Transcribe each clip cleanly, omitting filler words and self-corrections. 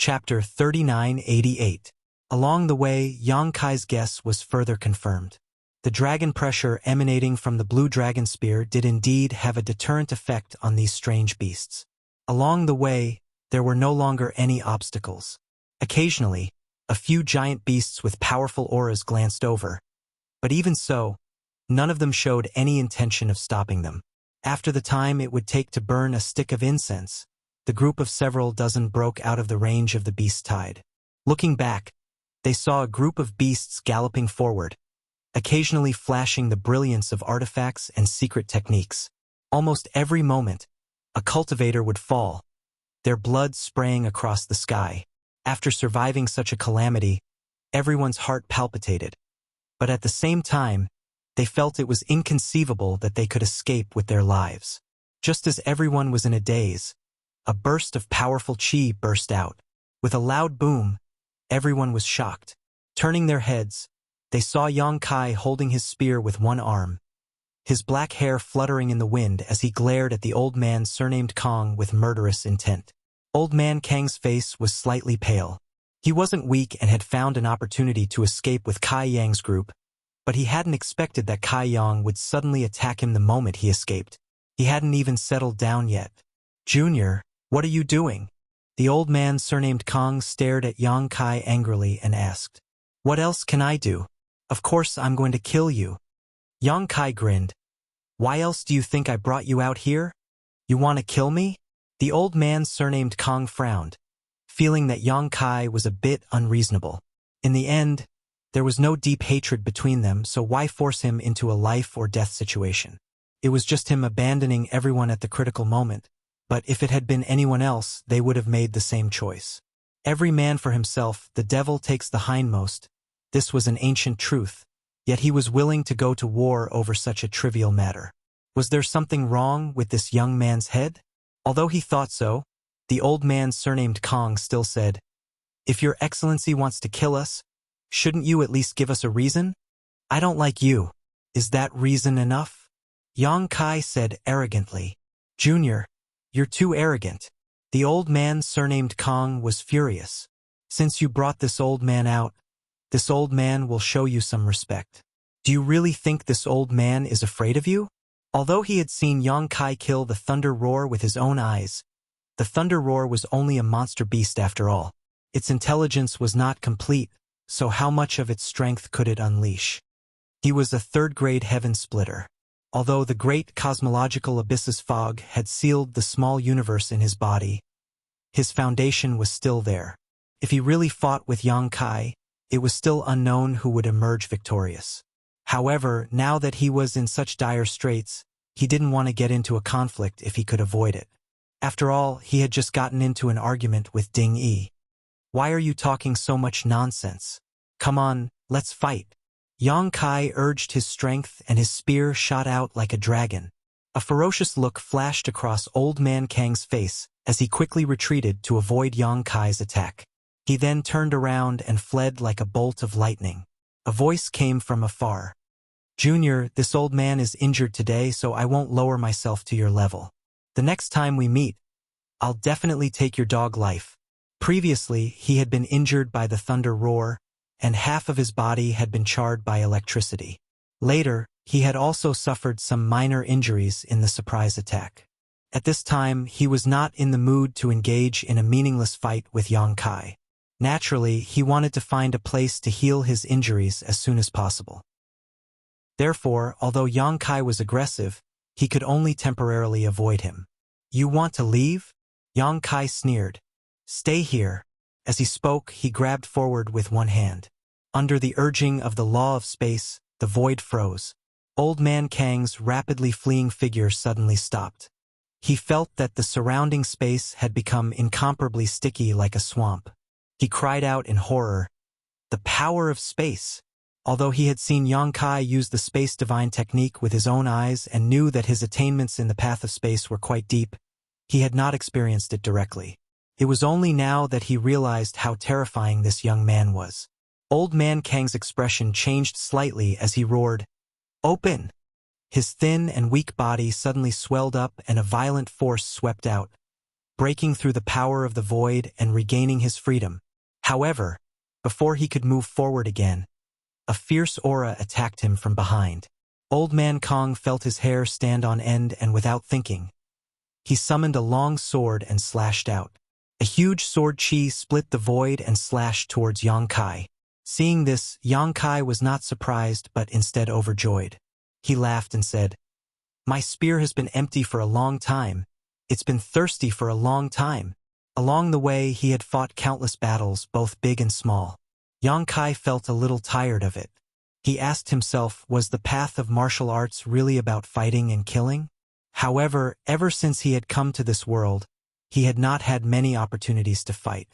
Chapter 3988. Along the way, Yang Kai's guess was further confirmed. The dragon pressure emanating from the blue dragon spear did indeed have a deterrent effect on these strange beasts. Along the way, there were no longer any obstacles. Occasionally, a few giant beasts with powerful auras glanced over, but even so, none of them showed any intention of stopping them. After the time it would take to burn a stick of incense, the group of several dozen broke out of the range of the beast's tide. Looking back, they saw a group of beasts galloping forward, occasionally flashing the brilliance of artifacts and secret techniques. Almost every moment, a cultivator would fall, their blood spraying across the sky. After surviving such a calamity, everyone's heart palpitated. But at the same time, they felt it was inconceivable that they could escape with their lives. Just as everyone was in a daze, a burst of powerful chi burst out. With a loud boom, everyone was shocked. Turning their heads, they saw Yang Kai holding his spear with one arm, his black hair fluttering in the wind as he glared at the old man surnamed Kong with murderous intent. Old man Kang's face was slightly pale. He wasn't weak and had found an opportunity to escape with Kai Yang's group, but he hadn't expected that Kai Yang would suddenly attack him the moment he escaped. He hadn't even settled down yet. "Junior, what are you doing?" The old man surnamed Kong stared at Yang Kai angrily and asked. "What else can I do? Of course I'm going to kill you." Yang Kai grinned. "Why else do you think I brought you out here? You want to kill me?" The old man surnamed Kong frowned, feeling that Yang Kai was a bit unreasonable. In the end, there was no deep hatred between them, so why force him into a life-or-death situation? It was just him abandoning everyone at the critical moment, but if it had been anyone else, they would have made the same choice. Every man for himself, the devil takes the hindmost. This was an ancient truth, yet he was willing to go to war over such a trivial matter. Was there something wrong with this young man's head? Although he thought so, the old man surnamed Kong still said, "If your excellency wants to kill us, shouldn't you at least give us a reason? I don't like you. Is that reason enough?" Yang Kai said arrogantly. "Junior, you're too arrogant." The old man surnamed Kong was furious. "Since you brought this old man out, this old man will show you some respect. Do you really think this old man is afraid of you?" Although he had seen Yang Kai kill the thunder roar with his own eyes, the thunder roar was only a monster beast after all. Its intelligence was not complete, so how much of its strength could it unleash? He was a third-grade heaven splitter. Although the great cosmological abyss's fog had sealed the small universe in his body, his foundation was still there. If he really fought with Yang Kai, it was still unknown who would emerge victorious. However, now that he was in such dire straits, he didn't want to get into a conflict if he could avoid it. After all, he had just gotten into an argument with Ding Yi. "Why are you talking so much nonsense? Come on, let's fight." Yang Kai urged his strength and his spear shot out like a dragon. A ferocious look flashed across Old Man Kang's face as he quickly retreated to avoid Yang Kai's attack. He then turned around and fled like a bolt of lightning. A voice came from afar. "Junior, this old man is injured today, so I won't lower myself to your level. The next time we meet, I'll definitely take your dog life." Previously, he had been injured by the thunder roar, and half of his body had been charred by electricity. Later, he had also suffered some minor injuries in the surprise attack. At this time, he was not in the mood to engage in a meaningless fight with Yang Kai. Naturally, he wanted to find a place to heal his injuries as soon as possible. Therefore, although Yang Kai was aggressive, he could only temporarily avoid him. "You want to leave?" Yang Kai sneered. "Stay here." As he spoke, he grabbed forward with one hand. Under the urging of the law of space, the void froze. Old Man Kang's rapidly fleeing figure suddenly stopped. He felt that the surrounding space had become incomparably sticky like a swamp. He cried out in horror, "The power of space!" Although he had seen Yang Kai use the space divine technique with his own eyes and knew that his attainments in the path of space were quite deep, he had not experienced it directly. It was only now that he realized how terrifying this young man was. Old Man Kang's expression changed slightly as he roared, "Open!" His thin and weak body suddenly swelled up and a violent force swept out, breaking through the power of the void and regaining his freedom. However, before he could move forward again, a fierce aura attacked him from behind. Old Man Kong felt his hair stand on end, and without thinking, he summoned a long sword and slashed out. A huge sword chi split the void and slashed towards Yang Kai. Seeing this, Yang Kai was not surprised but instead overjoyed. He laughed and said, "My spear has been empty for a long time. It's been thirsty for a long time." Along the way, he had fought countless battles, both big and small. Yang Kai felt a little tired of it. He asked himself, was the path of martial arts really about fighting and killing? However, ever since he had come to this world, he had not had many opportunities to fight.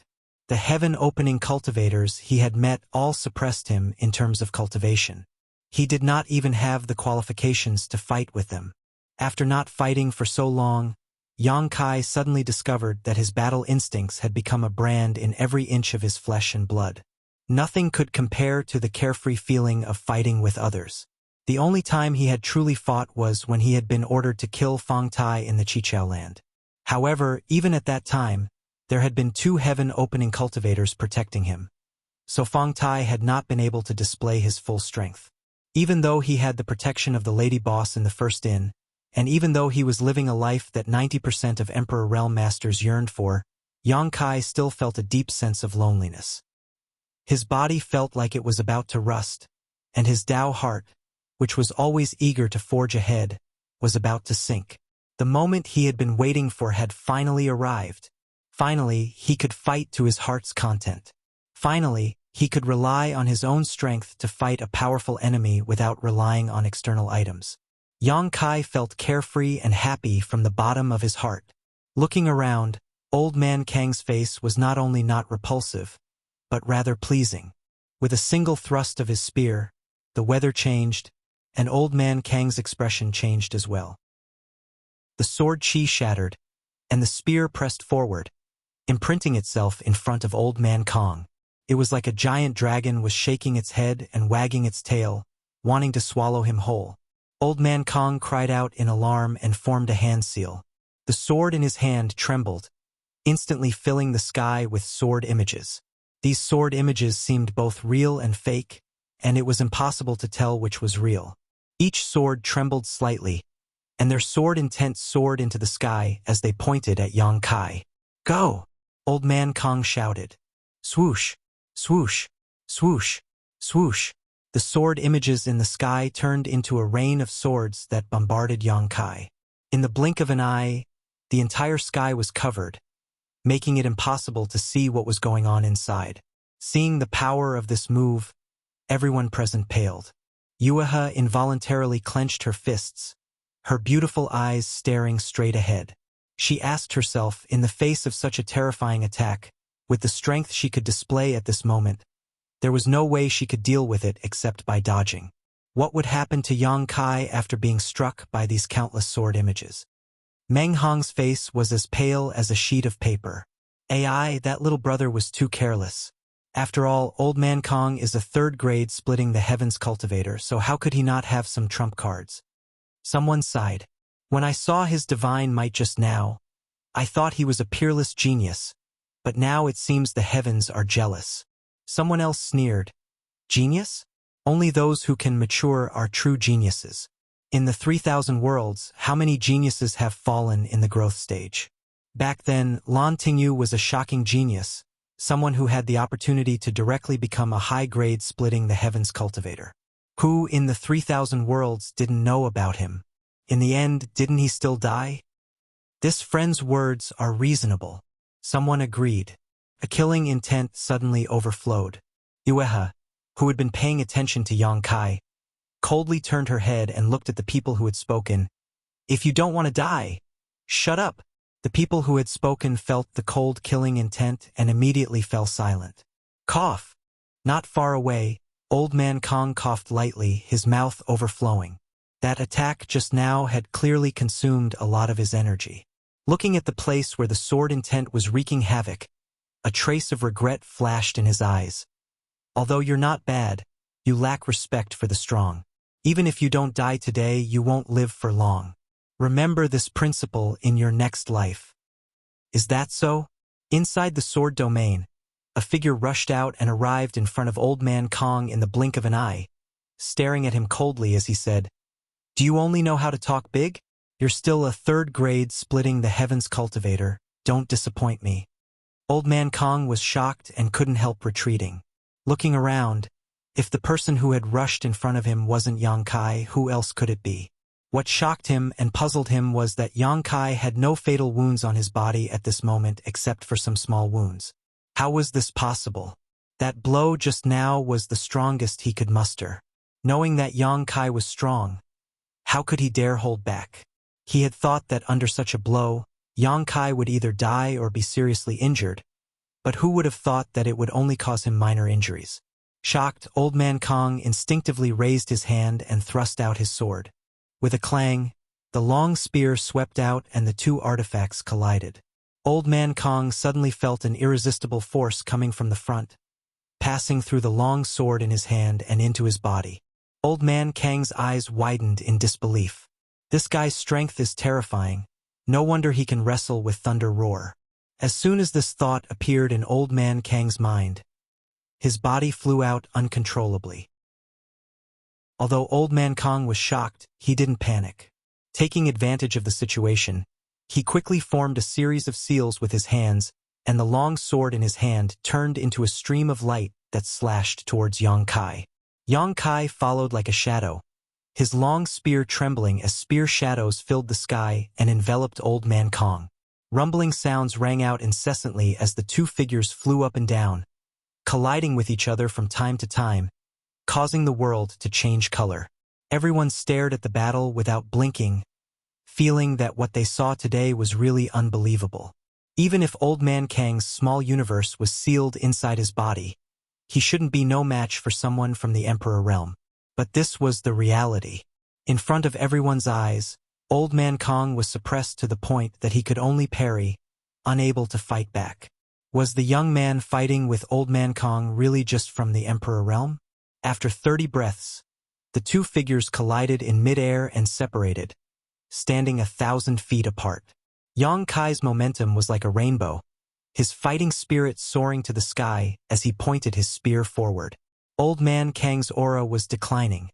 The heaven-opening cultivators he had met all suppressed him in terms of cultivation. He did not even have the qualifications to fight with them. After not fighting for so long, Yang Kai suddenly discovered that his battle instincts had become a brand in every inch of his flesh and blood. Nothing could compare to the carefree feeling of fighting with others. The only time he had truly fought was when he had been ordered to kill Fang Tai in the Chichao land. However, even at that time, there had been 2 heaven-opening cultivators protecting him. So Fang Tai had not been able to display his full strength. Even though he had the protection of the lady boss in the first inn, and even though he was living a life that 90% of Emperor Realm Masters yearned for, Yang Kai still felt a deep sense of loneliness. His body felt like it was about to rust, and his Tao heart, which was always eager to forge ahead, was about to sink. The moment he had been waiting for had finally arrived. Finally, he could fight to his heart's content. Finally, he could rely on his own strength to fight a powerful enemy without relying on external items. Yang Kai felt carefree and happy from the bottom of his heart. Looking around, Old Man Kang's face was not only not repulsive, but rather pleasing. With a single thrust of his spear, the weather changed, and Old Man Kang's expression changed as well. The sword chi shattered, and the spear pressed forward, imprinting itself in front of Old Man Kong. It was like a giant dragon was shaking its head and wagging its tail, wanting to swallow him whole. Old Man Kong cried out in alarm and formed a hand seal. The sword in his hand trembled, instantly filling the sky with sword images. These sword images seemed both real and fake, and it was impossible to tell which was real. Each sword trembled slightly, and their sword intent soared into the sky as they pointed at Yang Kai. "Go!" Old Man Kong shouted. Swoosh, swoosh, swoosh, swoosh. The sword images in the sky turned into a rain of swords that bombarded Yang Kai. In the blink of an eye, the entire sky was covered, making it impossible to see what was going on inside. Seeing the power of this move, everyone present paled. Yueha involuntarily clenched her fists, her beautiful eyes staring straight ahead. She asked herself, in the face of such a terrifying attack, with the strength she could display at this moment, there was no way she could deal with it except by dodging. What would happen to Yang Kai after being struck by these countless sword images? Meng Hong's face was as pale as a sheet of paper. AI, that little brother was too careless. After all, Old Man Kong is a 3rd grade splitting the heavens cultivator, so how could he not have some trump cards? Someone sighed. When I saw his divine might just now, I thought he was a peerless genius, but now it seems the heavens are jealous. Someone else sneered. Genius? Only those who can mature are true geniuses. In the 3,000 worlds, how many geniuses have fallen in the growth stage? Back then, Lan Tingyu was a shocking genius, someone who had the opportunity to directly become a high-grade splitting the heavens cultivator. Who in the 3,000 worlds didn't know about him? In the end, didn't he still die? This friend's words are reasonable. Someone agreed. A killing intent suddenly overflowed. Yueha, who had been paying attention to Yang Kai, coldly turned her head and looked at the people who had spoken. If you don't want to die, shut up. The people who had spoken felt the cold killing intent and immediately fell silent. Cough. Not far away, Old Man Kong coughed lightly, his mouth overflowing. That attack just now had clearly consumed a lot of his energy. Looking at the place where the sword intent was wreaking havoc, a trace of regret flashed in his eyes. Although you're not bad, you lack respect for the strong. Even if you don't die today, you won't live for long. Remember this principle in your next life. Is that so? Inside the sword domain, a figure rushed out and arrived in front of Old Man Kong in the blink of an eye, staring at him coldly as he said, "Do you only know how to talk big? You're still a third grade splitting the heavens cultivator. Don't disappoint me." Old Man Kong was shocked and couldn't help retreating. Looking around, if the person who had rushed in front of him wasn't Yang Kai, who else could it be? What shocked him and puzzled him was that Yang Kai had no fatal wounds on his body at this moment except for some small wounds. How was this possible? That blow just now was the strongest he could muster. Knowing that Yang Kai was strong, how could he dare hold back? He had thought that under such a blow, Yang Kai would either die or be seriously injured, but who would have thought that it would only cause him minor injuries? Shocked, Old Man Kong instinctively raised his hand and thrust out his sword. With a clang, the long spear swept out and the two artifacts collided. Old Man Kong suddenly felt an irresistible force coming from the front, passing through the long sword in his hand and into his body. Old Man Kang's eyes widened in disbelief. This guy's strength is terrifying. No wonder he can wrestle with Thunder Roar. As soon as this thought appeared in Old Man Kang's mind, his body flew out uncontrollably. Although Old Man Kong was shocked, he didn't panic. Taking advantage of the situation, he quickly formed a series of seals with his hands, and the long sword in his hand turned into a stream of light that slashed towards Yang Kai. Yang Kai followed like a shadow, his long spear trembling as spear shadows filled the sky and enveloped Old Man Kong. Rumbling sounds rang out incessantly as the two figures flew up and down, colliding with each other from time to time, causing the world to change color. Everyone stared at the battle without blinking, feeling that what they saw today was really unbelievable. Even if Old Man Kang's small universe was sealed inside his body, he shouldn't be no match for someone from the Emperor realm. But this was the reality. In front of everyone's eyes, Old Man Kong was suppressed to the point that he could only parry, unable to fight back. Was the young man fighting with Old Man Kong really just from the Emperor realm? After 30 breaths, the two figures collided in midair and separated, standing 1,000 feet apart. Yang Kai's momentum was like a rainbow, his fighting spirit soaring to the sky as he pointed his spear forward. Old Man Kang's aura was declining,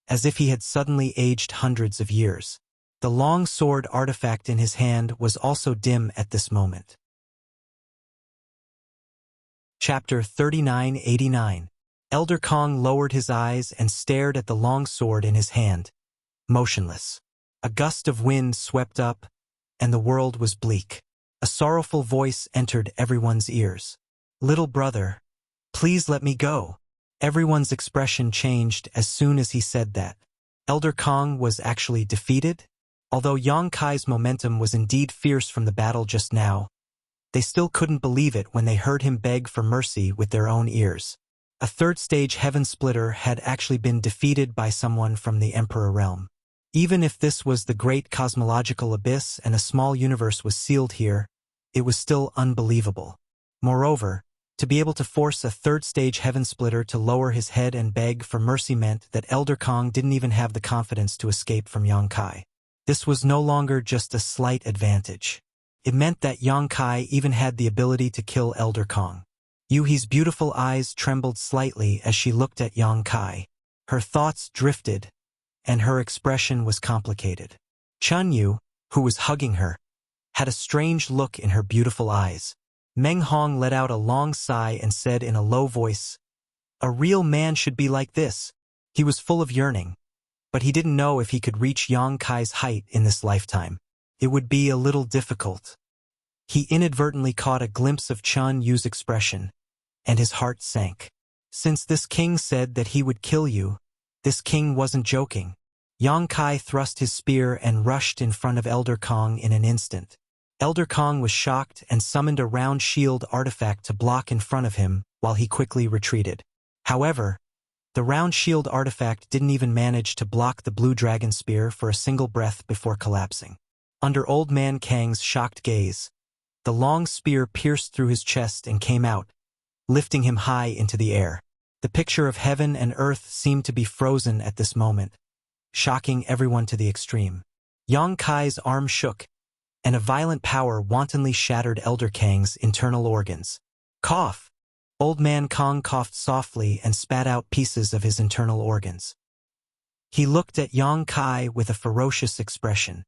as if he had suddenly aged hundreds of years. The long sword artifact in his hand was also dim at this moment. Chapter 3989. Elder Kong lowered his eyes and stared at the long sword in his hand, motionless. A gust of wind swept up, and the world was bleak. A sorrowful voice entered everyone's ears. "Little brother, please let me go." Everyone's expression changed as soon as he said that. Elder Kong was actually defeated? Although Yang Kai's momentum was indeed fierce from the battle just now, they still couldn't believe it when they heard him beg for mercy with their own ears. A third-stage heaven splitter had actually been defeated by someone from the Emperor realm. Even if this was the great cosmological abyss and a small universe was sealed here, it was still unbelievable. Moreover, to be able to force a third-stage heaven splitter to lower his head and beg for mercy meant that Elder Kong didn't even have the confidence to escape from Yang Kai. This was no longer just a slight advantage. It meant that Yang Kai even had the ability to kill Elder Kong. Yuhi's beautiful eyes trembled slightly as she looked at Yang Kai. Her thoughts drifted, and her expression was complicated. Chun Yu, who was hugging her, had a strange look in her beautiful eyes. Meng Hong let out a long sigh and said in a low voice, "A real man should be like this." He was full of yearning, but he didn't know if he could reach Yang Kai's height in this lifetime. It would be a little difficult. He inadvertently caught a glimpse of Chun Yu's expression, and his heart sank. Since this king said that he would kill you, this king wasn't joking. Yang Kai thrust his spear and rushed in front of Elder Kong in an instant. Elder Kong was shocked and summoned a round shield artifact to block in front of him while he quickly retreated. However, the round shield artifact didn't even manage to block the blue dragon spear for a single breath before collapsing. Under Old Man Kang's shocked gaze, the long spear pierced through his chest and came out, lifting him high into the air. The picture of heaven and earth seemed to be frozen at this moment, shocking everyone to the extreme. Yang Kai's arm shook, and a violent power wantonly shattered Elder Kang's internal organs. Cough! Old Man Kong coughed softly and spat out pieces of his internal organs. He looked at Yang Kai with a ferocious expression.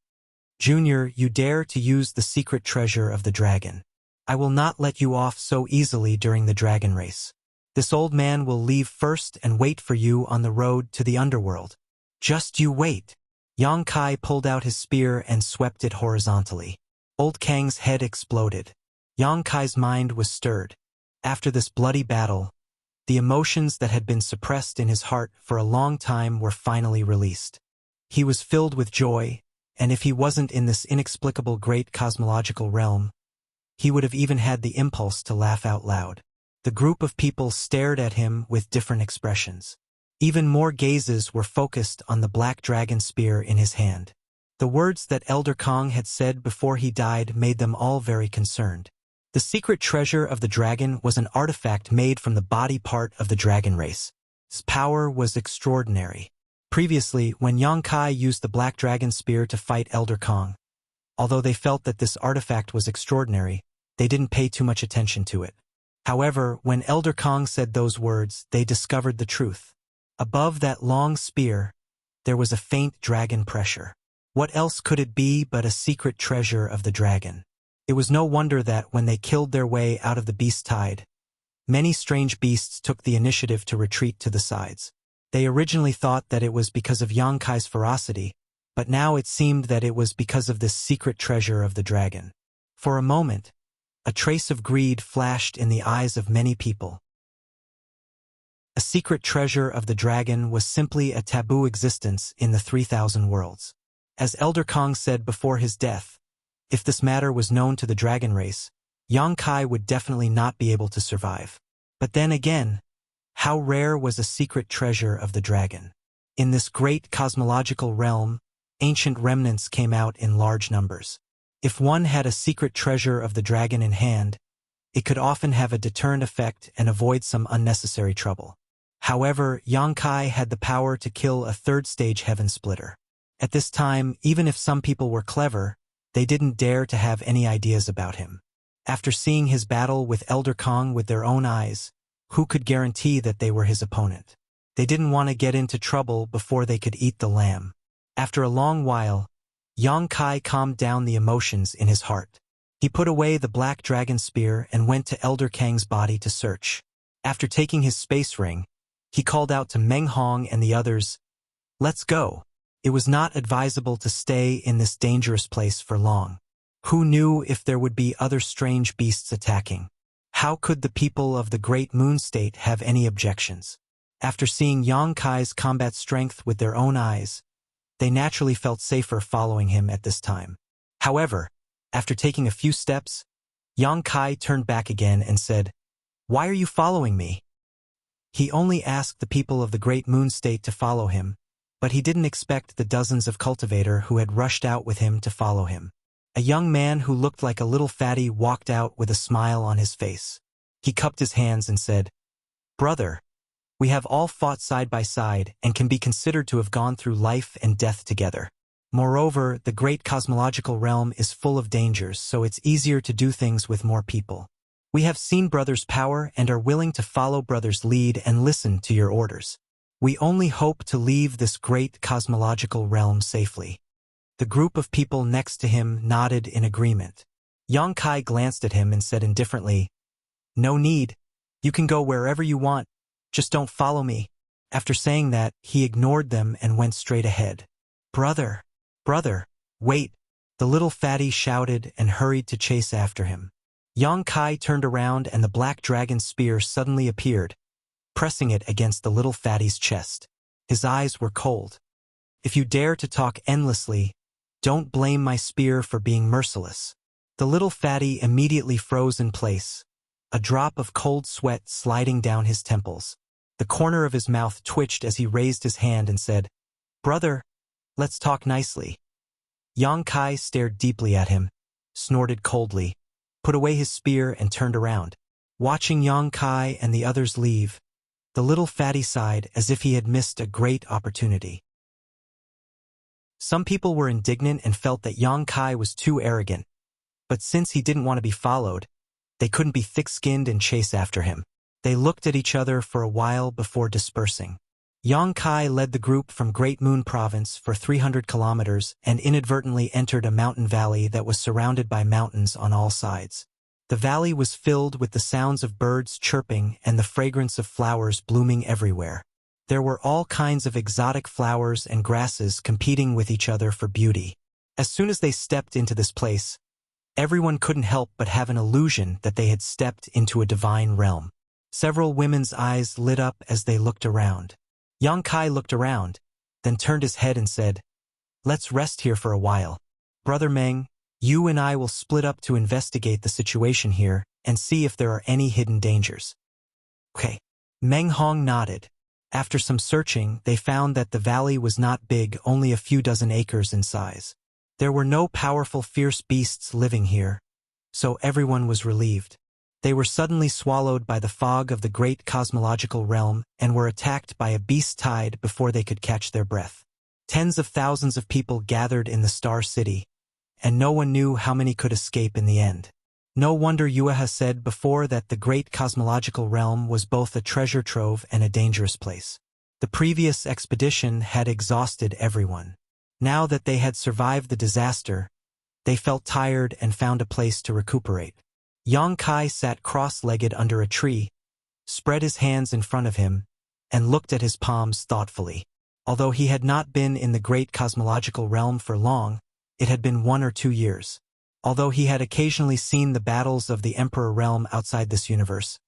Junior, you dare to use the secret treasure of the dragon. I will not let you off so easily during the dragon race. This old man will leave first and wait for you on the road to the underworld. Just you wait. Yang Kai pulled out his spear and swept it horizontally. Old Kang's head exploded. Yang Kai's mind was stirred. After this bloody battle, the emotions that had been suppressed in his heart for a long time were finally released. He was filled with joy, and if he wasn't in this inexplicable great cosmological realm, he would have even had the impulse to laugh out loud. The group of people stared at him with different expressions. Even more gazes were focused on the black dragon spear in his hand. The words that Elder Kong had said before he died made them all very concerned. The secret treasure of the dragon was an artifact made from the body part of the dragon race. Its power was extraordinary. Previously, when Yang Kai used the black dragon spear to fight Elder Kong, although they felt that this artifact was extraordinary, they didn't pay too much attention to it. However, when Elder Kong said those words, they discovered the truth. Above that long spear, there was a faint dragon pressure. What else could it be but a secret treasure of the dragon? It was no wonder that when they killed their way out of the beast tide, many strange beasts took the initiative to retreat to the sides. They originally thought that it was because of Yang Kai's ferocity, but now it seemed that it was because of this secret treasure of the dragon. For a moment, a trace of greed flashed in the eyes of many people. A secret treasure of the dragon was simply a taboo existence in the 3,000 worlds. As Elder Kong said before his death, if this matter was known to the dragon race, Yang Kai would definitely not be able to survive. But then again, how rare was a secret treasure of the dragon? In this great cosmological realm, ancient remnants came out in large numbers. If one had a secret treasure of the dragon in hand, it could often have a deterrent effect and avoid some unnecessary trouble. However, Yang Kai had the power to kill a third-stage heaven splitter. At this time, even if some people were clever, they didn't dare to have any ideas about him. After seeing his battle with Elder Kong with their own eyes, who could guarantee that they were his opponent? They didn't want to get into trouble before they could eat the lamb. After a long while, Yang Kai calmed down the emotions in his heart. He put away the black dragon spear and went to Elder Kang's body to search. After taking his space ring, he called out to Meng Hong and the others, "Let's go." It was not advisable to stay in this dangerous place for long. Who knew if there would be other strange beasts attacking? How could the people of the Great Moon State have any objections? After seeing Yang Kai's combat strength with their own eyes, they naturally felt safer following him at this time. However, after taking a few steps, Yang Kai turned back again and said, "Why are you following me?" He only asked the people of the Great Moon State to follow him, but he didn't expect the dozens of cultivator who had rushed out with him to follow him. A young man who looked like a little fatty walked out with a smile on his face. He cupped his hands and said, "Brother, we have all fought side by side and can be considered to have gone through life and death together. Moreover, the great cosmological realm is full of dangers, so it's easier to do things with more people. We have seen Brother's power and are willing to follow Brother's lead and listen to your orders. We only hope to leave this great cosmological realm safely." The group of people next to him nodded in agreement. Yang Kai glanced at him and said indifferently, "No need. You can go wherever you want. Just don't follow me." After saying that, he ignored them and went straight ahead. "Brother, brother, wait!" The little fatty shouted and hurried to chase after him. Yang Kai turned around and the black dragon spear suddenly appeared, pressing it against the little fatty's chest. His eyes were cold. "If you dare to talk endlessly, don't blame my spear for being merciless." The little fatty immediately froze in place, a drop of cold sweat sliding down his temples. The corner of his mouth twitched as he raised his hand and said, "Brother, let's talk nicely." Yang Kai stared deeply at him, snorted coldly, put away his spear and turned around. Watching Yang Kai and the others leave, the little fatty sighed as if he had missed a great opportunity. Some people were indignant and felt that Yang Kai was too arrogant, but since he didn't want to be followed, they couldn't be thick-skinned and chase after him. They looked at each other for a while before dispersing. Yang Kai led the group from Great Moon Province for 300 kilometers and inadvertently entered a mountain valley that was surrounded by mountains on all sides. The valley was filled with the sounds of birds chirping and the fragrance of flowers blooming everywhere. There were all kinds of exotic flowers and grasses competing with each other for beauty. As soon as they stepped into this place, everyone couldn't help but have an illusion that they had stepped into a divine realm. Several women's eyes lit up as they looked around. Yang Kai looked around, then turned his head and said, "Let's rest here for a while. Brother Meng, you and I will split up to investigate the situation here and see if there are any hidden dangers." Okay. Meng Hong nodded. After some searching, they found that the valley was not big, only a few dozen acres in size. There were no powerful, fierce beasts living here, so everyone was relieved. They were suddenly swallowed by the fog of the great cosmological realm and were attacked by a beast tide before they could catch their breath. Tens of thousands of people gathered in the Star City, and no one knew how many could escape in the end. No wonder Yueha said before that the great cosmological realm was both a treasure trove and a dangerous place. The previous expedition had exhausted everyone. Now that they had survived the disaster, they felt tired and found a place to recuperate. Yang Kai sat cross-legged under a tree, spread his hands in front of him, and looked at his palms thoughtfully. Although he had not been in the great cosmological realm for long, it had been 1 or 2 years. Although he had occasionally seen the battles of the Emperor realm outside this universe,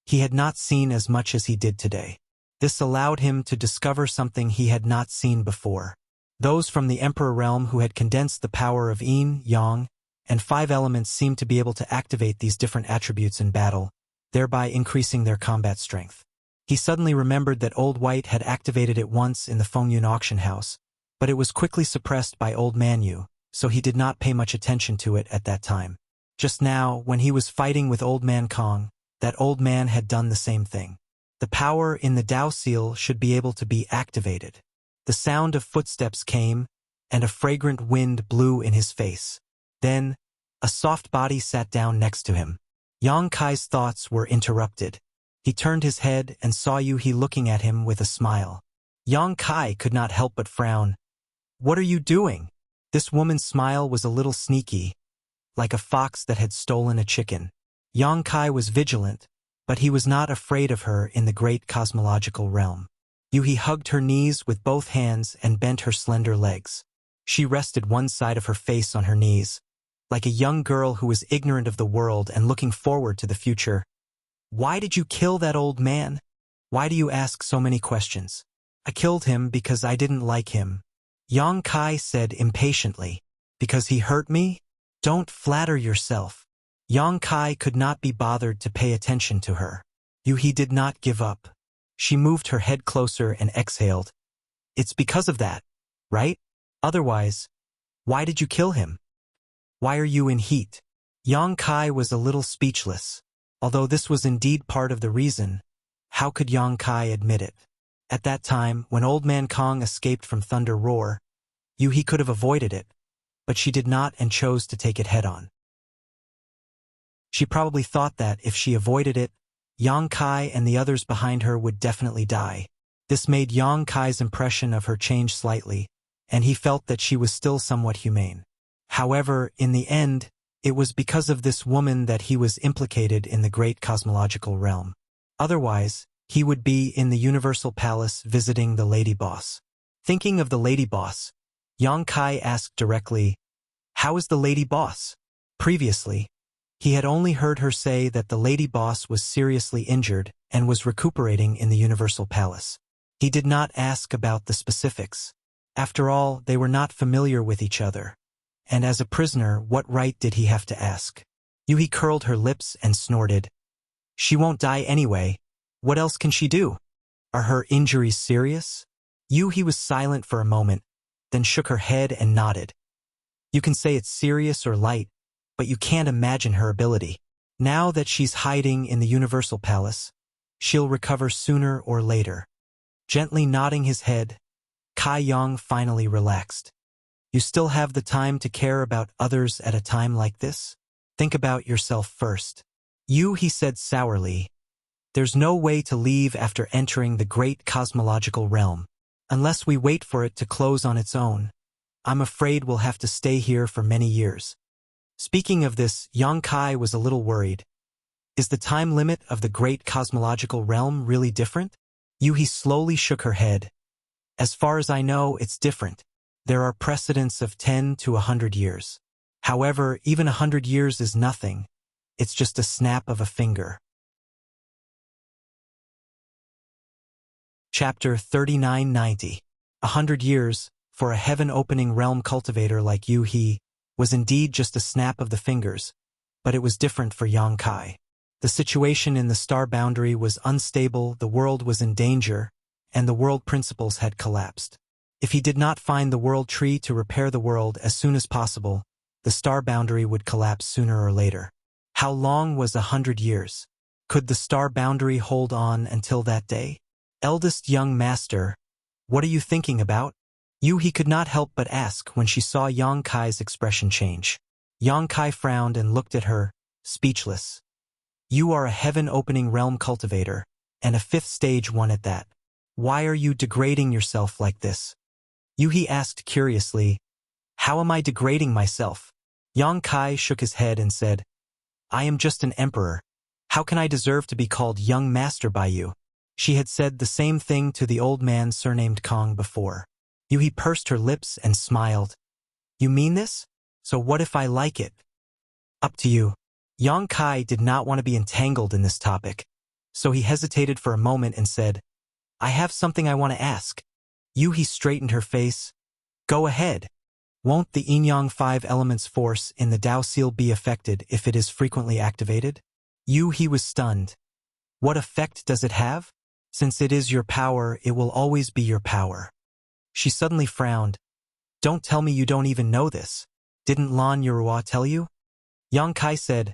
he had not seen as much as he did today. This allowed him to discover something he had not seen before. Those from the Emperor realm who had condensed the power of Yin, Yang, and 5 elements seemed to be able to activate these different attributes in battle, thereby increasing their combat strength. He suddenly remembered that Old White had activated it once in the Fengyun auction house, but it was quickly suppressed by Old Man Yu, so he did not pay much attention to it at that time. Just now, when he was fighting with Old Man Kong, that old man had done the same thing. The power in the Dao Seal should be able to be activated. The sound of footsteps came, and a fragrant wind blew in his face. Then, a soft body sat down next to him. Yang Kai's thoughts were interrupted. He turned his head and saw Yuhi looking at him with a smile. Yang Kai could not help but frown. "What are you doing?" This woman's smile was a little sneaky, like a fox that had stolen a chicken. Yang Kai was vigilant, but he was not afraid of her in the great cosmological realm. Yuhi hugged her knees with both hands and bent her slender legs. She rested one side of her face on her knees, like a young girl who was ignorant of the world and looking forward to the future. "Why did you kill that old man? Why do you ask so many questions?" "I killed him because I didn't like him," Yang Kai said impatiently. "Because he hurt me? Don't flatter yourself." Yang Kai could not be bothered to pay attention to her. Yuhi did not give up. She moved her head closer and exhaled. "It's because of that, right? Otherwise, why did you kill him? Why are you in heat?" Yang Kai was a little speechless. Although this was indeed part of the reason, how could Yang Kai admit it? At that time, when Old Man Kong escaped from Thunder Roar, Yuhi could have avoided it, but she did not and chose to take it head-on. She probably thought that, if she avoided it, Yang Kai and the others behind her would definitely die. This made Yang Kai's impression of her change slightly, and he felt that she was still somewhat humane. However, in the end, it was because of this woman that he was implicated in the great cosmological realm. Otherwise, he would be in the Universal Palace visiting the Lady Boss. Thinking of the Lady Boss, Yang Kai asked directly, "How is the Lady Boss?" Previously, he had only heard her say that the Lady Boss was seriously injured and was recuperating in the Universal Palace. He did not ask about the specifics. After all, they were not familiar with each other. And as a prisoner, what right did he have to ask? Yuhi curled her lips and snorted. "She won't die anyway. What else can she do? Are her injuries serious?" Yuhi was silent for a moment, then shook her head and nodded. "You can say it's serious or light, but you can't imagine her ability. Now that she's hiding in the Universal Palace, she'll recover sooner or later." Gently nodding his head, Kai Yang finally relaxed. "You still have the time to care about others at a time like this?" Think about yourself first. He said sourly. There's no way to leave after entering the great cosmological realm, unless we wait for it to close on its own. I'm afraid we'll have to stay here for many years. Speaking of this, Yang Kai was a little worried. Is the time limit of the great cosmological realm really different? He slowly shook her head. As far as I know, it's different. There are precedents of 10 to 100 years. However, even 100 years is nothing. It's just a snap of a finger. Chapter 3990. 100 years, for a heaven-opening realm cultivator like he was indeed just a snap of the fingers, but it was different for Yang Kai. The situation in the star boundary was unstable, the world was in danger, and the world principles had collapsed. If he did not find the world tree to repair the world as soon as possible, the star boundary would collapse sooner or later. How long was 100 years? Could the star boundary hold on until that day? Eldest young master, what are you thinking about? He could not help but ask when she saw Yang Kai's expression change. Yang Kai frowned and looked at her, speechless. You are a heaven-opening realm cultivator, and a 5th stage one at that. Why are you degrading yourself like this? He asked curiously. How am I degrading myself? Yang Kai shook his head and said, I am just an emperor. How can I deserve to be called young master by you? She had said the same thing to the old man surnamed Kong before. He pursed her lips and smiled. You mean this? So what if I like it? Up to you. Yang Kai did not want to be entangled in this topic, so he hesitated for a moment and said, I have something I want to ask. He straightened her face. Go ahead. Won't the yin-yang 5 elements force in the Dao Seal be affected if it is frequently activated? He was stunned. What effect does it have? Since it is your power, it will always be your power. She suddenly frowned. Don't tell me you don't even know this. Didn't Lan Yurua tell you? Yang Kai said,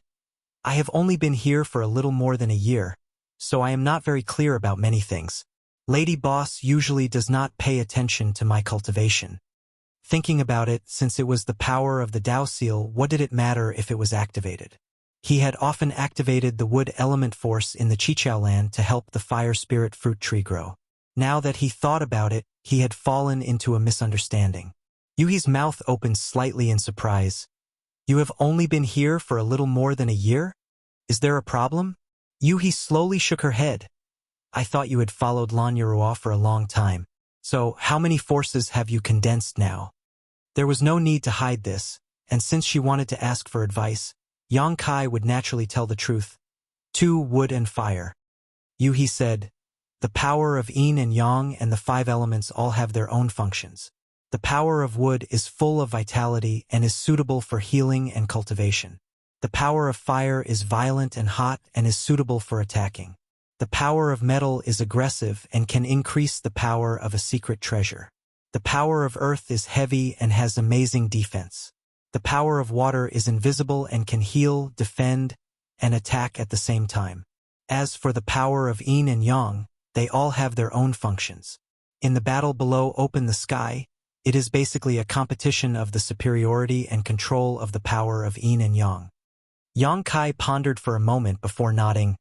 I have only been here for a little more than a year, so I am not very clear about many things. Lady Boss usually does not pay attention to my cultivation. Thinking about it, since it was the power of the Dao Seal, what did it matter if it was activated? He had often activated the wood element force in the Chichao land to help the fire spirit fruit tree grow. Now that he thought about it, he had fallen into a misunderstanding. Yuhi's mouth opened slightly in surprise. You have only been here for a little more than a year? Is there a problem? Yuhi slowly shook her head. I thought you had followed Lan Yurua for a long time. So, how many forces have you condensed now? There was no need to hide this, and since she wanted to ask for advice, Yang Kai would naturally tell the truth. 2 wood and fire. Yuhi said, the power of yin and yang and the 5 elements all have their own functions. The power of wood is full of vitality and is suitable for healing and cultivation. The power of fire is violent and hot and is suitable for attacking. The power of metal is aggressive and can increase the power of a secret treasure. The power of earth is heavy and has amazing defense. The power of water is invisible and can heal, defend, and attack at the same time. As for the power of yin and yang, they all have their own functions. In the battle below Open the Sky, it is basically a competition of the superiority and control of the power of yin and yang. Yang Kai pondered for a moment before nodding.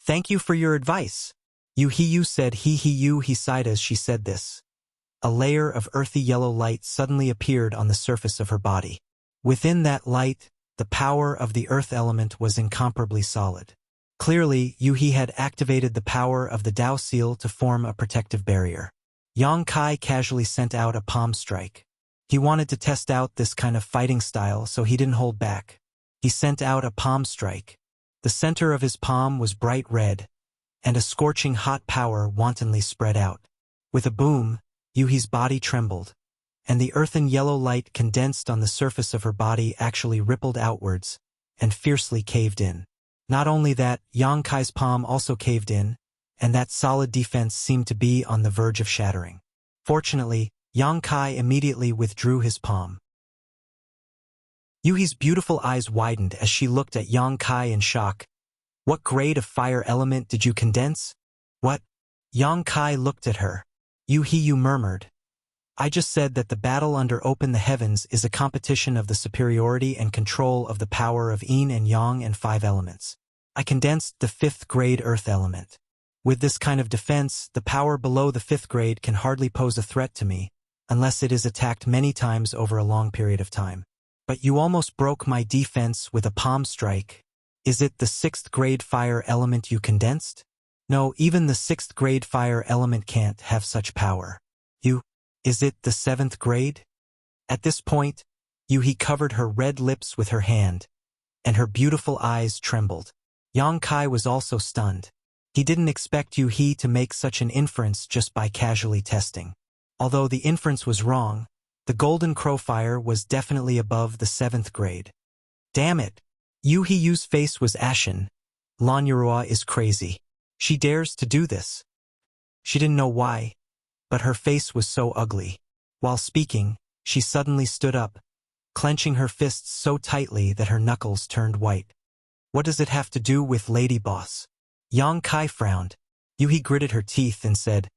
Thank you for your advice. Yu said he sighed as she said this. A layer of earthy yellow light suddenly appeared on the surface of her body. Within that light, the power of the earth element was incomparably solid. Clearly, Yuhi had activated the power of the Dao Seal to form a protective barrier. Yang Kai casually sent out a palm strike. He wanted to test out this kind of fighting style, so he didn't hold back. He sent out a palm strike. The center of his palm was bright red, and a scorching hot power wantonly spread out. With a boom, Yuhi's body trembled, and the earthen yellow light condensed on the surface of her body actually rippled outwards and fiercely caved in. Not only that, Yang Kai's palm also caved in, and that solid defense seemed to be on the verge of shattering. Fortunately, Yang Kai immediately withdrew his palm. Yuhi's beautiful eyes widened as she looked at Yang Kai in shock. What grade of fire element did you condense? What? Yang Kai looked at her. You murmured. I just said that the battle under Open the Heavens is a competition of the superiority and control of the power of yin and yang and 5 elements. I condensed the 5th grade earth element. With this kind of defense, the power below the 5th grade can hardly pose a threat to me, unless it is attacked many times over a long period of time. But you almost broke my defense with a palm strike. Is it the 6th grade fire element you condensed? No, even the 6th grade fire element can't have such power. Is it the 7th grade? At this point, Yuhi covered her red lips with her hand, and her beautiful eyes trembled. Yang Kai was also stunned. He didn't expect Yuhi to make such an inference just by casually testing. Although the inference was wrong, the golden crow fire was definitely above the 7th grade. Damn it! Yuhi Yu's face was ashen. Lan Yurua is crazy. She dares to do this. She didn't know why, but her face was so ugly. While speaking, she suddenly stood up, clenching her fists so tightly that her knuckles turned white. What does it have to do with Lady Boss? Yang Kai frowned. Yuhi gritted her teeth and said,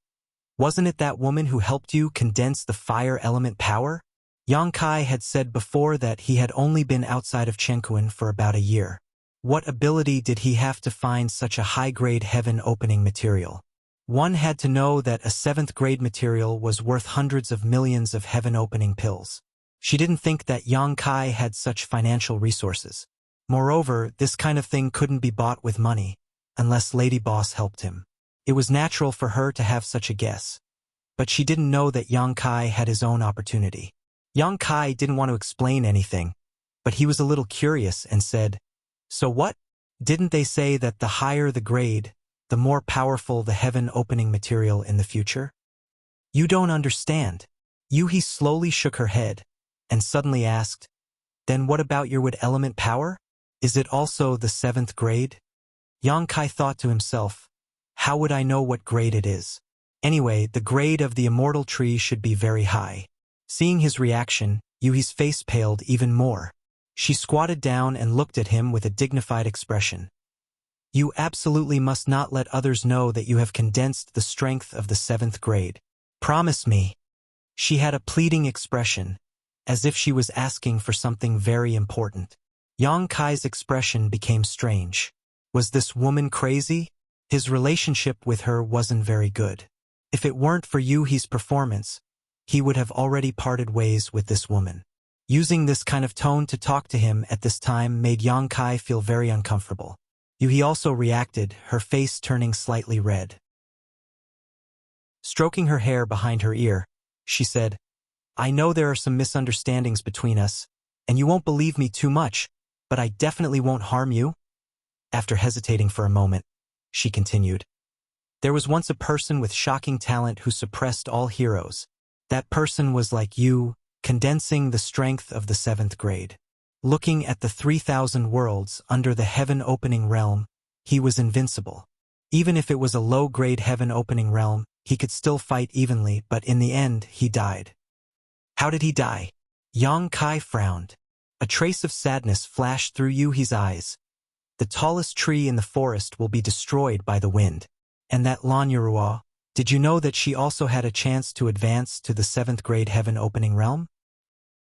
"Wasn't it that woman who helped you condense the fire element power?" Yang Kai had said before that he had only been outside of Chenkuan for about a year. What ability did he have to find such a high-grade heaven-opening material? One had to know that a 7th grade material was worth hundreds of millions of heaven-opening pills. She didn't think that Yang Kai had such financial resources. Moreover, this kind of thing couldn't be bought with money, unless Lady Boss helped him. It was natural for her to have such a guess. But she didn't know that Yang Kai had his own opportunity. Yang Kai didn't want to explain anything, but he was a little curious and said, "So what? Didn't they say that the higher the grade, the more powerful the heaven-opening material in the future?" You don't understand. Yuhi slowly shook her head, and suddenly asked, "Then what about your wood element power? Is it also the 7th grade?" Yang Kai thought to himself, how would I know what grade it is? Anyway, the grade of the immortal tree should be very high. Seeing his reaction, Yuhi's face paled even more. She squatted down and looked at him with a dignified expression. "You absolutely must not let others know that you have condensed the strength of the 7th grade. Promise me." She had a pleading expression, as if she was asking for something very important. Yang Kai's expression became strange. Was this woman crazy? His relationship with her wasn't very good. If it weren't for Yuhi's performance, he would have already parted ways with this woman. Using this kind of tone to talk to him at this time made Yang Kai feel very uncomfortable. Yuhi also reacted, her face turning slightly red. Stroking her hair behind her ear, she said, "I know there are some misunderstandings between us, and you won't believe me too much, but I definitely won't harm you." After hesitating for a moment, she continued, "There was once a person with shocking talent who suppressed all heroes. That person was like you, condensing the strength of the 7th grade. Looking at the 3,000 worlds under the heaven-opening realm, he was invincible. Even if it was a low-grade heaven-opening realm, he could still fight evenly, but in the end, he died." "How did he die?" Yang Kai frowned. A trace of sadness flashed through Yuhi's eyes. "The tallest tree in the forest will be destroyed by the wind. And that Lan Yurua, did you know that she also had a chance to advance to the 7th grade heaven-opening realm?"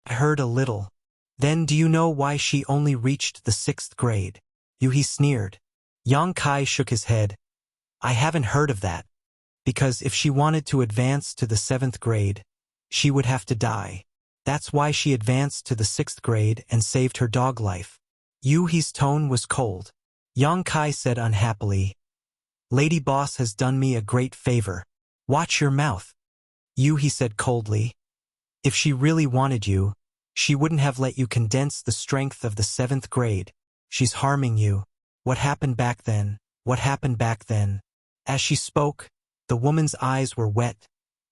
"I heard a little." "Then do you know why she only reached the 6th grade? Yuhi sneered. Yang Kai shook his head. "I haven't heard of that. Because if she wanted to advance to the 7th grade, she would have to die. That's why she advanced to the 6th grade and saved her dog life." Yuhi's tone was cold. Yang Kai said unhappily, "Lady Boss has done me a great favor. Watch your mouth." Yuhi said coldly, "If she really wanted you, she wouldn't have let you condense the strength of the 7th grade. She's harming you. What happened back then? What happened back then?" As she spoke, the woman's eyes were wet,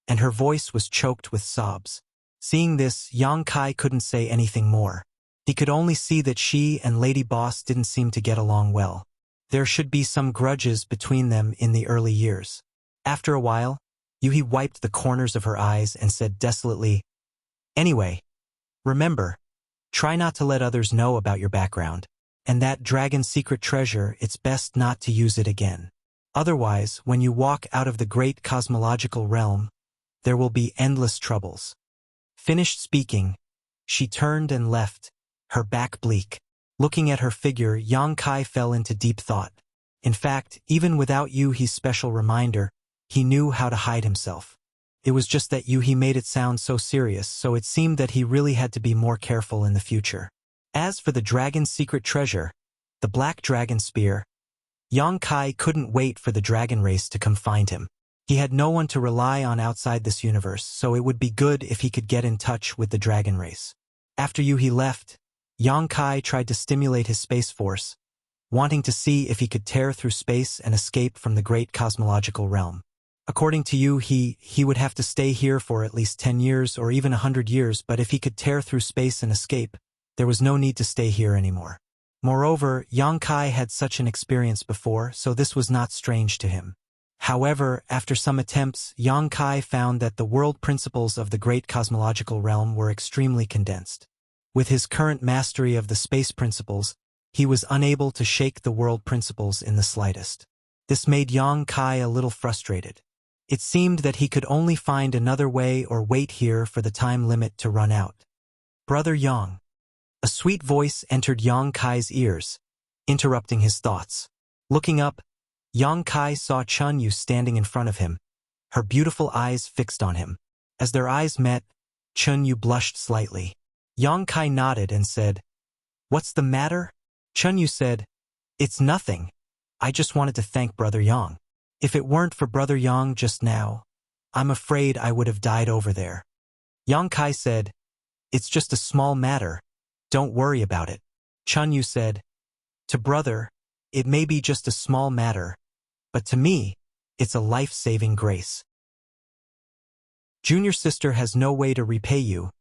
and her voice was choked with sobs. Seeing this, Yang Kai couldn't say anything more. He could only see that she and Lady Boss didn't seem to get along well. There should be some grudges between them in the early years. After a while, Yuhi wiped the corners of her eyes and said desolately, "Anyway, remember, try not to let others know about your background. And that dragon's secret treasure, it's best not to use it again. Otherwise, when you walk out of the great cosmological realm, there will be endless troubles. Finished speaking, she turned and left, her back bleak. Looking at her figure, Yang Kai fell into deep thought. In fact, even without Yuhi's special reminder, he knew how to hide himself. It was just that Yuhi made it sound so serious, so it seemed that he really had to be more careful in the future. As for the dragon's secret treasure, the black dragon spear, Yang Kai couldn't wait for the dragon race to come find him. He had no one to rely on outside this universe, so it would be good if he could get in touch with the dragon race. After Yuhi left, Yang Kai tried to stimulate his space force, wanting to see if he could tear through space and escape from the great cosmological realm. According to Yuhi, he would have to stay here for at least 10 years or even 100 years, but if he could tear through space and escape, there was no need to stay here anymore. Moreover, Yang Kai had such an experience before, so this was not strange to him. However, after some attempts, Yang Kai found that the world principles of the great cosmological realm were extremely condensed. With his current mastery of the space principles, he was unable to shake the world principles in the slightest. This made Yang Kai a little frustrated. It seemed that he could only find another way or wait here for the time limit to run out. "Brother Yang." A sweet voice entered Yang Kai's ears, interrupting his thoughts. Looking up, Yang Kai saw Chun Yu standing in front of him, her beautiful eyes fixed on him. As their eyes met, Chun Yu blushed slightly. Yang Kai nodded and said, "What's the matter?" Chun Yu said, "It's nothing. I just wanted to thank Brother Yang. If it weren't for Brother Yang just now, I'm afraid I would have died over there." Yang Kai said, "It's just a small matter. Don't worry about it." Chun Yu said, "To brother, it may be just a small matter, but to me, it's a life-saving grace. Junior sister has no way to repay you,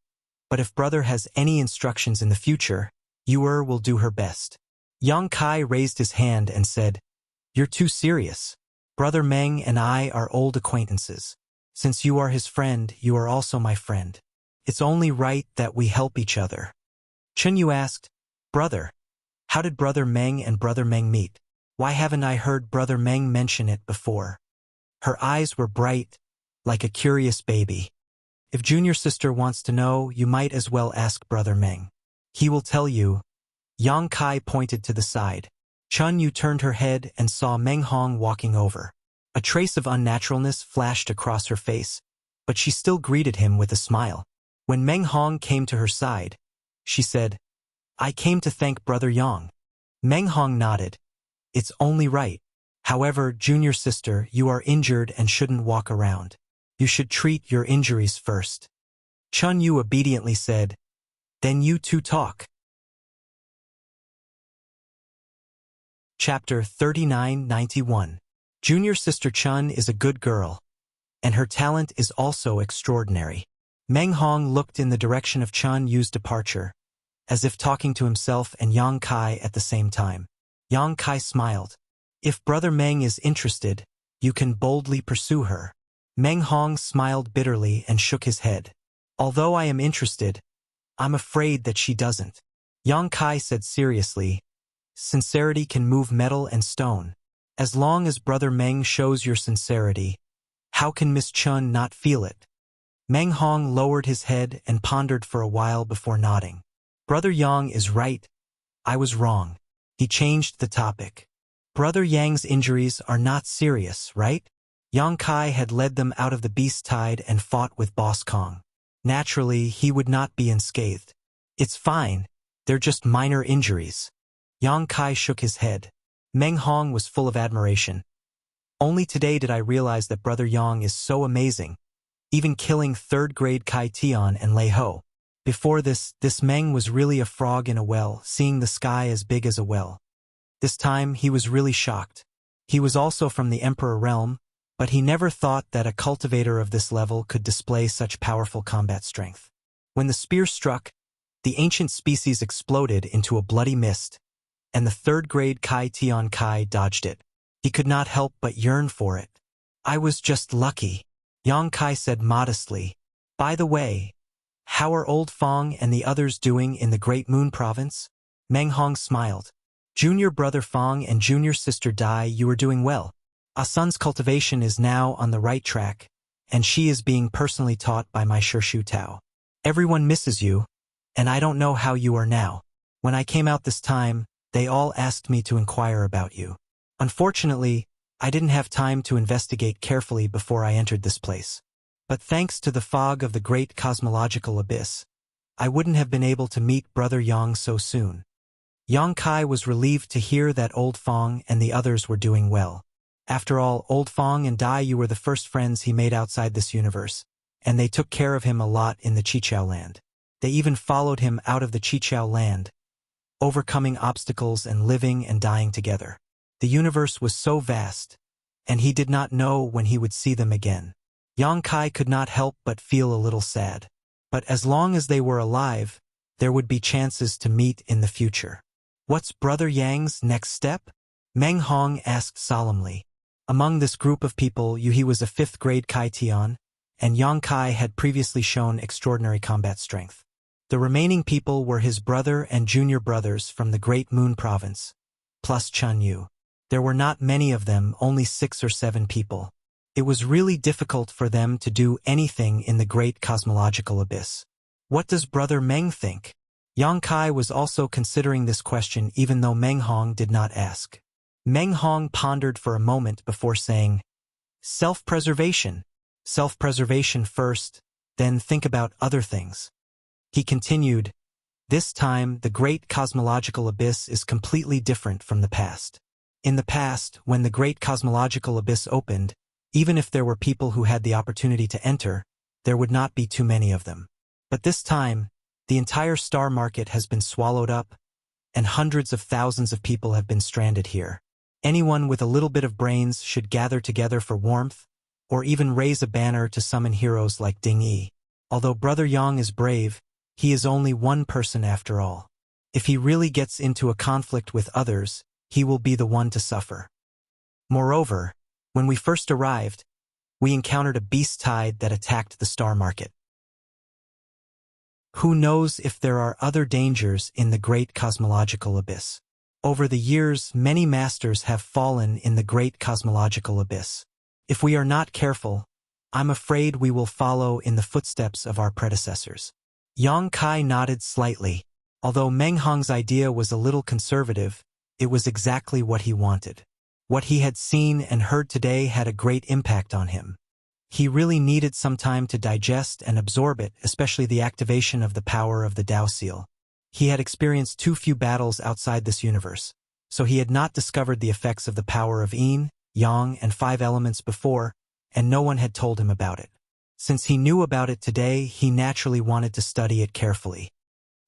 but if brother has any instructions in the future, Yuer will do her best." Yang Kai raised his hand and said, "You're too serious. Brother Meng and I are old acquaintances. Since you are his friend, you are also my friend. It's only right that we help each other." Chun Yu asked, "Brother, how did Brother Meng and Brother Meng meet? Why haven't I heard Brother Meng mention it before?" Her eyes were bright, like a curious baby. "If junior sister wants to know, you might as well ask Brother Meng. He will tell you." Yang Kai pointed to the side. Chun Yu turned her head and saw Meng Hong walking over. A trace of unnaturalness flashed across her face, but she still greeted him with a smile. When Meng Hong came to her side, she said, "I came to thank Brother Yang." Meng Hong nodded. "It's only right. However, junior sister, you are injured and shouldn't walk around. You should treat your injuries first." Chun Yu obediently said, "Then you two talk." Chapter 3991. Junior sister Chun is a good girl, and her talent is also extraordinary. Meng Hong looked in the direction of Chun Yu's departure, as if talking to himself and Yang Kai at the same time. Yang Kai smiled. "If Brother Meng is interested, you can boldly pursue her." Meng Hong smiled bitterly and shook his head. "Although I am interested, I'm afraid that she doesn't." Yang Kai said seriously, "Sincerity can move metal and stone. As long as Brother Meng shows your sincerity, how can Miss Chun not feel it?" Meng Hong lowered his head and pondered for a while before nodding. "Brother Yang is right. I was wrong." He changed the topic. "Brother Yang's injuries are not serious, right?" Yang Kai had led them out of the beast tide and fought with Boss Kong. Naturally, he would not be unscathed. "It's fine. They're just minor injuries." Yang Kai shook his head. Meng Hong was full of admiration. "Only today did I realize that Brother Yang is so amazing, even killing third-grade Kai Tian and Lei Ho. Before this Meng was really a frog in a well, seeing the sky as big as a well. This time, he was really shocked. He was also from the Emperor realm, but he never thought that a cultivator of this level could display such powerful combat strength. When the spear struck, the ancient species exploded into a bloody mist, and the third-grade Kai Tian Kai dodged it. He could not help but yearn for it. "I was just lucky," Yang Kai said modestly. "By the way, how are Old Fong and the others doing in the Great Moon Province?" Meng Hong smiled. "Junior brother Fong and junior sister Dai, you are doing well. Asun's cultivation is now on the right track, and she is being personally taught by my Shu Tao. Everyone misses you, and I don't know how you are now. When I came out this time, they all asked me to inquire about you. Unfortunately, I didn't have time to investigate carefully before I entered this place. But thanks to the fog of the great cosmological abyss, I wouldn't have been able to meet Brother Yang so soon. Yang Kai was relieved to hear that Old Fong and the others were doing well. After all, Old Fong and Dai Yu were the first friends he made outside this universe, and they took care of him a lot in the Chichao land. They even followed him out of the Chichao land, overcoming obstacles and living and dying together. The universe was so vast, and he did not know when he would see them again. Yang Kai could not help but feel a little sad. But as long as they were alive, there would be chances to meet in the future. What's Brother Yang's next step? Meng Hong asked solemnly. Among this group of people, Yu He was a 5th grade Kai Tian, and Yang Kai had previously shown extraordinary combat strength. The remaining people were his brother and junior brothers from the Great Moon Province, plus Chun Yu. There were not many of them, only 6 or 7 people. It was really difficult for them to do anything in the great cosmological abyss. What does Brother Meng think? Yang Kai was also considering this question even though Meng Hong did not ask. Meng Hong pondered for a moment before saying, "Self-preservation. Self-preservation first, then think about other things." He continued, "This time, the great cosmological abyss is completely different from the past. In the past, when the great cosmological abyss opened, even if there were people who had the opportunity to enter, there would not be too many of them. But this time, the entire star market has been swallowed up, and hundreds of thousands of people have been stranded here. Anyone with a little bit of brains should gather together for warmth, or even raise a banner to summon heroes like Ding Yi. Although Brother Yang is brave, he is only one person after all. If he really gets into a conflict with others, he will be the one to suffer. Moreover, when we first arrived, we encountered a beast tide that attacked the star market. Who knows if there are other dangers in the great cosmological abyss? Over the years, many masters have fallen in the great cosmological abyss. If we are not careful, I'm afraid we will follow in the footsteps of our predecessors." Yang Kai nodded slightly. Although Meng Hong's idea was a little conservative, it was exactly what he wanted. What he had seen and heard today had a great impact on him. He really needed some time to digest and absorb it, especially the activation of the power of the Dao Seal. He had experienced too few battles outside this universe, so he had not discovered the effects of the power of Yin, Yang, and 5 elements before, and no one had told him about it. Since he knew about it today, he naturally wanted to study it carefully.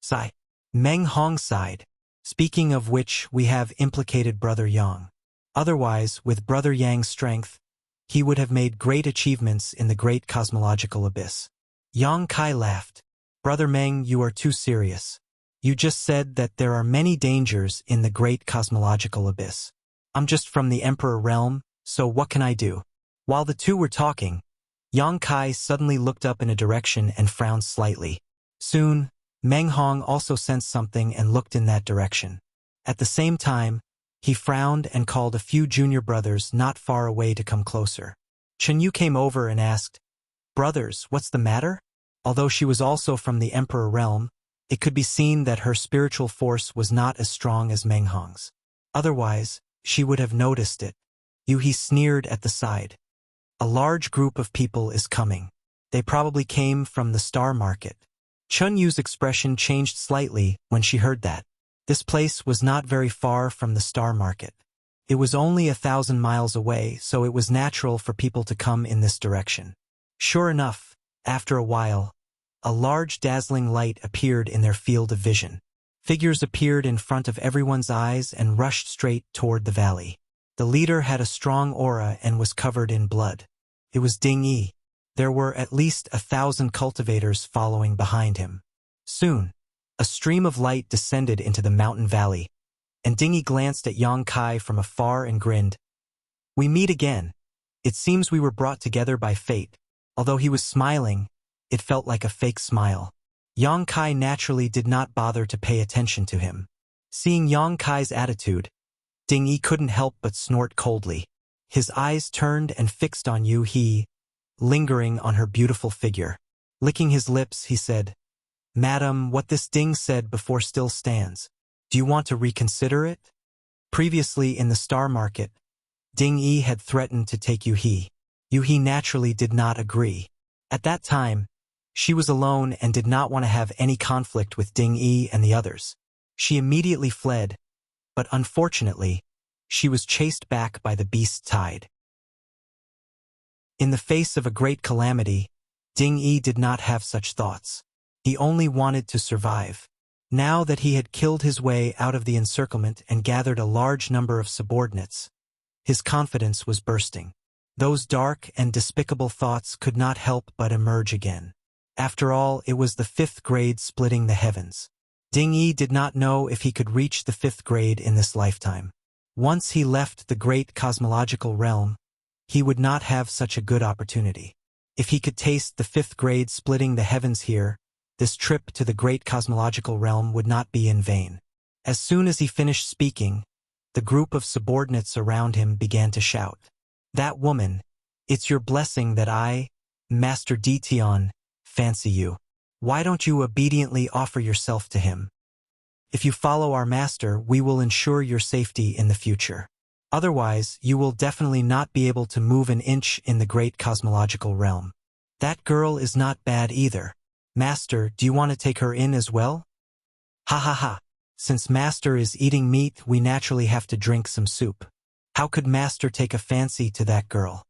Sigh. Meng Hong sighed. Speaking of which, we have implicated Brother Yang. Otherwise, with Brother Yang's strength, he would have made great achievements in the great cosmological abyss. Yang Kai laughed. "Brother Meng, you are too serious. You just said that there are many dangers in the great cosmological abyss. I'm just from the Emperor realm, so what can I do?" While the two were talking, Yang Kai suddenly looked up in a direction and frowned slightly. Soon, Meng Hong also sensed something and looked in that direction. At the same time, he frowned and called a few junior brothers not far away to come closer. Chen Yu came over and asked, "Brothers, what's the matter?" Although she was also from the Emperor realm, it could be seen that her spiritual force was not as strong as Meng Hong's. Otherwise, she would have noticed it. Yu He sneered at the side. "A large group of people is coming. They probably came from the star market." Chun Yu's expression changed slightly when she heard that. This place was not very far from the star market. It was only 1,000 miles away, so it was natural for people to come in this direction. Sure enough, after a while, a large dazzling light appeared in their field of vision. Figures appeared in front of everyone's eyes and rushed straight toward the valley. The leader had a strong aura and was covered in blood. It was Ding Yi. There were at least 1,000 cultivators following behind him. Soon, a stream of light descended into the mountain valley, and Ding Yi glanced at Yang Kai from afar and grinned. "We meet again. It seems we were brought together by fate." Although he was smiling, it felt like a fake smile. Yang Kai naturally did not bother to pay attention to him. Seeing Yang Kai's attitude, Ding Yi couldn't help but snort coldly. His eyes turned and fixed on Yu He, lingering on her beautiful figure. Licking his lips, he said, "Madam, what this Ding said before still stands. Do you want to reconsider it?" Previously in the star market, Ding Yi had threatened to take Yu He. Yu He naturally did not agree. At that time, she was alone and did not want to have any conflict with Ding Yi and the others. She immediately fled, but unfortunately, she was chased back by the beast tide. In the face of a great calamity, Ding Yi did not have such thoughts. He only wanted to survive. Now that he had killed his way out of the encirclement and gathered a large number of subordinates, his confidence was bursting. Those dark and despicable thoughts could not help but emerge again. After all, it was the 5th grade splitting the heavens. Ding Yi did not know if he could reach the 5th grade in this lifetime. Once he left the great cosmological realm, he would not have such a good opportunity. If he could taste the 5th grade splitting the heavens here, this trip to the great cosmological realm would not be in vain. As soon as he finished speaking, the group of subordinates around him began to shout, "That woman, it's your blessing that I, Master Dition, fancy you. Why don't you obediently offer yourself to him? If you follow our master, we will ensure your safety in the future. Otherwise, you will definitely not be able to move an inch in the great cosmological realm. That girl is not bad either. Master, do you want to take her in as well?" "Ha ha ha. Since Master is eating meat, we naturally have to drink some soup. How could Master take a fancy to that girl?"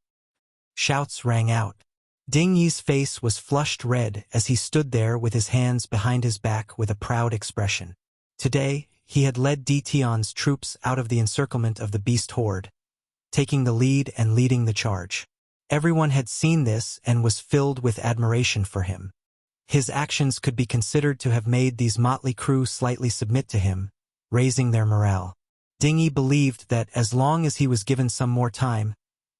Shouts rang out. Ding Yi's face was flushed red as he stood there with his hands behind his back with a proud expression. Today, he had led Dition's troops out of the encirclement of the beast horde, taking the lead and leading the charge. Everyone had seen this and was filled with admiration for him. His actions could be considered to have made these motley crew slightly submit to him, raising their morale. Ding Yi believed that as long as he was given some more time,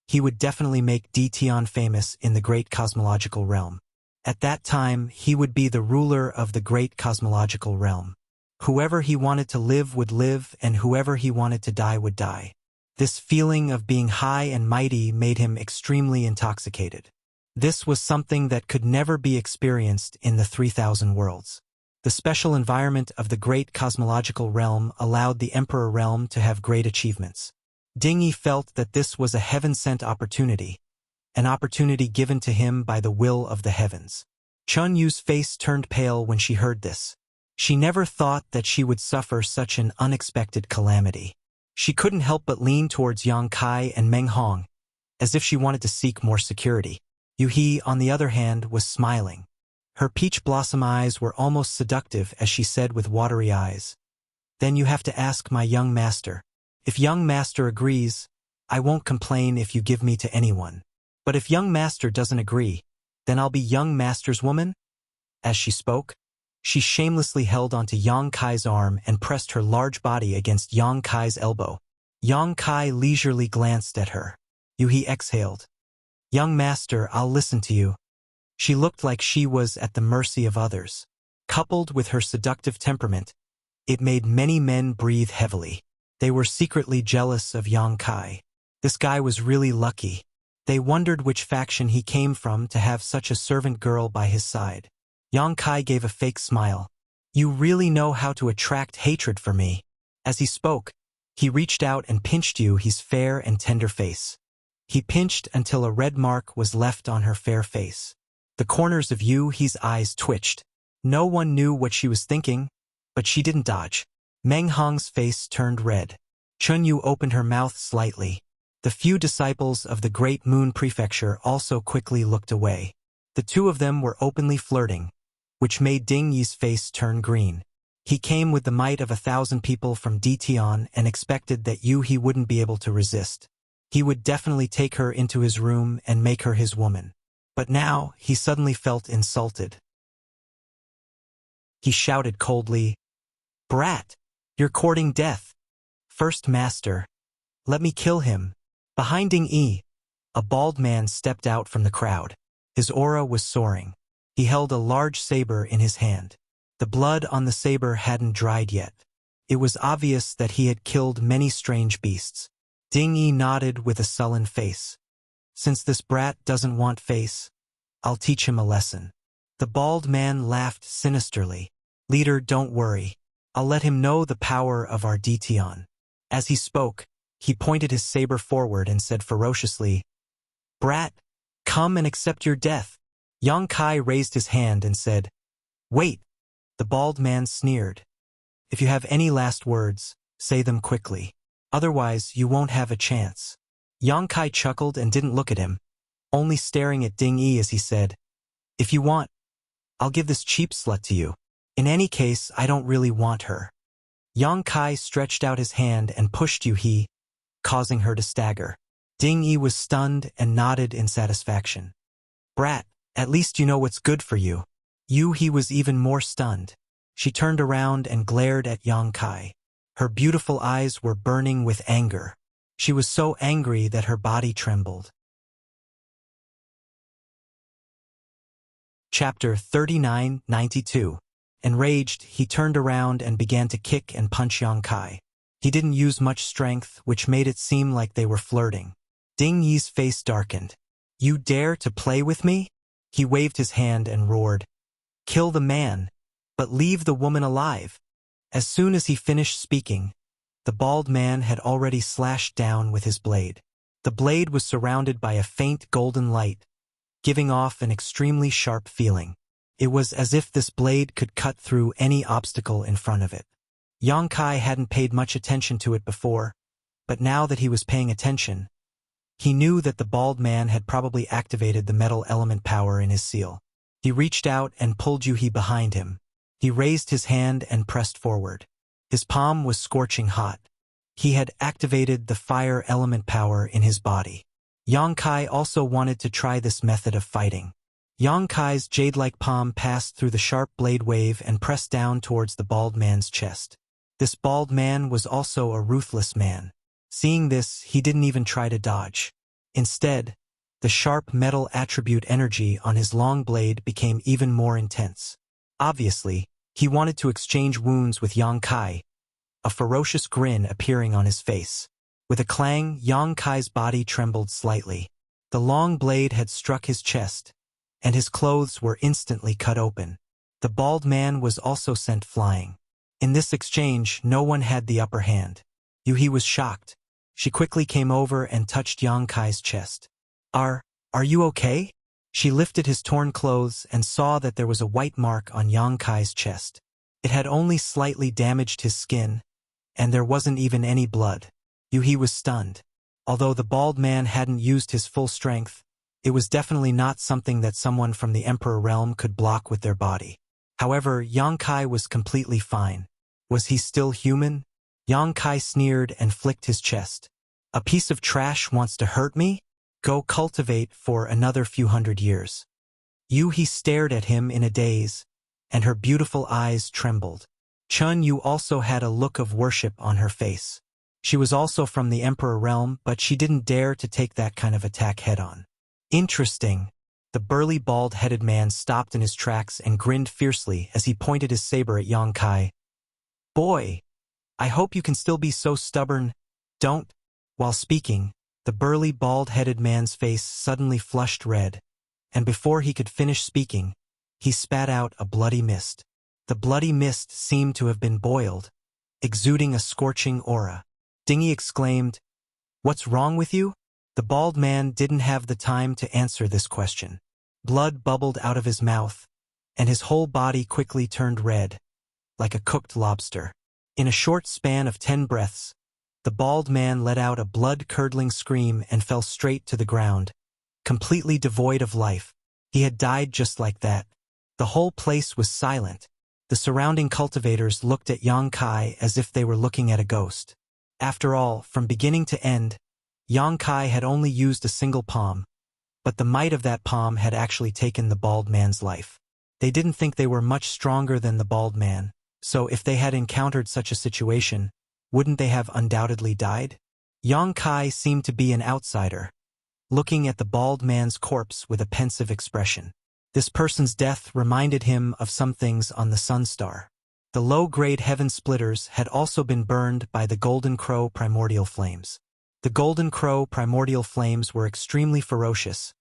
he would definitely make Dition famous in the great cosmological realm. At that time, he would be the ruler of the great cosmological realm. Whoever he wanted to live would live, and whoever he wanted to die would die. This feeling of being high and mighty made him extremely intoxicated. This was something that could never be experienced in the 3,000 worlds. The special environment of the great cosmological realm allowed the Emperor realm to have great achievements. Ding Yi felt that this was a heaven-sent opportunity, an opportunity given to him by the will of the heavens. Chun Yu's face turned pale when she heard this. She never thought that she would suffer such an unexpected calamity. She couldn't help but lean towards Yang Kai and Meng Hong, as if she wanted to seek more security. Yu He, on the other hand, was smiling. Her peach blossom eyes were almost seductive as she said with watery eyes, "Then you have to ask my young master. If young master agrees, I won't complain if you give me to anyone. But if young master doesn't agree, then I'll be young master's woman." As she spoke, she shamelessly held onto Yang Kai's arm and pressed her large body against Yang Kai's elbow. Yang Kai leisurely glanced at her. Yu He exhaled. "Young master, I'll listen to you." She looked like she was at the mercy of others. Coupled with her seductive temperament, it made many men breathe heavily. They were secretly jealous of Yang Kai. This guy was really lucky. They wondered which faction he came from to have such a servant girl by his side. Yang Kai gave a fake smile. "You really know how to attract hatred for me." As he spoke, he reached out and pinched Yu He's fair and tender face. He pinched until a red mark was left on her fair face. The corners of Yu He's eyes twitched. No one knew what she was thinking, but she didn't dodge. Meng Hong's face turned red. Chun Yu opened her mouth slightly. The few disciples of the Great Moon Prefecture also quickly looked away. The two of them were openly flirting, which made Ding Yi's face turn green. He came with the might of 1,000 people from Dition and expected that Yu He wouldn't be able to resist. He would definitely take her into his room and make her his woman. But now, he suddenly felt insulted. He shouted coldly, "Brat, you're courting death. First master, let me kill him." Behind Ding Yi, a bald man stepped out from the crowd. His aura was soaring. He held a large saber in his hand. The blood on the saber hadn't dried yet. It was obvious that he had killed many strange beasts. Ding Yi nodded with a sullen face. Since this brat doesn't want face, I'll teach him a lesson. The bald man laughed sinisterly. Leader, don't worry. I'll let him know the power of our Dition. As he spoke, he pointed his saber forward and said ferociously, Brat, come and accept your death. Yang Kai raised his hand and said, Wait. The bald man sneered. If you have any last words, say them quickly. Otherwise, you won't have a chance. Yang Kai chuckled and didn't look at him, only staring at Ding Yi as he said, If you want, I'll give this cheap slut to you. In any case, I don't really want her. Yang Kai stretched out his hand and pushed Yu He, causing her to stagger. Ding Yi was stunned and nodded in satisfaction. Brat, at least you know what's good for you. Yu He was even more stunned. She turned around and glared at Yang Kai. Her beautiful eyes were burning with anger. She was so angry that her body trembled. Chapter 39-92. Enraged, he turned around and began to kick and punch Yang Kai. He didn't use much strength, which made it seem like they were flirting. Ding Yi's face darkened. You dare to play with me? He waved his hand and roared, Kill the man, but leave the woman alive. As soon as he finished speaking, the bald man had already slashed down with his blade. The blade was surrounded by a faint golden light, giving off an extremely sharp feeling. It was as if this blade could cut through any obstacle in front of it. Yang Kai hadn't paid much attention to it before, but now that he was paying attention, he knew that the bald man had probably activated the metal element power in his seal. He reached out and pulled Yu He behind him. He raised his hand and pressed forward. His palm was scorching hot. He had activated the fire element power in his body. Yang Kai also wanted to try this method of fighting. Yang Kai's jade-like palm passed through the sharp blade wave and pressed down towards the bald man's chest. This bald man was also a ruthless man. Seeing this, he didn't even try to dodge. Instead, the sharp metal attribute energy on his long blade became even more intense. Obviously, he wanted to exchange wounds with Yang Kai, a ferocious grin appearing on his face. With a clang, Yang Kai's body trembled slightly. The long blade had struck his chest, and his clothes were instantly cut open. The bald man was also sent flying. In this exchange, no one had the upper hand. Yu He was shocked. She quickly came over and touched Yang Kai's chest. Are you okay? She lifted his torn clothes and saw that there was a white mark on Yang Kai's chest. It had only slightly damaged his skin, and there wasn't even any blood. Yu He was stunned. Although the bald man hadn't used his full strength, it was definitely not something that someone from the Emperor realm could block with their body. However, Yang Kai was completely fine. Was he still human? Yang Kai sneered and flicked his chest. A piece of trash wants to hurt me? Go cultivate for another few hundred years. Yu He stared at him in a daze, and her beautiful eyes trembled. Chun Yu also had a look of worship on her face. She was also from the Emperor realm, but she didn't dare to take that kind of attack head-on. Interesting. The burly bald-headed man stopped in his tracks and grinned fiercely as he pointed his saber at Yang Kai. Boy, I hope you can still be so stubborn. Don't. While speaking, the burly bald-headed man's face suddenly flushed red, and before he could finish speaking, he spat out a bloody mist. The bloody mist seemed to have been boiled, exuding a scorching aura. Ding Yi exclaimed, What's wrong with you? The bald man didn't have the time to answer this question. Blood bubbled out of his mouth, and his whole body quickly turned red, like a cooked lobster. In a short span of 10 breaths, the bald man let out a blood-curdling scream and fell straight to the ground, completely devoid of life. He had died just like that. The whole place was silent. The surrounding cultivators looked at Yang Kai as if they were looking at a ghost. After all, from beginning to end, Yang Kai had only used a single palm, but the might of that palm had actually taken the bald man's life. They didn't think they were much stronger than the bald man, so if they had encountered such a situation, wouldn't they have undoubtedly died? Yang Kai seemed to be an outsider, looking at the bald man's corpse with a pensive expression. This person's death reminded him of some things on the Sun Star. The low-grade heaven splitters had also been burned by the Golden Crow primordial flames. The Golden Crow primordial flames were extremely ferocious,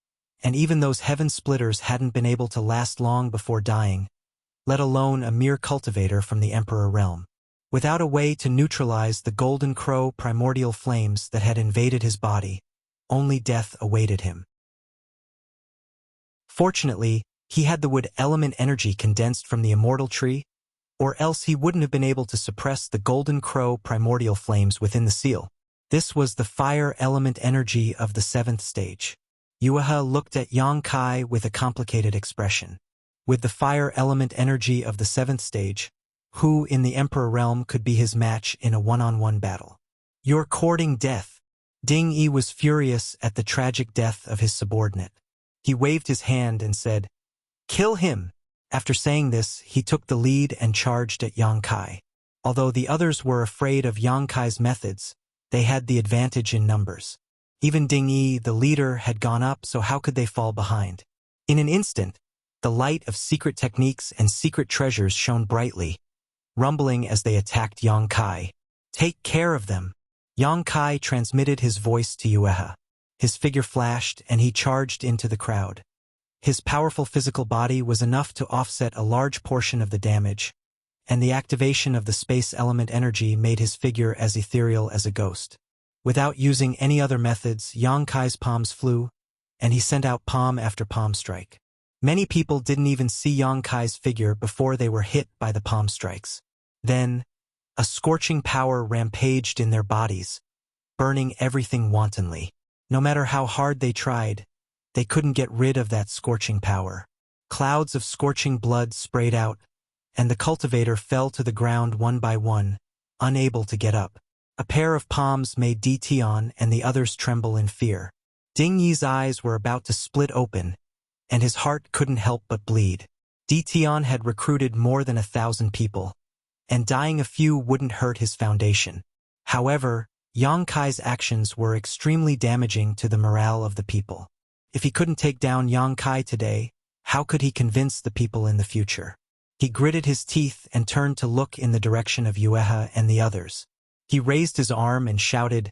and even those heaven splitters hadn't been able to last long before dying, let alone a mere cultivator from the Emperor realm. Without a way to neutralize the Golden Crow primordial flames that had invaded his body, only death awaited him. Fortunately, he had the wood element energy condensed from the immortal tree, or else he wouldn't have been able to suppress the Golden Crow primordial flames within the seal. This was the fire element energy of the 7th stage. Yuehe looked at Yang Kai with a complicated expression. With the fire element energy of the 7th stage, who in the Emperor realm could be his match in a one-on-one battle? You're courting death. Ding Yi was furious at the tragic death of his subordinate. He waved his hand and said, "Kill him!" After saying this, he took the lead and charged at Yang Kai. Although the others were afraid of Yang Kai's methods, they had the advantage in numbers. Even Ding Yi, the leader, had gone up, so how could they fall behind? In an instant, the light of secret techniques and secret treasures shone brightly, rumbling as they attacked Yang Kai. "Take care of them." Yang Kai transmitted his voice to Yuehe. His figure flashed, and he charged into the crowd. His powerful physical body was enough to offset a large portion of the damage, and the activation of the space element energy made his figure as ethereal as a ghost. Without using any other methods, Yang Kai's palms flew, and he sent out palm after palm strike. Many people didn't even see Yang Kai's figure before they were hit by the palm strikes. Then, a scorching power rampaged in their bodies, burning everything wantonly. No matter how hard they tried, they couldn't get rid of that scorching power. Clouds of scorching blood sprayed out, and the cultivator fell to the ground one by one, unable to get up. A pair of palms made Tion and the others tremble in fear. Ding Yi's eyes were about to split open, and his heart couldn't help but bleed. Tion had recruited more than 1,000 people, and dying a few wouldn't hurt his foundation. However, Yang Kai's actions were extremely damaging to the morale of the people. If he couldn't take down Yang Kai today, how could he convince the people in the future? He gritted his teeth and turned to look in the direction of Yuehe and the others. He raised his arm and shouted,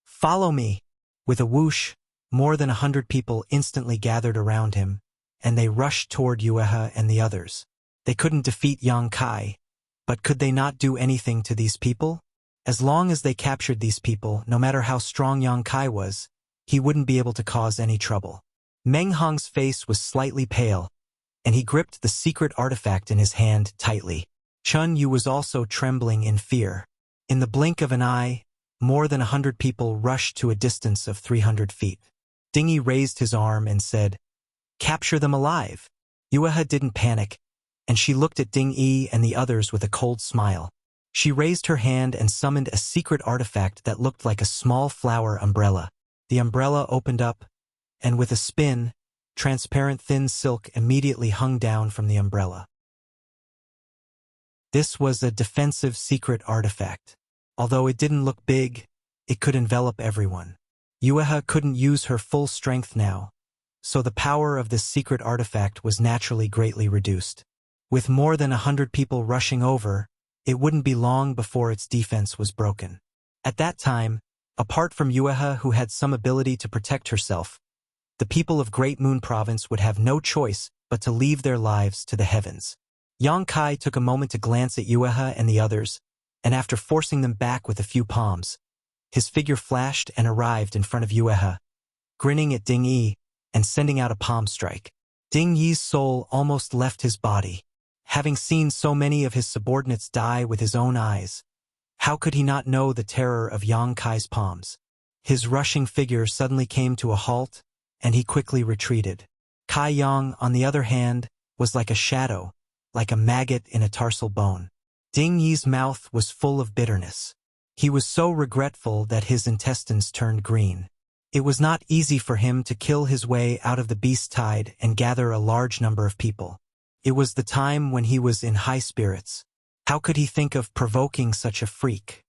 "Follow me!" With a whoosh, more than 100 people instantly gathered around him, and they rushed toward Yuehe and the others. They couldn't defeat Yang Kai, but could they not do anything to these people? As long as they captured these people, no matter how strong Yang Kai was, he wouldn't be able to cause any trouble. Meng Hong's face was slightly pale, and he gripped the secret artifact in his hand tightly. Chun Yu was also trembling in fear. In the blink of an eye, more than 100 people rushed to a distance of 300 feet. Ding Yi raised his arm and said, "Capture them alive." Yuehe didn't panic, and she looked at Ding Yi and the others with a cold smile. She raised her hand and summoned a secret artifact that looked like a small flower umbrella. The umbrella opened up, and with a spin, transparent thin silk immediately hung down from the umbrella. This was a defensive secret artifact. Although it didn't look big, it could envelop everyone. Yuehe couldn't use her full strength now, so the power of this secret artifact was naturally greatly reduced. With more than 100 people rushing over, it wouldn't be long before its defense was broken. At that time, apart from Yuehe, who had some ability to protect herself, the people of Great Moon Province would have no choice but to leave their lives to the heavens. Yang Kai took a moment to glance at Yuehe and the others, and after forcing them back with a few palms, his figure flashed and arrived in front of Yuehe, grinning at Ding Yi and sending out a palm strike. Ding Yi's soul almost left his body. Having seen so many of his subordinates die with his own eyes, how could he not know the terror of Yang Kai's palms? His rushing figure suddenly came to a halt, and he quickly retreated. Kai Yang, on the other hand, was like a shadow, like a maggot in a tarsal bone. Ding Yi's mouth was full of bitterness. He was so regretful that his intestines turned green. It was not easy for him to kill his way out of the beast tide and gather a large number of people. It was the time when he was in high spirits. How could he think of provoking such a freak?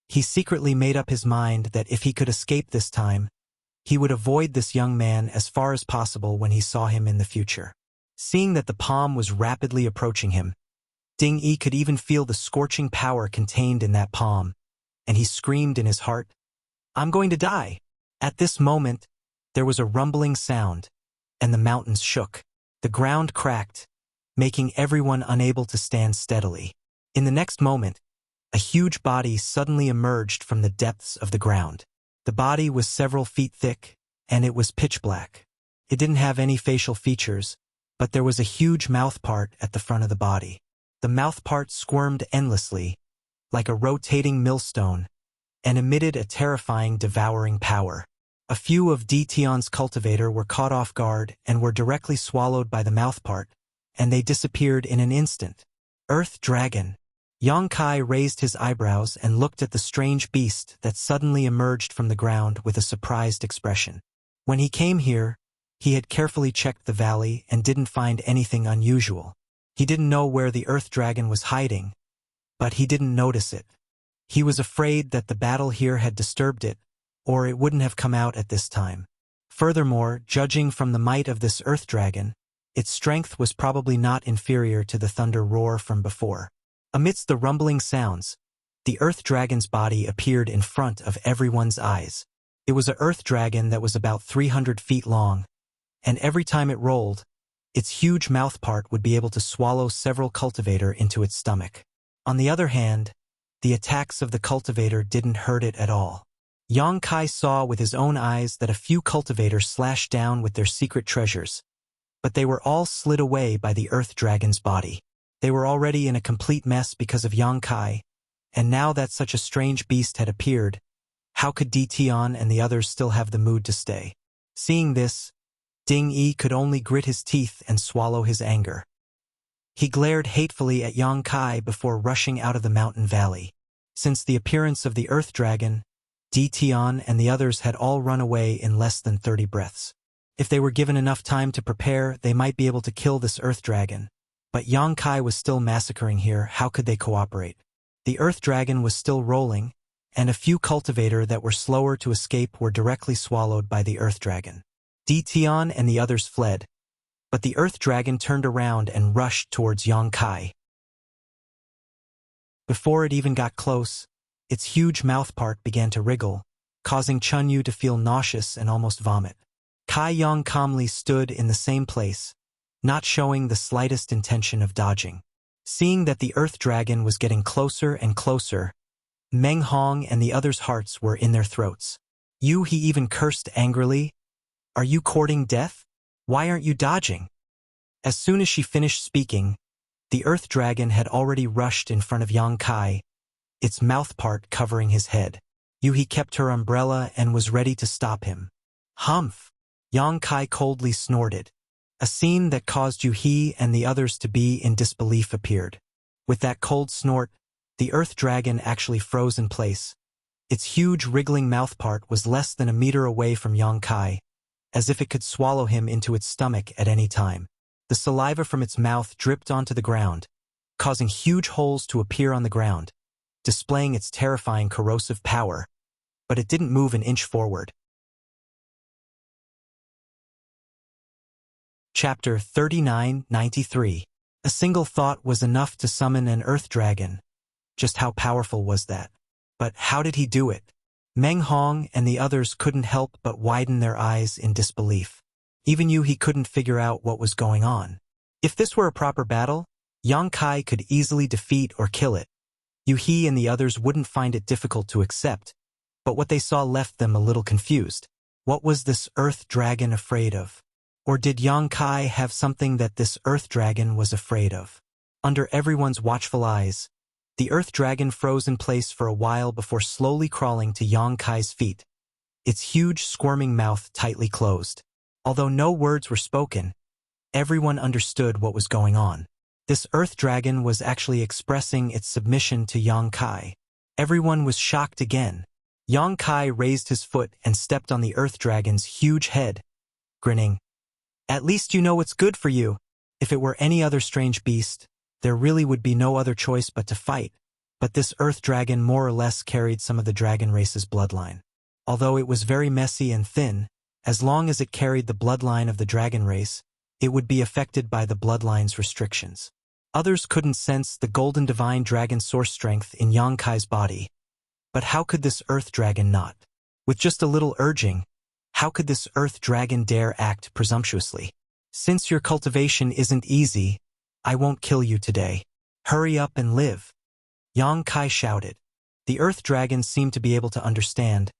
He secretly made up his mind that if he could escape this time, he would avoid this young man as far as possible when he saw him in the future. Seeing that the palm was rapidly approaching him, Ding Yi could even feel the scorching power contained in that palm, and he screamed in his heart, I'm going to die. At this moment, there was a rumbling sound, and the mountains shook. The ground cracked, making everyone unable to stand steadily. In the next moment, a huge body suddenly emerged from the depths of the ground. The body was several feet thick, and it was pitch black. It didn't have any facial features, but there was a huge mouth part at the front of the body. The mouth part squirmed endlessly, like a rotating millstone, and emitted a terrifying, devouring power. A few of Tion's cultivator were caught off guard and were directly swallowed by the mouth part, and they disappeared in an instant. Earth Dragon. Yang Kai raised his eyebrows and looked at the strange beast that suddenly emerged from the ground with a surprised expression. When he came here, he had carefully checked the valley and didn't find anything unusual. He didn't know where the Earth Dragon was hiding, but he didn't notice it. He was afraid that the battle here had disturbed it, or it wouldn't have come out at this time. Furthermore, judging from the might of this Earth Dragon, its strength was probably not inferior to the thunder roar from before. Amidst the rumbling sounds, the Earth Dragon's body appeared in front of everyone's eyes. It was an Earth Dragon that was about 300 feet long, and every time it rolled, its huge mouth part would be able to swallow several cultivator into its stomach. On the other hand, the attacks of the cultivator didn't hurt it at all. Yang Kai saw with his own eyes that a few cultivators slashed down with their secret treasures, but they were all slid away by the Earth Dragon's body. They were already in a complete mess because of Yang Kai, and now that such a strange beast had appeared, how could Tion and the others still have the mood to stay? Seeing this, Ding Yi could only grit his teeth and swallow his anger. He glared hatefully at Yang Kai before rushing out of the mountain valley. Since the appearance of the Earth Dragon, Tion and the others had all run away in less than 30 breaths. If they were given enough time to prepare, they might be able to kill this Earth Dragon. But Yang Kai was still massacring here. How could they cooperate? The Earth Dragon was still rolling, and a few cultivator that were slower to escape were directly swallowed by the Earth Dragon. Tion and the others fled, but the Earth Dragon turned around and rushed towards Yang Kai. Before it even got close, its huge mouth part began to wriggle, causing Chunyu to feel nauseous and almost vomit. Kai Yang calmly stood in the same place, not showing the slightest intention of dodging. Seeing that the Earth Dragon was getting closer and closer, Meng Hong and the others' hearts were in their throats. "You," he even cursed angrily. "Are you courting death? Why aren't you dodging?" As soon as she finished speaking, the Earth Dragon had already rushed in front of Yang Kai, its mouth part covering his head. He kept her umbrella and was ready to stop him. "Humph!" Yang Kai coldly snorted. A scene that caused he and the others to be in disbelief appeared. With that cold snort, the Earth Dragon actually froze in place. Its huge wriggling mouth part was less than a meter away from Yang Kai, as if it could swallow him into its stomach at any time. The saliva from its mouth dripped onto the ground, causing huge holes to appear on the ground, displaying its terrifying corrosive power, but it didn't move an inch forward. Chapter 39-93. A single thought was enough to summon an Earth Dragon. Just how powerful was that? But how did he do it? Meng Hong and the others couldn't help but widen their eyes in disbelief. Even he couldn't figure out what was going on. If this were a proper battle, Yang Kai could easily defeat or kill it. He and the others wouldn't find it difficult to accept, but what they saw left them a little confused. What was this Earth Dragon afraid of? Or did Yang Kai have something that this Earth Dragon was afraid of? Under everyone's watchful eyes, the Earth Dragon froze in place for a while before slowly crawling to Yang Kai's feet, its huge squirming mouth tightly closed. Although no words were spoken, everyone understood what was going on. This Earth Dragon was actually expressing its submission to Yang Kai. Everyone was shocked again. Yang Kai raised his foot and stepped on the Earth Dragon's huge head, grinning. "At least you know what's good for you. If it were any other strange beast, there really would be no other choice but to fight." But this Earth Dragon more or less carried some of the dragon race's bloodline. Although it was very messy and thin, as long as it carried the bloodline of the dragon race, it would be affected by the bloodline's restrictions. Others couldn't sense the golden divine dragon source strength in Yang Kai's body. But how could this Earth Dragon not? With just a little urging, how could this earth dragon dare act presumptuously? Since your cultivation isn't easy, I won't kill you today. Hurry up and live. Yang Kai shouted. The earth dragon seemed to be able to understand,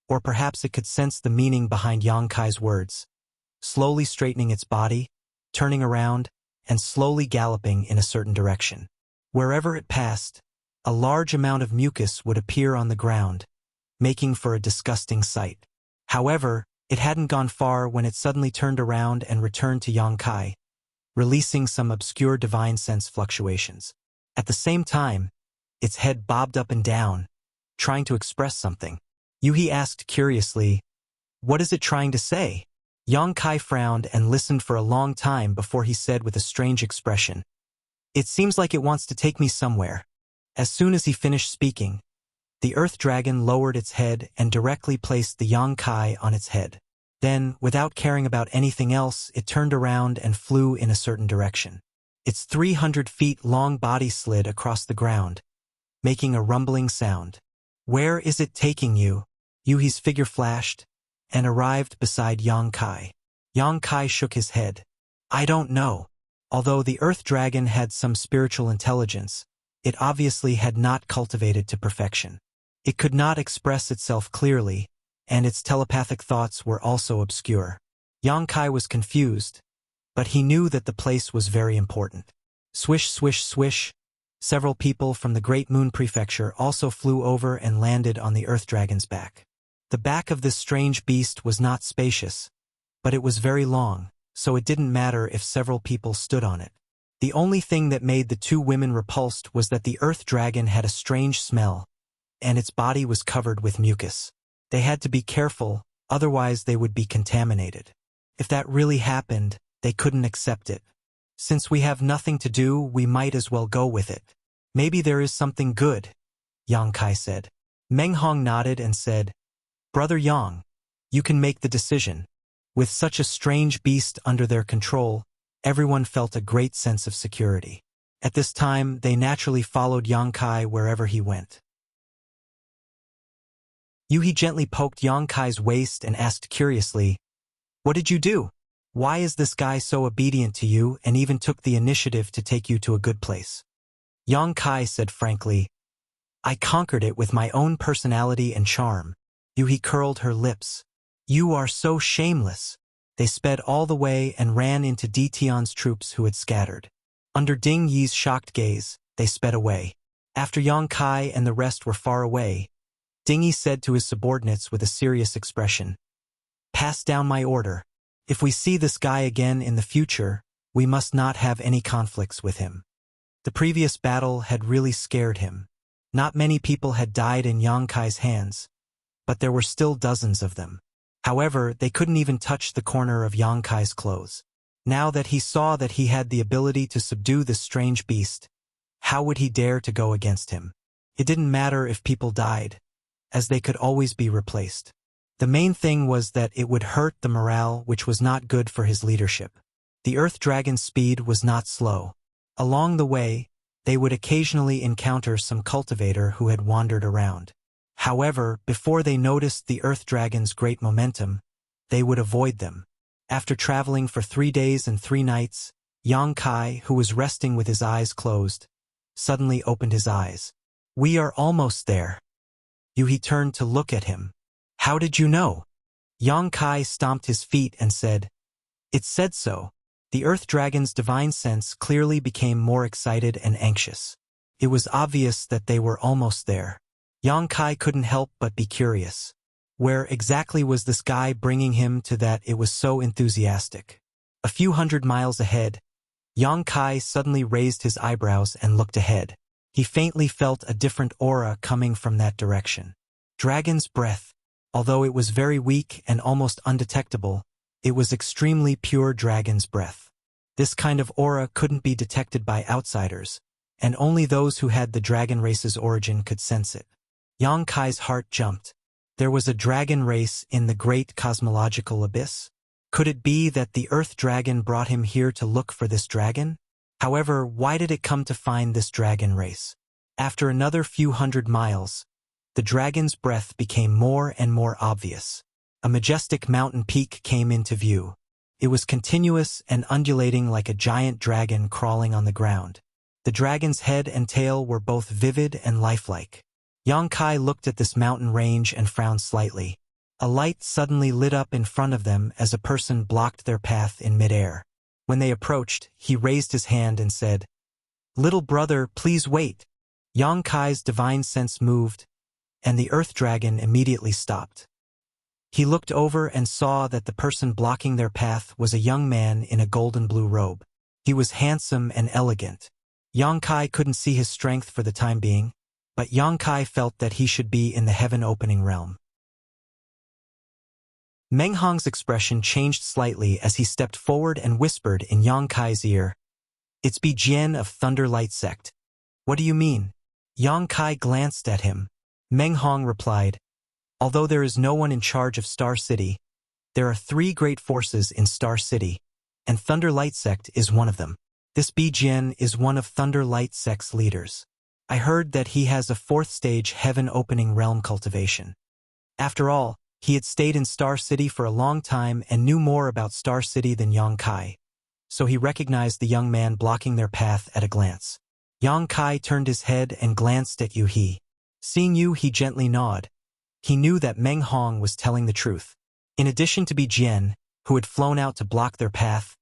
or perhaps it could sense the meaning behind Yang Kai's words. Slowly straightening its body, turning around, and slowly galloping in a certain direction. Wherever it passed, a large amount of mucus would appear on the ground, making for a disgusting sight. However, it hadn't gone far when it suddenly turned around and returned to Yang Kai, releasing some obscure divine sense fluctuations. At the same time, its head bobbed up and down, trying to express something. Yuhi asked curiously, "What is it trying to say?" Yang Kai frowned and listened for a long time before he said with a strange expression, "It seems like it wants to take me somewhere." As soon as he finished speaking, the earth dragon lowered its head and directly placed the Yang Kai on its head. Then, without caring about anything else, it turned around and flew in a certain direction. Its 300 feet long body slid across the ground, making a rumbling sound. "Where is it taking you?" Yuhi's figure flashed and arrived beside Yang Kai. Yang Kai shook his head. "I don't know." Although the earth dragon had some spiritual intelligence, it obviously had not cultivated to perfection. It could not express itself clearly, and its telepathic thoughts were also obscure. Yang Kai was confused, but he knew that the place was very important. Swish, swish, swish. Several people from the Great Moon Prefecture also flew over and landed on the earth dragon's back. The back of this strange beast was not spacious, but it was very long, so it didn't matter if several people stood on it. The only thing that made the two women repulsed was that the earth dragon had a strange smell, and its body was covered with mucus. They had to be careful, otherwise they would be contaminated. If that really happened, they couldn't accept it. "Since we have nothing to do, we might as well go with it. Maybe there is something good," Yang Kai said. Meng Hong nodded and said, "Brother Yang, you can make the decision." With such a strange beast under their control, everyone felt a great sense of security. At this time, they naturally followed Yang Kai wherever he went. Yuhi gently poked Yang Kai's waist and asked curiously, "What did you do? Why is this guy so obedient to you and even took the initiative to take you to a good place?" Yang Kai said frankly, "I conquered it with my own personality and charm." Yuhi curled her lips. "You are so shameless." They sped all the way and ran into Di Tian's troops who had scattered. Under Ding Yi's shocked gaze, they sped away. After Yang Kai and the rest were far away, Ding Yi said to his subordinates with a serious expression, "Pass down my order. If we see this guy again in the future, we must not have any conflicts with him." The previous battle had really scared him. Not many people had died in Yang Kai's hands, but there were still dozens of them. However, they couldn't even touch the corner of Yang Kai's clothes. Now that he saw that he had the ability to subdue this strange beast, how would he dare to go against him? It didn't matter if people died, as they could always be replaced. The main thing was that it would hurt the morale, which was not good for his leadership. The earth dragon's speed was not slow. Along the way, they would occasionally encounter some cultivator who had wandered around. However, before they noticed the earth dragon's great momentum, they would avoid them. After traveling for 3 days and 3 nights, Yang Kai, who was resting with his eyes closed, suddenly opened his eyes. "We are almost there." Yuhi turned to look at him. "How did you know?" Yang Kai stomped his feet and said, "It said so." The earth dragon's divine sense clearly became more excited and anxious. It was obvious that they were almost there. Yang Kai couldn't help but be curious. Where exactly was this guy bringing him to that it was so enthusiastic? A few hundred miles ahead, Yang Kai suddenly raised his eyebrows and looked ahead. He faintly felt a different aura coming from that direction. Dragon's breath. Although it was very weak and almost undetectable, it was extremely pure dragon's breath. This kind of aura couldn't be detected by outsiders, and only those who had the dragon race's origin could sense it. Yang Kai's heart jumped. There was a dragon race in the great cosmological abyss? Could it be that the earth dragon brought him here to look for this dragon? However, why did it come to find this dragon race? After another few hundred miles, the dragon's breath became more and more obvious. A majestic mountain peak came into view. It was continuous and undulating like a giant dragon crawling on the ground. The dragon's head and tail were both vivid and lifelike. Yang Kai looked at this mountain range and frowned slightly. A light suddenly lit up in front of them as a person blocked their path in midair. When they approached, he raised his hand and said, "Little brother, please wait." Yang Kai's divine sense moved, and the earth dragon immediately stopped. He looked over and saw that the person blocking their path was a young man in a golden blue robe. He was handsome and elegant. Yang Kai couldn't see his strength for the time being, but Yang Kai felt that he should be in the heaven-opening realm. Meng Hong's expression changed slightly as he stepped forward and whispered in Yang Kai's ear, "It's Bi Jian of Thunder Light Sect." "What do you mean?" Yang Kai glanced at him. Meng Hong replied, "Although there is no one in charge of Star City, there are 3 great forces in Star City, and Thunder Light Sect is one of them. This Bi Jian is one of Thunder Light Sect's leaders. I heard that he has a 4th stage heaven-opening realm cultivation." After all, he had stayed in Star City for a long time and knew more about Star City than Yang Kai, so he recognized the young man blocking their path at a glance. Yang Kai turned his head and glanced at Yu He. Seeing Yu He gently nod, he knew that Meng Hong was telling the truth. In addition to Bi Jian, who had flown out to block their path,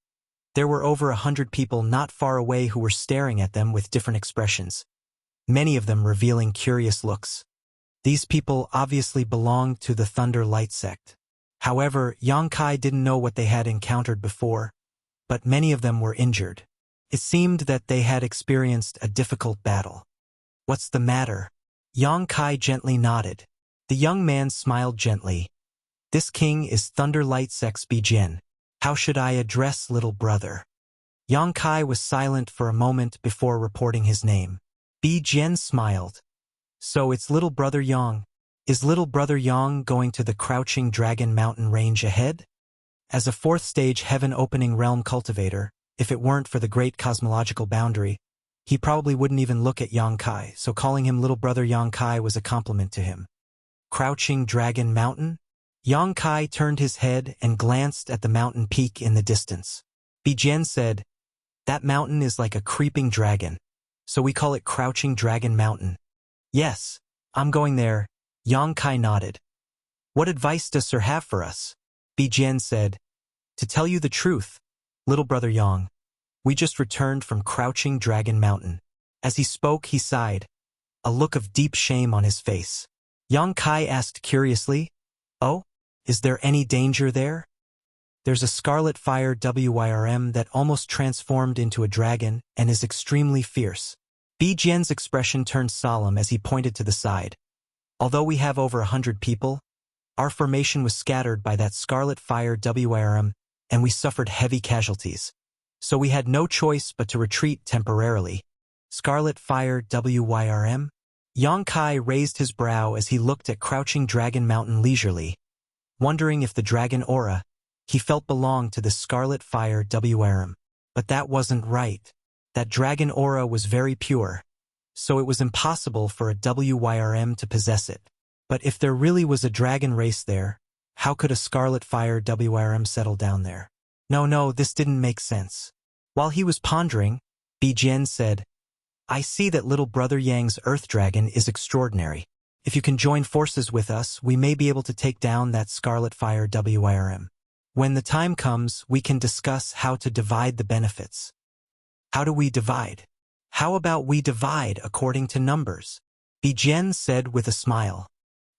there were over 100 people not far away who were staring at them with different expressions, many of them revealing curious looks. These people obviously belonged to the Thunder Light Sect. However, Yang Kai didn't know what they had encountered before, but many of them were injured. It seemed that they had experienced a difficult battle. "What's the matter?" Yang Kai gently nodded. The young man smiled gently. "This king is Thunder Light Sect's Bi Jian. How should I address little brother?" Yang Kai was silent for a moment before reporting his name. Bi Jian smiled. "So it's little brother Yang. Is little brother Yang going to the Crouching Dragon Mountain range ahead?" As a 4th stage heaven-opening realm cultivator, if it weren't for the great cosmological boundary, he probably wouldn't even look at Yang Kai, so calling him little brother Yang Kai was a compliment to him. Crouching Dragon Mountain? Yang Kai turned his head and glanced at the mountain peak in the distance. Bi Jian said, "That mountain is like a creeping dragon, so we call it Crouching Dragon Mountain." "Yes, I'm going there." Yang Kai nodded. "What advice does Sir have for us?" Bi Jian said, "To tell you the truth, little brother Yang, we just returned from Crouching Dragon Mountain." As he spoke, he sighed, a look of deep shame on his face. Yang Kai asked curiously, "Oh, is there any danger there?" "There's a scarlet fire WYRM that almost transformed into a dragon and is extremely fierce." Bi Jian's expression turned solemn as he pointed to the side. "Although we have over 100 people, our formation was scattered by that scarlet fire WYRM and we suffered heavy casualties. So we had no choice but to retreat temporarily." "Scarlet fire WYRM?" Yang Kai raised his brow as he looked at Crouching Dragon Mountain leisurely, wondering if the dragon aura he felt belonged to the Scarlet Fire WYRM. But that wasn't right. That dragon aura was very pure, so it was impossible for a WYRM to possess it. But if there really was a dragon race there, how could a Scarlet Fire WYRM settle down there? No, this didn't make sense. While he was pondering, Bi Jian said, "I see that little brother Yang's Earth Dragon is extraordinary. If you can join forces with us, we may be able to take down that Scarlet Fire WYRM. When the time comes, we can discuss how to divide the benefits." "How do we divide?" "How about we divide according to numbers?" Bi Jian said with a smile.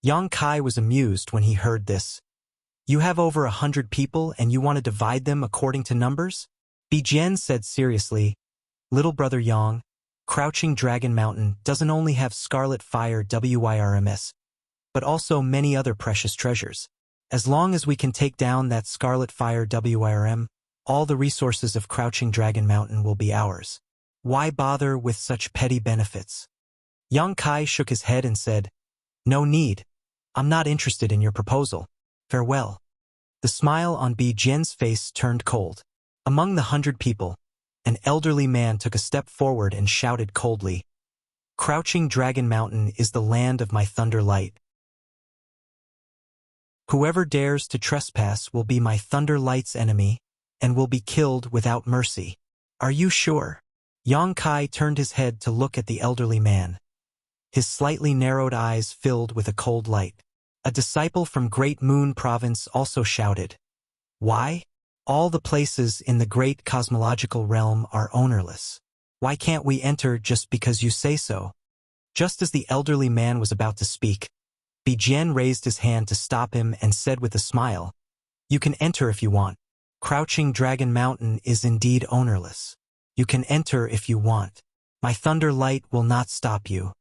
Yang Kai was amused when he heard this. "You have over 100 people and you want to divide them according to numbers?" Bi Jian said seriously, "Little brother Yang, Crouching Dragon Mountain doesn't only have Scarlet Fire WYRMS, but also many other precious treasures. As long as we can take down that Scarlet Fire WYRM, all the resources of Crouching Dragon Mountain will be ours. Why bother with such petty benefits?" Yang Kai shook his head and said, "No need. I'm not interested in your proposal. Farewell." The smile on Bi Jian's face turned cold. Among the 100 people, an elderly man took a step forward and shouted coldly, Crouching Dragon Mountain is the land of my thunder light. Whoever dares to trespass will be my thunder light's enemy, and will be killed without mercy. Are you sure? Yang Kai turned his head to look at the elderly man. His slightly narrowed eyes filled with a cold light. A disciple from Great Moon Province also shouted, "Why? All the places in the great cosmological realm are ownerless. Why can't we enter just because you say so?" Just as the elderly man was about to speak, Bijian raised his hand to stop him and said with a smile, "You can enter if you want. Crouching Dragon Mountain is indeed ownerless. You can enter if you want. My thunder light will not stop you."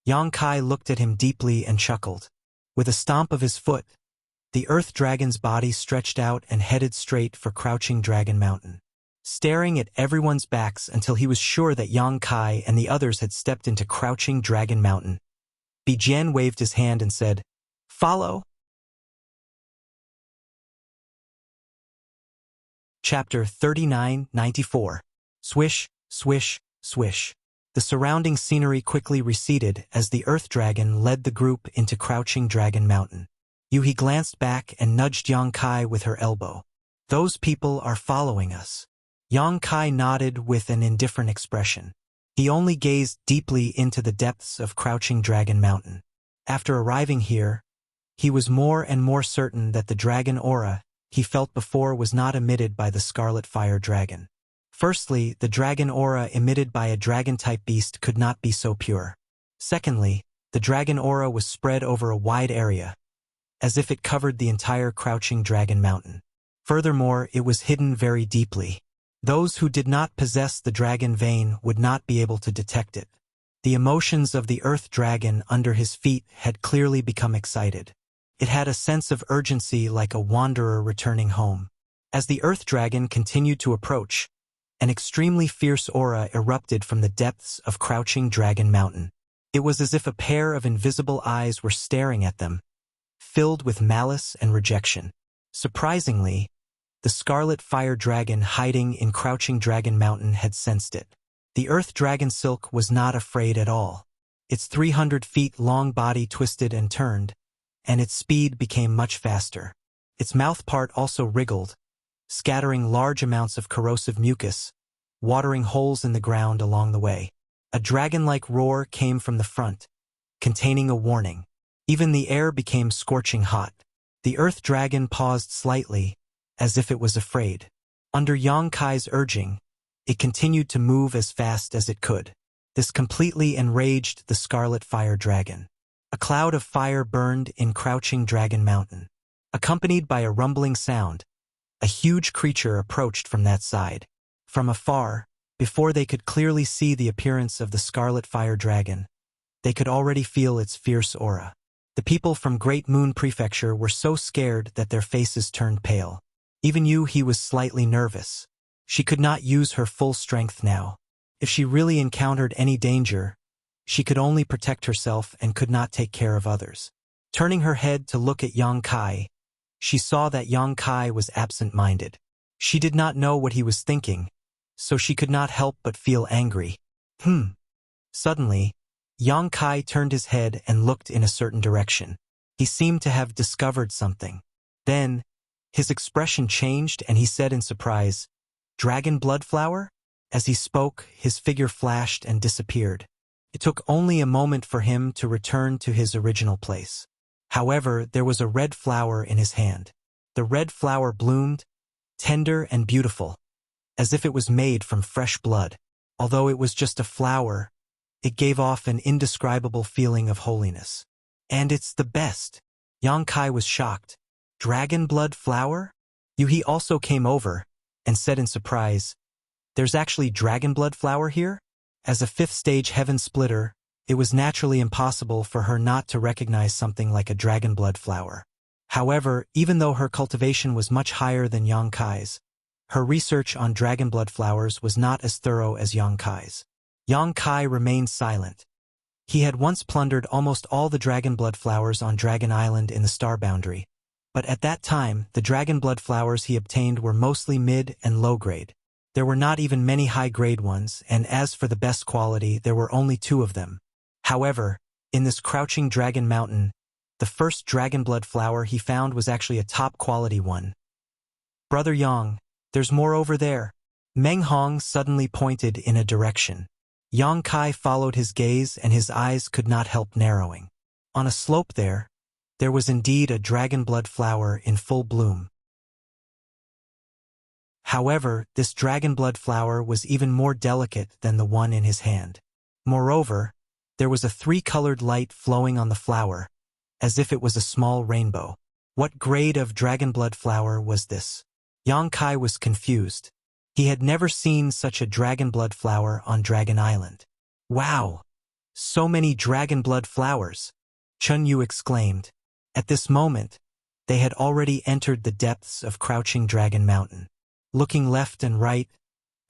Yang Kai looked at him deeply and chuckled. With a stomp of his foot, the Earth Dragon's body stretched out and headed straight for Crouching Dragon Mountain, staring at everyone's backs until he was sure that Yang Kai and the others had stepped into Crouching Dragon Mountain. Bijian waved his hand and said, "Follow." Chapter 39-94. Swish, swish, swish. The surrounding scenery quickly receded as the Earth Dragon led the group into Crouching Dragon Mountain. Yuhi glanced back and nudged Yang Kai with her elbow. "Those people are following us." Yang Kai nodded with an indifferent expression. He only gazed deeply into the depths of Crouching Dragon Mountain. After arriving here, he was more and more certain that the dragon aura he felt before was not emitted by the Scarlet Fire Dragon. Firstly, the dragon aura emitted by a dragon-type beast could not be so pure. Secondly, the dragon aura was spread over a wide area, as if it covered the entire Crouching Dragon Mountain. Furthermore, it was hidden very deeply. Those who did not possess the dragon vein would not be able to detect it. The emotions of the Earth Dragon under his feet had clearly become excited. It had a sense of urgency like a wanderer returning home. As the Earth Dragon continued to approach, an extremely fierce aura erupted from the depths of Crouching Dragon Mountain. It was as if a pair of invisible eyes were staring at them, filled with malice and rejection. Surprisingly, the Scarlet Fire Dragon hiding in Crouching Dragon Mountain had sensed it. The Earth Dragon Silk was not afraid at all. Its 300 feet long body twisted and turned, and its speed became much faster. Its mouth part also wriggled, scattering large amounts of corrosive mucus, watering holes in the ground along the way. A dragon-like roar came from the front, containing a warning. Even the air became scorching hot. The Earth Dragon paused slightly, as if it was afraid. Under Yang Kai's urging, it continued to move as fast as it could. This completely enraged the Scarlet Fire Dragon. A cloud of fire burned in Crouching Dragon Mountain. Accompanied by a rumbling sound, a huge creature approached from that side. From afar, before they could clearly see the appearance of the Scarlet Fire Dragon, they could already feel its fierce aura. The people from Great Moon Prefecture were so scared that their faces turned pale. Even Yuhi was slightly nervous. She could not use her full strength now. If she really encountered any danger, she could only protect herself and could not take care of others. Turning her head to look at Yang Kai, she saw that Yang Kai was absent-minded. She did not know what he was thinking, so she could not help but feel angry. Suddenly, Yang Kai turned his head and looked in a certain direction. He seemed to have discovered something. Then, his expression changed and he said in surprise, "Dragon blood flower?" As he spoke, his figure flashed and disappeared. It took only a moment for him to return to his original place. However, there was a red flower in his hand. The red flower bloomed, tender and beautiful, as if it was made from fresh blood. Although it was just a flower, it gave off an indescribable feeling of holiness. "And it's the best." Yang Kai was shocked. "Dragon blood flower?" Yuhi also came over and said in surprise, "There's actually dragon blood flower here?" As a fifth-stage heaven splitter, it was naturally impossible for her not to recognize something like a dragon blood flower. However, even though her cultivation was much higher than Yang Kai's, her research on dragon blood flowers was not as thorough as Yang Kai's. Yang Kai remained silent. He had once plundered almost all the dragon blood flowers on Dragon Island in the Star Boundary, but at that time, the dragon blood flowers he obtained were mostly mid and low grade. There were not even many high-grade ones, and as for the best quality, there were only 2 of them. However, in this crouching dragon mountain, the first dragon blood flower he found was actually a top-quality one. "Brother Yang, there's more over there." Meng Hong suddenly pointed in a direction. Yang Kai followed his gaze and his eyes could not help narrowing. On a slope there was indeed a dragon blood flower in full bloom. However, this dragon blood flower was even more delicate than the one in his hand. Moreover, there was a three-colored light flowing on the flower, as if it was a small rainbow. What grade of dragon blood flower was this? Yang Kai was confused. He had never seen such a dragon blood flower on Dragon Island. "Wow! So many dragon blood flowers!" Chun Yu exclaimed. At this moment, they had already entered the depths of Crouching Dragon Mountain. Looking left and right,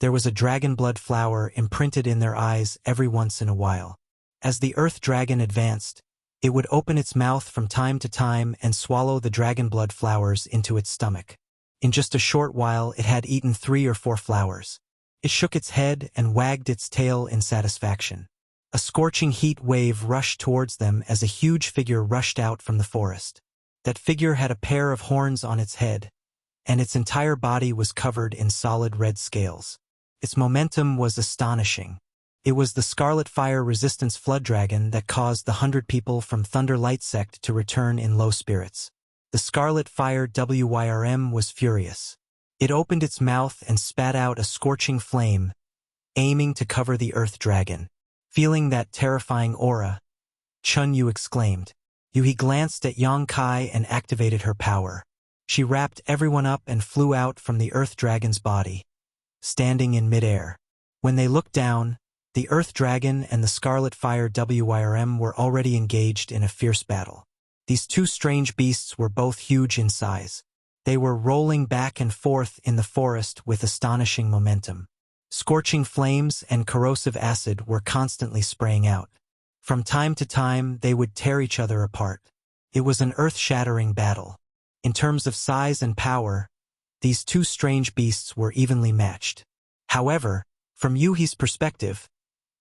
there was a dragon blood flower imprinted in their eyes every once in a while. As the earth dragon advanced, it would open its mouth from time to time and swallow the dragon blood flowers into its stomach. In just a short while, it had eaten 3 or 4 flowers. It shook its head and wagged its tail in satisfaction. A scorching heat wave rushed towards them as a huge figure rushed out from the forest. That figure had a pair of horns on its head, and its entire body was covered in solid red scales. Its momentum was astonishing. It was the Scarlet Fire Resistance Flood Dragon that caused the 100 people from Thunder Light Sect to return in low spirits. The Scarlet Fire WYRM was furious. It opened its mouth and spat out a scorching flame, aiming to cover the Earth Dragon. Feeling that terrifying aura, Chun Yu exclaimed. He glanced at Yang Kai and activated her power. She wrapped everyone up and flew out from the Earth Dragon's body, standing in midair. When they looked down, the Earth Dragon and the Scarlet Fire WYRM were already engaged in a fierce battle. These two strange beasts were both huge in size. They were rolling back and forth in the forest with astonishing momentum. Scorching flames and corrosive acid were constantly spraying out. From time to time, they would tear each other apart. It was an earth-shattering battle. In terms of size and power, these two strange beasts were evenly matched. However, from Yuhi's perspective,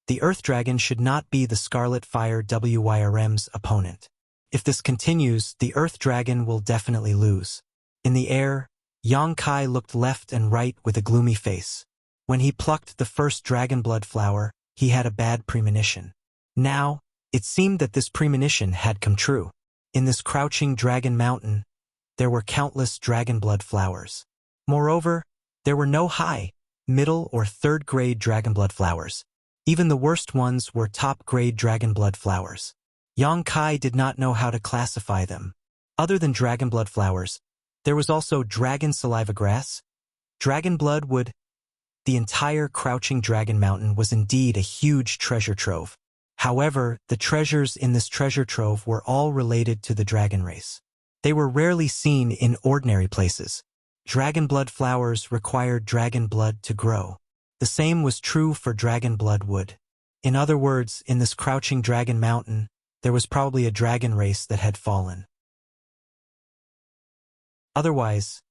the Earth Dragon should not be the Scarlet Fire WYRM's opponent. If this continues, the Earth Dragon will definitely lose. In the air, Yang Kai looked left and right with a gloomy face. When he plucked the first dragon blood flower, he had a bad premonition. Now, it seemed that this premonition had come true. In this crouching dragon mountain, there were countless dragon blood flowers. Moreover, there were no high, middle, or third-grade dragon blood flowers. Even the worst ones were top-grade dragon blood flowers. Yang Kai did not know how to classify them. Other than dragon blood flowers, there was also dragon saliva grass, dragon blood wood. The entire Crouching Dragon Mountain was indeed a huge treasure trove. However, the treasures in this treasure trove were all related to the dragon race. They were rarely seen in ordinary places. Dragon blood flowers required dragon blood to grow. The same was true for dragon blood wood. In other words, in this Crouching Dragon Mountain, there was probably a dragon race that had fallen. Otherwise,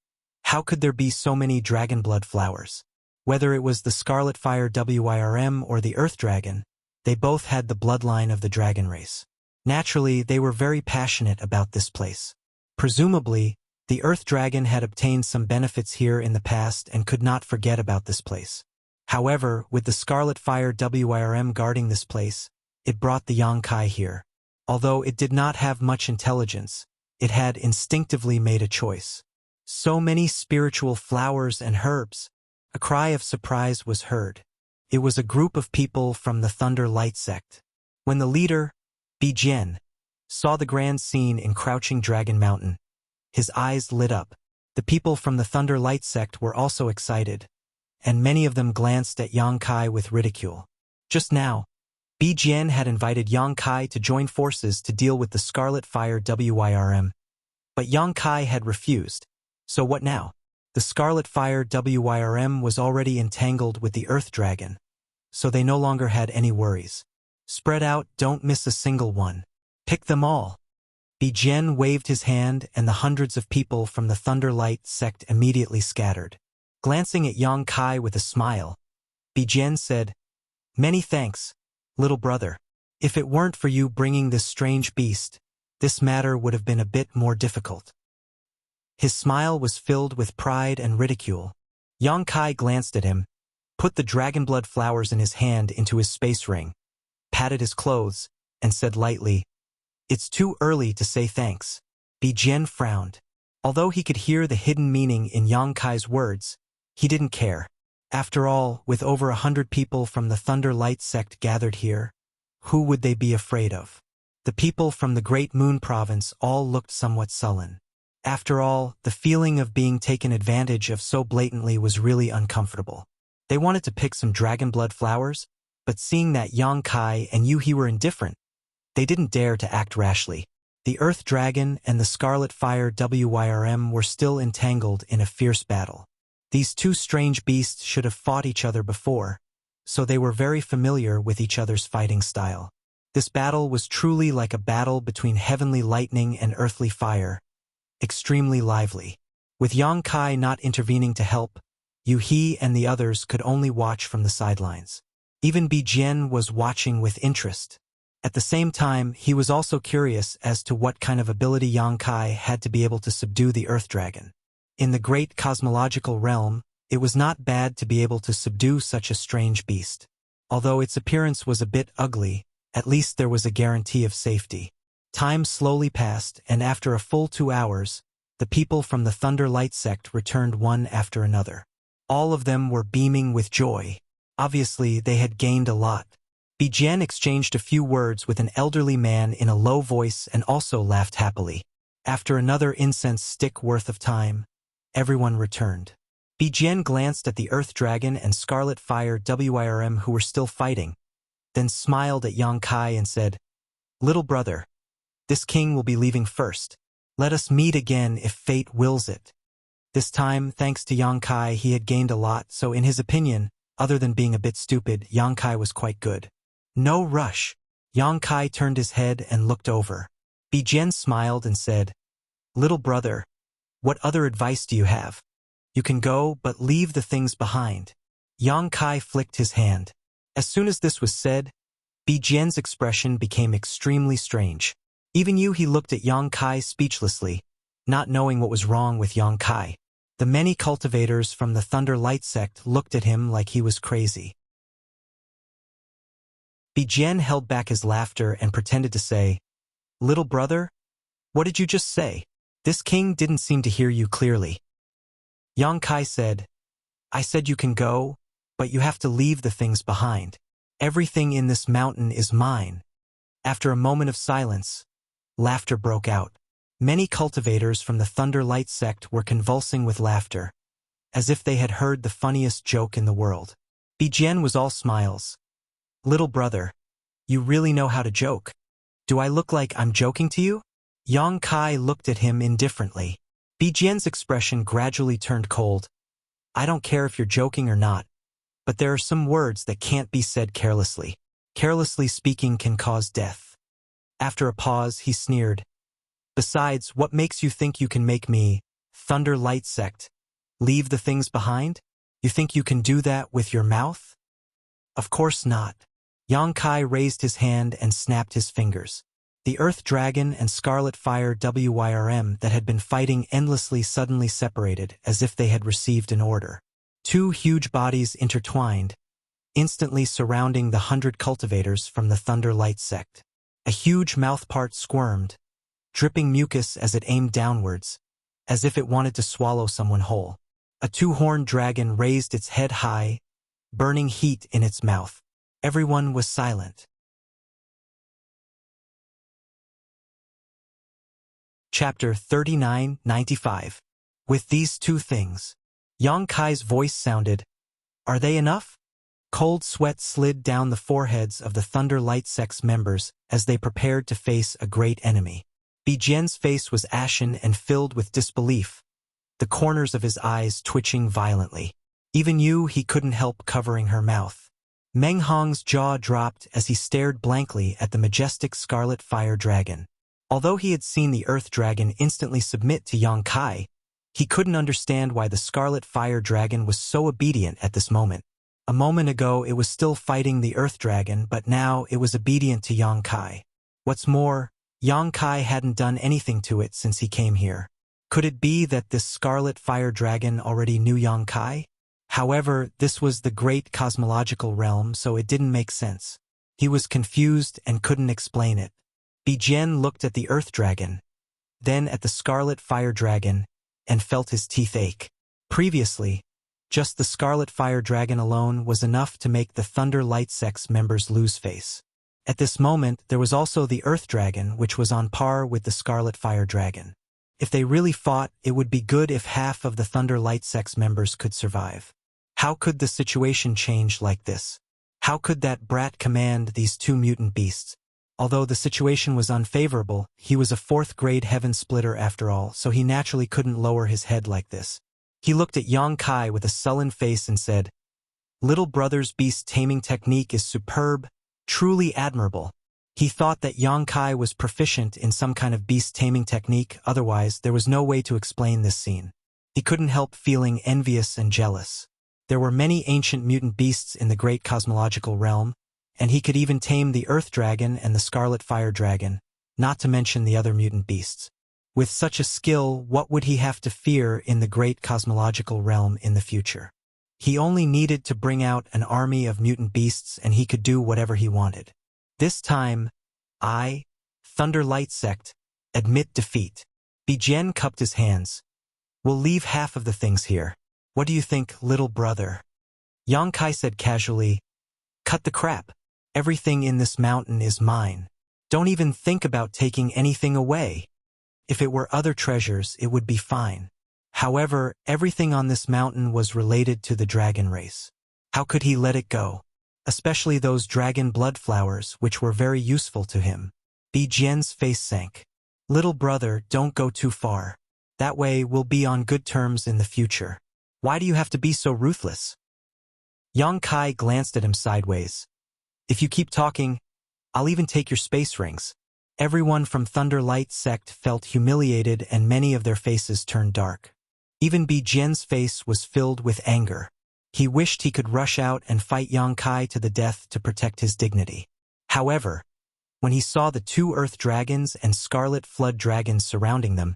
how could there be so many dragon blood flowers? Whether it was the Scarlet Fire WYRM or the Earth Dragon, they both had the bloodline of the dragon race. Naturally, they were very passionate about this place. Presumably, the Earth Dragon had obtained some benefits here in the past and could not forget about this place. However, with the Scarlet Fire WYRM guarding this place, it brought the Yang Kai here. Although it did not have much intelligence, it had instinctively made a choice. So many spiritual flowers and herbs. A cry of surprise was heard. It was a group of people from the Thunder Light Sect. When the leader, Bijian, saw the grand scene in Crouching Dragon Mountain, his eyes lit up. The people from the Thunder Light Sect were also excited, and many of them glanced at Yang Kai with ridicule. Just now, Bijian had invited Yang Kai to join forces to deal with the Scarlet Fire WYRM, but Yang Kai had refused. So what now? The Scarlet Fire WYRM was already entangled with the Earth Dragon, so they no longer had any worries. Spread out, don't miss a single one. Pick them all. Bijian waved his hand and the hundreds of people from the Thunder Light Sect immediately scattered. Glancing at Yang Kai with a smile, Bijian said, "Many thanks, little brother." If it weren't for you bringing this strange beast, this matter would have been a bit more difficult. His smile was filled with pride and ridicule. Yang Kai glanced at him, put the dragonblood flowers in his hand into his space ring, patted his clothes, and said lightly, "It's too early to say thanks." Bijian frowned. Although he could hear the hidden meaning in Yang Kai's words, he didn't care. After all, with over 100 people from the Thunder Light sect gathered here, who would they be afraid of? The people from the Great Moon Province all looked somewhat sullen. After all, the feeling of being taken advantage of so blatantly was really uncomfortable. They wanted to pick some dragonblood flowers, but seeing that Yang Kai and Yuhi were indifferent, they didn't dare to act rashly. The Earth Dragon and the Scarlet Fire Wyrm were still entangled in a fierce battle. These two strange beasts should have fought each other before, so they were very familiar with each other's fighting style. This battle was truly like a battle between heavenly lightning and earthly fire, extremely lively. With Yang Kai not intervening to help, Yuhi and the others could only watch from the sidelines. Even Bijian was watching with interest. At the same time, he was also curious as to what kind of ability Yang Kai had to be able to subdue the Earth Dragon. In the great cosmological realm, it was not bad to be able to subdue such a strange beast. Although its appearance was a bit ugly, at least there was a guarantee of safety. Time slowly passed, and after a full 2 hours, the people from the Thunder Light sect returned one after another. All of them were beaming with joy. Obviously, they had gained a lot. Bijian exchanged a few words with an elderly man in a low voice and also laughed happily. After another incense stick worth of time, everyone returned. Bijian glanced at the Earth Dragon and Scarlet Fire Wyrm who were still fighting, then smiled at Yang Kai and said, "Little brother, this king will be leaving first. Let us meet again if fate wills it." This time, thanks to Yang Kai, he had gained a lot, so in his opinion, other than being a bit stupid, Yang Kai was quite good. No rush. Yang Kai turned his head and looked over. Bijian smiled and said, "Little brother, what other advice do you have? You can go, but leave the things behind." Yang Kai flicked his hand. As soon as this was said, Bijian's expression became extremely strange. Even he looked at Yang Kai speechlessly, not knowing what was wrong with Yang Kai. The many cultivators from the Thunder Light sect looked at him like he was crazy. Bijian held back his laughter and pretended to say, "Little brother, what did you just say? This king didn't seem to hear you clearly." Yang Kai said, "I said you can go, but you have to leave the things behind. Everything in this mountain is mine." After a moment of silence, laughter broke out. Many cultivators from the Thunder Light sect were convulsing with laughter, as if they had heard the funniest joke in the world. Bijian was all smiles. "Little brother, you really know how to joke. Do I look like I'm joking to you?" Yang Kai looked at him indifferently. Bijian's expression gradually turned cold. "I don't care if you're joking or not, but there are some words that can't be said carelessly. Carelessly speaking can cause death." After a pause, he sneered, "Besides, what makes you think you can make me, Thunder Light sect, leave the things behind? You think you can do that with your mouth? Of course not." Yang Kai raised his hand and snapped his fingers. The Earth Dragon and Scarlet Fire Wyrm that had been fighting endlessly suddenly separated as if they had received an order. Two huge bodies intertwined, instantly surrounding the 100 cultivators from the Thunder Light sect. A huge mouthpart squirmed, dripping mucus as it aimed downwards, as if it wanted to swallow someone whole. A two-horned dragon raised its head high, burning heat in its mouth. Everyone was silent. Chapter 3995. With these two things. Yang Kai's voice sounded, "Are they enough?" Cold sweat slid down the foreheads of the Thunder Light sect's members as they prepared to face a great enemy. Bijian's face was ashen and filled with disbelief, the corners of his eyes twitching violently. Even he couldn't help covering her mouth. Meng Hong's jaw dropped as he stared blankly at the majestic Scarlet Fire Dragon. Although he had seen the Earth Dragon instantly submit to Yang Kai, he couldn't understand why the Scarlet Fire Dragon was so obedient at this moment. A moment ago it was still fighting the Earth Dragon, but now it was obedient to Yang Kai. What's more, Yang Kai hadn't done anything to it since he came here. Could it be that this Scarlet Fire Dragon already knew Yang Kai? However, this was the great cosmological realm, so it didn't make sense. He was confused and couldn't explain it. Bijian looked at the Earth Dragon, then at the Scarlet Fire Dragon, and felt his teeth ache. Previously, just the Scarlet Fire Dragon alone was enough to make the Thunder Light Sect's members lose face. At this moment, there was also the Earth Dragon, which was on par with the Scarlet Fire Dragon. If they really fought, it would be good if half of the Thunder Light Sect's members could survive. How could the situation change like this? How could that brat command these two mutant beasts? Although the situation was unfavorable, he was a fourth-grade heaven splitter after all, so he naturally couldn't lower his head like this. He looked at Yang Kai with a sullen face and said, "Little brother's beast taming technique is superb, truly admirable." He thought that Yang Kai was proficient in some kind of beast taming technique, otherwise there was no way to explain this scene. He couldn't help feeling envious and jealous. There were many ancient mutant beasts in the great cosmological realm, and he could even tame the Earth Dragon and the Scarlet Fire Dragon, not to mention the other mutant beasts. With such a skill, what would he have to fear in the great cosmological realm in the future? He only needed to bring out an army of mutant beasts and he could do whatever he wanted. This time, Thunder Light Sect, admit defeat. Bijian cupped his hands. "We'll leave half of the things here. What do you think, little brother?" Yang Kai said casually, "Cut the crap. Everything in this mountain is mine. Don't even think about taking anything away. If it were other treasures, it would be fine. However, everything on this mountain was related to the dragon race. How could he let it go? Especially those dragon blood flowers, which were very useful to him." Bijian's face sank. "Little brother, don't go too far. That way we'll be on good terms in the future. Why do you have to be so ruthless?" Yang Kai glanced at him sideways. "If you keep talking, I'll even take your space rings." Everyone from Thunder Light Sect felt humiliated and many of their faces turned dark. Even Bijian's face was filled with anger. He wished he could rush out and fight Yang Kai to the death to protect his dignity. However, when he saw the two Earth Dragons and Scarlet Flood Dragons surrounding them,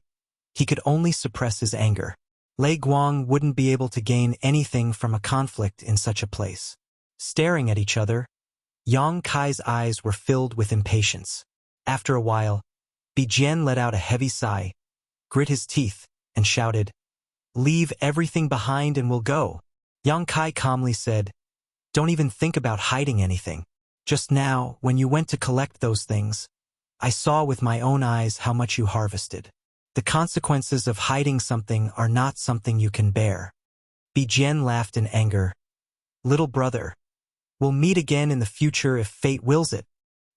he could only suppress his anger. Lei Guang wouldn't be able to gain anything from a conflict in such a place. Staring at each other, Yang Kai's eyes were filled with impatience. After a while, Bijian let out a heavy sigh, grit his teeth, and shouted, "Leave everything behind and we'll go." Yang Kai calmly said, "Don't even think about hiding anything. Just now, when you went to collect those things, I saw with my own eyes how much you harvested. The consequences of hiding something are not something you can bear." Bijian laughed in anger. "Little brother, we'll meet again in the future if fate wills it."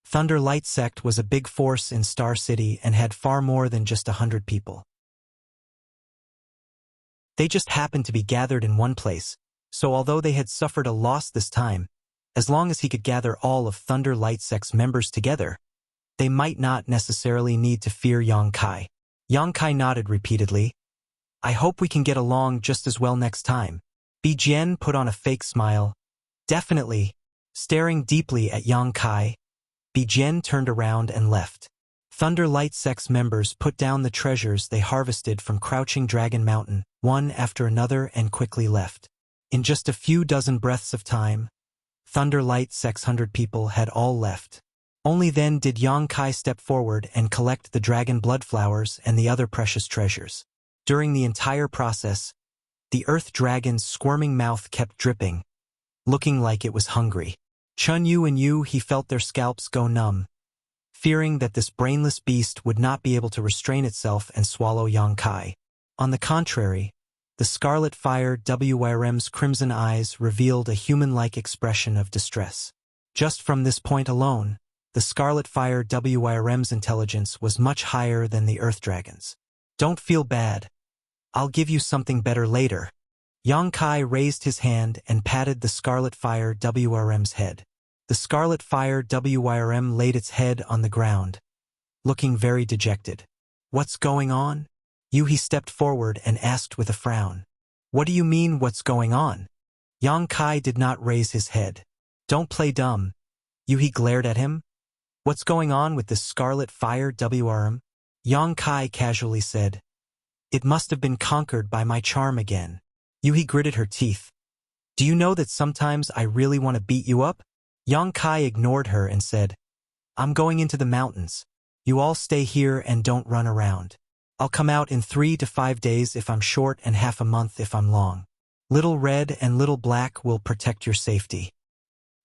Thunder Light Sect was a big force in Star City and had far more than just 100 people. They just happened to be gathered in one place, so although they had suffered a loss this time, as long as he could gather all of Thunder Light Sect's members together, they might not necessarily need to fear Yang Kai. Yang Kai nodded repeatedly. "I hope we can get along just as well next time." Bijian put on a fake smile. "Definitely." Staring deeply at Yang Kai, Bijian turned around and left. Thunder Light Sect's members put down the treasures they harvested from Crouching Dragon Mountain, one after another, and quickly left. In just a few dozen breaths of time, Thunder Light Sect's 100 people had all left. Only then did Yang Kai step forward and collect the dragon blood flowers and the other precious treasures. During the entire process, the Earth Dragon's squirming mouth kept dripping, looking like it was hungry. Chun Yu and Yu, he felt their scalps go numb, fearing that this brainless beast would not be able to restrain itself and swallow Yang Kai. On the contrary, the Scarlet Fire WRM's crimson eyes revealed a human-like expression of distress. Just from this point alone, the Scarlet Fire WRM's intelligence was much higher than the Earth Dragon's. "Don't feel bad. I'll give you something better later." Yang Kai raised his hand and patted the Scarlet Fire WRM's head. The Scarlet Fire WRM laid its head on the ground, looking very dejected. "What's going on?" He stepped forward and asked with a frown. "What do you mean, what's going on?" Yang Kai did not raise his head. Don't play dumb. He glared at him. What's going on with this scarlet fire WRM? Yang Kai casually said. It must have been conquered by my charm again. He gritted her teeth. Do you know that sometimes I really want to beat you up? Yang Kai ignored her and said, I'm going into the mountains. You all stay here and don't run around. I'll come out in 3 to 5 days if I'm short and half a month if I'm long. Little Red and Little Black will protect your safety.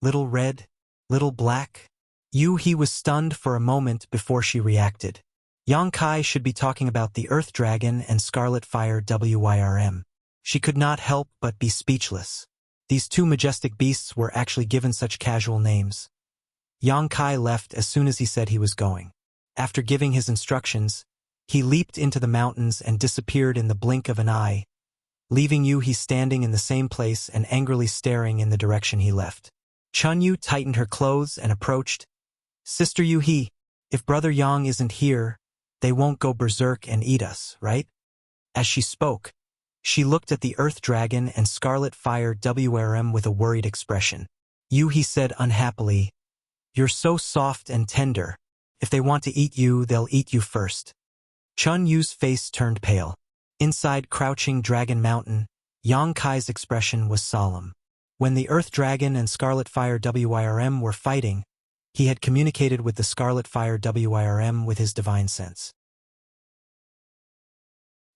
Little Red? Little Black? He was stunned for a moment before she reacted. Yang Kai should be talking about the Earth Dragon and Scarlet Fire WYRM. She could not help but be speechless. These two majestic beasts were actually given such casual names. Yang Kai left as soon as he said he was going. After giving his instructions, he leaped into the mountains and disappeared in the blink of an eye, leaving He standing in the same place and angrily staring in the direction he left. Chunyu tightened her clothes and approached. Sister He, if Brother Yang isn't here, they won't go berserk and eat us, right? As she spoke, she looked at the Earth Dragon and Scarlet Fire WRM with a worried expression. He said unhappily, You're so soft and tender. If they want to eat you, they'll eat you first. Chun Yu's face turned pale. Inside Crouching Dragon Mountain, Yang Kai's expression was solemn. When the Earth Dragon and Scarlet Fire WYRM were fighting, he had communicated with the Scarlet Fire WYRM with his divine sense.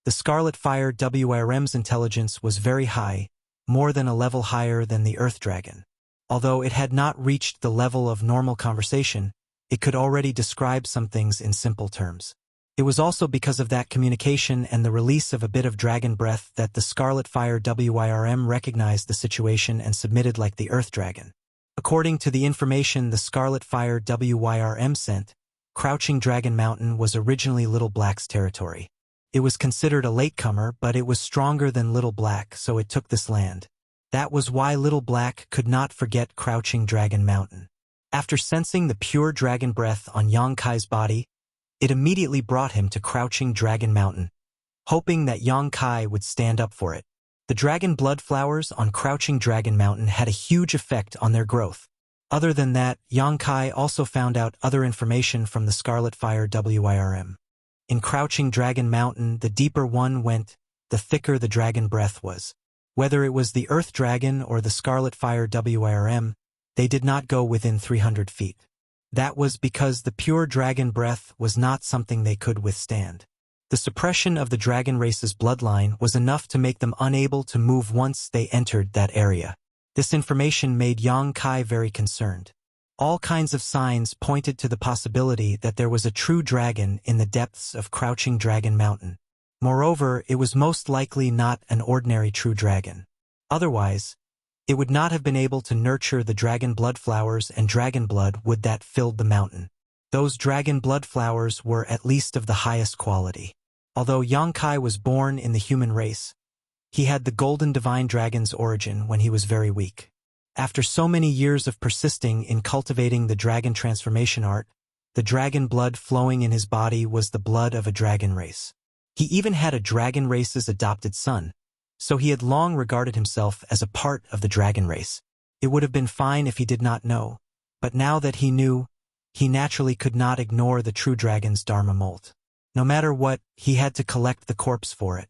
The Scarlet Fire WYRM's intelligence was very high, more than a level higher than the Earth Dragon. Although it had not reached the level of normal conversation, it could already describe some things in simple terms. It was also because of that communication and the release of a bit of dragon breath that the Scarlet Fire WYRM recognized the situation and submitted like the Earth Dragon. According to the information the Scarlet Fire WYRM sent, Crouching Dragon Mountain was originally Little Black's territory. It was considered a latecomer, but it was stronger than Little Black, so it took this land. That was why Little Black could not forget Crouching Dragon Mountain. After sensing the pure dragon breath on Yang Kai's body, it immediately brought him to Crouching Dragon Mountain, hoping that Yang Kai would stand up for it. The dragon blood flowers on Crouching Dragon Mountain had a huge effect on their growth. Other than that, Yang Kai also found out other information from the Scarlet Fire WYRM. In Crouching Dragon Mountain, the deeper one went, the thicker the dragon breath was. Whether it was the Earth Dragon or the Scarlet Fire WYRM, they did not go within 300 feet. That was because the pure dragon breath was not something they could withstand. The suppression of the dragon race's bloodline was enough to make them unable to move once they entered that area. This information made Yang Kai very concerned. All kinds of signs pointed to the possibility that there was a true dragon in the depths of Crouching Dragon Mountain. Moreover, it was most likely not an ordinary true dragon. Otherwise, it would not have been able to nurture the dragon blood flowers and dragon blood wood that filled the mountain. Those dragon blood flowers were at least of the highest quality. Although Yang Kai was born in the human race, he had the golden divine dragon's origin when he was very weak. After so many years of persisting in cultivating the dragon transformation art, the dragon blood flowing in his body was the blood of a dragon race. He even had a dragon race's adopted son, so he had long regarded himself as a part of the dragon race. It would have been fine if he did not know, but now that he knew, he naturally could not ignore the true dragon's Dharma molt. No matter what, he had to collect the corpse for it.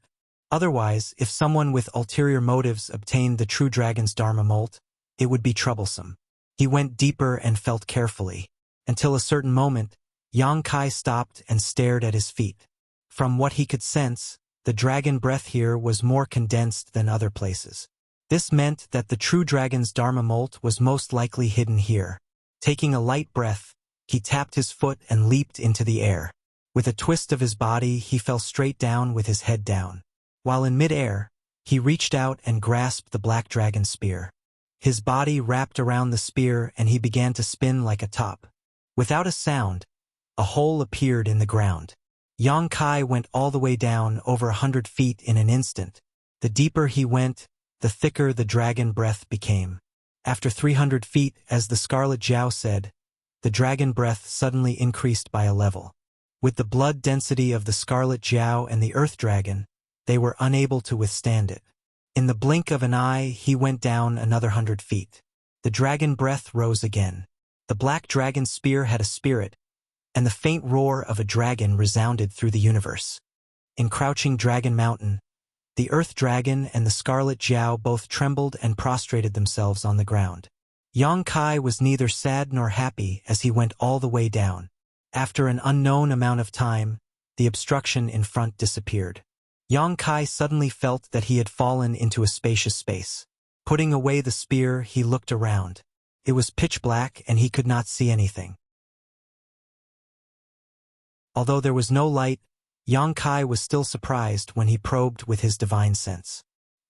Otherwise, if someone with ulterior motives obtained the true dragon's Dharma molt, it would be troublesome. He went deeper and felt carefully. Until a certain moment, Yang Kai stopped and stared at his feet. From what he could sense, the dragon breath here was more condensed than other places. This meant that the true dragon's Dharma molt was most likely hidden here. Taking a light breath, he tapped his foot and leaped into the air. With a twist of his body, he fell straight down with his head down. While in mid-air, he reached out and grasped the black dragon spear. His body wrapped around the spear and he began to spin like a top. Without a sound, a hole appeared in the ground. Yang Kai went all the way down over 100 feet in an instant. The deeper he went, the thicker the dragon breath became. After 300 feet, as the Scarlet Jiao said, the dragon breath suddenly increased by a level. With the blood density of the Scarlet Jiao and the Earth Dragon, they were unable to withstand it. In the blink of an eye, he went down another 100 feet. The dragon breath rose again. The black dragon's spear had a spirit, and the faint roar of a dragon resounded through the universe. In Crouching Dragon Mountain, the earth dragon and the scarlet Jiao both trembled and prostrated themselves on the ground. Yang Kai was neither sad nor happy as he went all the way down. After an unknown amount of time, the obstruction in front disappeared. Yang Kai suddenly felt that he had fallen into a spacious space. Putting away the spear, he looked around. It was pitch black and he could not see anything. Although there was no light, Yang Kai was still surprised when he probed with his divine sense.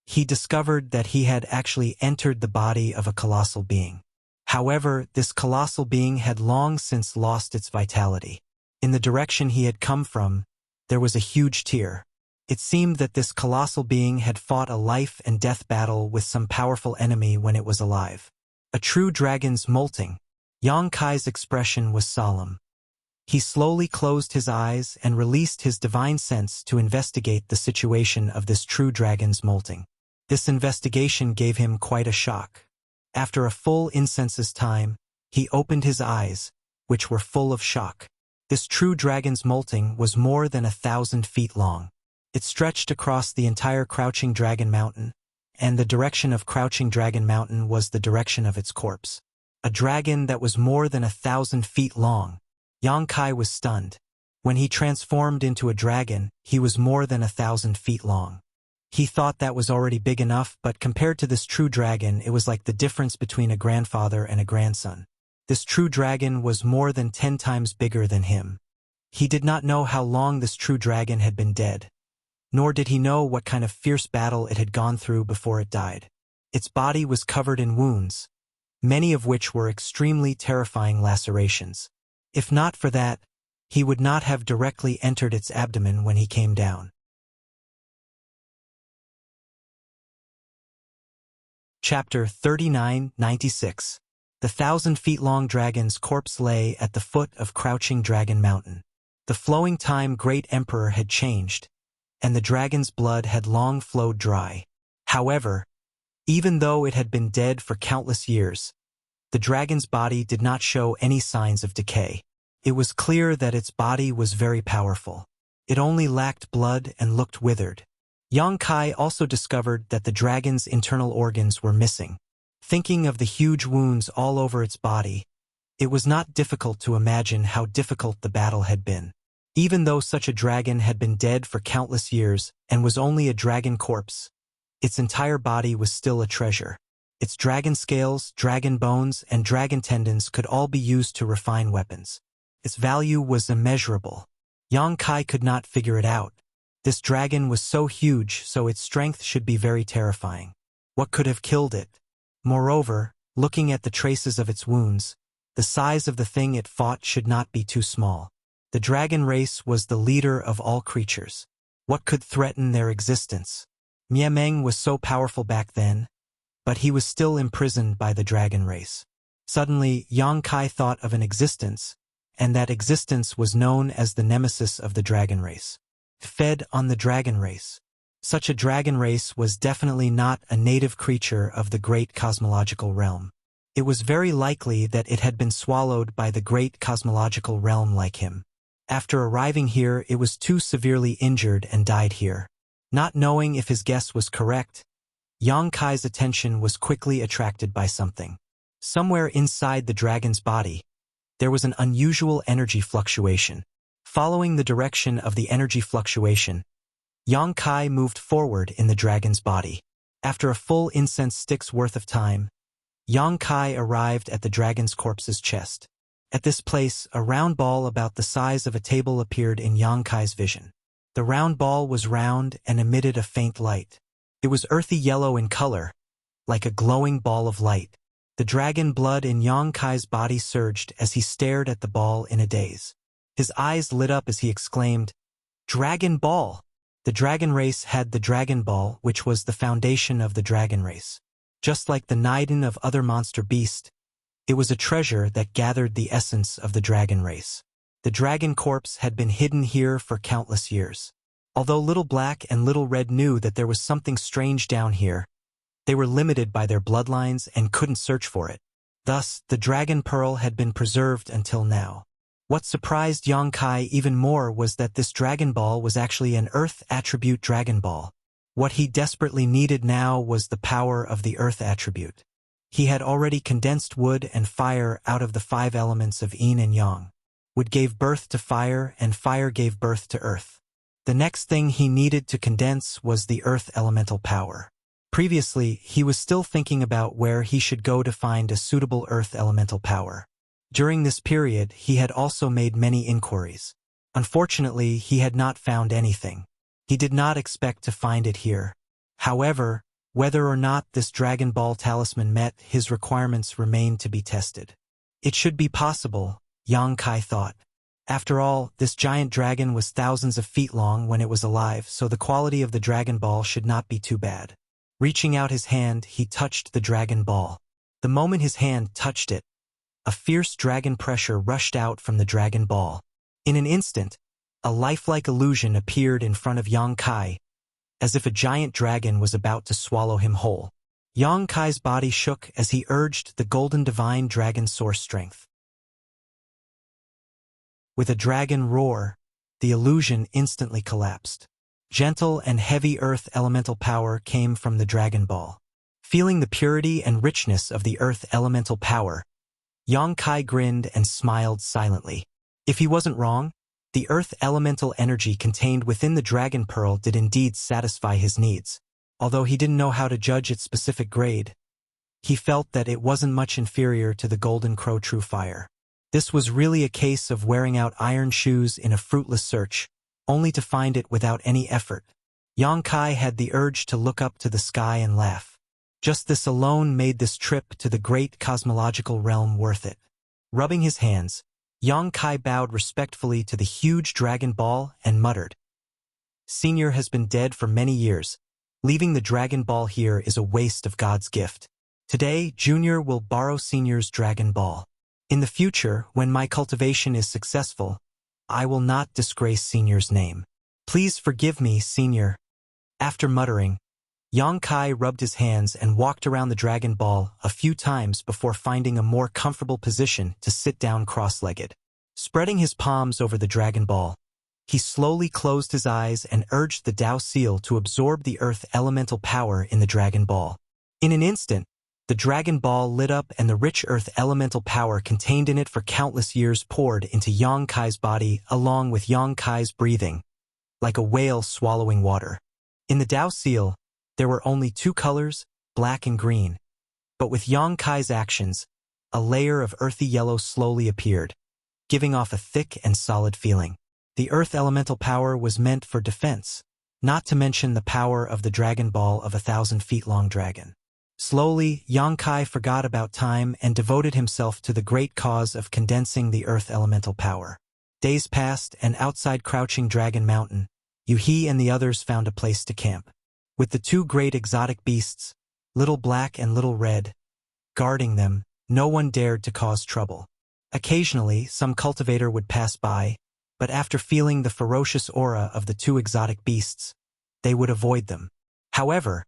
He discovered that he had actually entered the body of a colossal being. However, this colossal being had long since lost its vitality. In the direction he had come from, there was a huge tear. It seemed that this colossal being had fought a life-and-death battle with some powerful enemy when it was alive. A true dragon's molting. Yang Kai's expression was solemn. He slowly closed his eyes and released his divine sense to investigate the situation of this true dragon's molting. This investigation gave him quite a shock. After a full incense's time, he opened his eyes, which were full of shock. This true dragon's molting was more than 1,000 feet long. It stretched across the entire Crouching Dragon Mountain, and the direction of Crouching Dragon Mountain was the direction of its corpse. A dragon that was more than 1,000 feet long. Yang Kai was stunned. When he transformed into a dragon, he was more than 1,000 feet long. He thought that was already big enough, but compared to this true dragon, it was like the difference between a grandfather and a grandson. This true dragon was more than 10 times bigger than him. He did not know how long this true dragon had been dead, nor did he know what kind of fierce battle it had gone through before it died. Its body was covered in wounds, many of which were extremely terrifying lacerations. If not for that, he would not have directly entered its abdomen when he came down. Chapter 3996. The 1,000-feet-long dragon's corpse lay at the foot of Crouching Dragon Mountain. The flowing time great emperor had changed, and the dragon's blood had long flowed dry. However, even though it had been dead for countless years, the dragon's body did not show any signs of decay. It was clear that its body was very powerful. It only lacked blood and looked withered. Yang Kai also discovered that the dragon's internal organs were missing. Thinking of the huge wounds all over its body, it was not difficult to imagine how difficult the battle had been. Even though such a dragon had been dead for countless years and was only a dragon corpse, its entire body was still a treasure. Its dragon scales, dragon bones, and dragon tendons could all be used to refine weapons. Its value was immeasurable. Yang Kai could not figure it out. This dragon was so huge, so its strength should be very terrifying. What could have killed it? Moreover, looking at the traces of its wounds, the size of the thing it fought should not be too small. The dragon race was the leader of all creatures. What could threaten their existence? Miameng was so powerful back then, but he was still imprisoned by the dragon race. Suddenly, Yang Kai thought of an existence, and that existence was known as the nemesis of the dragon race. Fed on the dragon race. Such a dragon race was definitely not a native creature of the great cosmological realm. It was very likely that it had been swallowed by the great cosmological realm like him. After arriving here, it was too severely injured and died here. Not knowing if his guess was correct, Yang Kai's attention was quickly attracted by something. Somewhere inside the dragon's body, there was an unusual energy fluctuation. Following the direction of the energy fluctuation, Yang Kai moved forward in the dragon's body. After a full incense stick's worth of time, Yang Kai arrived at the dragon's corpse's chest. At this place, a round ball about the size of a table appeared in Yang Kai's vision. The round ball was round and emitted a faint light. It was earthy yellow in color, like a glowing ball of light. The dragon blood in Yang Kai's body surged as he stared at the ball in a daze. His eyes lit up as he exclaimed, "Dragon Ball!" The dragon race had the Dragon Ball, which was the foundation of the dragon race. Just like the Naiden of other monster beast, it was a treasure that gathered the essence of the dragon race. The dragon corpse had been hidden here for countless years. Although Little Black and Little Red knew that there was something strange down here, they were limited by their bloodlines and couldn't search for it. Thus, the Dragon Pearl had been preserved until now. What surprised Yongkai even more was that this Dragon Ball was actually an Earth attribute Dragon Ball. What he desperately needed now was the power of the Earth attribute. He had already condensed wood and fire out of the 5 elements of yin and yang. Wood gave birth to fire, and fire gave birth to earth. The next thing he needed to condense was the Earth elemental power. Previously, he was still thinking about where he should go to find a suitable Earth elemental power. During this period, he had also made many inquiries. Unfortunately, he had not found anything. He did not expect to find it here. However, whether or not this Dragon Ball talisman met his requirements remained to be tested. It should be possible, Yongkai thought. After all, this giant dragon was thousands of feet long when it was alive, so the quality of the Dragon Ball should not be too bad. Reaching out his hand, he touched the Dragon Ball. The moment his hand touched it, a fierce dragon pressure rushed out from the Dragon Ball. In an instant, a lifelike illusion appeared in front of Yongkai, as if a giant dragon was about to swallow him whole. Yongkai's body shook as he urged the golden divine dragon source strength. With a dragon roar, the illusion instantly collapsed. Gentle and heavy Earth elemental power came from the Dragon Ball. Feeling the purity and richness of the Earth elemental power, Yongkai grinned and smiled silently. If he wasn't wrong, the Earth elemental energy contained within the Dragon Pearl did indeed satisfy his needs. Although he didn't know how to judge its specific grade, he felt that it wasn't much inferior to the Golden Crow True Fire. This was really a case of wearing out iron shoes in a fruitless search, only to find it without any effort. Yongkai had the urge to look up to the sky and laugh. Just this alone made this trip to the great cosmological realm worth it. Rubbing his hands, Yongkai bowed respectfully to the huge Dragon Ball and muttered, "Senior has been dead for many years. Leaving the Dragon Ball here is a waste of God's gift. Today, Junior will borrow Senior's Dragon Ball. In the future, when my cultivation is successful, I will not disgrace Senior's name. Please forgive me, Senior." After muttering, Yongkai rubbed his hands and walked around the Dragon Ball a few times before finding a more comfortable position to sit down cross-legged. Spreading his palms over the Dragon Ball, he slowly closed his eyes and urged the Tao Seal to absorb the Earth elemental power in the Dragon Ball. In an instant, the Dragon Ball lit up and the rich Earth elemental power contained in it for countless years poured into Yongkai's body along with Yongkai's breathing, like a whale swallowing water. In the Tao Seal, there were only 2 colors, black and green. But with Yongkai's actions, a layer of earthy yellow slowly appeared, giving off a thick and solid feeling. The Earth elemental power was meant for defense, not to mention the power of the Dragon Ball of 1,000 feet long dragon. Slowly, Yongkai forgot about time and devoted himself to the great cause of condensing the Earth elemental power. Days passed, and outside Crouching Dragon Mountain, Yuhi and the others found a place to camp. With the 2 great exotic beasts, Little Black and Little Red, guarding them, no one dared to cause trouble. Occasionally, some cultivator would pass by, but after feeling the ferocious aura of the 2 exotic beasts, they would avoid them. However,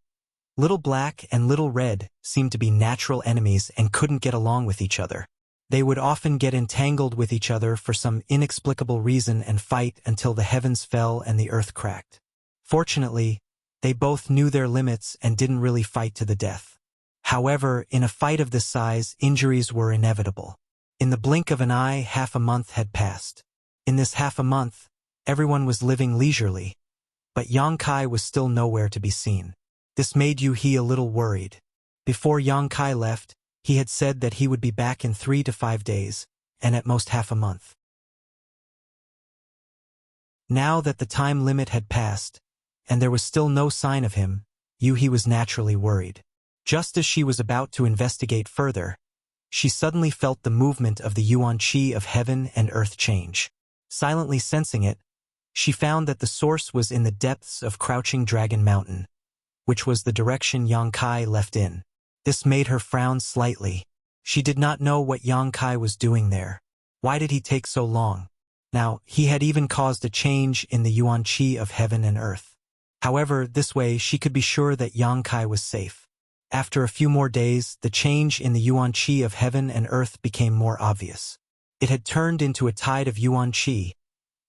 Little Black and Little Red seemed to be natural enemies and couldn't get along with each other. They would often get entangled with each other for some inexplicable reason and fight until the heavens fell and the earth cracked. Fortunately, they both knew their limits and didn't really fight to the death. However, in a fight of this size, injuries were inevitable. In the blink of an eye, half a month had passed. In this half a month, everyone was living leisurely, but Yongkai was still nowhere to be seen. This made Yuhi a little worried. Before Yongkai left, he had said that he would be back in 3 to 5 days, and at most half a month. Now that the time limit had passed, and there was still no sign of him, Yuhi was naturally worried. Just as she was about to investigate further, she suddenly felt the movement of the yuan qi of heaven and earth change. Silently sensing it, she found that the source was in the depths of Crouching Dragon Mountain, which was the direction Yongkai left in. This made her frown slightly. She did not know what Yongkai was doing there. Why did he take so long? Now, he had even caused a change in the yuan qi of heaven and earth. However, this way she could be sure that Yang Kai was safe. After a few more days, the change in the yuan qi of heaven and earth became more obvious. It had turned into a tide of yuan qi,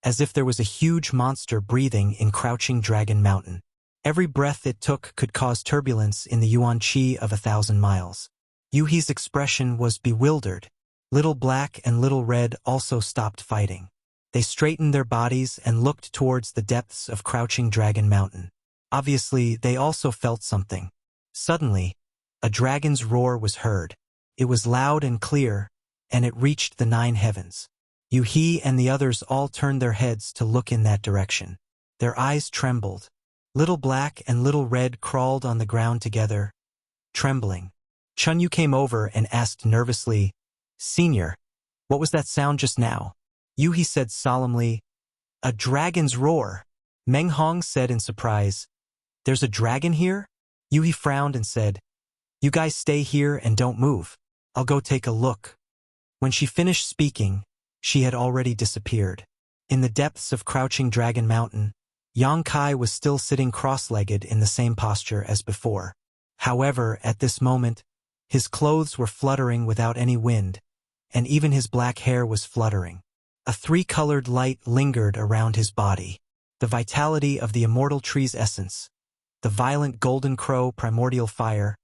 as if there was a huge monster breathing in Crouching Dragon Mountain. Every breath it took could cause turbulence in the yuan qi of 1,000 miles. Yuhi's expression was bewildered. Little Black and Little Red also stopped fighting. They straightened their bodies and looked towards the depths of Crouching Dragon Mountain. Obviously, they also felt something. Suddenly, a dragon's roar was heard. It was loud and clear, and it reached the 9 heavens. Yuhi and the others all turned their heads to look in that direction. Their eyes trembled. Little Black and Little Red crawled on the ground together, trembling. Chunyu came over and asked nervously, "Senior, what was that sound just now?" Yuhi said solemnly, "A dragon's roar." Meng Hong said in surprise, "There's a dragon here?" Yuhi frowned and said, "You guys stay here and don't move. I'll go take a look." When she finished speaking, she had already disappeared. In the depths of Crouching Dragon Mountain, Yang Kai was still sitting cross-legged in the same posture as before. However, at this moment, his clothes were fluttering without any wind, and even his black hair was fluttering. A 3-colored light lingered around his body. The vitality of the immortal tree's essence, the violent golden crow primordial fire,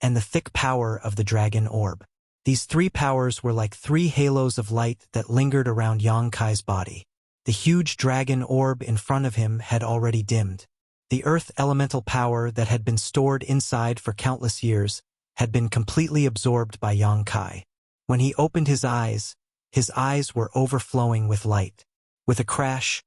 and the thick power of the dragon orb. These 3 powers were like 3 halos of light that lingered around Yang Kai's body. The huge dragon orb in front of him had already dimmed. The earth elemental power that had been stored inside for countless years had been completely absorbed by Yang Kai. When he opened his eyes were overflowing with light. With a crash,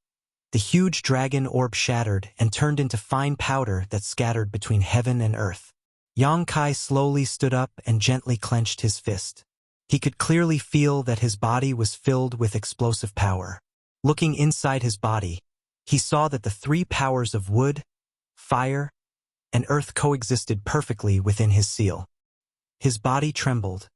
the huge dragon orb shattered and turned into fine powder that scattered between heaven and earth. Yang Kai slowly stood up and gently clenched his fist. He could clearly feel that his body was filled with explosive power. Looking inside his body, he saw that the 3 powers of wood, fire, and earth coexisted perfectly within his seal. His body trembled,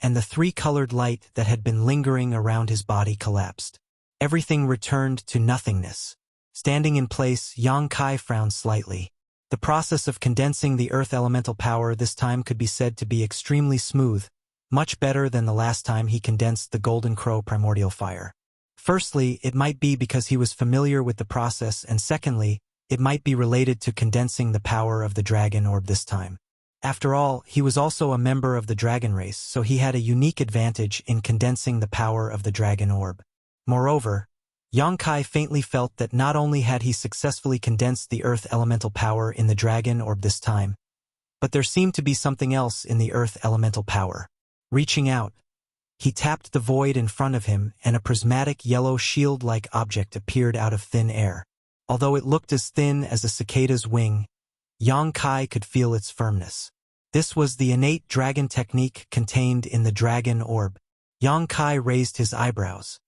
and the 3-colored light that had been lingering around his body collapsed. Everything returned to nothingness. Standing in place, Yang Kai frowned slightly. The process of condensing the earth elemental power this time could be said to be extremely smooth, much better than the last time he condensed the golden crow primordial fire. Firstly, it might be because he was familiar with the process, and secondly, it might be related to condensing the power of the dragon orb this time. After all, he was also a member of the dragon race, so he had a unique advantage in condensing the power of the dragon orb. Moreover, Yang Kai faintly felt that not only had he successfully condensed the earth elemental power in the dragon orb this time, but there seemed to be something else in the earth elemental power. Reaching out, he tapped the void in front of him, and a prismatic yellow shield-like object appeared out of thin air. Although it looked as thin as a cicada's wing, Yang Kai could feel its firmness. This was the innate dragon technique contained in the dragon orb. Yang Kai raised his eyebrows.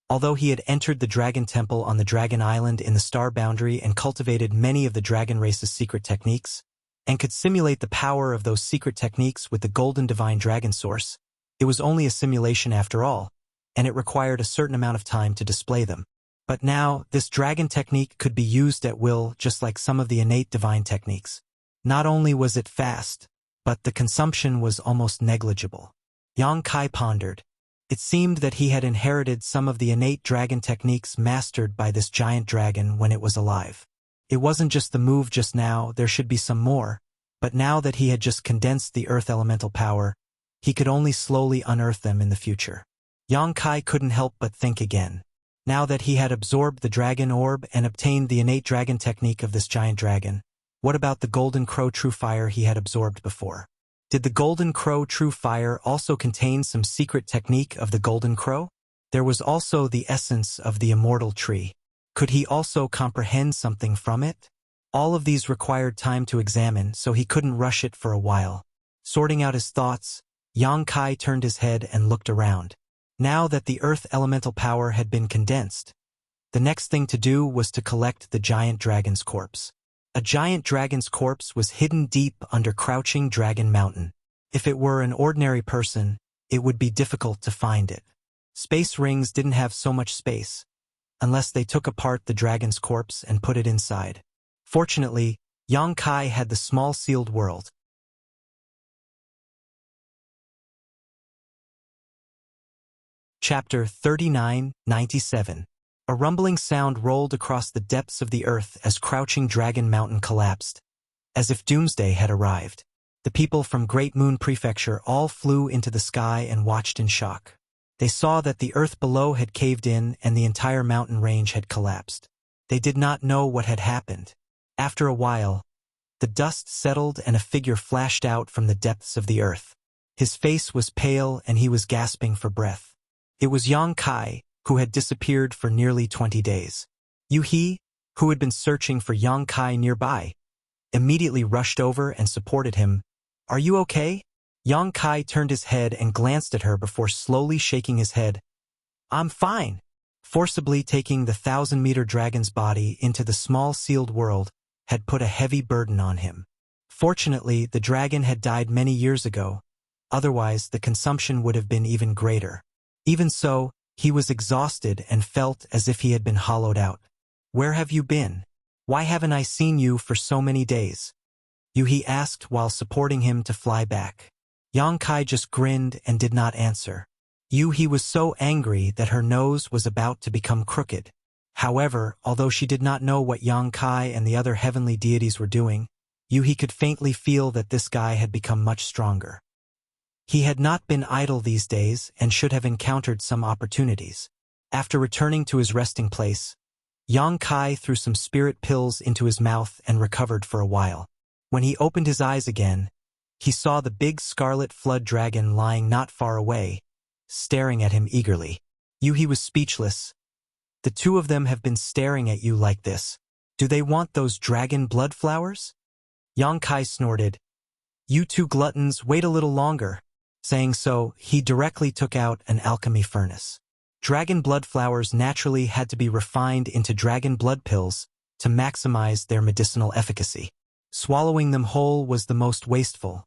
Although he had entered the Dragon Temple on the Dragon Island in the Star Boundary and cultivated many of the dragon race's secret techniques, and could simulate the power of those secret techniques with the Golden Divine Dragon Source, it was only a simulation after all, and it required a certain amount of time to display them. But now, this dragon technique could be used at will just like some of the innate divine techniques. Not only was it fast, but the consumption was almost negligible. Yang Kai pondered. It seemed that he had inherited some of the innate dragon techniques mastered by this giant dragon when it was alive. It wasn't just the move just now, there should be some more, but now that he had just condensed the earth elemental power, he could only slowly unearth them in the future. Yang Kai couldn't help but think again. Now that he had absorbed the dragon orb and obtained the innate dragon technique of this giant dragon, what about the golden crow true fire he had absorbed before? Did the golden crow true fire also contain some secret technique of the golden crow? There was also the essence of the immortal tree. Could he also comprehend something from it? All of these required time to examine, so he couldn't rush it for a while. Sorting out his thoughts, Yang Kai turned his head and looked around. Now that the earth elemental power had been condensed, the next thing to do was to collect the giant dragon's corpse. A giant dragon's corpse was hidden deep under Crouching Dragon Mountain. If it were an ordinary person, it would be difficult to find it. Space rings didn't have so much space, unless they took apart the dragon's corpse and put it inside. Fortunately, Yang Kai had the small sealed world. Chapter 39-97. A rumbling sound rolled across the depths of the earth as crouching Dragon Mountain collapsed, as if doomsday had arrived. The people from Great Moon Prefecture all flew into the sky and watched in shock. They saw that the earth below had caved in and the entire mountain range had collapsed. They did not know what had happened. After a while, the dust settled and a figure flashed out from the depths of the earth. His face was pale and he was gasping for breath. It was Yang Kai, who had disappeared for nearly 20 days. He, who had been searching for Yang Kai nearby, immediately rushed over and supported him. "Are you okay?" Yang Kai turned his head and glanced at her before slowly shaking his head. "I'm fine." Forcibly taking the 1,000-meter dragon's body into the small sealed world had put a heavy burden on him. Fortunately, the dragon had died many years ago, otherwise the consumption would have been even greater. Even so, he was exhausted and felt as if he had been hollowed out. "Where have you been? Why haven't I seen you for so many days?" He asked while supporting him to fly back. Yang Kai just grinned and did not answer. He was so angry that her nose was about to become crooked. However, although she did not know what Yang Kai and the other heavenly deities were doing, he could faintly feel that this guy had become much stronger. He had not been idle these days and should have encountered some opportunities. After returning to his resting place, Yang Kai threw some spirit pills into his mouth and recovered for a while. When he opened his eyes again, he saw the big scarlet flood dragon lying not far away, staring at him eagerly. He was speechless. "The two of them have been staring at you like this. Do they want those dragon blood flowers?" Yang Kai snorted. "You two gluttons, wait a little longer." Saying so, he directly took out an alchemy furnace. Dragon blood flowers naturally had to be refined into dragon blood pills to maximize their medicinal efficacy. Swallowing them whole was the most wasteful,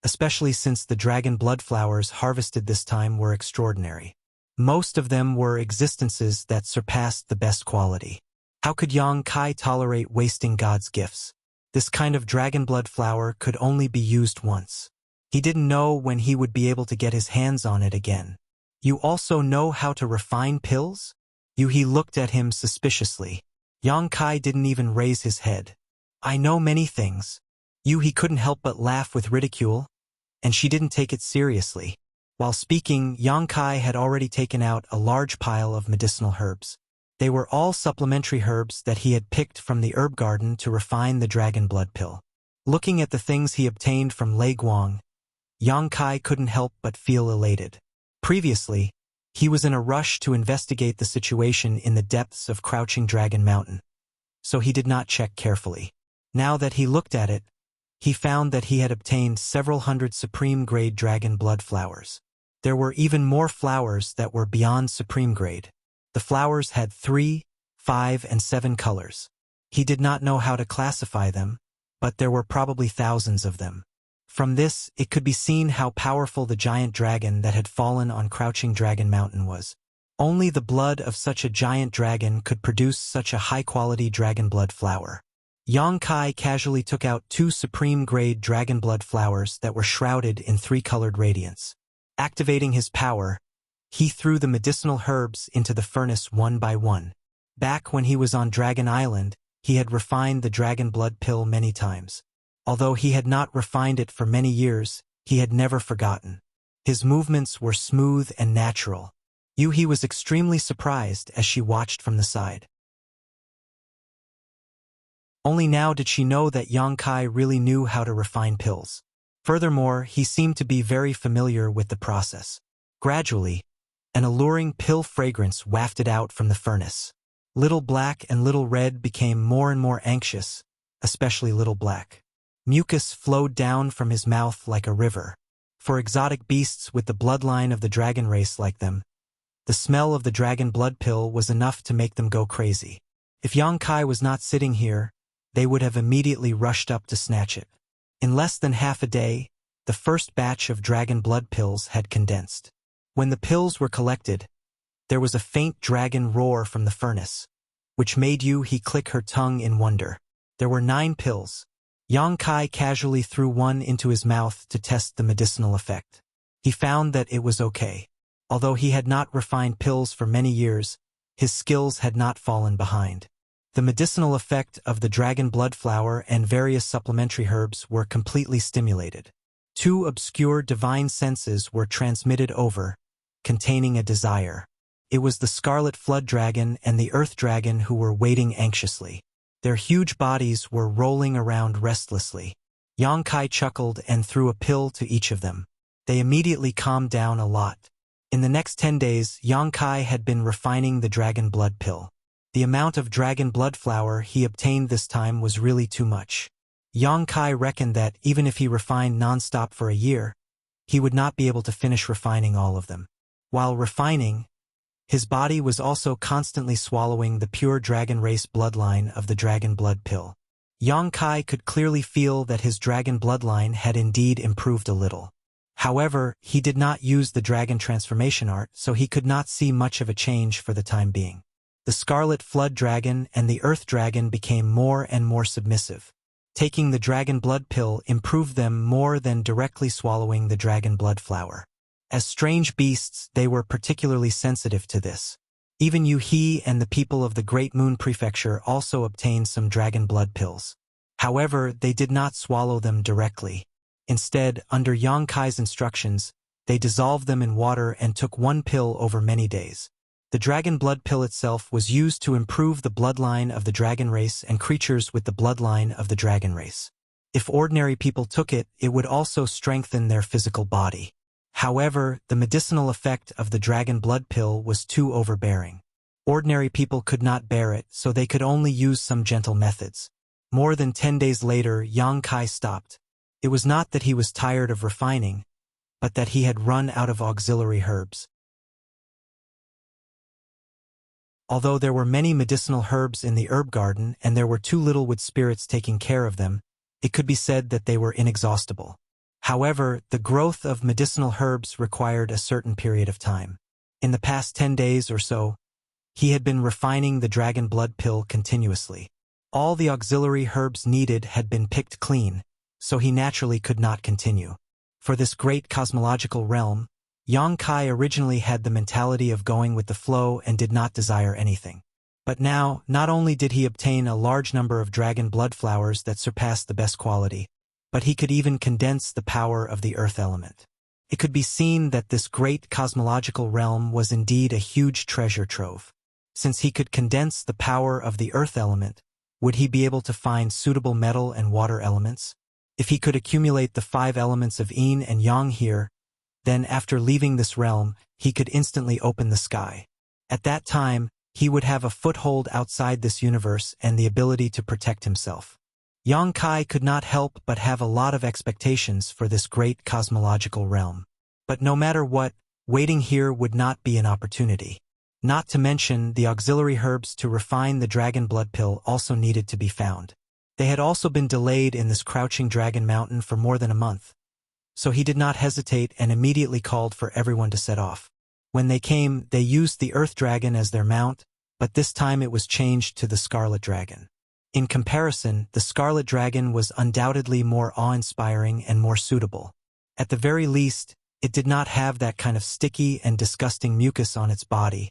especially since the dragon blood flowers harvested this time were extraordinary. Most of them were existences that surpassed the best quality. How could Yang Kai tolerate wasting God's gifts? This kind of dragon blood flower could only be used once. He didn't know when he would be able to get his hands on it again. "You also know how to refine pills?" He looked at him suspiciously. Yang Kai didn't even raise his head. "I know many things." He couldn't help but laugh with ridicule, and she didn't take it seriously. While speaking, Yang Kai had already taken out a large pile of medicinal herbs. They were all supplementary herbs that he had picked from the herb garden to refine the dragon blood pill. Looking at the things he obtained from Lei Guang, Yang Kai couldn't help but feel elated. Previously, he was in a rush to investigate the situation in the depths of Crouching Dragon Mountain, so he did not check carefully. Now that he looked at it, he found that he had obtained several hundred supreme-grade dragon blood flowers. There were even more flowers that were beyond supreme grade. The flowers had 3, 5, and 7 colors. He did not know how to classify them, but there were probably thousands of them. From this, it could be seen how powerful the giant dragon that had fallen on Crouching Dragon Mountain was. Only the blood of such a giant dragon could produce such a high-quality dragon blood flower. Yang Kai casually took out 2 supreme-grade dragon blood flowers that were shrouded in 3-colored radiance. Activating his power, he threw the medicinal herbs into the furnace one by one. Back when he was on Dragon Island, he had refined the dragon blood pill many times. Although he had not refined it for many years, he had never forgotten. His movements were smooth and natural. He was extremely surprised as she watched from the side. Only now did she know that Yang Kai really knew how to refine pills. Furthermore, he seemed to be very familiar with the process. Gradually, an alluring pill fragrance wafted out from the furnace. Little Black and Little Red became more and more anxious, especially Little Black. Mucus flowed down from his mouth like a river. For exotic beasts with the bloodline of the dragon race like them, the smell of the dragon blood pill was enough to make them go crazy. If Yang Kai was not sitting here, they would have immediately rushed up to snatch it. In less than half a day, the first batch of dragon blood pills had condensed. When the pills were collected, There was a faint dragon roar from the furnace, which made he click her tongue in wonder. There were 9 pills. Yang Kai casually threw one into his mouth to test the medicinal effect. He found that it was okay. Although he had not refined pills for many years, his skills had not fallen behind. The medicinal effect of the dragon blood flower and various supplementary herbs were completely stimulated. 2 obscure divine senses were transmitted over, containing a desire. It was the scarlet flood dragon and the earth dragon who were waiting anxiously. Their huge bodies were rolling around restlessly. Yang Kai chuckled and threw a pill to each of them. They immediately calmed down a lot. In the next 10 days, Yang Kai had been refining the dragon blood pill. The amount of dragon blood flower he obtained this time was really too much. Yang Kai reckoned that even if he refined non-stop for a year, he would not be able to finish refining all of them. While refining, his body was also constantly swallowing the pure dragon race bloodline of the dragon blood pill. Yang Kai could clearly feel that his dragon bloodline had indeed improved a little. However, he did not use the dragon transformation art, so he could not see much of a change for the time being. The scarlet flood dragon and the earth dragon became more and more submissive. Taking the dragon blood pill improved them more than directly swallowing the dragon blood flower. As strange beasts, they were particularly sensitive to this. Even He and the people of the Great Moon Prefecture also obtained some dragon blood pills. However, they did not swallow them directly. Instead, under Yang Kai's instructions, they dissolved them in water and took 1 pill over many days. The dragon blood pill itself was used to improve the bloodline of the dragon race and creatures with the bloodline of the dragon race. If ordinary people took it, it would also strengthen their physical body. However, the medicinal effect of the dragon blood pill was too overbearing. Ordinary people could not bear it, so they could only use some gentle methods. More than 10 days later, Yang Kai stopped. It was not that he was tired of refining, but that he had run out of auxiliary herbs. Although there were many medicinal herbs in the herb garden and there were 2 little wood spirits taking care of them, it could be said that they were inexhaustible. However, the growth of medicinal herbs required a certain period of time. In the past 10 days or so, he had been refining the dragon blood pill continuously. All the auxiliary herbs needed had been picked clean, so he naturally could not continue. For this great cosmological realm, Yang Kai originally had the mentality of going with the flow and did not desire anything. But now, not only did he obtain a large number of dragon blood flowers that surpassed the best quality, but he could even condense the power of the earth element. It could be seen that this great cosmological realm was indeed a huge treasure trove. Since he could condense the power of the earth element, would he be able to find suitable metal and water elements? If he could accumulate the 5 elements of yin and yang here, then after leaving this realm, he could instantly open the sky. At that time, he would have a foothold outside this universe and the ability to protect himself. Yang Kai could not help but have a lot of expectations for this great cosmological realm. But no matter what, waiting here would not be an opportunity. Not to mention, the auxiliary herbs to refine the dragon blood pill also needed to be found. They had also been delayed in this crouching dragon mountain for more than a month. So he did not hesitate and immediately called for everyone to set off. When they came, they used the earth dragon as their mount, but this time it was changed to the scarlet dragon. In comparison, the scarlet dragon was undoubtedly more awe-inspiring and more suitable. At the very least, it did not have that kind of sticky and disgusting mucus on its body,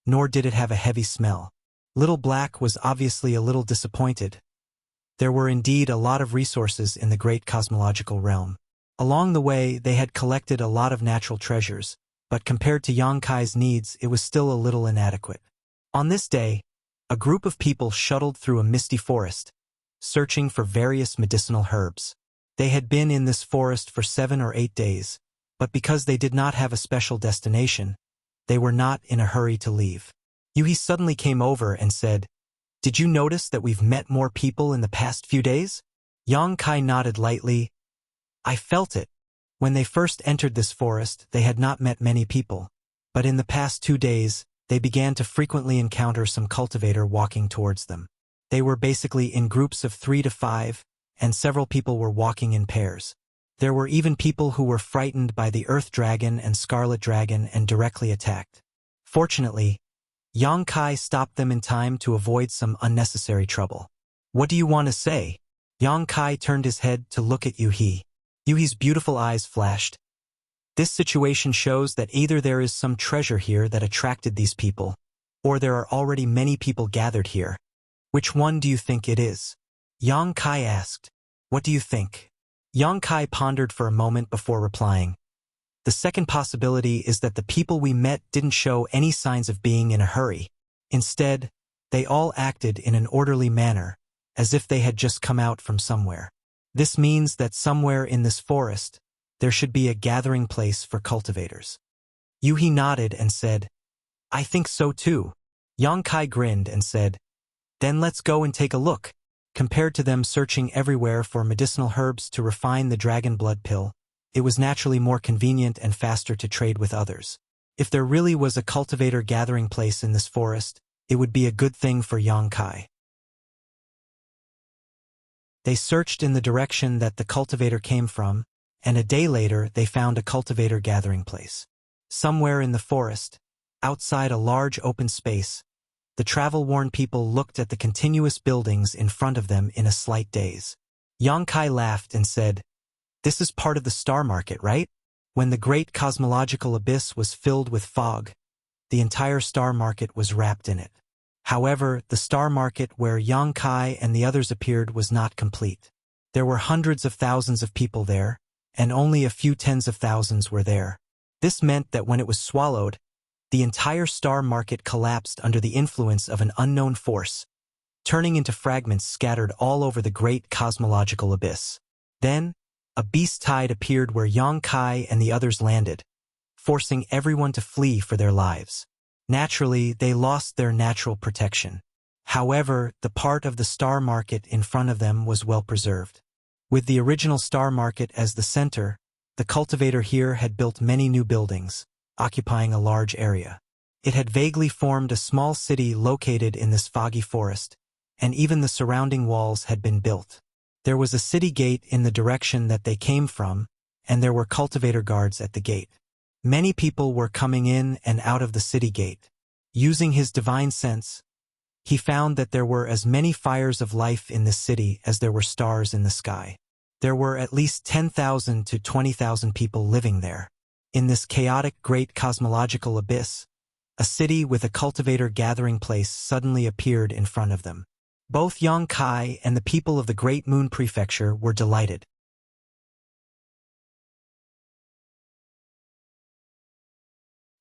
nor did it have a heavy smell. Little Black was obviously a little disappointed. There were indeed a lot of resources in the great cosmological realm. Along the way, they had collected a lot of natural treasures, but compared to Yang Kai's needs, it was still a little inadequate. On this day, a group of people shuttled through a misty forest, searching for various medicinal herbs. They had been in this forest for 7 or 8 days, but because they did not have a special destination, they were not in a hurry to leave. Yuhi suddenly came over and said, "Did you notice that we've met more people in the past few days?" Yang Kai nodded lightly. "I felt it. When they first entered this forest, they had not met many people, but in the past 2 days, they began to frequently encounter some cultivator walking towards them. They were basically in groups of 3 to 5, and several people were walking in pairs. There were even people who were frightened by the earth dragon and scarlet dragon and directly attacked. Fortunately, Yang Kai stopped them in time to avoid some unnecessary trouble. "What do you want to say?" Yang Kai turned his head to look at Yuhi. Yuhi's beautiful eyes flashed. "This situation shows that either there is some treasure here that attracted these people, or there are already many people gathered here. Which one do you think it is?" Yang Kai asked. "What do you think?" Yang Kai pondered for a moment before replying. "The second possibility is that the people we met didn't show any signs of being in a hurry. Instead, they all acted in an orderly manner, as if they had just come out from somewhere. This means that somewhere in this forest, there should be a gathering place for cultivators." Yuhi nodded and said, "I think so too." Yang Kai grinned and said, "Then let's go and take a look." Compared to them searching everywhere for medicinal herbs to refine the dragon blood pill, it was naturally more convenient and faster to trade with others. If there really was a cultivator gathering place in this forest, it would be a good thing for Yang Kai. They searched in the direction that the cultivator came from, and a day later they found a cultivator gathering place. Somewhere in the forest, outside a large open space, the travel-worn people looked at the continuous buildings in front of them in a slight daze. Yang Kai laughed and said, "This is part of the star market, right?" When the great cosmological abyss was filled with fog, the entire star market was wrapped in it. However, the star market where Yang Kai and the others appeared was not complete. There were hundreds of thousands of people there, and only a few tens of thousands were there. This meant that when it was swallowed, the entire star market collapsed under the influence of an unknown force, turning into fragments scattered all over the great cosmological abyss. Then, a beast tide appeared where Yang Kai and the others landed, forcing everyone to flee for their lives. Naturally, they lost their natural protection. However, the part of the star market in front of them was well preserved. With the original star market as the center, the cultivator here had built many new buildings, occupying a large area. It had vaguely formed a small city located in this foggy forest, and even the surrounding walls had been built. There was a city gate in the direction that they came from, and there were cultivator guards at the gate. Many people were coming in and out of the city gate. Using his divine sense, he found that there were as many fires of life in this city as there were stars in the sky. There were at least 10,000 to 20,000 people living there. In this chaotic great cosmological abyss, a city with a cultivator gathering place suddenly appeared in front of them. Both Yang Kai and the people of the Great Moon Prefecture were delighted.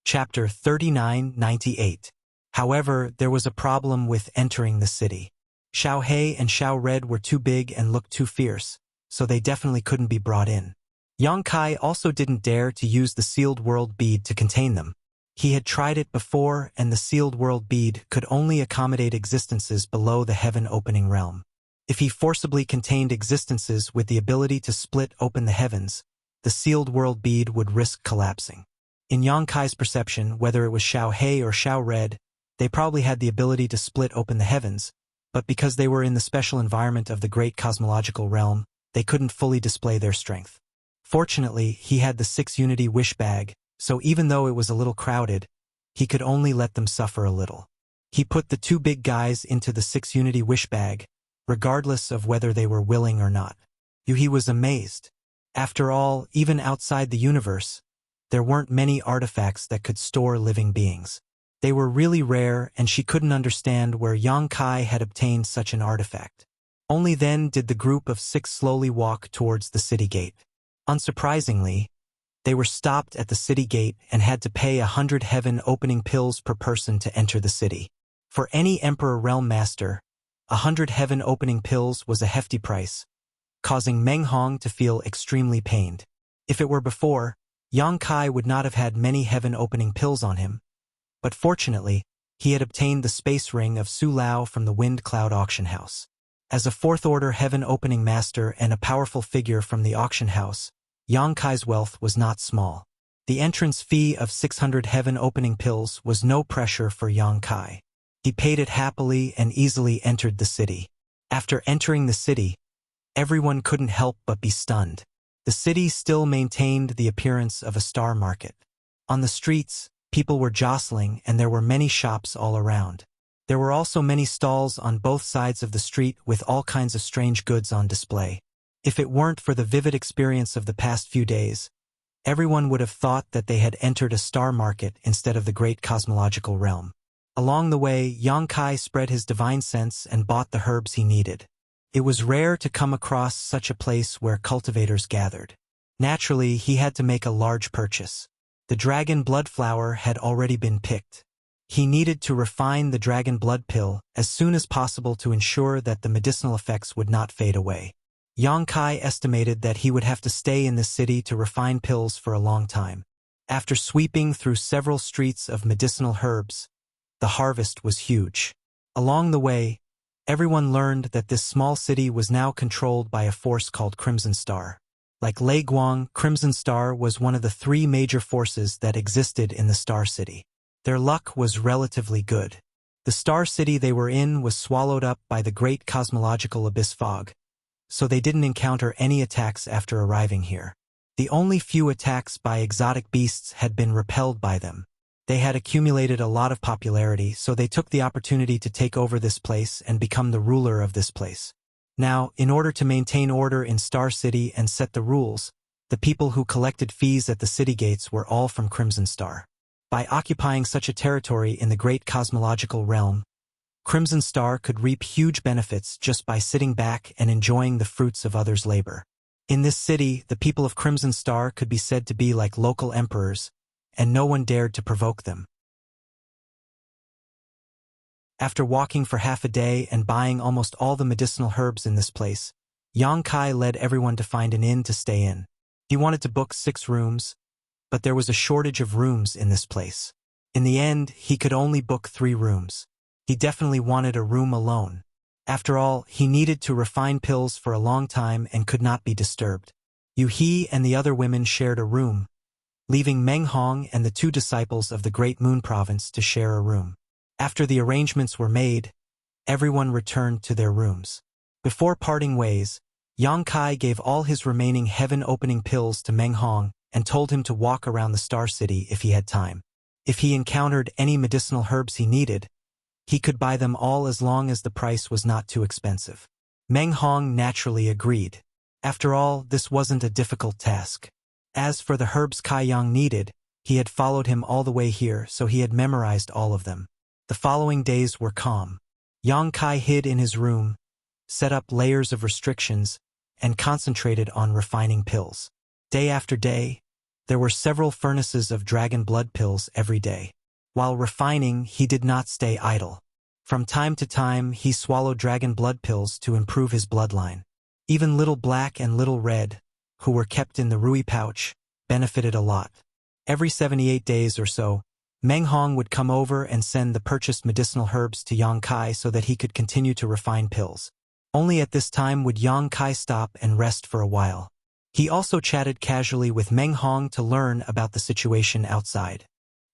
Chapter 3998. However, there was a problem with entering the city. Xiao He and Xiao Red were too big and looked too fierce, so they definitely couldn't be brought in. Yang Kai also didn't dare to use the sealed world bead to contain them. He had tried it before, and the sealed world bead could only accommodate existences below the heaven-opening realm. If he forcibly contained existences with the ability to split open the heavens, the sealed world bead would risk collapsing. In Yang Kai's perception, whether it was Xiao He or Xiao Red, they probably had the ability to split open the heavens, but because they were in the special environment of the great cosmological realm, they couldn't fully display their strength. Fortunately, he had the 6-unity wish bag, so even though it was a little crowded, he could only let them suffer a little. He put the 2 big guys into the 6-unity wish bag, regardless of whether they were willing or not. Yuhi was amazed. After all, even outside the universe, there weren't many artifacts that could store living beings. They were really rare, and she couldn't understand where Yang Kai had obtained such an artifact. Only then did the group of 6 slowly walk towards the city gate. Unsurprisingly, they were stopped at the city gate and had to pay 100 heaven-opening pills per person to enter the city. For any Emperor Realm Master, 100 heaven-opening pills was a hefty price, causing Meng Hong to feel extremely pained. If it were before, Yang Kai would not have had many heaven-opening pills on him, but fortunately, he had obtained the space ring of Su Lao from the Wind Cloud Auction House. As a 4th-order heaven-opening master and a powerful figure from the auction house, Yang Kai's wealth was not small. The entrance fee of 600 heaven-opening pills was no pressure for Yang Kai. He paid it happily and easily entered the city. After entering the city, everyone couldn't help but be stunned. The city still maintained the appearance of a star market. On the streets, People were jostling, and there were many shops all around. There were also many stalls on both sides of the street with all kinds of strange goods on display. If it weren't for the vivid experience of the past few days, everyone would have thought that they had entered a star market instead of the great cosmological realm. Along the way, Yang Kai spread his divine sense and bought the herbs he needed. It was rare to come across such a place where cultivators gathered. Naturally, he had to make a large purchase. The dragon blood flower had already been picked. He needed to refine the dragon blood pill as soon as possible to ensure that the medicinal effects would not fade away. Yang Kai estimated that he would have to stay in this city to refine pills for a long time. After sweeping through several streets of medicinal herbs, the harvest was huge. Along the way, everyone learned that this small city was now controlled by a force called Crimson Star. Like Lei Guang, Crimson Star was one of the 3 major forces that existed in the Star City. Their luck was relatively good. The Star City they were in was swallowed up by the great cosmological abyss fog, so they didn't encounter any attacks after arriving here. The only few attacks by exotic beasts had been repelled by them. They had accumulated a lot of popularity, so they took the opportunity to take over this place and become the ruler of this place. Now, in order to maintain order in Star City and set the rules, the people who collected fees at the city gates were all from Crimson Star. By occupying such a territory in the great cosmological realm, Crimson Star could reap huge benefits just by sitting back and enjoying the fruits of others' labor. In this city, the people of Crimson Star could be said to be like local emperors, and no one dared to provoke them. After walking for half a day and buying almost all the medicinal herbs in this place, Yang Kai led everyone to find an inn to stay in. He wanted to book 6 rooms, but there was a shortage of rooms in this place. In the end, he could only book 3 rooms. He definitely wanted a room alone. After all, he needed to refine pills for a long time and could not be disturbed. Yu He and the other women shared a room, leaving Meng Hong and the 2 disciples of the Great Moon Province to share a room. After the arrangements were made, everyone returned to their rooms. Before parting ways, Yang Kai gave all his remaining heaven-opening pills to Meng Hong and told him to walk around the Star City if he had time. If he encountered any medicinal herbs he needed, he could buy them all as long as the price was not too expensive. Meng Hong naturally agreed. After all, this wasn't a difficult task. As for the herbs Kai Yang needed, he had followed him all the way here, so he had memorized all of them. The following days were calm. Yang Kai hid in his room, set up layers of restrictions, and concentrated on refining pills. Day after day, there were several furnaces of dragon blood pills every day. While refining, he did not stay idle. From time to time, he swallowed dragon blood pills to improve his bloodline. Even Little Black and Little Red, who were kept in the Rui pouch, benefited a lot. Every 78 days or so, Meng Hong would come over and send the purchased medicinal herbs to Yang Kai so that he could continue to refine pills. Only at this time would Yang Kai stop and rest for a while. He also chatted casually with Meng Hong to learn about the situation outside.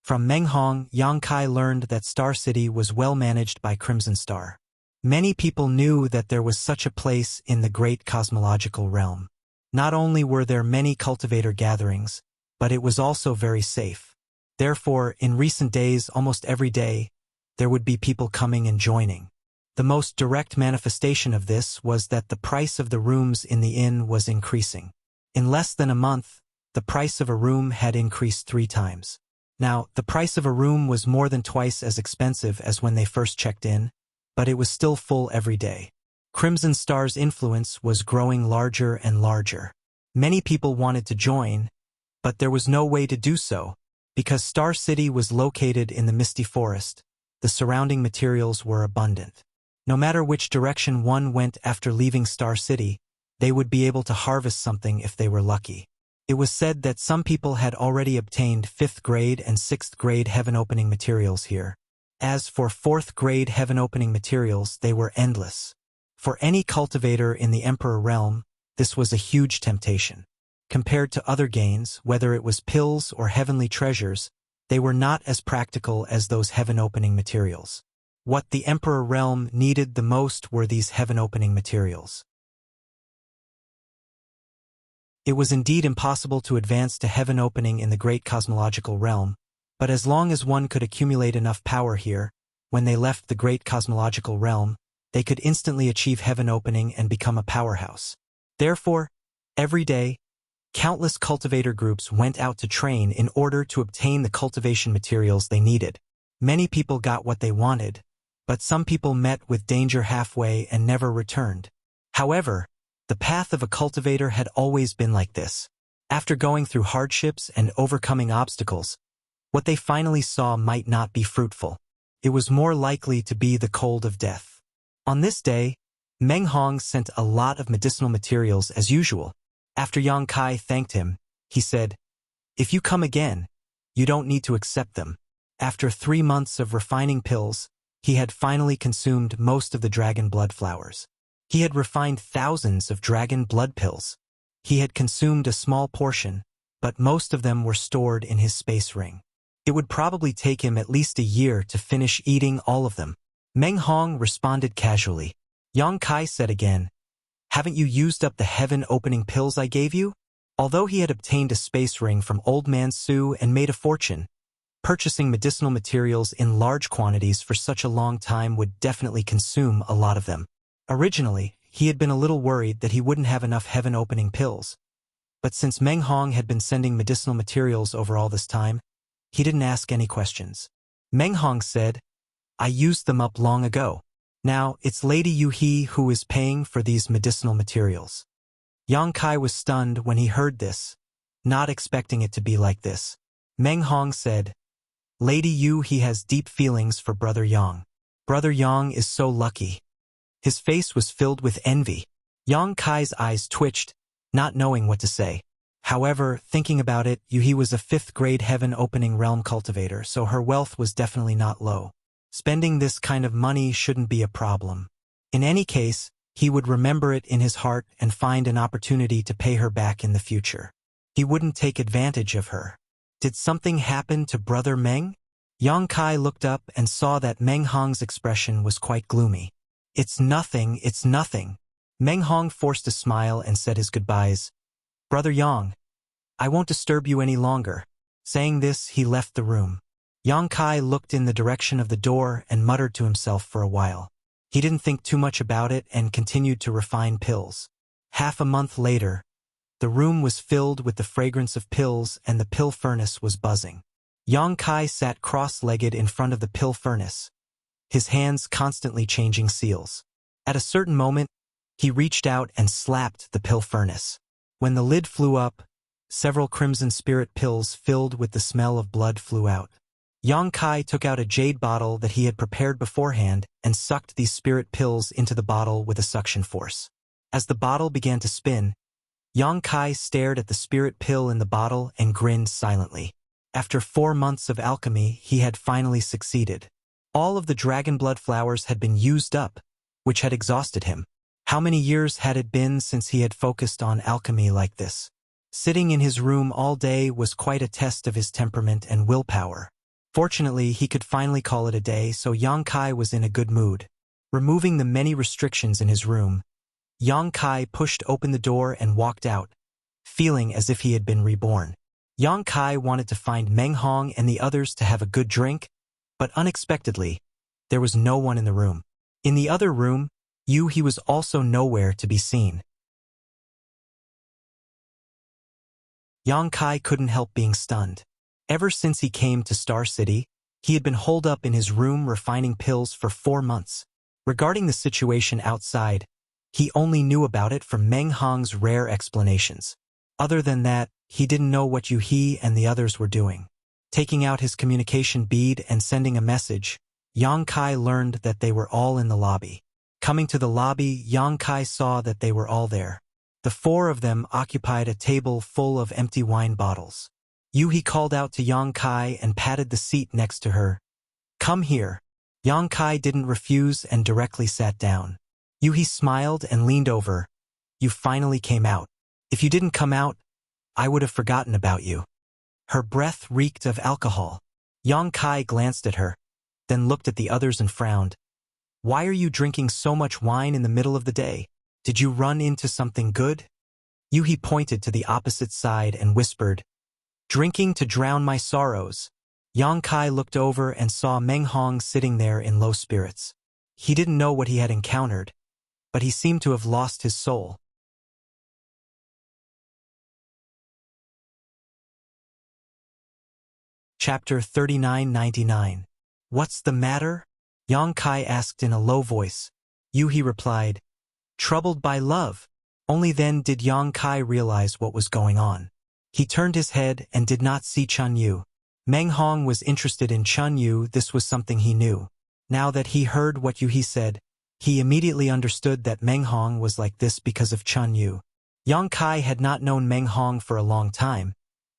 From Meng Hong, Yang Kai learned that Star City was well managed by Crimson Star. Many people knew that there was such a place in the great cosmological realm. Not only were there many cultivator gatherings, but it was also very safe. Therefore, in recent days, almost every day, there would be people coming and joining. The most direct manifestation of this was that the price of the rooms in the inn was increasing. In less than a month, the price of a room had increased 3 times. Now, the price of a room was more than twice as expensive as when they first checked in, but it was still full every day. Crimson Star's influence was growing larger and larger. Many people wanted to join, but there was no way to do so. Because Star City was located in the misty forest, the surrounding materials were abundant. No matter which direction one went after leaving Star City, they would be able to harvest something if they were lucky. It was said that some people had already obtained 5th grade and 6th grade heaven-opening materials here. As for 4th grade heaven-opening materials, they were endless. For any cultivator in the Emperor realm, this was a huge temptation. Compared to other gains, whether it was pills or heavenly treasures, they were not as practical as those heaven-opening materials. What the Emperor realm needed the most were these heaven-opening materials. It was indeed impossible to advance to heaven-opening in the great cosmological realm, But as long as one could accumulate enough power here, when they left the great cosmological realm, they could instantly achieve heaven opening and become a powerhouse. Therefore, every day, countless cultivator groups went out to train in order to obtain the cultivation materials they needed. Many people got what they wanted, but some people met with danger halfway and never returned. However, the path of a cultivator had always been like this. After going through hardships and overcoming obstacles, what they finally saw might not be fruitful. It was more likely to be the cold of death. On this day, Meng Hong sent a lot of medicinal materials as usual. After Yang Kai thanked him, he said, "If you come again, you don't need to accept them." After 3 months of refining pills, he had finally consumed most of the dragon blood flowers. He had refined thousands of dragon blood pills. He had consumed a small portion, but most of them were stored in his space ring. It would probably take him at least a year to finish eating all of them. Meng Hong responded casually. Yang Kai said again, "Haven't you used up the heaven-opening pills I gave you?" Although he had obtained a space ring from Old Man Su and made a fortune, purchasing medicinal materials in large quantities for such a long time would definitely consume a lot of them. Originally, he had been a little worried that he wouldn't have enough heaven-opening pills. But since Meng Hong had been sending medicinal materials over all this time, he didn't ask any questions. Meng Hong said, "I used them up long ago. Now, it's Lady Yu He who is paying for these medicinal materials." Yang Kai was stunned when he heard this, not expecting it to be like this. Meng Hong said, "Lady Yu He has deep feelings for Brother Yang. Brother Yang is so lucky." His face was filled with envy. Yang Kai's eyes twitched, not knowing what to say. However, thinking about it, Yu He was a 5th-grade heaven-opening realm cultivator, so her wealth was definitely not low. Spending this kind of money shouldn't be a problem. In any case, he would remember it in his heart and find an opportunity to pay her back in the future. He wouldn't take advantage of her. Did something happen to Brother Meng? Yang Kai looked up and saw that Meng Hong's expression was quite gloomy. It's nothing. Meng Hong forced a smile and said his goodbyes. "Brother Yang, I won't disturb you any longer." Saying this, he left the room. Yang Kai looked in the direction of the door and muttered to himself for a while. He didn't think too much about it and continued to refine pills. Half a month later, the room was filled with the fragrance of pills and the pill furnace was buzzing. Yang Kai sat cross-legged in front of the pill furnace, his hands constantly changing seals. At a certain moment, he reached out and slapped the pill furnace. When the lid flew up, several crimson spirit pills filled with the smell of blood flew out. Yang Kai took out a jade bottle that he had prepared beforehand and sucked these spirit pills into the bottle with a suction force. As the bottle began to spin, Yang Kai stared at the spirit pill in the bottle and grinned silently. After 4 months of alchemy, he had finally succeeded. All of the dragon blood flowers had been used up, which had exhausted him. How many years had it been since he had focused on alchemy like this? Sitting in his room all day was quite a test of his temperament and willpower. Fortunately, he could finally call it a day, so Yang Kai was in a good mood. Removing the many restrictions in his room, Yang Kai pushed open the door and walked out, feeling as if he had been reborn. Yang Kai wanted to find Meng Hong and the others to have a good drink, but unexpectedly, there was no one in the room. In the other room, Yu He was also nowhere to be seen. Yang Kai couldn't help being stunned. Ever since he came to Star City, he had been holed up in his room refining pills for 4 months. Regarding the situation outside, he only knew about it from Meng Hong's rare explanations. Other than that, he didn't know what Yu He and the others were doing. Taking out his communication bead and sending a message, Yang Kai learned that they were all in the lobby. Coming to the lobby, Yang Kai saw that they were all there. The 4 of them occupied a table full of empty wine bottles. Yu He called out to Yang Kai and patted the seat next to her. "Come here." Yang Kai didn't refuse and directly sat down. Yu He smiled and leaned over. "You finally came out. If you didn't come out, I would have forgotten about you." Her breath reeked of alcohol. Yang Kai glanced at her, then looked at the others and frowned. "Why are you drinking so much wine in the middle of the day? Did you run into something good?" Yu He pointed to the opposite side and whispered, "Drinking to drown my sorrows." Yang Kai looked over and saw Meng Hong sitting there in low spirits. He didn't know what he had encountered, but he seemed to have lost his soul. Chapter 3999. What's the matter? Yang Kai asked in a low voice. He replied, troubled by love. Only then did Yang Kai realize what was going on. He turned his head and did not see Chun Yu. Meng Hong was interested in Chun Yu. This was something he knew. Now that he heard what Yu said, he immediately understood that Meng Hong was like this because of Chun Yu. Yang Kai had not known Meng Hong for a long time,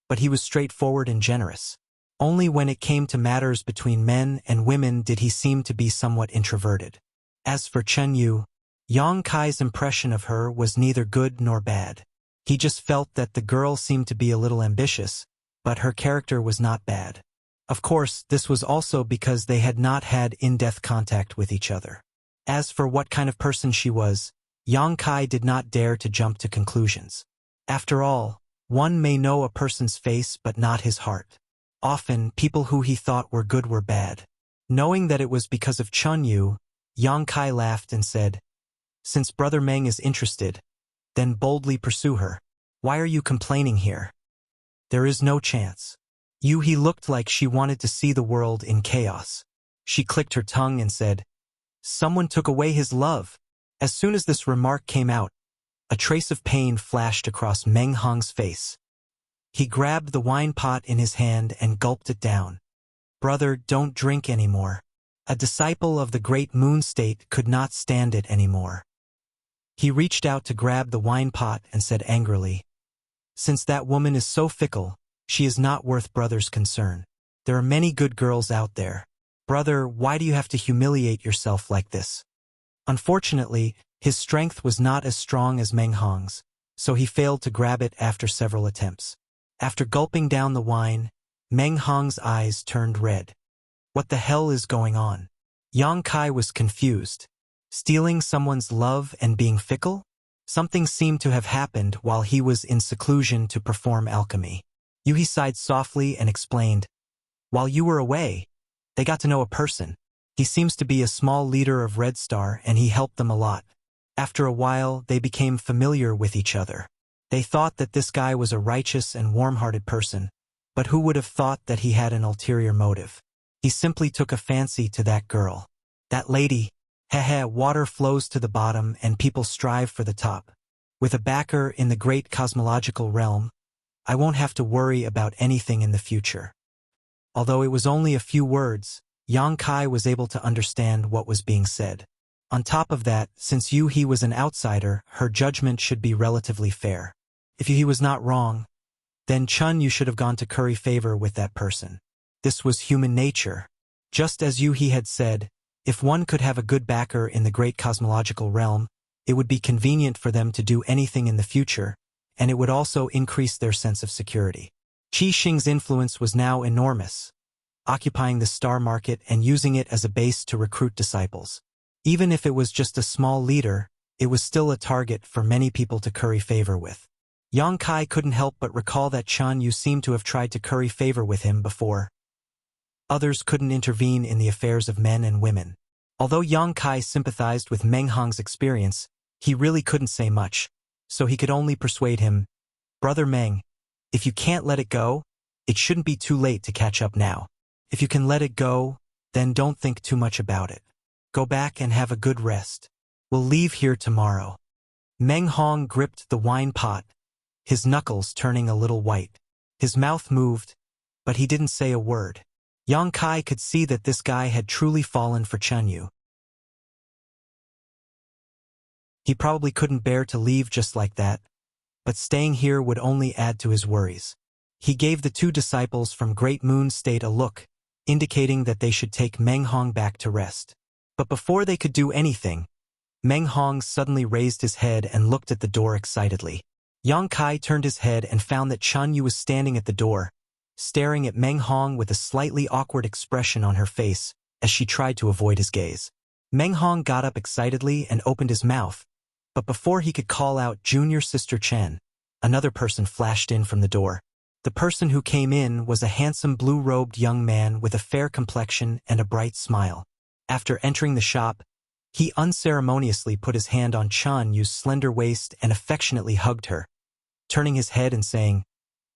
but he was straightforward and generous. Only when it came to matters between men and women did he seem to be somewhat introverted. As for Chun Yu, Yang Kai's impression of her was neither good nor bad. He just felt that the girl seemed to be a little ambitious, but her character was not bad. Of course, this was also because they had not had in-depth contact with each other. As for what kind of person she was, Yang Kai did not dare to jump to conclusions. After all, one may know a person's face but not his heart. Often, people who he thought were good were bad. Knowing that it was because of Chun Yu, Yang Kai laughed and said, since Brother Meng is interested, then boldly pursue her. Why are you complaining here? There is no chance. He looked like she wanted to see the world in chaos. She clicked her tongue and said, someone took away his love. As soon as this remark came out, a trace of pain flashed across Meng Hong's face. He grabbed the wine pot in his hand and gulped it down. Brother, don't drink anymore. A disciple of the great moon state could not stand it anymore. He reached out to grab the wine pot and said angrily, since that woman is so fickle, she is not worth brother's concern. There are many good girls out there. Brother, why do you have to humiliate yourself like this? Unfortunately, his strength was not as strong as Meng Hong's, so he failed to grab it after several attempts. After gulping down the wine, Meng Hong's eyes turned red. What the hell is going on? Yang Kai was confused. Stealing someone's love and being fickle? Something seemed to have happened while he was in seclusion to perform alchemy. Yu sighed softly and explained, while you were away, they got to know a person. He seems to be a small leader of Red Star and he helped them a lot. After a while, they became familiar with each other. They thought that this guy was a righteous and warm-hearted person, but who would have thought that he had an ulterior motive? He simply took a fancy to that girl. That lady. Water flows to the bottom and people strive for the top. With a backer in the great cosmological realm, I won't have to worry about anything in the future. Although it was only a few words, Yang Kai was able to understand what was being said. On top of that, since he was an outsider, her judgment should be relatively fair. If he was not wrong, then Chun Yu should have gone to curry favor with that person. This was human nature. Just as he had said, if one could have a good backer in the great cosmological realm, it would be convenient for them to do anything in the future, and it would also increase their sense of security. Qi Xing's influence was now enormous, occupying the star market and using it as a base to recruit disciples. Even if it was just a small leader, it was still a target for many people to curry favor with. Yang Kai couldn't help but recall that Chun Yu seemed to have tried to curry favor with him before. Others couldn't intervene in the affairs of men and women. Although Yang Kai sympathized with Meng Hong's experience, he really couldn't say much, so he could only persuade him, Brother Meng, if you can't let it go, it shouldn't be too late to catch up now. If you can let it go, then don't think too much about it. Go back and have a good rest. We'll leave here tomorrow. Meng Hong gripped the wine pot, his knuckles turning a little white. His mouth moved, but he didn't say a word. Yang Kai could see that this guy had truly fallen for Chun Yu. He probably couldn't bear to leave just like that, but staying here would only add to his worries. He gave the two disciples from Great Moon State a look, indicating that they should take Meng Hong back to rest. But before they could do anything, Meng Hong suddenly raised his head and looked at the door excitedly. Yang Kai turned his head and found that Chun Yu was standing at the door, staring at Meng Hong with a slightly awkward expression on her face as she tried to avoid his gaze. Meng Hong got up excitedly and opened his mouth, but before he could call out Junior Sister Chen, another person flashed in from the door. The person who came in was a handsome blue-robed young man with a fair complexion and a bright smile. After entering the shop, he unceremoniously put his hand on Chun Yu's slender waist and affectionately hugged her, turning his head and saying,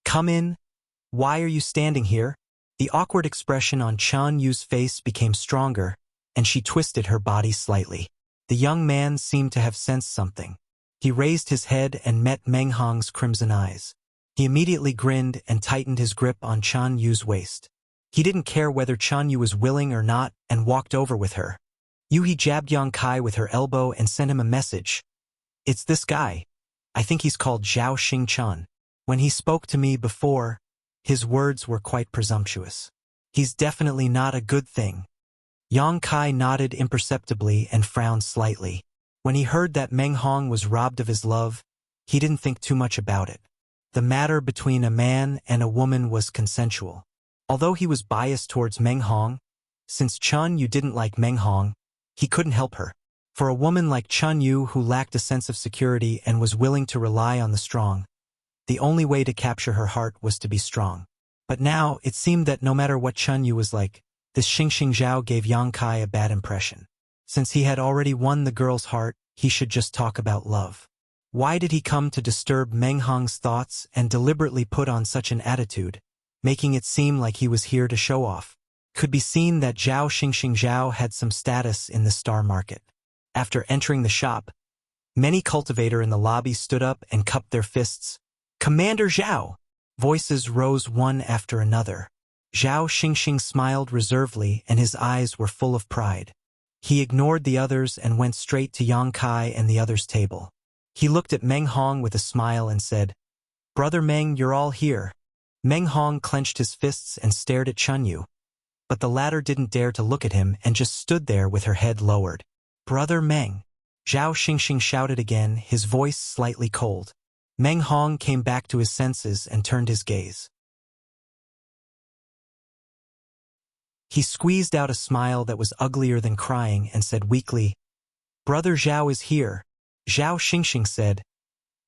"Come in. Why are you standing here?" The awkward expression on Chun Yu's face became stronger, and she twisted her body slightly. The young man seemed to have sensed something. He raised his head and met Meng Hong's crimson eyes. He immediately grinned and tightened his grip on Chun Yu's waist. He didn't care whether Chun Yu was willing or not and walked over with her. He jabbed Yang Kai with her elbow and sent him a message. "It's this guy. I think he's called Zhao Xingchun. When he spoke to me before, his words were quite presumptuous. He's definitely not a good thing." Yang Kai nodded imperceptibly and frowned slightly. When he heard that Meng Hong was robbed of his love, he didn't think too much about it. The matter between a man and a woman was consensual. Although he was biased towards Meng Hong, since Chun Yu didn't like Meng Hong, he couldn't help her. For a woman like Chun Yu who lacked a sense of security and was willing to rely on the strong, the only way to capture her heart was to be strong. But now, it seemed that no matter what Chun Yu was like, this Xingxing Zhao gave Yang Kai a bad impression. Since he had already won the girl's heart, he should just talk about love. Why did he come to disturb Meng Hong's thoughts and deliberately put on such an attitude, making it seem like he was here to show off? Could be seen that Zhao Xingxing Zhao had some status in the star market. After entering the shop, many cultivators in the lobby stood up and cupped their fists. "Commander Zhao!" Voices rose one after another. Zhao Xingxing smiled reservedly and his eyes were full of pride. He ignored the others and went straight to Yang Kai and the others' table. He looked at Meng Hong with a smile and said, "Brother Meng, you're all here." Meng Hong clenched his fists and stared at Chun Yu. But the latter didn't dare to look at him and just stood there with her head lowered. "Brother Meng!" Zhao Xingxing shouted again, his voice slightly cold. Meng Hong came back to his senses and turned his gaze. He squeezed out a smile that was uglier than crying and said weakly, "Brother Zhao is here." Zhao Xingxing said,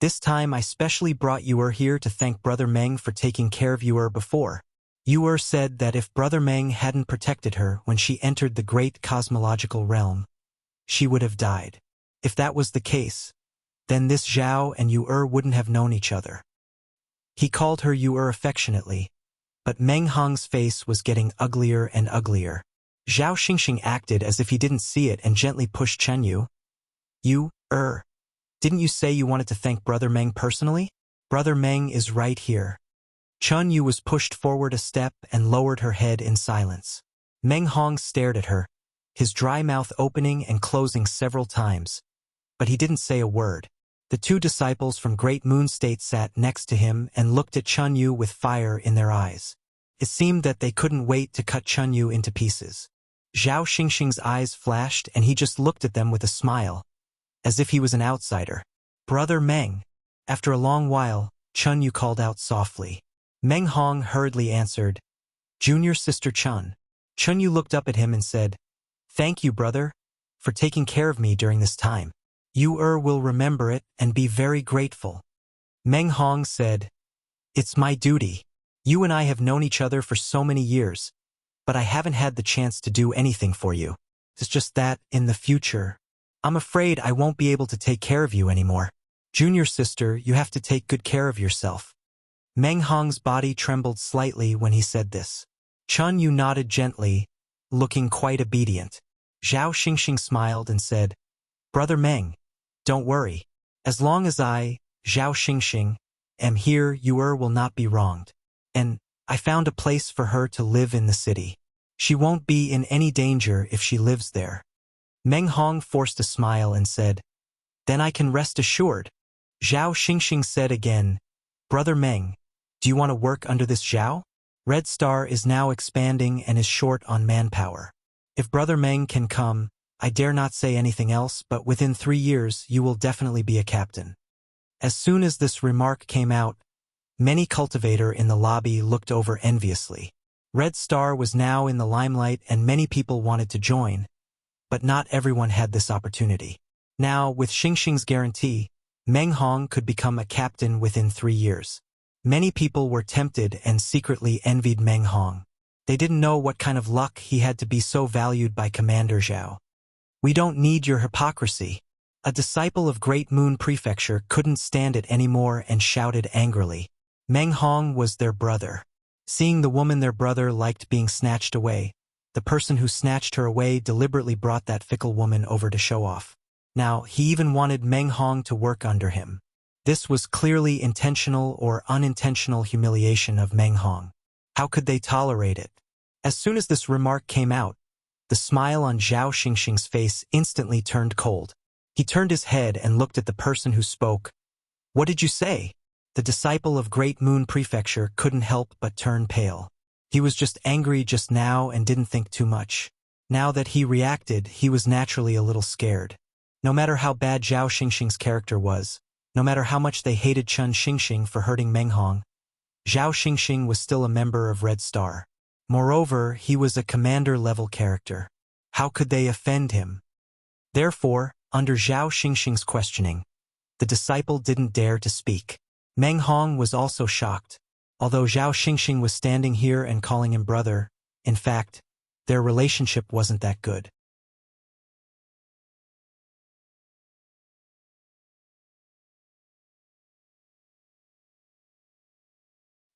"This time I specially brought you here to thank Brother Meng for taking care of you before. You said that if Brother Meng hadn't protected her when she entered the great cosmological realm, she would have died. If that was the case, then this Zhao and you wouldn't have known each other." He called her you affectionately, but Meng Hong's face was getting uglier and uglier. Zhao Xingxing acted as if he didn't see it and gently pushed Chen Yu. "You, didn't you say you wanted to thank Brother Meng personally? Brother Meng is right here." Chun Yu was pushed forward a step and lowered her head in silence. Meng Hong stared at her, his dry mouth opening and closing several times. But he didn't say a word. The two disciples from Great Moon State sat next to him and looked at Chun Yu with fire in their eyes. It seemed that they couldn't wait to cut Chun Yu into pieces. Zhao Xingxing's eyes flashed and he just looked at them with a smile, as if he was an outsider. "Brother Meng." After a long while, Chun Yu called out softly. Meng Hong hurriedly answered, "Junior Sister Chun." Chun Yu looked up at him and said, "Thank you, brother, for taking care of me during this time. You will remember it and be very grateful." Meng Hong said, "It's my duty. You and I have known each other for so many years, but I haven't had the chance to do anything for you. It's just that, in the future, I'm afraid I won't be able to take care of you anymore. Junior sister, you have to take good care of yourself." Meng Hong's body trembled slightly when he said this. Chun Yu nodded gently, looking quite obedient. Zhao Xingxing smiled and said, "Brother Meng, don't worry. As long as I, Zhao Xingxing, am here, you will not be wronged. And I found a place for her to live in the city. She won't be in any danger if she lives there." Meng Hong forced a smile and said, "Then I can rest assured." Zhao Xingxing said again, "Brother Meng, do you want to work under this Zhao? Red Star is now expanding and is short on manpower. If Brother Meng can come, I dare not say anything else, but within 3 years you will definitely be a captain." As soon as this remark came out, many cultivators in the lobby looked over enviously. Red Star was now in the limelight and many people wanted to join, but not everyone had this opportunity. Now, with Xingxing's guarantee, Meng Hong could become a captain within 3 years. Many people were tempted and secretly envied Meng Hong. They didn't know what kind of luck he had to be so valued by Commander Zhao. "We don't need your hypocrisy." A disciple of Great Moon Prefecture couldn't stand it anymore and shouted angrily. Meng Hong was their brother. Seeing the woman their brother liked being snatched away, the person who snatched her away deliberately brought that fickle woman over to show off. Now, he even wanted Meng Hong to work under him. This was clearly intentional or unintentional humiliation of Meng Hong. How could they tolerate it? As soon as this remark came out, the smile on Zhao Xingxing's face instantly turned cold. He turned his head and looked at the person who spoke. "What did you say?" The disciple of Great Moon Prefecture couldn't help but turn pale. He was just angry just now and didn't think too much. Now that he reacted, he was naturally a little scared. No matter how bad Zhao Xingxing's character was, no matter how much they hated Chun Xingxing for hurting Meng Hong, Zhao Xingxing was still a member of Red Star. Moreover, he was a commander-level character. How could they offend him? Therefore, under Zhao Xingxing's questioning, the disciple didn't dare to speak. Meng Hong was also shocked. Although Zhao Xingxing was standing here and calling him brother, in fact, their relationship wasn't that good.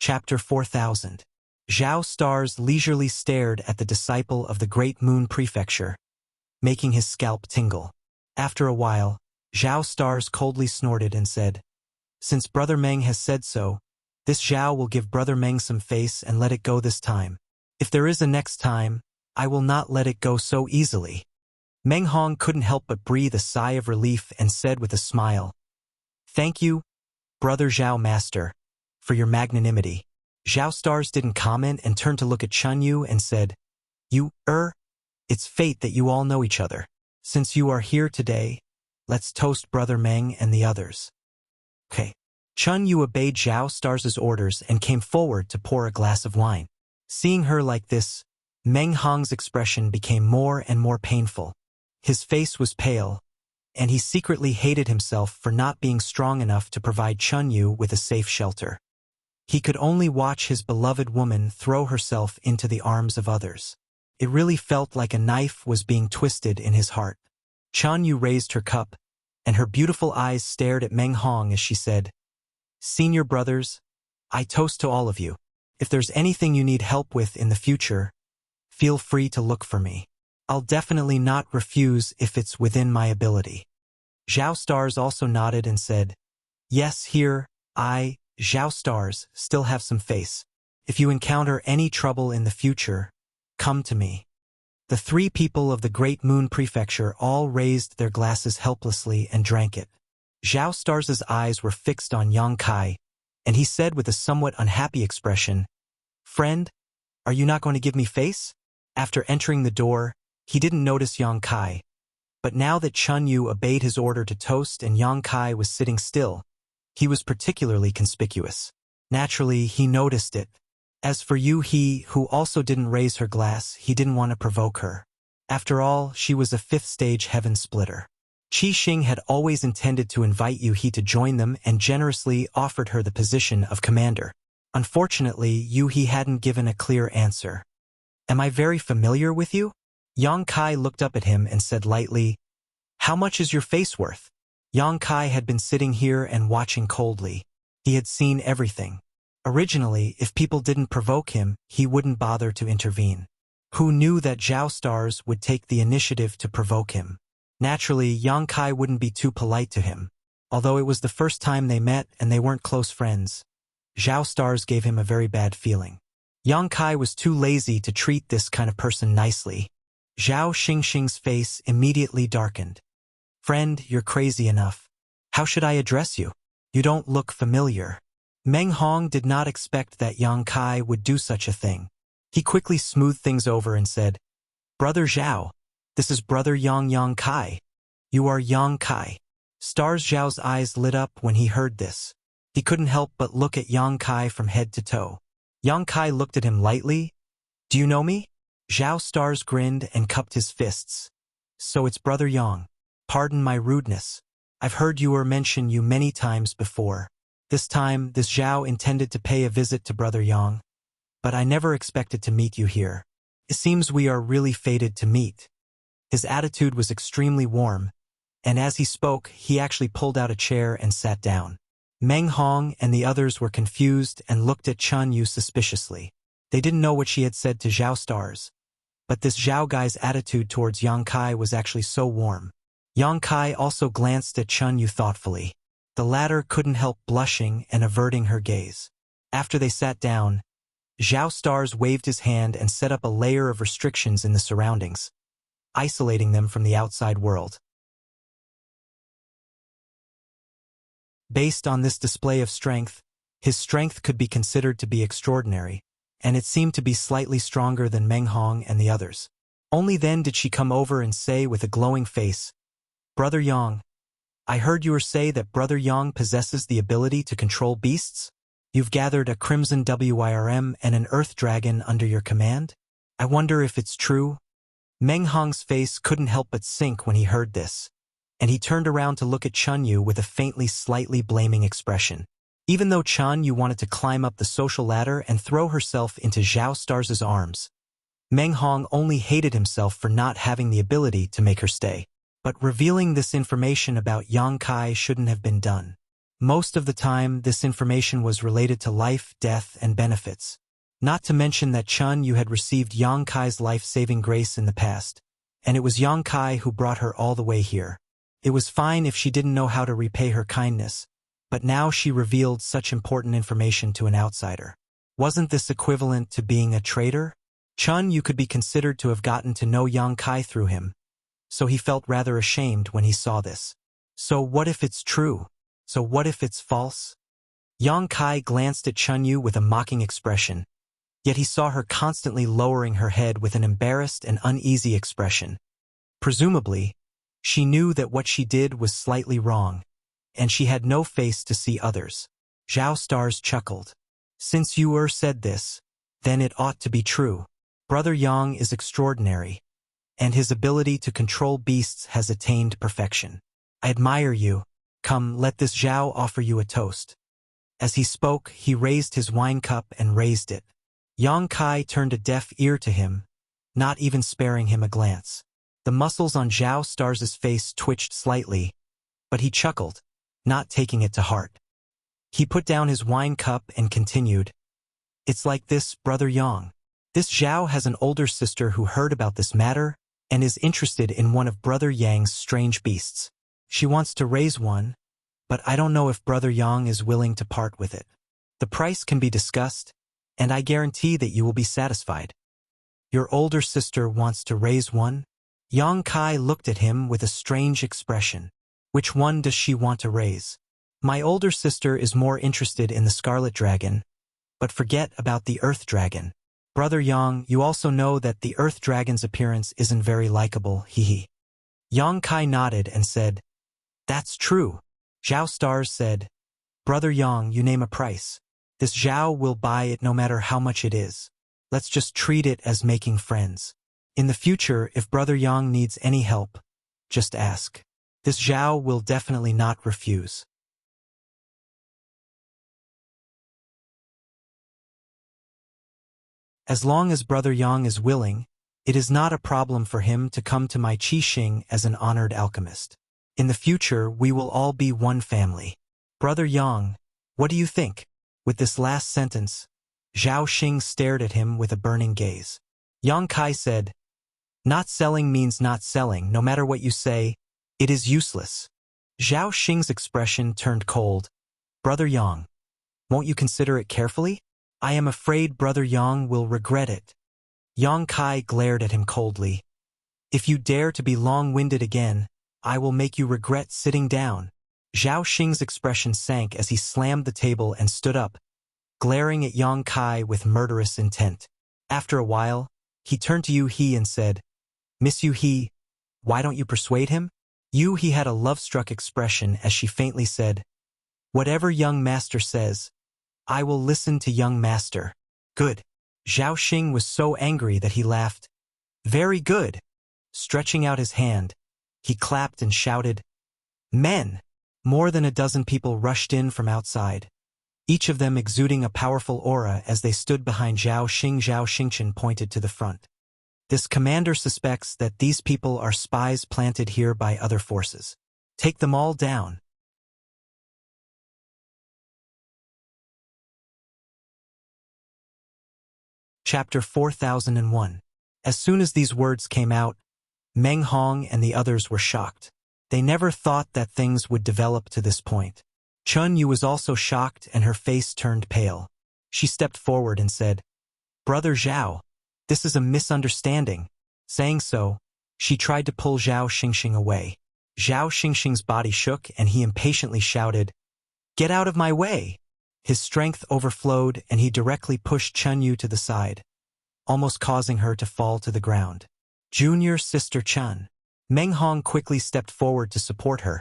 Chapter 4000. Zhao Stars leisurely stared at the disciple of the Great Moon Prefecture, making his scalp tingle. After a while, Zhao Stars coldly snorted and said, "Since Brother Meng has said so, this Zhao will give Brother Meng some face and let it go this time. If there is a next time, I will not let it go so easily." Meng Hong couldn't help but breathe a sigh of relief and said with a smile, "Thank you, Brother Zhao Master, for your magnanimity." Zhao Stars didn't comment and turned to look at Chun Yu and said, It's fate that you all know each other. Since you are here today, let's toast Brother Meng and the others." "Okay." Chun Yu obeyed Zhao Stars' orders and came forward to pour a glass of wine. Seeing her like this, Meng Hong's expression became more and more painful. His face was pale, and he secretly hated himself for not being strong enough to provide Chun Yu with a safe shelter. He could only watch his beloved woman throw herself into the arms of others. It really felt like a knife was being twisted in his heart. Chun Yu raised her cup, and her beautiful eyes stared at Meng Hong as she said, "Senior brothers, I toast to all of you. If there's anything you need help with in the future, feel free to look for me. I'll definitely not refuse if it's within my ability." Zhao Stars also nodded and said, "Yes, here, Zhao Stars, still have some face. If you encounter any trouble in the future, come to me." The three people of the Great Moon Prefecture all raised their glasses helplessly and drank it. Zhao Stars' eyes were fixed on Yang Kai, and he said with a somewhat unhappy expression, "Friend, are you not going to give me face?" After entering the door, he didn't notice Yang Kai. But now that Chun Yu obeyed his order to toast and Yang Kai was sitting still, he was particularly conspicuous. Naturally, he noticed it. As for Yu He, who also didn't raise her glass, he didn't want to provoke her. After all, she was a fifth-stage heaven splitter. Qi Xing had always intended to invite Yu He to join them and generously offered her the position of commander. Unfortunately, Yu He hadn't given a clear answer. "Am I very familiar with you?" Yang Kai looked up at him and said lightly, "How much is your face worth?" Yang Kai had been sitting here and watching coldly. He had seen everything. Originally, if people didn't provoke him, he wouldn't bother to intervene. Who knew that Zhao Stars would take the initiative to provoke him? Naturally, Yang Kai wouldn't be too polite to him. Although it was the first time they met and they weren't close friends, Zhao Stars gave him a very bad feeling. Yang Kai was too lazy to treat this kind of person nicely. Zhao Xingxing's face immediately darkened. "Friend, you're crazy enough. How should I address you? You don't look familiar." Meng Hong did not expect that Yang Kai would do such a thing. He quickly smoothed things over and said, "Brother Zhao, this is Brother Yang Kai. You are Yang Kai." Stars Zhao's eyes lit up when he heard this. He couldn't help but look at Yang Kai from head to toe. Yang Kai looked at him lightly. "Do you know me?" Zhao Stars grinned and cupped his fists. "So it's Brother Yang. Pardon my rudeness. I've heard you mention you many times before. This time, this Zhao intended to pay a visit to Brother Yang, but I never expected to meet you here. It seems we are really fated to meet. His attitude was extremely warm, and as he spoke, he actually pulled out a chair and sat down. Meng Hong and the others were confused and looked at Chun Yu suspiciously. They didn't know what she had said to Zhao Stars, but this Zhao guy's attitude towards Yang Kai was actually so warm. Yang Kai also glanced at Chun Yu thoughtfully. The latter couldn't help blushing and averting her gaze. After they sat down, Zhao Stars waved his hand and set up a layer of restrictions in the surroundings, isolating them from the outside world. Based on this display of strength, his strength could be considered to be extraordinary, and it seemed to be slightly stronger than Meng Hong and the others. Only then did she come over and say with a glowing face, "Brother Yang, I heard you say that Brother Yang possesses the ability to control beasts? You've gathered a Crimson Wyrm and an Earth Dragon under your command? I wonder if it's true?" Meng Hong's face couldn't help but sink when he heard this, and he turned around to look at Chun Yu with a faintly slightly blaming expression. Even though Chun Yu wanted to climb up the social ladder and throw herself into Zhao Stars' arms, Meng Hong only hated himself for not having the ability to make her stay. But revealing this information about Yang Kai shouldn't have been done. Most of the time, this information was related to life, death, and benefits. Not to mention that Chun Yu had received Yang Kai's life-saving grace in the past, and it was Yang Kai who brought her all the way here. It was fine if she didn't know how to repay her kindness, but now she revealed such important information to an outsider. Wasn't this equivalent to being a traitor? Chun Yu could be considered to have gotten to know Yang Kai through him, so he felt rather ashamed when he saw this. So what if it's true? So what if it's false? Yang Kai glanced at Chun Yu with a mocking expression, yet he saw her constantly lowering her head with an embarrassed and uneasy expression. Presumably, she knew that what she did was slightly wrong, and she had no face to see others. Zhao Stars chuckled. "Since you said this, then it ought to be true. Brother Yang is extraordinary, and his ability to control beasts has attained perfection. I admire you. Come, let this Zhao offer you a toast." As he spoke, he raised his wine cup and raised it. Yang Kai turned a deaf ear to him, not even sparing him a glance. The muscles on Zhao Stars' face twitched slightly, but he chuckled, not taking it to heart. He put down his wine cup and continued, "It's like this, Brother Yang. This Zhao has an older sister who heard about this matter and is interested in one of Brother Yang's strange beasts. She wants to raise one, but I don't know if Brother Yang is willing to part with it. The price can be discussed, and I guarantee that you will be satisfied." "Your older sister wants to raise one?" Yang Kai looked at him with a strange expression. "Which one does she want to raise?" "My older sister is more interested in the Scarlet Dragon, but forget about the Earth Dragon. Brother Yang, you also know that the Earth Dragon's appearance isn't very likable, hee." Yang Kai nodded and said, "That's true." Zhao Stars said, "Brother Yang, you name a price. This Zhao will buy it no matter how much it is. Let's just treat it as making friends. In the future, if Brother Yang needs any help, just ask. This Zhao will definitely not refuse." As long as Brother Yang is willing, it is not a problem for him to come to my Qi Xing as an honored alchemist. In the future, we will all be one family. Brother Yang, what do you think? With this last sentence, Zhao Xing stared at him with a burning gaze. Yang Kai said, "Not selling means not selling, no matter what you say, it is useless." Zhao Xing's expression turned cold. "Brother Yang, won't you consider it carefully? I am afraid Brother Yang will regret it." Yang Kai glared at him coldly. "If you dare to be long-winded again, I will make you regret sitting down." Zhao Xing's expression sank as he slammed the table and stood up, glaring at Yang Kai with murderous intent. After a while, he turned to Yu He and said, "Miss Yu He, why don't you persuade him?" Yu He had a love-struck expression as she faintly said, "Whatever young master says, I will listen to young master." "Good." Zhao Xing was so angry that he laughed. "Very good." Stretching out his hand, he clapped and shouted, "Men!" More than a dozen people rushed in from outside. each of them exuding a powerful aura as they stood behind Zhao Xing. Zhao Xingchen pointed to the front. This commander suspects that these people are spies planted here by other forces. Take them all down. Chapter 4001. As soon as these words came out, Meng Hong and the others were shocked. They never thought that things would develop to this point. Chun Yu was also shocked and her face turned pale. She stepped forward and said, "Brother Zhao, this is a misunderstanding." Saying so, she tried to pull Zhao Xingxing away. Zhao Xingxing's body shook and he impatiently shouted, "Get out of my way!" His strength overflowed and he directly pushed Chun Yu to the side, almost causing her to fall to the ground. Junior sister Chun. Meng Hong quickly stepped forward to support her,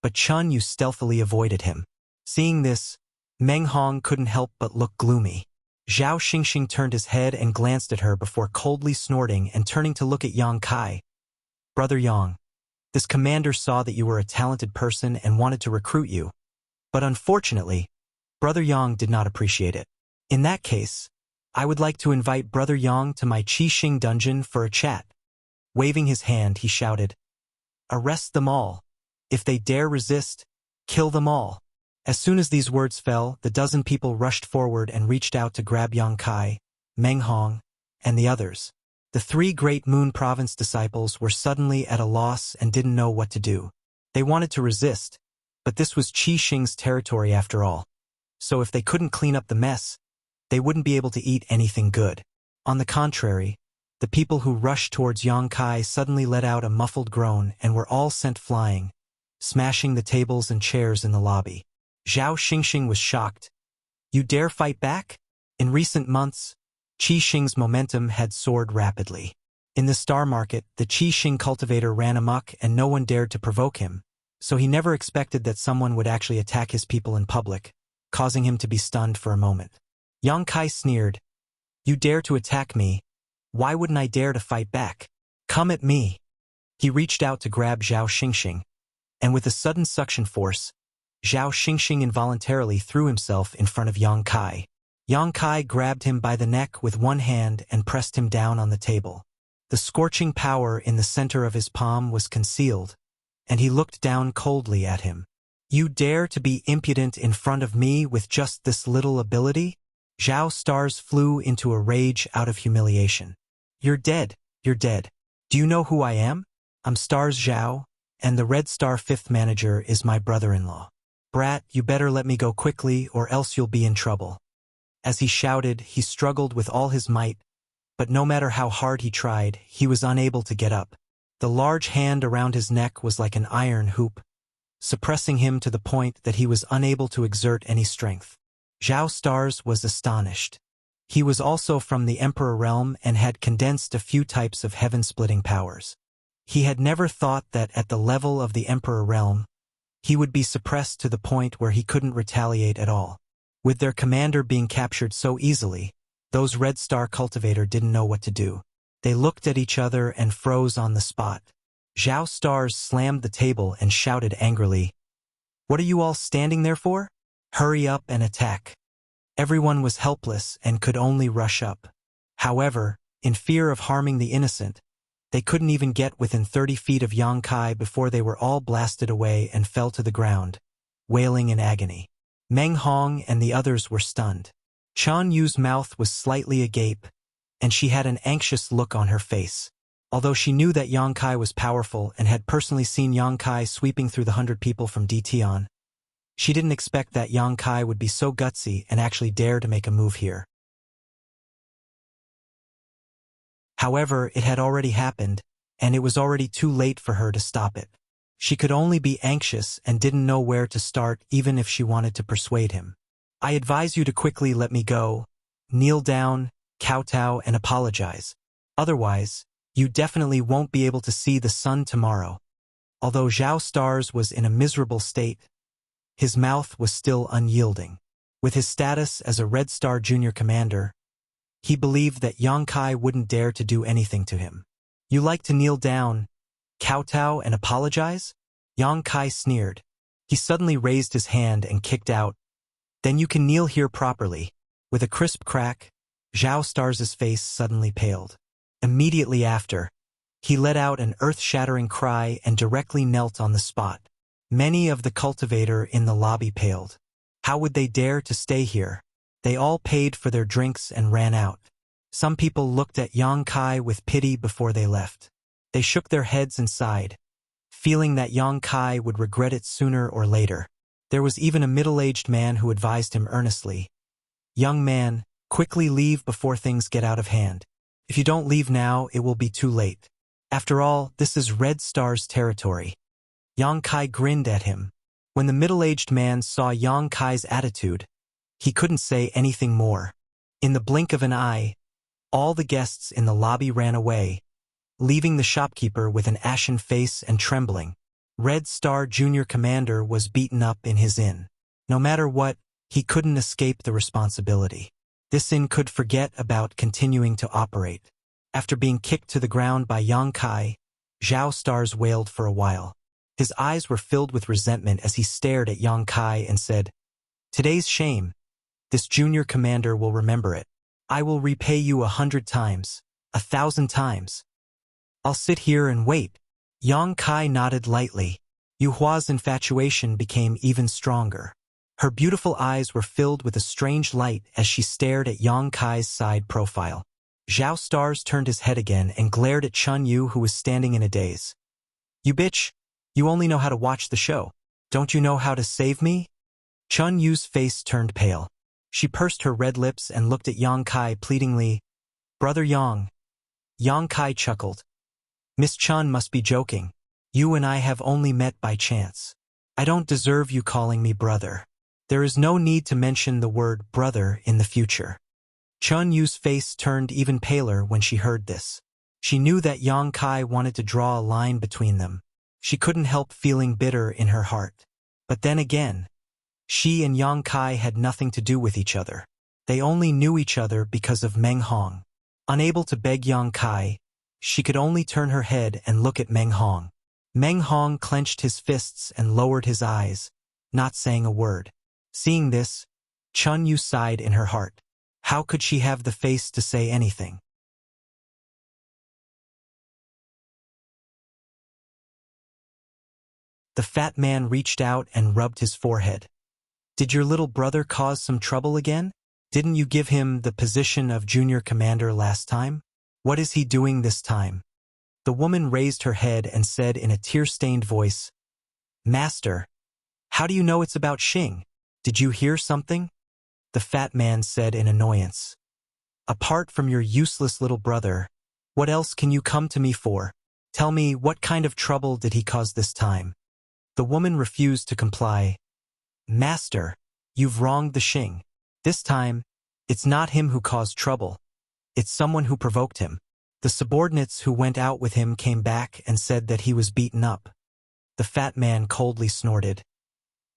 but Chun Yu stealthily avoided him. Seeing this, Meng Hong couldn't help but look gloomy. Zhao Xingxing turned his head and glanced at her before coldly snorting and turning to look at Yang Kai. "Brother Yang, this commander saw that you were a talented person and wanted to recruit you, but unfortunately, Brother Yang did not appreciate it. In that case, I would like to invite Brother Yang to my Qixing dungeon for a chat." Waving his hand, he shouted, "Arrest them all. If they dare resist, kill them all." As soon as these words fell, the dozen people rushed forward and reached out to grab Yang Kai, Meng Hong, and the others. The three Great Moon Province disciples were suddenly at a loss and didn't know what to do. They wanted to resist, but this was Qixing's territory after all. So if they couldn't clean up the mess, they wouldn't be able to eat anything good. On the contrary, the people who rushed towards Yang Kai suddenly let out a muffled groan and were all sent flying, smashing the tables and chairs in the lobby. Zhao Xingxing was shocked. "You dare fight back?" In recent months, Qixing's momentum had soared rapidly. In the star market, the Qixing cultivator ran amok and no one dared to provoke him, so he never expected that someone would actually attack his people in public, causing him to be stunned for a moment. Yang Kai sneered, "You dare to attack me? Why wouldn't I dare to fight back? Come at me." He reached out to grab Zhao Xingxing, and with a sudden suction force, Zhao Xingxing involuntarily threw himself in front of Yang Kai. Yang Kai grabbed him by the neck with one hand and pressed him down on the table. The scorching power in the center of his palm was concealed, and he looked down coldly at him. "You dare to be impudent in front of me with just this little ability?" Zhao Stars flew into a rage out of humiliation. "You're dead, you're dead. Do you know who I am? I'm Stars Zhao, and the Red Star 5th manager is my brother-in-law. Brat, you better let me go quickly or else you'll be in trouble." As he shouted, he struggled with all his might, but no matter how hard he tried, he was unable to get up. The large hand around his neck was like an iron hoop, suppressing him to the point that he was unable to exert any strength. Zhao Stars was astonished. He was also from the Emperor realm and had condensed a few types of heaven-splitting powers. He had never thought that at the level of the Emperor realm, he would be suppressed to the point where he couldn't retaliate at all. With their commander being captured so easily, those Red Star cultivator didn't know what to do. They looked at each other and froze on the spot. Zhao Stars slammed the table and shouted angrily, "What are you all standing there for? Hurry up and attack." Everyone was helpless and could only rush up. However, in fear of harming the innocent, they couldn't even get within 30 feet of Yang Kai before they were all blasted away and fell to the ground, wailing in agony. Meng Hong and the others were stunned. Chun Yu's mouth was slightly agape, and she had an anxious look on her face. Although she knew that Yang Kai was powerful and had personally seen Yang Kai sweeping through the 100 people from DTon, she didn't expect that Yang Kai would be so gutsy and actually dare to make a move here. However, it had already happened, and it was already too late for her to stop it. She could only be anxious and didn't know where to start even if she wanted to persuade him. "I advise you to quickly let me go, kneel down, kowtow, and apologize. Otherwise, you definitely won't be able to see the sun tomorrow." Although Zhao Stars was in a miserable state, his mouth was still unyielding. With his status as a Red Star Junior Commander, he believed that Yang Kai wouldn't dare to do anything to him. "You like to kneel down, kowtow, and apologize?" Yang Kai sneered. He suddenly raised his hand and kicked out, Then you can kneel here properly. With a crisp crack, Zhao Stars's face suddenly paled. Immediately after, he let out an earth-shattering cry and directly knelt on the spot. Many of the cultivator in the lobby paled. How would they dare to stay here? They all paid for their drinks and ran out. Some people looked at Yang Kai with pity before they left. They shook their heads and sighed, feeling that Yang Kai would regret it sooner or later. There was even a middle-aged man who advised him earnestly, "Young man, quickly leave before things get out of hand. If you don't leave now, it will be too late. After all, this is Red Star's territory." Yang Kai grinned at him. When the middle-aged man saw Yang Kai's attitude, he couldn't say anything more. In the blink of an eye, all the guests in the lobby ran away, leaving the shopkeeper with an ashen face and trembling. Red Star Junior Commander was beaten up in his inn. No matter what, he couldn't escape the responsibility. This inn could forget about continuing to operate. After being kicked to the ground by Yang Kai, Zhao Stars wailed for a while. His eyes were filled with resentment as he stared at Yang Kai and said, "Today's shame. This junior commander will remember it. I will repay you 100 times, 1,000 times. I'll sit here and wait." Yang Kai nodded lightly. Yu Hua's infatuation became even stronger. Her beautiful eyes were filled with a strange light as she stared at Yang Kai's side profile. Zhao Stars turned his head again and glared at Chun Yu, who was standing in a daze. "You bitch, you only know how to watch the show. Don't you know how to save me?" Chun Yu's face turned pale. She pursed her red lips and looked at Yang Kai pleadingly. "Brother Yang." Yang Kai chuckled. "Miss Chun must be joking. You and I have only met by chance. I don't deserve you calling me brother. There is no need to mention the word brother in the future." Chun Yu's face turned even paler when she heard this. She knew that Yang Kai wanted to draw a line between them. She couldn't help feeling bitter in her heart. But then again, she and Yang Kai had nothing to do with each other. They only knew each other because of Meng Hong. Unable to beg Yang Kai, she could only turn her head and look at Meng Hong. Meng Hong clenched his fists and lowered his eyes, not saying a word. Seeing this, Chun Yu sighed in her heart. How could she have the face to say anything? The fat man reached out and rubbed his forehead. "Did your little brother cause some trouble again? Didn't you give him the position of junior commander last time? What is he doing this time?" The woman raised her head and said in a tear-stained voice, "Master, how do you know it's about Xing? Did you hear something?" The fat man said in annoyance, "Apart from your useless little brother, what else can you come to me for? Tell me, what kind of trouble did he cause this time?" The woman refused to comply. "Master, you've wronged the Xing. This time, it's not him who caused trouble. It's someone who provoked him. The subordinates who went out with him came back and said that he was beaten up." The fat man coldly snorted.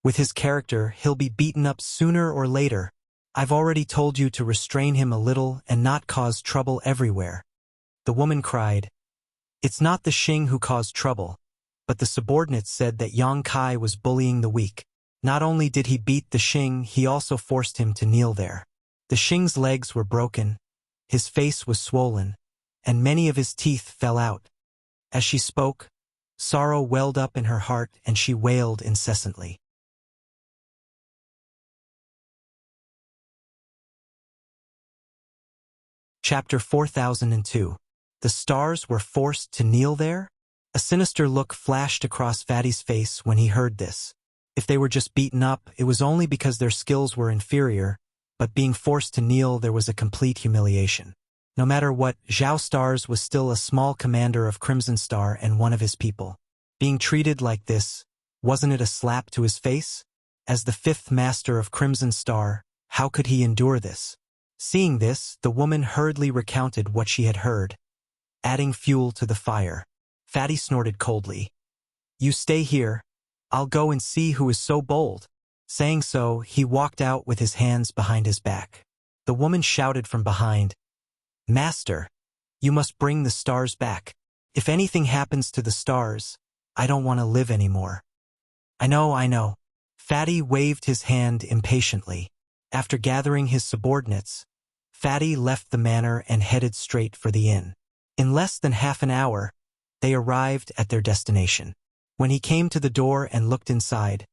"With his character, he'll be beaten up sooner or later. I've already told you to restrain him a little and not cause trouble everywhere." The woman cried, "It's not the Xing who caused trouble, but the subordinates said that Yang Kai was bullying the weak. Not only did he beat the Xing, he also forced him to kneel there. The Xing's legs were broken, his face was swollen, and many of his teeth fell out." As she spoke, sorrow welled up in her heart and she wailed incessantly. Chapter 4002. The stars were forced to kneel there? A sinister look flashed across Fatty's face when he heard this. If they were just beaten up, it was only because their skills were inferior, but being forced to kneel, there was a complete humiliation. No matter what, Zhao Stars was still a small commander of Crimson Star and one of his people. Being treated like this, wasn't it a slap to his face? As the fifth master of Crimson Star, how could he endure this? Seeing this, the woman hurriedly recounted what she had heard, adding fuel to the fire. Fatty snorted coldly. "You stay here. I'll go and see who is so bold." Saying so, he walked out with his hands behind his back. The woman shouted from behind, "Master, you must bring the stars back. If anything happens to the stars, I don't want to live anymore." I know. Fatty waved his hand impatiently. After gathering his subordinates, Fatty left the manor and headed straight for the inn. In less than half an hour, they arrived at their destination. When he came to the door and looked inside,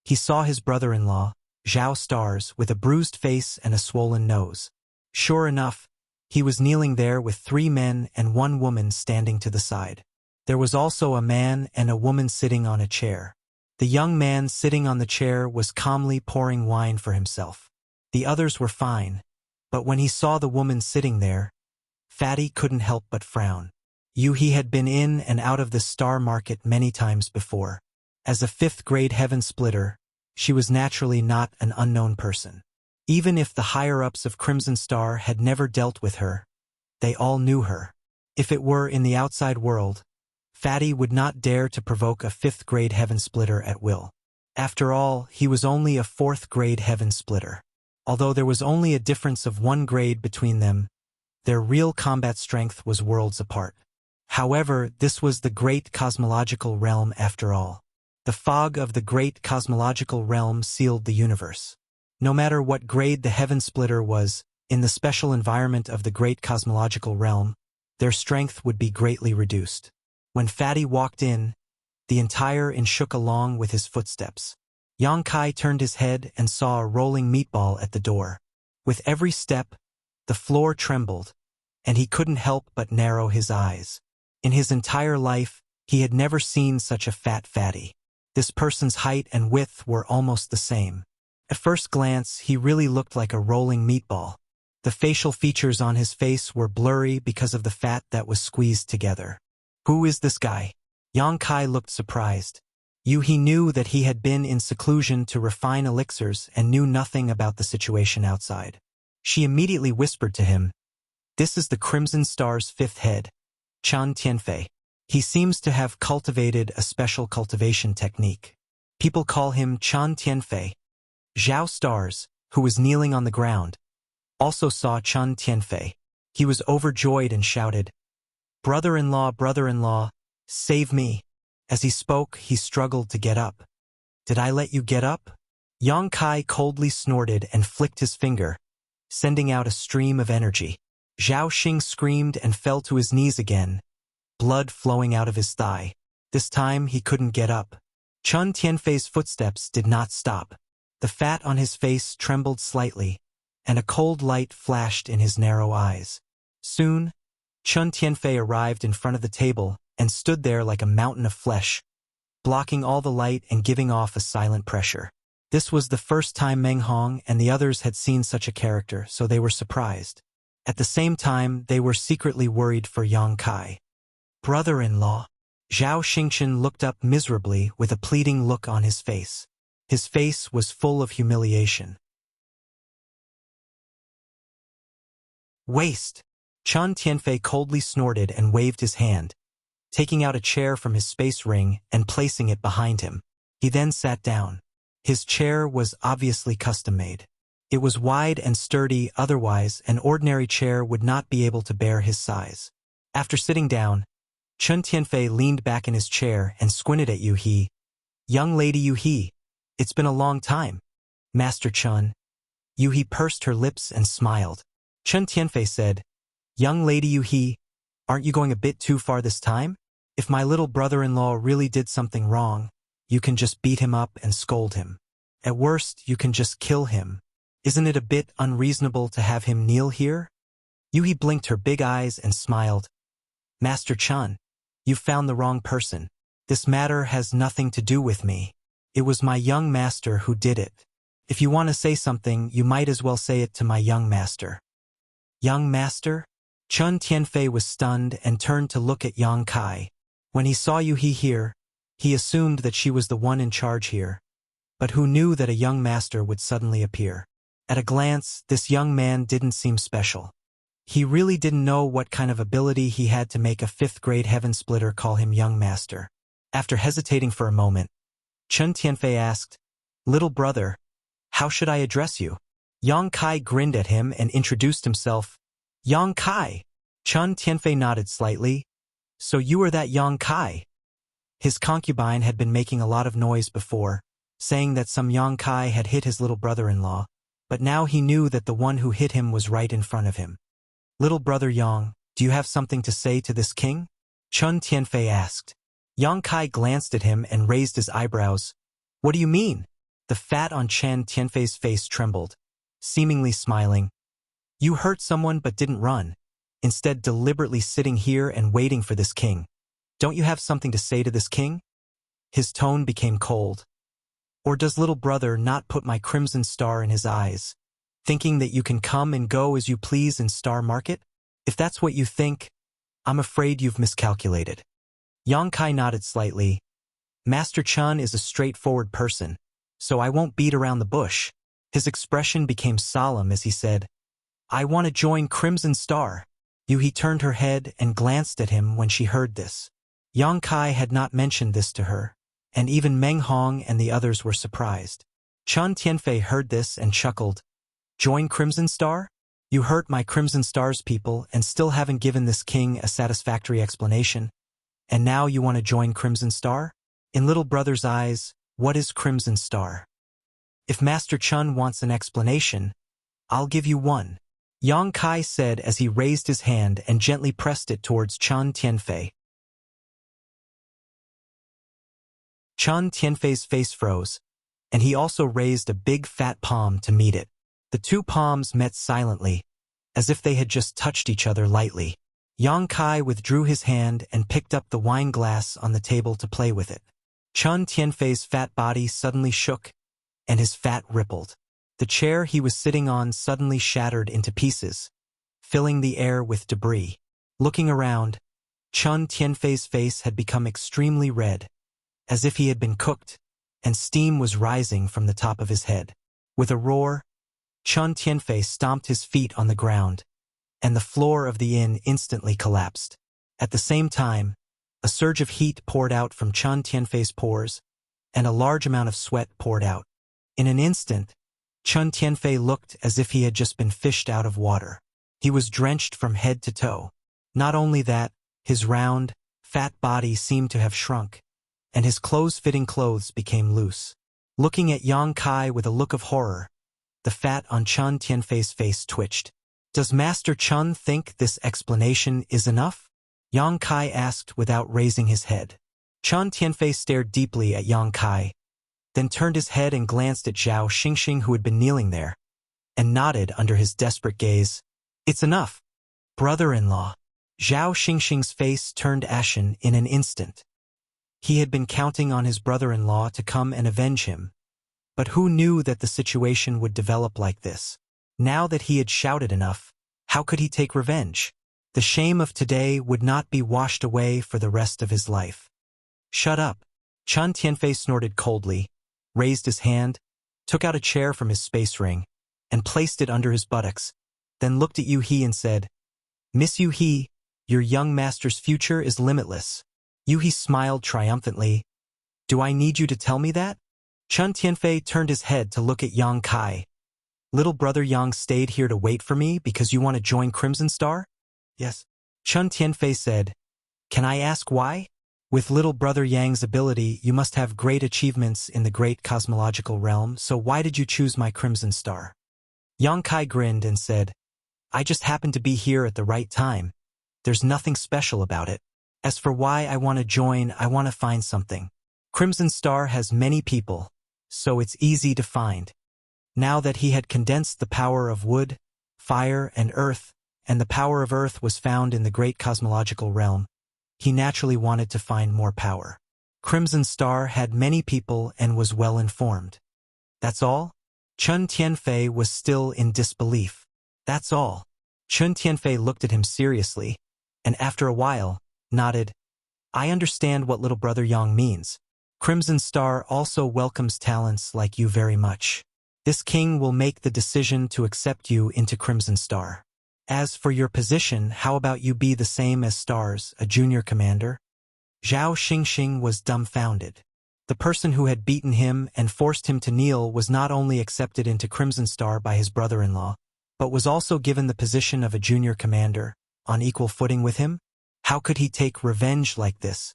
he saw his brother-in-law, Zhao Stars, with a bruised face and a swollen nose. Sure enough, he was kneeling there with 3 men and 1 woman standing to the side. There was also a man and a woman sitting on a chair. The young man sitting on the chair was calmly pouring wine for himself. The others were fine, but when he saw the woman sitting there, Fatty couldn't help but frown. He had been in and out of the star market many times before. As a 5th-grade heaven splitter, she was naturally not an unknown person. Even if the higher-ups of Crimson Star had never dealt with her, they all knew her. If it were in the outside world, Fatty would not dare to provoke a 5th-grade heaven splitter at will. After all, he was only a 4th-grade heaven splitter. Although there was only a difference of 1 grade between them, their real combat strength was worlds apart. However, this was the great cosmological realm after all. The fog of the great cosmological realm sealed the universe. No matter what grade the heaven splitter was, in the special environment of the great cosmological realm, their strength would be greatly reduced. When Fatty walked in, the entire inn shook along with his footsteps. Yang Kai turned his head and saw a rolling meatball at the door. With every step, the floor trembled, and he couldn't help but narrow his eyes. In his entire life, he had never seen such a fat Fatty. This person's height and width were almost the same. At first glance, he really looked like a rolling meatball. The facial features on his face were blurry because of the fat that was squeezed together. Who is this guy? Yang Kai looked surprised. He knew that he had been in seclusion to refine elixirs and knew nothing about the situation outside. She immediately whispered to him, "This is the Crimson Star's 5th head, Chen Tianfei. He seems to have cultivated a special cultivation technique. People call him Chen Tianfei." Zhao Stars, who was kneeling on the ground, also saw Chen Tianfei. He was overjoyed and shouted, "Brother-in-law, brother-in-law, save me." As he spoke, he struggled to get up. "Did I let you get up?" Yang Kai coldly snorted and flicked his finger, sending out a stream of energy. Zhao Xing screamed and fell to his knees again, blood flowing out of his thigh. This time he couldn't get up. Chen Tianfei's footsteps did not stop. The fat on his face trembled slightly, and a cold light flashed in his narrow eyes. Soon, Chen Tianfei arrived in front of the table and stood there like a mountain of flesh, blocking all the light and giving off a silent pressure. This was the first time Meng Hong and the others had seen such a character, so they were surprised. At the same time, they were secretly worried for Yang Kai. "Brother-in-law." Zhao Xingchen looked up miserably with a pleading look on his face. His face was full of humiliation. "Waste!" Chen Tianfei coldly snorted and waved his hand, taking out a chair from his space ring and placing it behind him. He then sat down. His chair was obviously custom-made. It was wide and sturdy, otherwise an ordinary chair would not be able to bear his size. After sitting down, Chen Tianfei leaned back in his chair and squinted at Yu-He. "Young lady Yu-He, it's been a long time, Master Chen." Yu-He pursed her lips and smiled. Chen Tianfei said, "Young lady Yu-He, aren't you going a bit too far this time? If my little brother-in-law really did something wrong, you can just beat him up and scold him. At worst, you can just kill him. Isn't it a bit unreasonable to have him kneel here?" Yu-He blinked her big eyes and smiled. "Master Chen, you've found the wrong person. This matter has nothing to do with me. It was my young master who did it. If you want to say something, you might as well say it to my young master." "Young master?" Chen Tianfei was stunned and turned to look at Yang Kai. When he saw Yu-He here, he assumed that she was the one in charge here. But who knew that a young master would suddenly appear? At a glance, this young man didn't seem special. He really didn't know what kind of ability he had to make a 5th-grade heaven splitter call him young master. After hesitating for a moment, Chen Tianfei asked, "Little brother, how should I address you?" Yang Kai grinned at him and introduced himself. "Yang Kai." Chen Tianfei nodded slightly. "So you are that Yang Kai?" His concubine had been making a lot of noise before, saying that some Yang Kai had hit his little brother-in-law, but now he knew that the one who hit him was right in front of him. "Little brother Yang, do you have something to say to this king?" Chun Tianfei asked. Yang Kai glanced at him and raised his eyebrows. "What do you mean?" The fat on Chun Tianfei's face trembled, seemingly smiling. "You hurt someone but didn't run, instead deliberately sitting here and waiting for this king. Don't you have something to say to this king?" His tone became cold. "Or does little brother not put my crimson star in his eyes, thinking that you can come and go as you please in Star Market? If that's what you think, I'm afraid you've miscalculated." Yang Kai nodded slightly. "Master Chun is a straightforward person, so I won't beat around the bush." His expression became solemn as he said, "I want to join Crimson Star." He turned her head and glanced at him when she heard this. Yang Kai had not mentioned this to her, and even Meng Hong and the others were surprised. Chun Tianfei heard this and chuckled. "Join Crimson Star? You hurt my Crimson Star's people and still haven't given this king a satisfactory explanation. And now you want to join Crimson Star? In little brother's eyes, what is Crimson Star? If Master Chun wants an explanation, I'll give you one." Yang Kai said as he raised his hand and gently pressed it towards Chun Tianfei. Chun Tianfei's face froze, and he also raised a big fat palm to meet it. The two palms met silently, as if they had just touched each other lightly. Yang Kai withdrew his hand and picked up the wine glass on the table to play with it. Chun Tianfei's fat body suddenly shook, and his fat rippled. The chair he was sitting on suddenly shattered into pieces, filling the air with debris. Looking around, Chun Tianfei's face had become extremely red, as if he had been cooked, and steam was rising from the top of his head. With a roar, Chun Tianfei stomped his feet on the ground, and the floor of the inn instantly collapsed. At the same time, a surge of heat poured out from Chun Tianfei's pores, and a large amount of sweat poured out. In an instant, Chun Tianfei looked as if he had just been fished out of water. He was drenched from head to toe. Not only that, his round, fat body seemed to have shrunk, and his close-fitting clothes became loose. Looking at Yang Kai with a look of horror, the fat on Chun Tianfei's face twitched. "Does Master Chun think this explanation is enough?" Yang Kai asked without raising his head. Chun Tianfei stared deeply at Yang Kai, then turned his head and glanced at Zhao Xingxing, who had been kneeling there, and nodded under his desperate gaze. "It's enough, brother-in-law." Zhao Xingxing's face turned ashen in an instant. He had been counting on his brother-in-law to come and avenge him, but who knew that the situation would develop like this? Now that he had shouted enough, how could he take revenge? The shame of today would not be washed away for the rest of his life. "Shut up." Chun Tianfei snorted coldly, raised his hand, took out a chair from his space ring, and placed it under his buttocks, then looked at Yu He and said, "Miss Yu He, your young master's future is limitless." Yu He smiled triumphantly. "Do I need you to tell me that?" Chun Tianfei turned his head to look at Yang Kai. "Little brother Yang stayed here to wait for me because you want to join Crimson Star?" "Yes." Chun Tianfei said, "Can I ask why?" "With little brother Yang's ability, you must have great achievements in the great cosmological realm, so why did you choose my Crimson Star?" Yang Kai grinned and said, "I just happened to be here at the right time. There's nothing special about it. As for why I want to join, I want to find something. Crimson Star has many people, so it's easy to find." Now that he had condensed the power of wood, fire, and earth, and the power of earth was found in the great cosmological realm, he naturally wanted to find more power. Crimson Star had many people and was well informed. "That's all?" Chun Tianfei was still in disbelief. "That's all." Chun Tianfei looked at him seriously, and after a while, nodded. "I understand what little brother Yang means. Crimson Star also welcomes talents like you very much. This king will make the decision to accept you into Crimson Star. As for your position, how about you be the same as Stars, a junior commander?" Zhao Xingxing was dumbfounded. The person who had beaten him and forced him to kneel was not only accepted into Crimson Star by his brother-in-law, but was also given the position of a junior commander, on equal footing with him? How could he take revenge like this?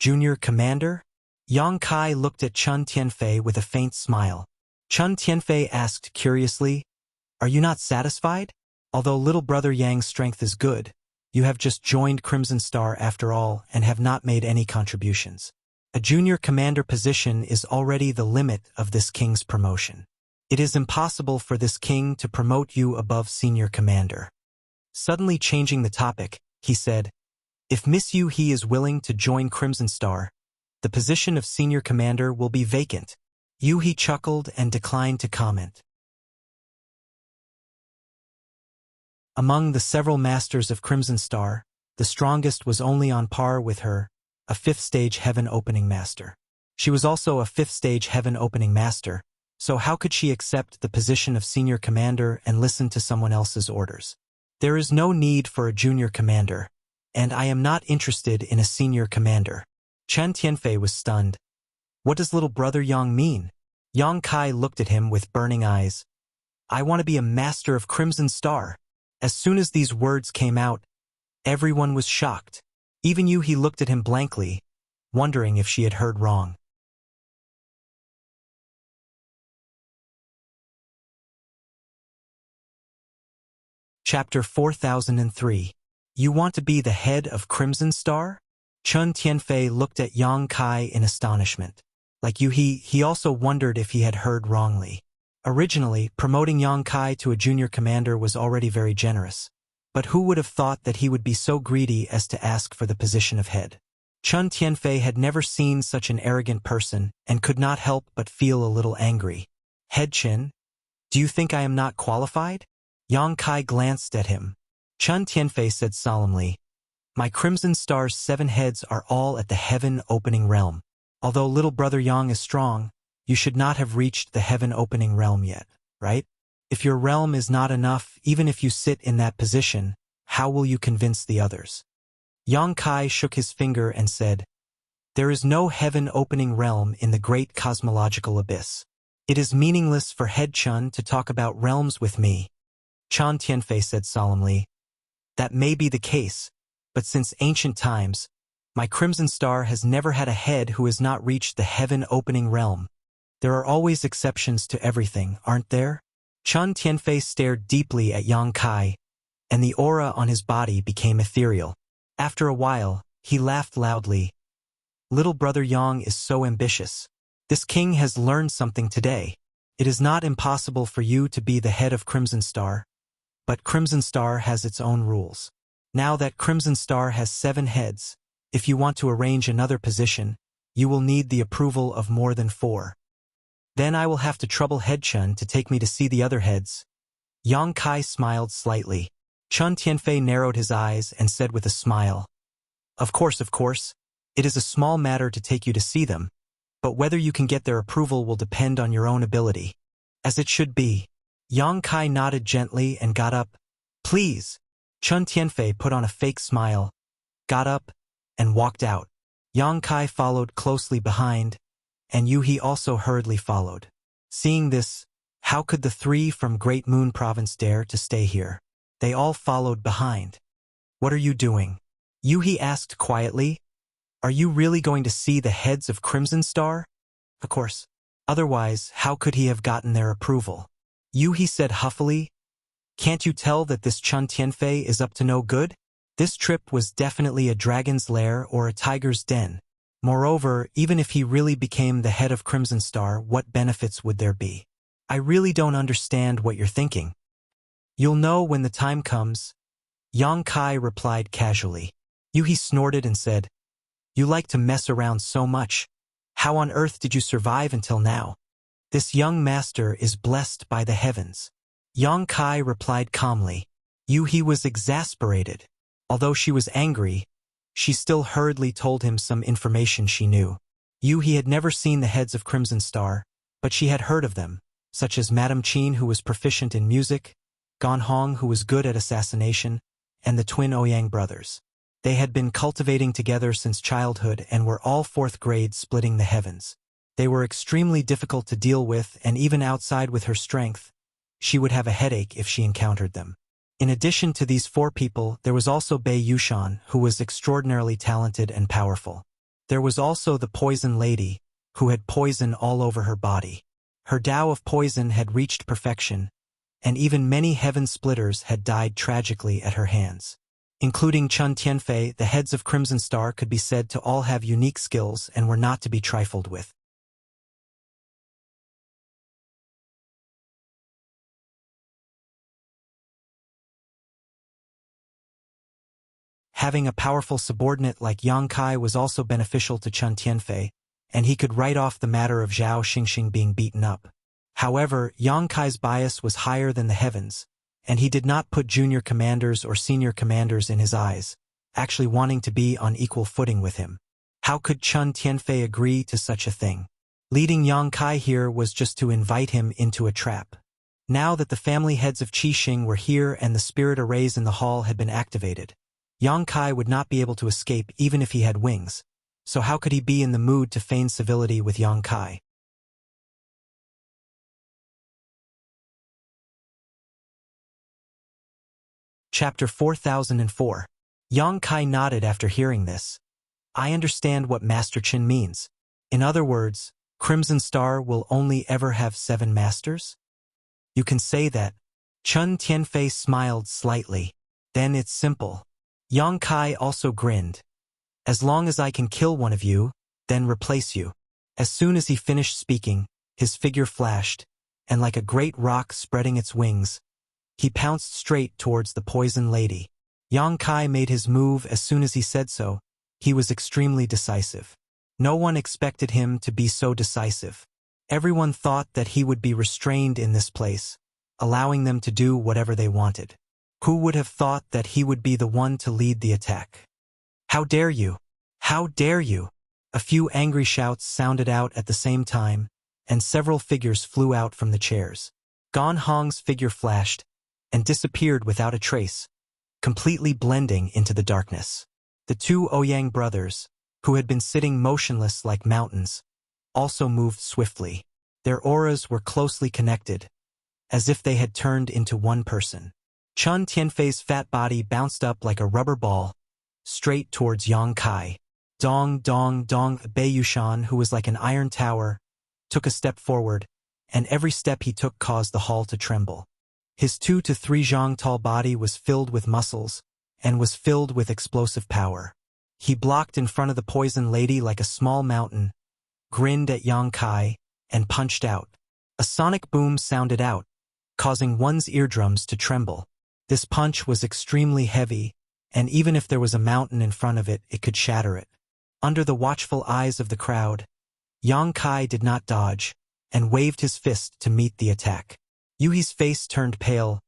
Junior commander? Yang Kai looked at Chun Tianfei with a faint smile. Chun Tianfei asked curiously, "Are you not satisfied? Although little brother Yang's strength is good, you have just joined Crimson Star after all and have not made any contributions. A junior commander position is already the limit of this king's promotion. It is impossible for this king to promote you above senior commander." Suddenly changing the topic, he said, "If Miss Yu He is willing to join Crimson Star, the position of senior commander will be vacant." Yu He chuckled and declined to comment. Among the several masters of Crimson Star, the strongest was only on par with her, a 5th stage heaven opening master. She was also a 5th stage heaven opening master, so how could she accept the position of senior commander and listen to someone else's orders? There is no need for a junior commander, and I am not interested in a senior commander. Chen Tianfei was stunned. What does little brother Yang mean? Yang Kai looked at him with burning eyes. "I want to be a master of Crimson Star." As soon as these words came out, everyone was shocked. Even Yu He looked at him blankly, wondering if she had heard wrong. Chapter 4003. You want to be the head of Crimson Star? Chun Tianfei looked at Yang Kai in astonishment. Like Yu He, he also wondered if he had heard wrongly. Originally, promoting Yang Kai to a junior commander was already very generous. But who would have thought that he would be so greedy as to ask for the position of head? Chun Tianfei had never seen such an arrogant person and could not help but feel a little angry. "Head Chin, do you think I am not qualified?" Yang Kai glanced at him. Chun Tianfei said solemnly, "My Crimson Star's 7 heads are all at the heaven opening realm. Although little brother Yang is strong, you should not have reached the heaven opening realm yet, right? If your realm is not enough, even if you sit in that position, how will you convince the others?" Yang Kai shook his finger and said, "There is no heaven opening realm in the great cosmological abyss. It is meaningless for Head Chun to talk about realms with me." Chun Tianfei said solemnly, "That may be the case, but since ancient times, my Crimson Star has never had a head who has not reached the heaven opening realm. There are always exceptions to everything, aren't there?" Chun Tianfei stared deeply at Yang Kai, and the aura on his body became ethereal. After a while, he laughed loudly. "Little brother Yang is so ambitious. This king has learned something today. It is not impossible for you to be the head of Crimson Star, but Crimson Star has its own rules. Now that Crimson Star has 7 heads, if you want to arrange another position, you will need the approval of more than 4. Then I will have to trouble Head Chun to take me to see the other heads." Yang Kai smiled slightly. Chun Tianfei narrowed his eyes and said with a smile, of course, it is a small matter to take you to see them, but whether you can get their approval will depend on your own ability." "As it should be." Yang Kai nodded gently and got up. "Please." Chun Tianfei put on a fake smile, got up, and walked out. Yang Kai followed closely behind, and Yu He also hurriedly followed. Seeing this, how could the 3 from Great Moon Province dare to stay here? They all followed behind. "What are you doing?" Yu He asked quietly. "Are you really going to see the heads of Crimson Star?" "Of course. Otherwise, how could he have gotten their approval?" Yu He said huffily. "Can't you tell that this Chun Tianfei is up to no good? This trip was definitely a dragon's lair or a tiger's den. Moreover, even if he really became the head of Crimson Star, what benefits would there be? I really don't understand what you're thinking." "You'll know when the time comes," Yang Kai replied casually. Yu He snorted and said, "You like to mess around so much. How on earth did you survive until now? This young master is blessed by the heavens." Yang Kai replied calmly. Yu He was exasperated. Although she was angry, she still hurriedly told him some information she knew. Yu He had never seen the heads of Crimson Star, but she had heard of them, such as Madame Qin, who was proficient in music, Gan Hong, who was good at assassination, and the twin Ouyang brothers. They had been cultivating together since childhood and were all 4th grade splitting the heavens. They were extremely difficult to deal with, and even outside with her strength, she would have a headache if she encountered them. In addition to these 4 people, there was also Bei Yushan, who was extraordinarily talented and powerful. There was also the Poison Lady, who had poison all over her body. Her Tao of poison had reached perfection, and even many heaven splitters had died tragically at her hands. Including Chun Tianfei, the heads of Crimson Star could be said to all have unique skills and were not to be trifled with. Having a powerful subordinate like Yang Kai was also beneficial to Chun Tianfei, and he could write off the matter of Zhao Xingxing being beaten up. However, Yang Kai's bias was higher than the heavens, and he did not put junior commanders or senior commanders in his eyes, actually wanting to be on equal footing with him. How could Chun Tianfei agree to such a thing? Leading Yang Kai here was just to invite him into a trap. Now that the family heads of Qixing were here and the spirit arrays in the hall had been activated, Yang Kai would not be able to escape even if he had wings, so how could he be in the mood to feign civility with Yang Kai? Chapter 4004. Yang Kai nodded after hearing this. I understand what Master Qin means. In other words, Crimson Star will only ever have 7 masters? You can say that. Chun Tianfei smiled slightly. Then it's simple. Yang Kai also grinned. As long as I can kill one of you, then replace you. As soon as he finished speaking, his figure flashed, and like a great rock spreading its wings, he pounced straight towards the poison lady. Yang Kai made his move as soon as he said so. He was extremely decisive. No one expected him to be so decisive. Everyone thought that he would be restrained in this place, allowing them to do whatever they wanted. Who would have thought that he would be the one to lead the attack? How dare you! How dare you! A few angry shouts sounded out at the same time, and several figures flew out from the chairs. Gan Hong's figure flashed and disappeared without a trace, completely blending into the darkness. The 2 Ouyang brothers, who had been sitting motionless like mountains, also moved swiftly. Their auras were closely connected, as if they had turned into one person. Chun Tianfei's fat body bounced up like a rubber ball, straight towards Yang Kai. Dong, dong, dong. Bei Yushan, who was like an iron tower, took a step forward, and every step he took caused the hall to tremble. His 2 to 3 zhang tall body was filled with muscles, and was filled with explosive power. He blocked in front of the poison lady like a small mountain, grinned at Yang Kai, and punched out. A sonic boom sounded out, causing one's eardrums to tremble. This punch was extremely heavy, and even if there was a mountain in front of it, it could shatter it. Under the watchful eyes of the crowd, Yang Kai did not dodge, and waved his fist to meet the attack. Yuhi's face turned pale.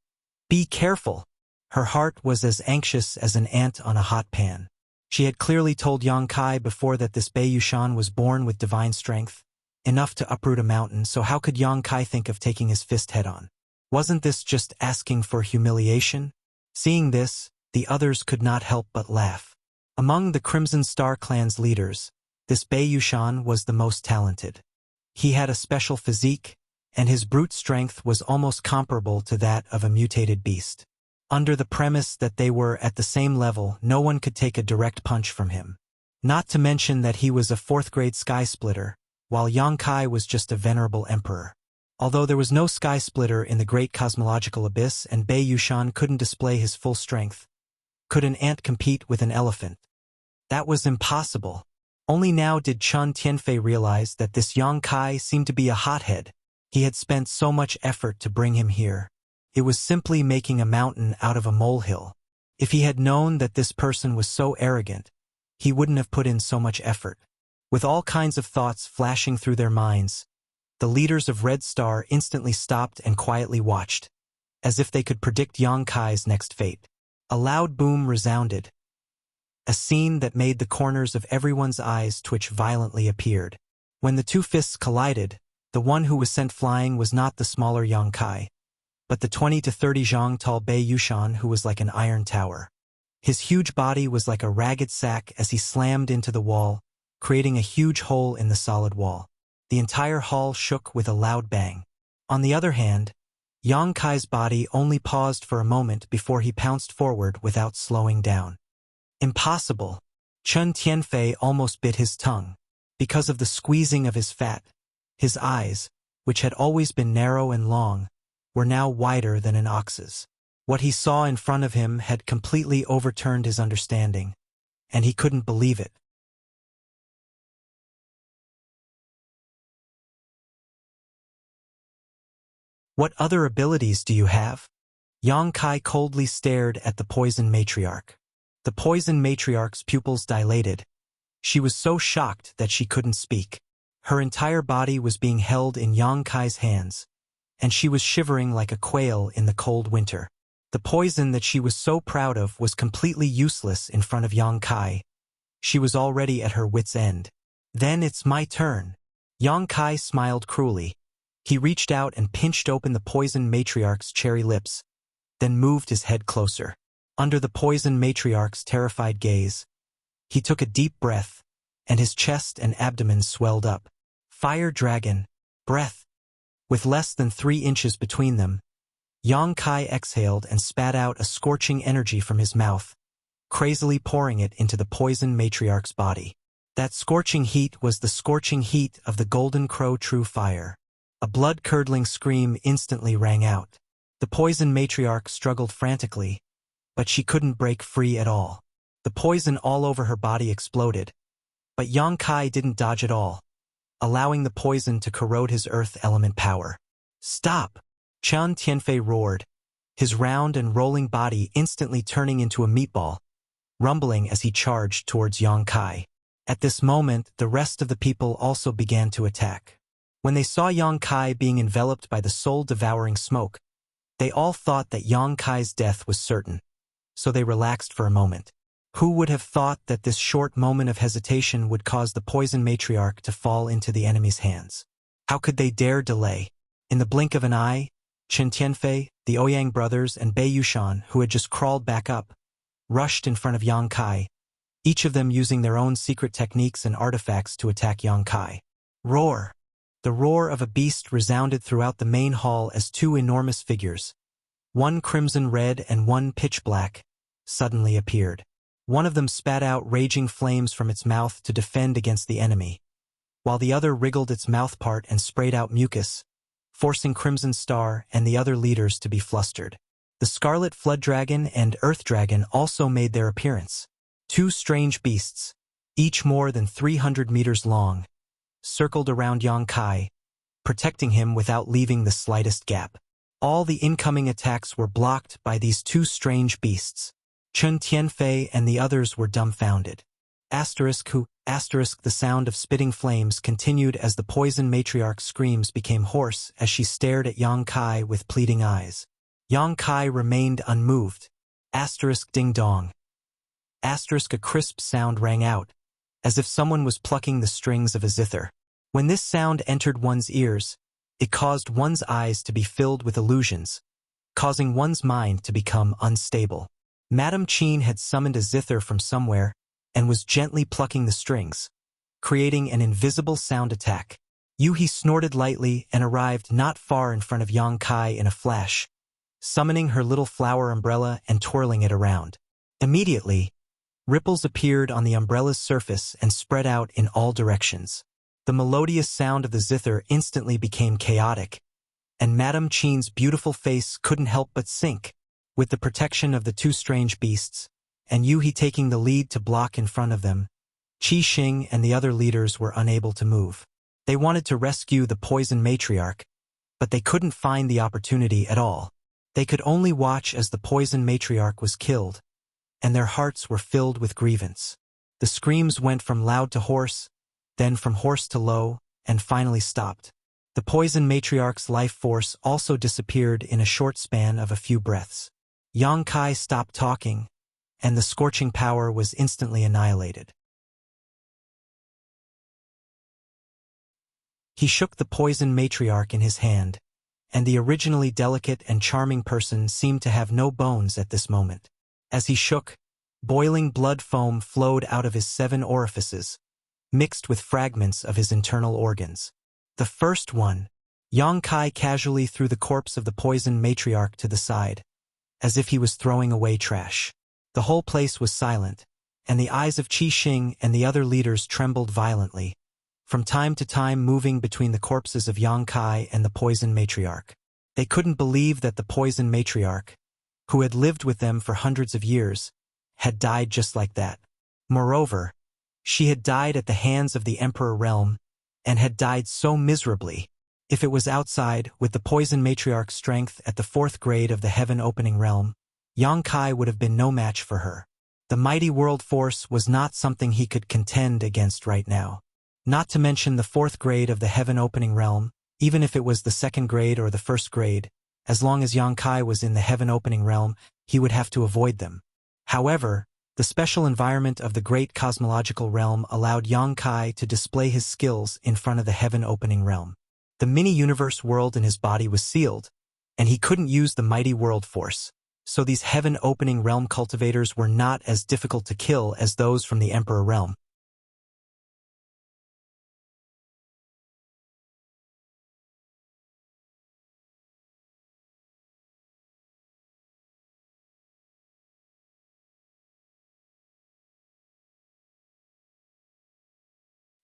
Be careful! Her heart was as anxious as an ant on a hot pan. She had clearly told Yang Kai before that this Bei Yushan was born with divine strength, enough to uproot a mountain, so how could Yang Kai think of taking his fist head-on? Wasn't this just asking for humiliation? Seeing this, the others could not help but laugh. Among the Crimson Star clan's leaders, this Bei Yushan was the most talented. He had a special physique, and his brute strength was almost comparable to that of a mutated beast. Under the premise that they were at the same level, no one could take a direct punch from him. Not to mention that he was a 4th-grade sky splitter, while Yang Kai was just a venerable emperor. Although there was no sky splitter in the great cosmological abyss and Bei Yushan couldn't display his full strength, could an ant compete with an elephant? That was impossible. Only now did Chun Tianfei realize that this Yang Kai seemed to be a hothead. He had spent so much effort to bring him here. It was simply making a mountain out of a molehill. If he had known that this person was so arrogant, he wouldn't have put in so much effort. With all kinds of thoughts flashing through their minds, the leaders of Red Star instantly stopped and quietly watched, as if they could predict Yang Kai's next fate. A loud boom resounded. A scene that made the corners of everyone's eyes twitch violently appeared. When the 2 fists collided, the one who was sent flying was not the smaller Yang Kai, but the 20 to 30 zhang tall Bei Yushan, who was like an iron tower. His huge body was like a ragged sack as he slammed into the wall, creating a huge hole in the solid wall. The entire hall shook with a loud bang. On the other hand, Yang Kai's body only paused for a moment before he pounced forward without slowing down. Impossible! Chun Tianfei almost bit his tongue. Because of the squeezing of his fat, his eyes, which had always been narrow and long, were now wider than an ox's. What he saw in front of him had completely overturned his understanding, and he couldn't believe it. "What other abilities do you have?" Yang Kai coldly stared at the poison matriarch. The poison matriarch's pupils dilated. She was so shocked that she couldn't speak. Her entire body was being held in Yang Kai's hands, and she was shivering like a quail in the cold winter. The poison that she was so proud of was completely useless in front of Yang Kai. She was already at her wit's end. "Then it's my turn." Yang Kai smiled cruelly. He reached out and pinched open the poison matriarch's cherry lips, then moved his head closer. Under the poison matriarch's terrified gaze, he took a deep breath, and his chest and abdomen swelled up. Fire dragon, breath. With less than 3 inches between them, Yang Kai exhaled and spat out a scorching energy from his mouth, crazily pouring it into the poison matriarch's body. That scorching heat was the scorching heat of the golden crow true fire. A blood-curdling scream instantly rang out. The poison matriarch struggled frantically, but she couldn't break free at all. The poison all over her body exploded, but Yang Kai didn't dodge at all, allowing the poison to corrode his earth element power. "Stop!" Chen Tianfei roared, his round and rolling body instantly turning into a meatball, rumbling as he charged towards Yang Kai. At this moment, the rest of the people also began to attack. When they saw Yang Kai being enveloped by the soul-devouring smoke, they all thought that Yang Kai's death was certain, so they relaxed for a moment. Who would have thought that this short moment of hesitation would cause the poison matriarch to fall into the enemy's hands? How could they dare delay? In the blink of an eye, Chen Tianfei, the Ouyang brothers, and Bei Yushan, who had just crawled back up, rushed in front of Yang Kai, each of them using their own secret techniques and artifacts to attack Yang Kai. Roar! The roar of a beast resounded throughout the main hall as 2 enormous figures, one crimson red and one pitch black, suddenly appeared. One of them spat out raging flames from its mouth to defend against the enemy, while the other wriggled its mouth part and sprayed out mucus, forcing Crimson Star and the other leaders to be flustered. The Scarlet Flood Dragon and Earth Dragon also made their appearance. 2 strange beasts, each more than 300 meters long, circled around Yang Kai, protecting him without leaving the slightest gap. All the incoming attacks were blocked by these 2 strange beasts. Chen Tianfei and the others were dumbfounded. The sound of spitting flames continued as the poison matriarch's screams became hoarse as she stared at Yang Kai with pleading eyes. Yang Kai remained unmoved. Ding dong. A crisp sound rang out, as if someone was plucking the strings of a zither. When this sound entered one's ears, it caused one's eyes to be filled with illusions, causing one's mind to become unstable. Madame Qin had summoned a zither from somewhere and was gently plucking the strings, creating an invisible sound attack. Yuhi snorted lightly and arrived not far in front of Yang Kai in a flash, summoning her little flower umbrella and twirling it around. Immediately, ripples appeared on the umbrella's surface and spread out in all directions. The melodious sound of the zither instantly became chaotic, and Madame Qin's beautiful face couldn't help but sink. With the protection of the 2 strange beasts, and Yuhi taking the lead to block in front of them, Qi Xing and the other leaders were unable to move. They wanted to rescue the poison matriarch, but they couldn't find the opportunity at all. They could only watch as the poison matriarch was killed, and their hearts were filled with grievance. The screams went from loud to hoarse, then from hoarse to low, and finally stopped. The poison matriarch's life force also disappeared in a short span of a few breaths. Yang Kai stopped talking, and the scorching power was instantly annihilated. He shook the poison matriarch in his hand, and the originally delicate and charming person seemed to have no bones at this moment. As he shook, boiling blood foam flowed out of his 7 orifices, mixed with fragments of his internal organs. The first one, Yang Kai casually threw the corpse of the poison matriarch to the side, as if he was throwing away trash. The whole place was silent, and the eyes of Qi Xing and the other leaders trembled violently, from time to time moving between the corpses of Yang Kai and the poison matriarch. They couldn't believe that the poison matriarch, who had lived with them for hundreds of years, had died just like that. Moreover, she had died at the hands of the Emperor Realm, and had died so miserably. If it was outside, with the poison matriarch's strength at the 4th grade of the heaven-opening realm, Yang Kai would have been no match for her. The mighty world force was not something he could contend against right now. Not to mention the 4th grade of the heaven-opening realm, even if it was the 2nd grade or the 1st grade, as long as Yang Kai was in the heaven-opening realm, he would have to avoid them. However, the special environment of the great cosmological realm allowed Yang Kai to display his skills in front of the heaven-opening realm. The mini-universe world in his body was sealed, and he couldn't use the mighty world force, so these heaven-opening realm cultivators were not as difficult to kill as those from the Emperor Realm.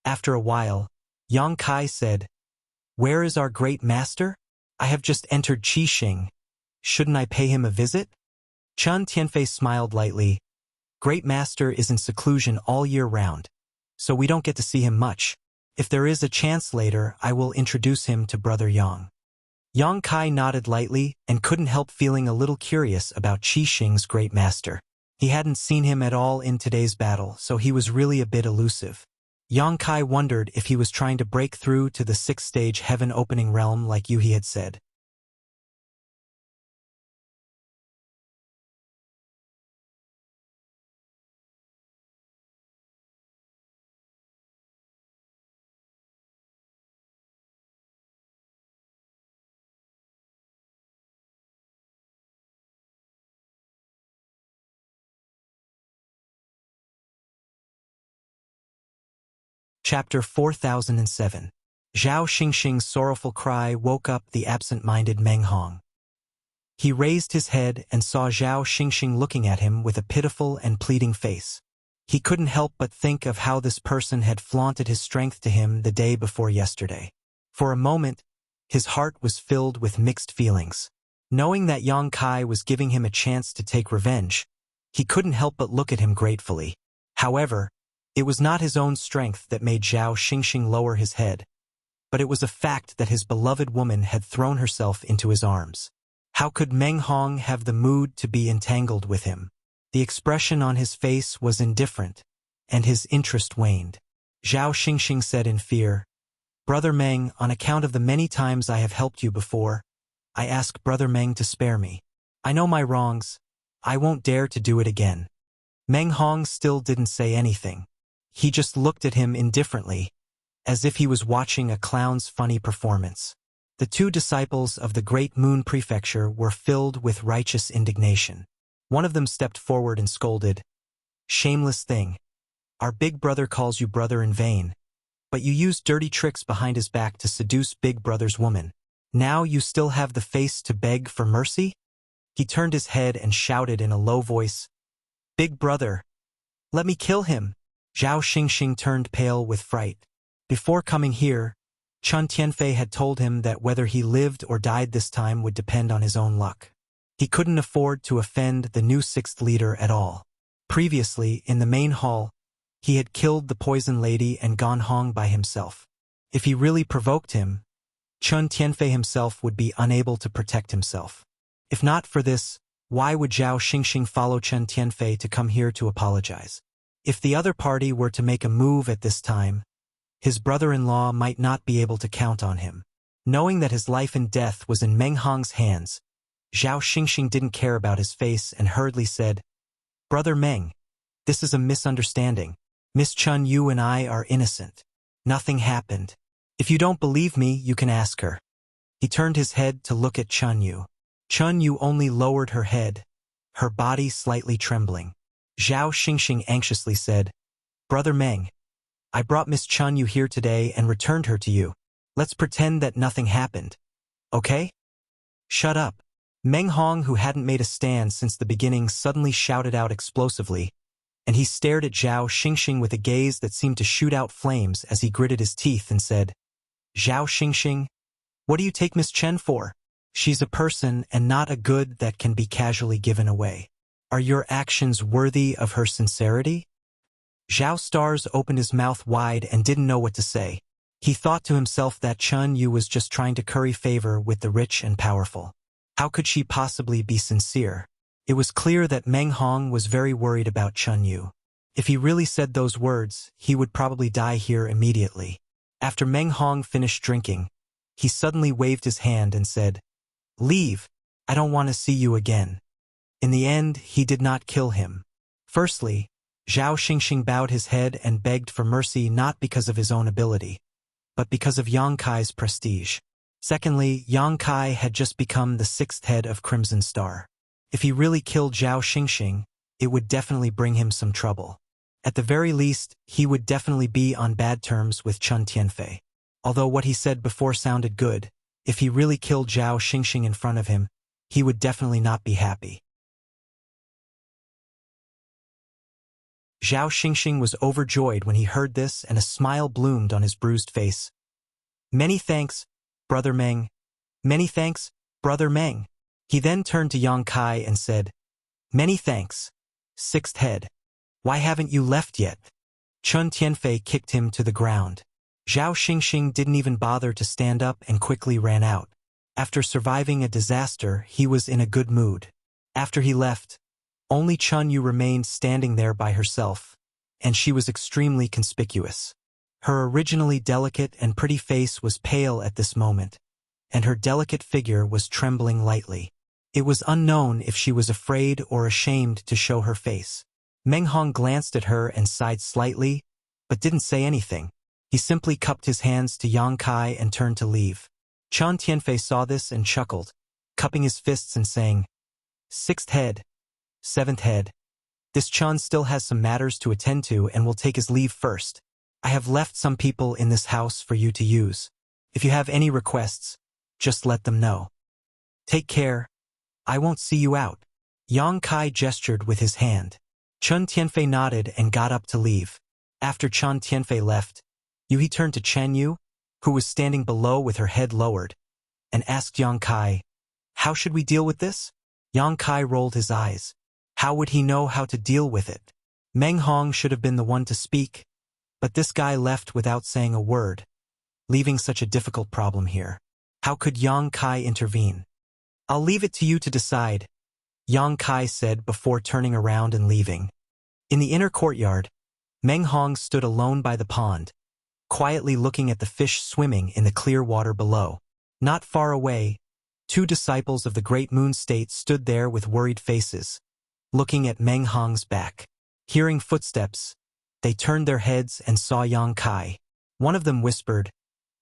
After a while, Yang Kai said, "Where is our great master? I have just entered Qixing. Shouldn't I pay him a visit?" Chun Tianfei smiled lightly. "Great master is in seclusion all year round, so we don't get to see him much. If there is a chance later, I will introduce him to Brother Yang." Yang Kai nodded lightly and couldn't help feeling a little curious about Qixing's great master. He hadn't seen him at all in today's battle, so he was really a bit elusive. Yang Kai wondered if he was trying to break through to the 6th stage heaven-opening realm like Yuhi had said. Chapter 4007. Zhao Xingxing's sorrowful cry woke up the absent-minded Meng Hong. He raised his head and saw Zhao Xingxing looking at him with a pitiful and pleading face. He couldn't help but think of how this person had flaunted his strength to him the day before yesterday. For a moment, his heart was filled with mixed feelings. Knowing that Yang Kai was giving him a chance to take revenge, he couldn't help but look at him gratefully. However, it was not his own strength that made Zhao Xingxing lower his head, but it was a fact that his beloved woman had thrown herself into his arms. How could Meng Hong have the mood to be entangled with him? The expression on his face was indifferent, and his interest waned. Zhao Xingxing said in fear, "Brother Meng, on account of the many times I have helped you before, I ask Brother Meng to spare me. I know my wrongs. I won't dare to do it again." Meng Hong still didn't say anything. He just looked at him indifferently, as if he was watching a clown's funny performance. The 2 disciples of the Great Moon Prefecture were filled with righteous indignation. One of them stepped forward and scolded, "Shameless thing. Our big brother calls you brother in vain, but you used dirty tricks behind his back to seduce big brother's woman. Now you still have the face to beg for mercy?" He turned his head and shouted in a low voice, "Big brother, let me kill him." Zhao Xingxing turned pale with fright. Before coming here, Chun Tianfei had told him that whether he lived or died this time would depend on his own luck. He couldn't afford to offend the new 6th leader at all. Previously, in the main hall, he had killed the poison lady and gone Hong by himself. If he really provoked him, Chun Tianfei himself would be unable to protect himself. If not for this, why would Zhao Xingxing follow Chun Tianfei to come here to apologize? If the other party were to make a move at this time, his brother-in-law might not be able to count on him. Knowing that his life and death was in Meng Hong's hands, Zhao Xingxing didn't care about his face and hurriedly said, "Brother Meng, this is a misunderstanding. Miss Chun Yu and I are innocent. Nothing happened. If you don't believe me, you can ask her." He turned his head to look at Chun Yu. Chun Yu only lowered her head, her body slightly trembling. Zhao Xingxing anxiously said, "Brother Meng, I brought Miss Chun Yu here today and returned her to you. Let's pretend that nothing happened. Okay?" "Shut up." Meng Hong, who hadn't made a stand since the beginning, suddenly shouted out explosively, and he stared at Zhao Xingxing with a gaze that seemed to shoot out flames as he gritted his teeth and said, "Zhao Xingxing, what do you take Miss Chen for? She's a person and not a good that can be casually given away. Are your actions worthy of her sincerity?" Zhao Stars opened his mouth wide and didn't know what to say. He thought to himself that Chun Yu was just trying to curry favor with the rich and powerful. How could she possibly be sincere? It was clear that Meng Hong was very worried about Chun Yu. If he really said those words, he would probably die here immediately. After Meng Hong finished drinking, he suddenly waved his hand and said, "Leave, I don't want to see you again." In the end, he did not kill him. Firstly, Zhao Xingxing bowed his head and begged for mercy not because of his own ability, but because of Yang Kai's prestige. Secondly, Yang Kai had just become the 6th head of Crimson Star. If he really killed Zhao Xingxing, it would definitely bring him some trouble. At the very least, he would definitely be on bad terms with Chun Tianfei. Although what he said before sounded good, if he really killed Zhao Xingxing in front of him, he would definitely not be happy. Zhao Xingxing was overjoyed when he heard this, and a smile bloomed on his bruised face. "Many thanks, Brother Meng. Many thanks, Brother Meng." He then turned to Yang Kai and said, "Many thanks, 6th head. Why haven't you left yet?" Chun Tianfei kicked him to the ground. Zhao Xingxing didn't even bother to stand up and quickly ran out. After surviving a disaster, he was in a good mood. After he left, only Chun Yu remained standing there by herself, and she was extremely conspicuous. Her originally delicate and pretty face was pale at this moment, and her delicate figure was trembling lightly. It was unknown if she was afraid or ashamed to show her face. Meng Hong glanced at her and sighed slightly, but didn't say anything. He simply cupped his hands to Yang Kai and turned to leave. Chun Tianfei saw this and chuckled, cupping his fists and saying, "6th head, 7th head. This Chun still has some matters to attend to and will take his leave first. I have left some people in this house for you to use. If you have any requests, just let them know. Take care. I won't see you out." Yang Kai gestured with his hand. Chun Tianfei nodded and got up to leave. After Chun Tianfei left, He turned to Chen Yu, who was standing below with her head lowered, and asked Yang Kai, "How should we deal with this?" Yang Kai rolled his eyes. How would he know how to deal with it? Meng Hong should have been the one to speak, but this guy left without saying a word, leaving such a difficult problem here. How could Yang Kai intervene? "I'll leave it to you to decide," Yang Kai said before turning around and leaving. In the inner courtyard, Meng Hong stood alone by the pond, quietly looking at the fish swimming in the clear water below. Not far away, two disciples of the Great Moon State stood there with worried faces, looking at Meng Hong's back. Hearing footsteps, they turned their heads and saw Yang Kai. One of them whispered,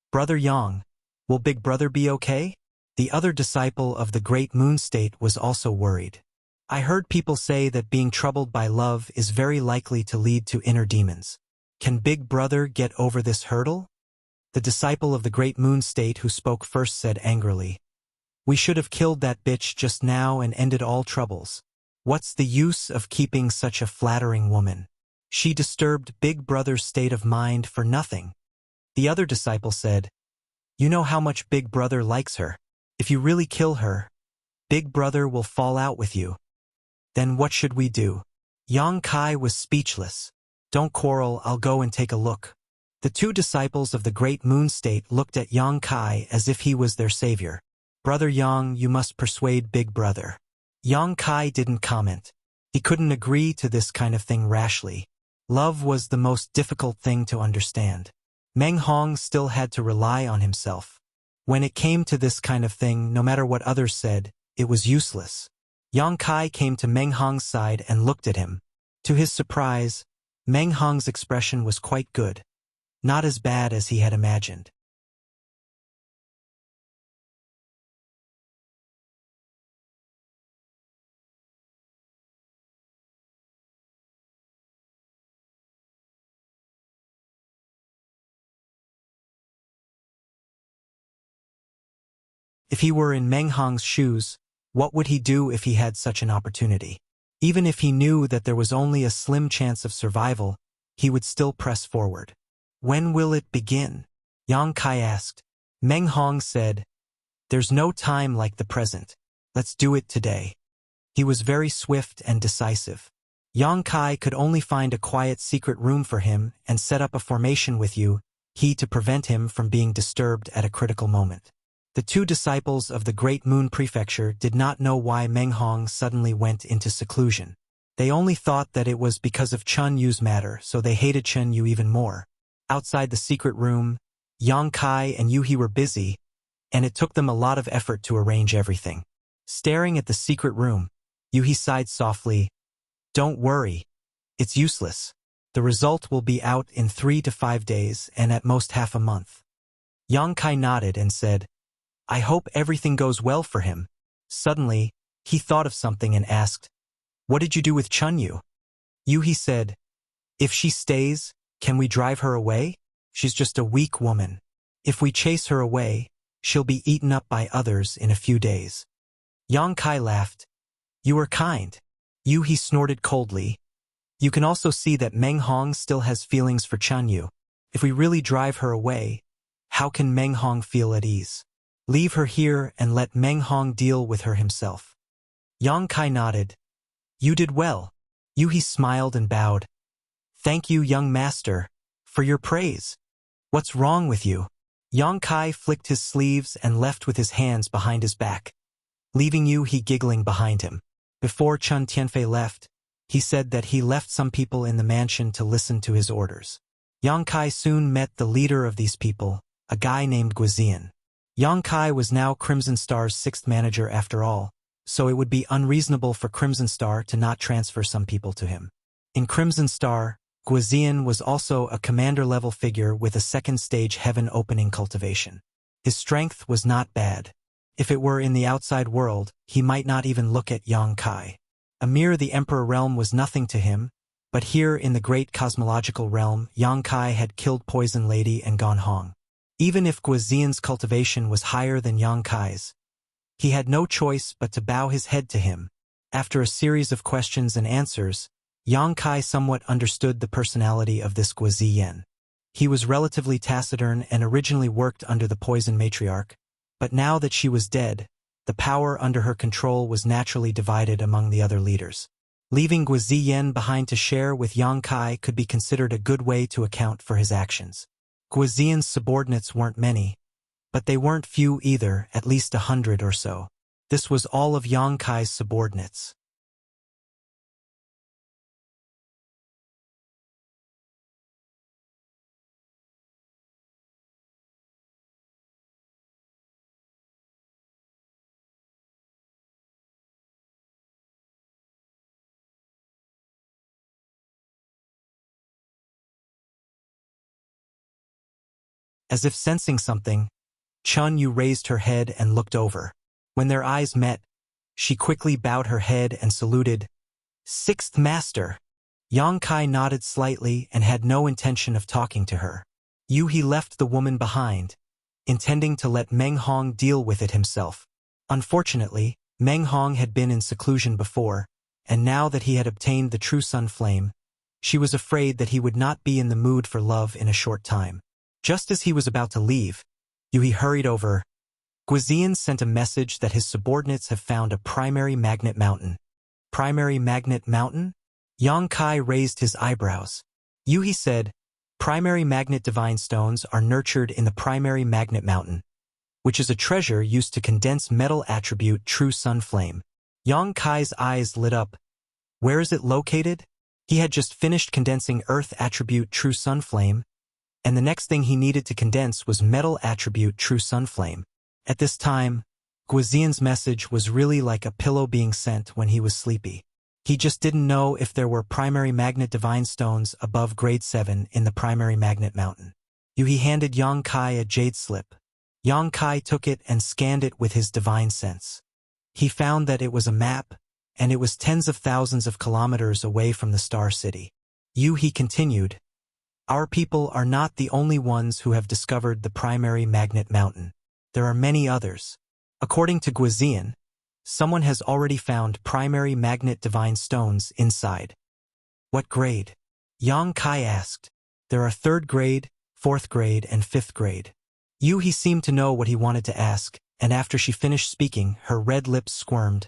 "Brother Yang, will Big Brother be okay?" The other disciple of the Great Moon State was also worried. "I heard people say that being troubled by love is very likely to lead to inner demons. Can Big Brother get over this hurdle?" The disciple of the Great Moon State who spoke first said angrily, "We should have killed that bitch just now and ended all troubles. What's the use of keeping such a flattering woman? She disturbed Big Brother's state of mind for nothing." The other disciple said, "You know how much Big Brother likes her. If you really kill her, Big Brother will fall out with you. Then what should we do?" Yang Kai was speechless. "Don't quarrel, I'll go and take a look." The two disciples of the Great Moon State looked at Yang Kai as if he was their savior. "Brother Yang, you must persuade Big Brother." Yang Kai didn't comment. He couldn't agree to this kind of thing rashly. Love was the most difficult thing to understand. Meng Hong still had to rely on himself. When it came to this kind of thing, no matter what others said, it was useless. Yang Kai came to Meng Hong's side and looked at him. To his surprise, Meng Hong's expression was quite good. Not as bad as he had imagined. If he were in Meng Hong's shoes, what would he do if he had such an opportunity? Even if he knew that there was only a slim chance of survival, he would still press forward. When will it begin? Yang Kai asked. Meng Hong said, There's no time like the present. Let's do it today. He was very swift and decisive. Yang Kai could only find a quiet secret room for him and set up a formation with you, he to prevent him from being disturbed at a critical moment. The two disciples of the Great Moon Prefecture did not know why Meng Hong suddenly went into seclusion. They only thought that it was because of Chun Yu's matter, so they hated Chun Yu even more. Outside the secret room, Yang Kai and Yu He were busy, and it took them a lot of effort to arrange everything. Staring at the secret room, Yu He sighed softly, Don't worry. It's useless. The result will be out in 3 to 5 days and at most half a month. Yang Kai nodded and said, I hope everything goes well for him. Suddenly, he thought of something and asked, What did you do with Chun Yu? Yu He said, If she stays, can we drive her away? She's just a weak woman. If we chase her away, she'll be eaten up by others in a few days. Yang Kai laughed. You are kind. Yu He snorted coldly. You can also see that Meng Hong still has feelings for Chun Yu. If we really drive her away, how can Meng Hong feel at ease? Leave her here and let Meng Hong deal with her himself. Yang Kai nodded. You did well. Yu He smiled and bowed. Thank you, young master, for your praise. What's wrong with you? Yang Kai flicked his sleeves and left with his hands behind his back, leaving Yu He giggling behind him. Before Chun Tianfei left, he said that he left some people in the mansion to listen to his orders. Yang Kai soon met the leader of these people, a guy named Guizian. Yang Kai was now Crimson Star's 6th manager after all, so it would be unreasonable for Crimson Star to not transfer some people to him. In Crimson Star, Guizian was also a commander-level figure with a 2nd-stage heaven-opening cultivation. His strength was not bad. If it were in the outside world, he might not even look at Yang Kai. Amir the Emperor realm was nothing to him, but here in the great cosmological realm, Yang Kai had killed Poison Lady and gone Hong. Even if Guizian's cultivation was higher than Yang Kai's, he had no choice but to bow his head to him. After a series of questions and answers, Yang Kai somewhat understood the personality of this Guizian. He was relatively taciturn and originally worked under the Poison Matriarch, but now that she was dead, the power under her control was naturally divided among the other leaders. Leaving Guizian behind to share with Yang Kai could be considered a good way to account for his actions. Guizian's subordinates weren't many, but they weren't few either, at least 100 or so. This was all of Yang Kai's subordinates. As if sensing something, Chun Yu raised her head and looked over. When their eyes met, she quickly bowed her head and saluted, 6th Master. Yang Kai nodded slightly and had no intention of talking to her. Yu He left the woman behind, intending to let Meng Hong deal with it himself. Unfortunately, Meng Hong had been in seclusion before, and now that he had obtained the true sun flame, she was afraid that he would not be in the mood for love in a short time. Just as he was about to leave, Yu He hurried over. Guizian sent a message that his subordinates have found a primary magnet mountain. Primary magnet mountain? Yang Kai raised his eyebrows. Yu He said, primary magnet divine stones are nurtured in the primary magnet mountain, which is a treasure used to condense metal attribute true sun flame. Yang Kai's eyes lit up. Where is it located? He had just finished condensing earth attribute true sun flame, and the next thing he needed to condense was metal attribute true sun flame. At this time, Guizian's message was really like a pillow being sent when he was sleepy. He just didn't know if there were primary magnet divine stones above grade 7 in the primary magnet mountain. Yu He handed Yang Kai a jade slip. Yang Kai took it and scanned it with his divine sense. He found that it was a map, and it was tens of thousands of kilometers away from the Star City. Yu He continued, Our people are not the only ones who have discovered the primary magnet mountain. There are many others. According to Guizian, Someone has already found primary magnet divine stones inside. What grade? Yang Kai asked. There are 3rd grade, 4th grade, and 5th grade. He seemed to know what he wanted to ask, and after she finished speaking, her red lips squirmed.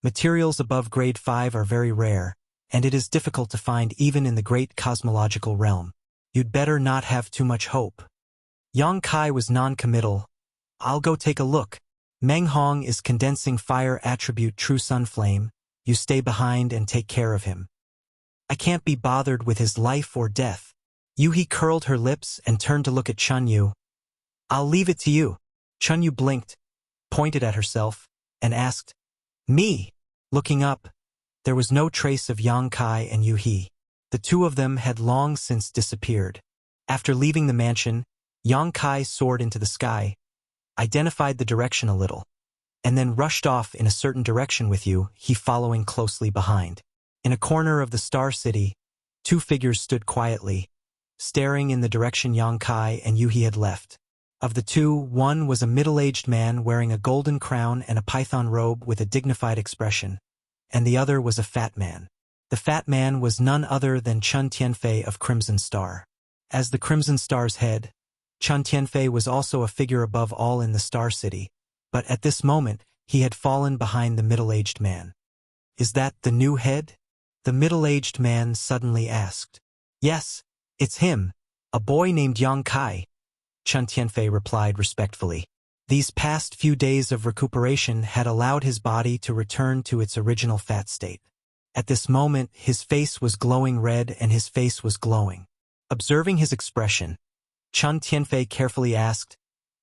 Materials above grade 5 are very rare, and it is difficult to find even in the great cosmological realm. You'd better not have too much hope. Yang Kai was non-committal. I'll go take a look. Meng Hong is condensing fire attribute true sun flame. You stay behind and take care of him. I can't be bothered with his life or death. Yuhi curled her lips and turned to look at Chunyu. I'll leave it to you. Chunyu blinked, pointed at herself, and asked, Me? Looking up, there was no trace of Yang Kai and Yuhi. The two of them had long since disappeared. After leaving the mansion, Yang Kai soared into the sky, identified the direction a little, and then rushed off in a certain direction with you, he following closely behind. In a corner of the Star City, 2 figures stood quietly, staring in the direction Yang Kai and Yuhi had left. Of the 2, one was a middle-aged man wearing a golden crown and a python robe with a dignified expression, and the other was a fat man. The fat man was none other than Chun Tianfei of Crimson Star. As the Crimson Star's head, Chun Tianfei was also a figure above all in the Star City, but at this moment he had fallen behind the middle-aged man. Is that the new head? The middle-aged man suddenly asked. Yes, it's him, a boy named Yang Kai, Chun Tianfei replied respectfully. These past few days of recuperation had allowed his body to return to its original fat state. At this moment, his face was glowing red and his face was glowing. Observing his expression, Chun Tianfei carefully asked,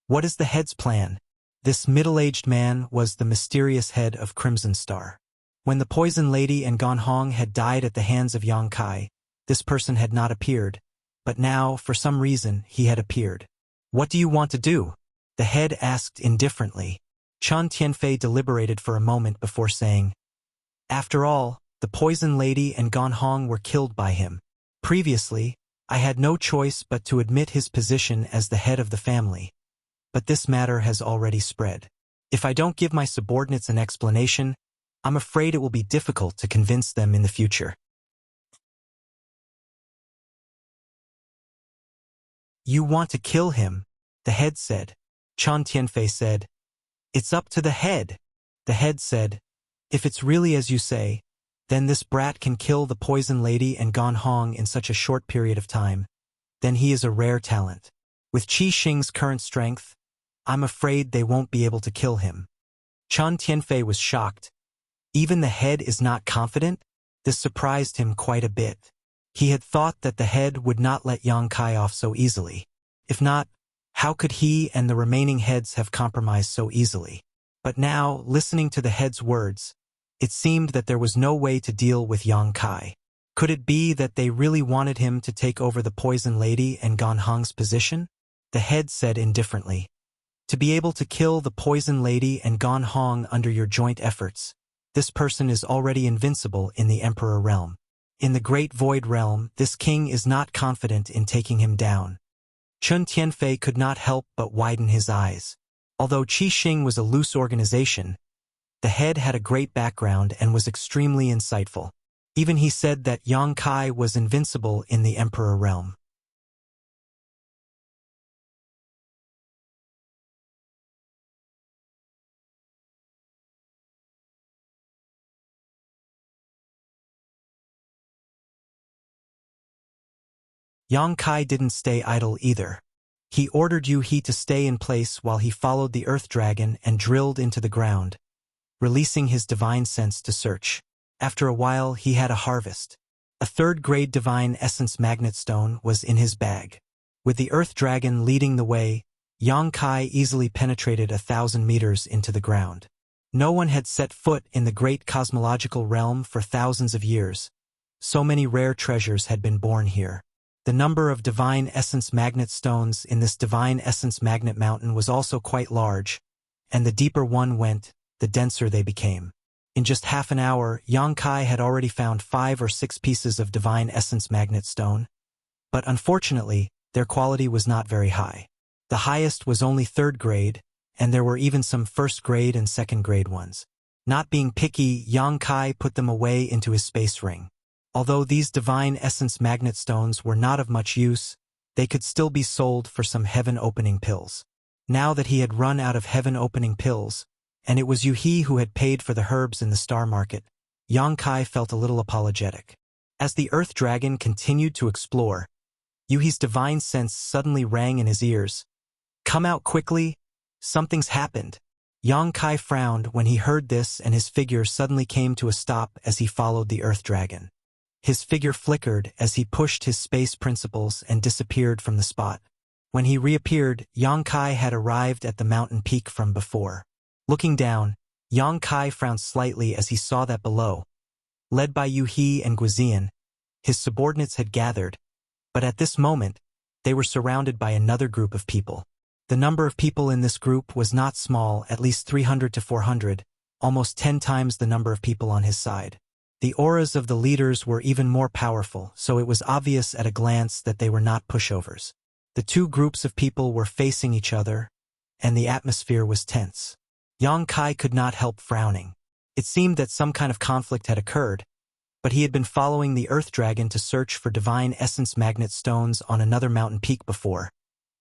What is the head's plan? This middle-aged man was the mysterious head of Crimson Star. When the Poison Lady and Gan Hong had died at the hands of Yang Kai, this person had not appeared, but now, for some reason, he had appeared. What do you want to do? The head asked indifferently. Chun Tianfei deliberated for a moment before saying, After all, the Poison Lady and Gan Hong were killed by him. Previously, I had no choice but to admit his position as the head of the family. But this matter has already spread. If I don't give my subordinates an explanation, I'm afraid it will be difficult to convince them in the future. You want to kill him, the head said. Chun Tianfei said, It's up to the head. The head said, If it's really as you say, then this brat can kill the Poison Lady and Gan Hong in such a short period of time. Then he is a rare talent. With Qi Xing's current strength, I'm afraid they won't be able to kill him. Chun Tianfei was shocked. Even the head is not confident? This surprised him quite a bit. He had thought that the head would not let Yang Kai off so easily. If not, how could he and the remaining heads have compromised so easily? But now, listening to the head's words, it seemed that there was no way to deal with Yang Kai. Could it be that they really wanted him to take over the Poison Lady and Gan Hong's position? The head said indifferently, To be able to kill the Poison Lady and Gan Hong under your joint efforts, this person is already invincible in the Emperor realm. In the Great Void realm, this king is not confident in taking him down. Chun Tianfei could not help but widen his eyes. Although Qi Xing was a loose organization, the head had a great background and was extremely insightful. Even he said that Yang Kai was invincible in the Emperor realm. Yang Kai didn't stay idle either. He ordered Yuhi to stay in place while he followed the Earth Dragon and drilled into the ground, releasing his divine sense to search. After a while, he had a harvest. A 3rd-grade divine essence magnet stone was in his bag. With the Earth Dragon leading the way, Yang Kai easily penetrated 1,000 meters into the ground. No one had set foot in the great cosmological realm for thousands of years. So many rare treasures had been born here. The number of divine essence magnet stones in this divine essence magnet mountain was also quite large, and the deeper one went, the denser they became. In just half an hour, Yang Kai had already found 5 or 6 pieces of divine essence magnet stone, but unfortunately, their quality was not very high. The highest was only 3rd grade, and there were even some 1st grade and 2nd grade ones. Not being picky, Yang Kai put them away into his space ring. Although these divine essence magnet stones were not of much use, they could still be sold for some heaven-opening pills. Now that he had run out of heaven-opening pills, and it was Yuhi who had paid for the herbs in the star market, Yang Kai felt a little apologetic. As the Earth Dragon continued to explore, Yuhi's divine sense suddenly rang in his ears. "Come out quickly, something's happened." Yang Kai frowned when he heard this, and his figure suddenly came to a stop as he followed the Earth Dragon. His figure flickered as he pushed his space principles and disappeared from the spot. When he reappeared, Yang Kai had arrived at the mountain peak from before. Looking down, Yang Kai frowned slightly as he saw that below, led by Yuhi and Guizian, his subordinates had gathered, but at this moment, they were surrounded by another group of people. The number of people in this group was not small, at least 300 to 400, almost 10 times the number of people on his side. The auras of the leaders were even more powerful, so it was obvious at a glance that they were not pushovers. The two groups of people were facing each other, and the atmosphere was tense. Yang Kai could not help frowning. It seemed that some kind of conflict had occurred, but he had been following the Earth Dragon to search for divine essence magnet stones on another mountain peak before,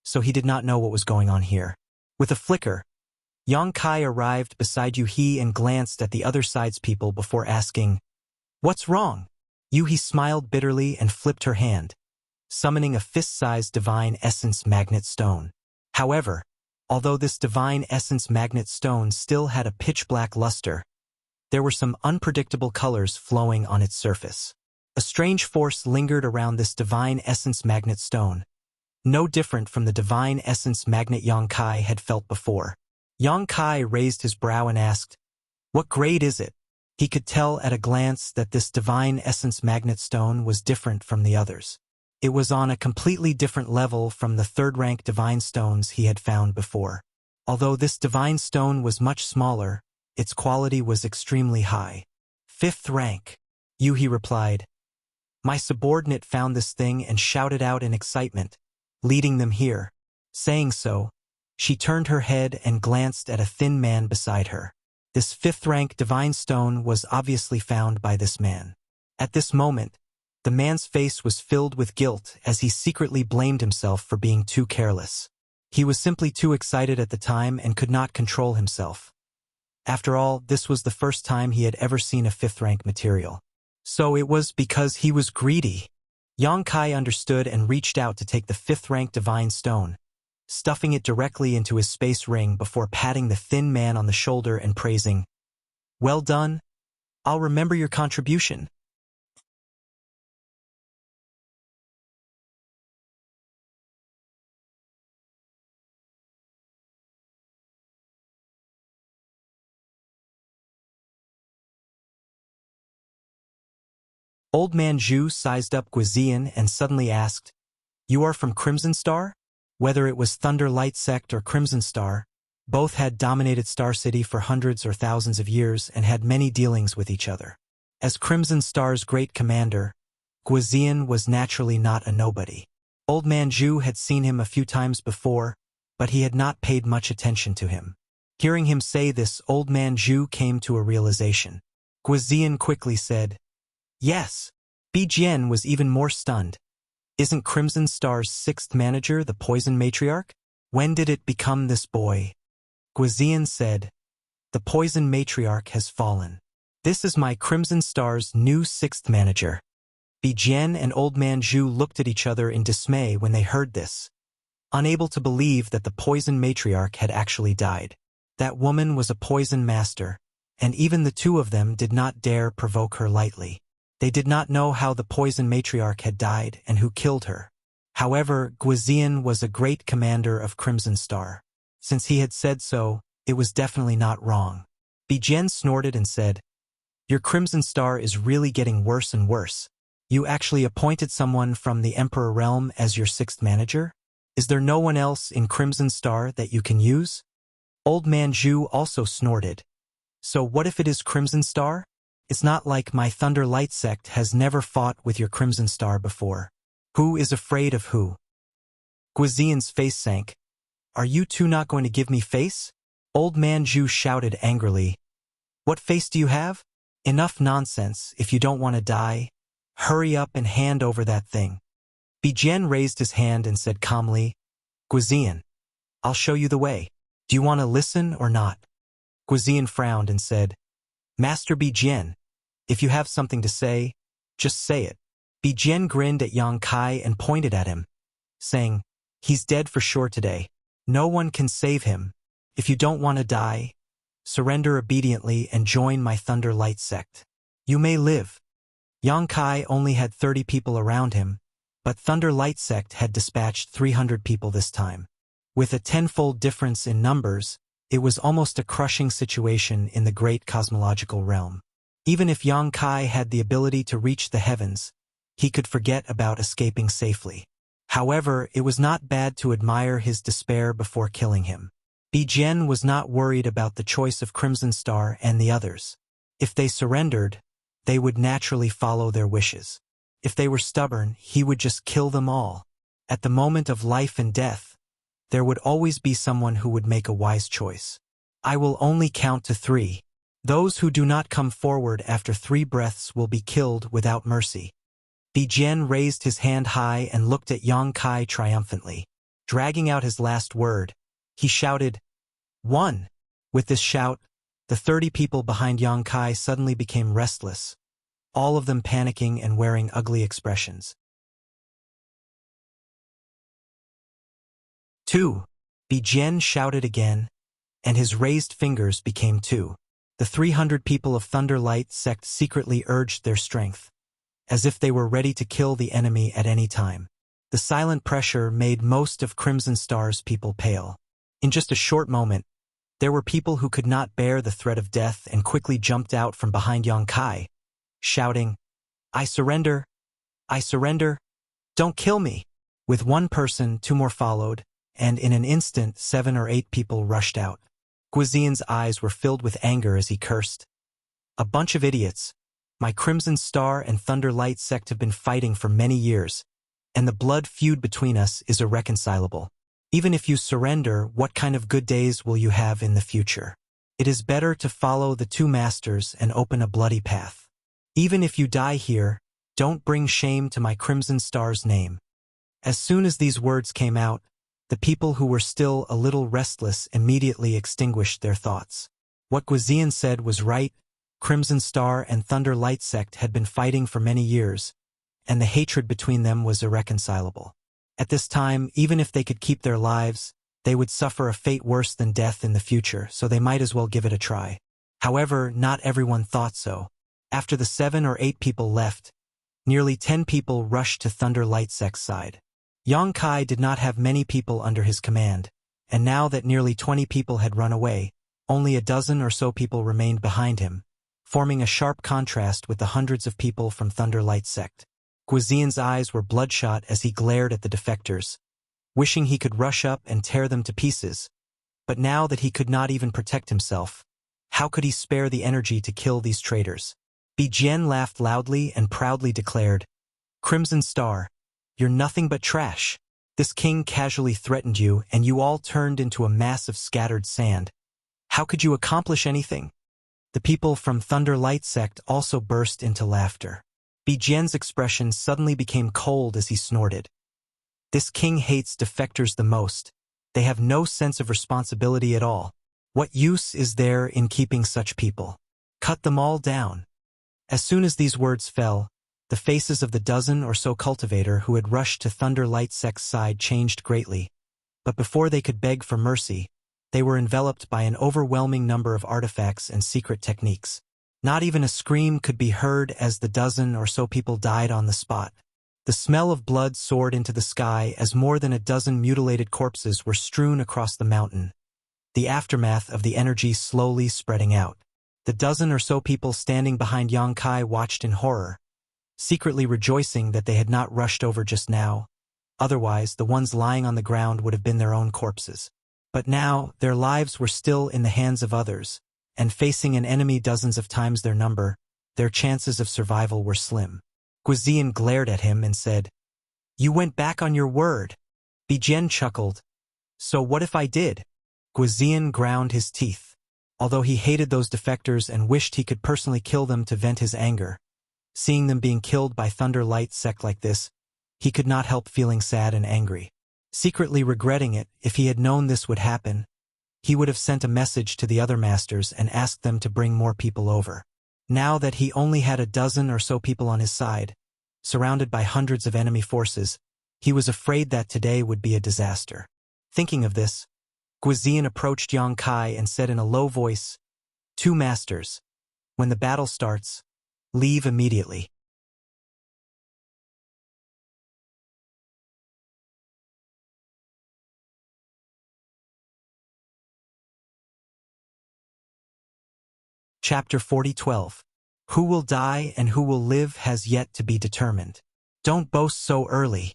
so he did not know what was going on here. With a flicker, Yang Kai arrived beside Yuhi and glanced at the other side's people before asking, "What's wrong?" Yuhi smiled bitterly and flipped her hand, summoning a fist-sized divine essence magnet stone. However, although this divine essence magnet stone still had a pitch-black luster, there were some unpredictable colors flowing on its surface. A strange force lingered around this divine essence magnet stone, no different from the divine essence magnet Yang Kai had felt before. Yang Kai raised his brow and asked, "What grade is it?" He could tell at a glance that this divine essence magnet stone was different from the others. It was on a completely different level from the third-rank divine stones he had found before. Although this divine stone was much smaller, its quality was extremely high. "5th rank," Yuhi replied. "My subordinate found this thing and shouted out in excitement, leading them here." Saying so, she turned her head and glanced at a thin man beside her. This 5th-rank divine stone was obviously found by this man. At this moment, the man's face was filled with guilt as he secretly blamed himself for being too careless. He was simply too excited at the time and could not control himself. After all, this was the first time he had ever seen a 5th-rank material. So it was because he was greedy. Yang Kai understood and reached out to take the 5th-rank divine stone, stuffing it directly into his space ring before patting the thin man on the shoulder and praising, "Well done. I'll remember your contribution." Old Man Zhu sized up Guizian and suddenly asked, "You are from Crimson Star?" Whether it was Thunder Light Sect or Crimson Star, both had dominated Star City for hundreds or thousands of years and had many dealings with each other. As Crimson Star's great commander, Guizian was naturally not a nobody. Old Man Zhu had seen him a few times before, but he had not paid much attention to him. Hearing him say this, Old Man Zhu came to a realization. Guizian quickly said, "Yes." Bijian was even more stunned. "Isn't Crimson Star's 6th manager the Poison Matriarch? When did it become this boy?" Guizian said, "The Poison Matriarch has fallen. This is my Crimson Star's new 6th manager." Bijian and Old Man Zhu looked at each other in dismay when they heard this, unable to believe that the Poison Matriarch had actually died. That woman was a poison master, and even the two of them did not dare provoke her lightly. They did not know how the Poison Matriarch had died and who killed her. However, Guizian was a great commander of Crimson Star. Since he had said so, it was definitely not wrong. Bijian snorted and said, "Your Crimson Star is really getting worse and worse. You actually appointed someone from the Emperor Realm as your 6th manager? Is there no one else in Crimson Star that you can use?" Old Man Zhu also snorted. "So what if it is Crimson Star? It's not like my Thunder Light Sect has never fought with your Crimson Star before. Who is afraid of who?" Guizian's face sank. "Are you two not going to give me face?" Old Man Zhu shouted angrily. What face do you have? Enough nonsense. If you don't want to die, hurry up and hand over that thing. Bijian raised his hand and said calmly, Guizian, I'll show you the way. Do you want to listen or not? Guizian frowned and said, Master Bijian, if you have something to say, just say it. Bijian grinned at Yang Kai and pointed at him, saying, He's dead for sure today. No one can save him. If you don't want to die, surrender obediently and join my Thunder Light sect. You may live. Yang Kai only had 30 people around him, but Thunder Light sect had dispatched 300 people this time. With a tenfold difference in numbers, it was almost a crushing situation in the great cosmological realm. Even if Yang Kai had the ability to reach the heavens, he could forget about escaping safely. However, it was not bad to admire his despair before killing him. Bijian was not worried about the choice of Crimson Star and the others. If they surrendered, they would naturally follow their wishes. If they were stubborn, he would just kill them all. At the moment of life and death, there would always be someone who would make a wise choice. I will only count to 3. Those who do not come forward after 3 breaths will be killed without mercy. Bijian raised his hand high and looked at Yang Kai triumphantly. Dragging out his last word, he shouted, 1. With this shout, the 30 people behind Yang Kai suddenly became restless, all of them panicking and wearing ugly expressions. 2. Bijian shouted again, and his raised fingers became 2. The 300 people of Thunder Light sect secretly urged their strength, as if they were ready to kill the enemy at any time. The silent pressure made most of Crimson Star's people pale. In just a short moment, there were people who could not bear the threat of death and quickly jumped out from behind Yang Kai, shouting, I surrender! I surrender! Don't kill me! With one person, 2 more followed, and in an instant 7 or 8 people rushed out. Guizian's eyes were filled with anger as he cursed. A bunch of idiots. My Crimson Star and Thunder Light sect have been fighting for many years, and the blood feud between us is irreconcilable. Even if you surrender, what kind of good days will you have in the future? It is better to follow the 2 masters and open a bloody path. Even if you die here, don't bring shame to my Crimson Star's name. As soon as these words came out, the people who were still a little restless immediately extinguished their thoughts. What Guizian said was right. Crimson Star and Thunder Light sect had been fighting for many years, and the hatred between them was irreconcilable. At this time, even if they could keep their lives, they would suffer a fate worse than death in the future, so they might as well give it a try. However, not everyone thought so. After the 7 or 8 people left, nearly 10 people rushed to Thunder Light sect's side. Yang Kai did not have many people under his command, and now that nearly 20 people had run away, only a dozen or so people remained behind him, forming a sharp contrast with the hundreds of people from Thunder Light sect. Guizian's eyes were bloodshot as he glared at the defectors, wishing he could rush up and tear them to pieces. But now that he could not even protect himself, how could he spare the energy to kill these traitors? Bijian laughed loudly and proudly declared, Crimson Star, you're nothing but trash. This king casually threatened you, and you all turned into a mass of scattered sand. How could you accomplish anything? The people from Thunder Light sect also burst into laughter. Bijian's expression suddenly became cold as he snorted. This king hates defectors the most. They have no sense of responsibility at all. What use is there in keeping such people? Cut them all down. As soon as these words fell, the faces of the dozen or so cultivator who had rushed to Thunder Light sect's side changed greatly. But before they could beg for mercy, they were enveloped by an overwhelming number of artifacts and secret techniques. Not even a scream could be heard as the dozen or so people died on the spot. The smell of blood soared into the sky as more than a dozen mutilated corpses were strewn across the mountain, the aftermath of the energy slowly spreading out. The dozen or so people standing behind Yang Kai watched in horror, secretly rejoicing that they had not rushed over just now. Otherwise, the ones lying on the ground would have been their own corpses. But now, their lives were still in the hands of others, and facing an enemy dozens of times their number, their chances of survival were slim. Guizian glared at him and said, You went back on your word. Bijian chuckled. So what if I did? Guizian ground his teeth. Although he hated those defectors and wished he could personally kill them to vent his anger, seeing them being killed by Thunder Light sect like this, he could not help feeling sad and angry. Secretly regretting it, if he had known this would happen, he would have sent a message to the other masters and asked them to bring more people over. Now that he only had a dozen or so people on his side, surrounded by hundreds of enemy forces, he was afraid that today would be a disaster. Thinking of this, Guizian approached Yang Kai and said in a low voice, "Two masters, when the battle starts, leave immediately." Chapter 40:12. Who will die and who will live has yet to be determined. Don't boast so early.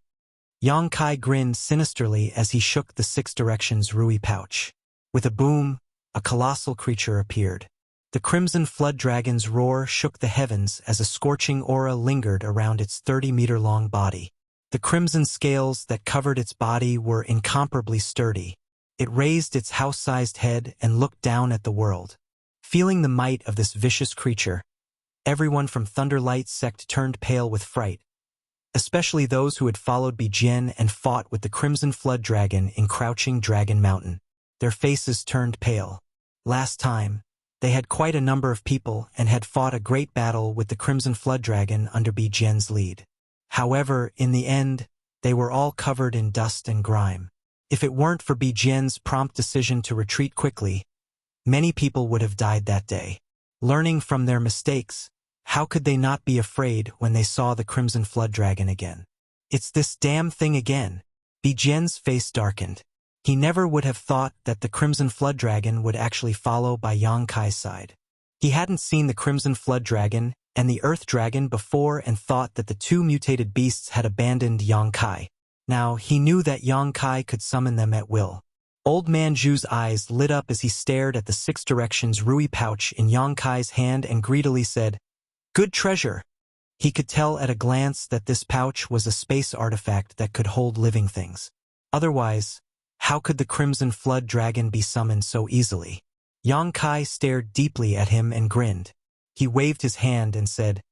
Yang Kai grinned sinisterly as he shook the Six Directions Rui pouch. With a boom, a colossal creature appeared. The crimson flood dragon's roar shook the heavens as a scorching aura lingered around its 30-meter-long body. The crimson scales that covered its body were incomparably sturdy. It raised its house-sized head and looked down at the world. Feeling the might of this vicious creature, everyone from Thunderlight sect turned pale with fright, especially those who had followed Bijian and fought with the Crimson Flood Dragon in Crouching Dragon Mountain. Their faces turned pale. Last time, they had quite a number of people and had fought a great battle with the Crimson Flood Dragon under Bijian's lead. However, in the end, they were all covered in dust and grime. If it weren't for Bijian's prompt decision to retreat quickly, many people would have died that day. Learning from their mistakes, how could they not be afraid when they saw the Crimson Flood Dragon again? It's this damn thing again. Bijian's face darkened. He never would have thought that the Crimson Flood Dragon would actually follow by Yang Kai's side. He hadn't seen the Crimson Flood Dragon and the Earth Dragon before and thought that the two mutated beasts had abandoned Yang Kai. Now, he knew that Yang Kai could summon them at will. Old Man Zhu's eyes lit up as he stared at the Six Directions Rui pouch in Yang Kai's hand and greedily said, "Good treasure." He could tell at a glance that this pouch was a space artifact that could hold living things. Otherwise, how could the Crimson Flood Dragon be summoned so easily? Yang Kai stared deeply at him and grinned. He waved his hand and said,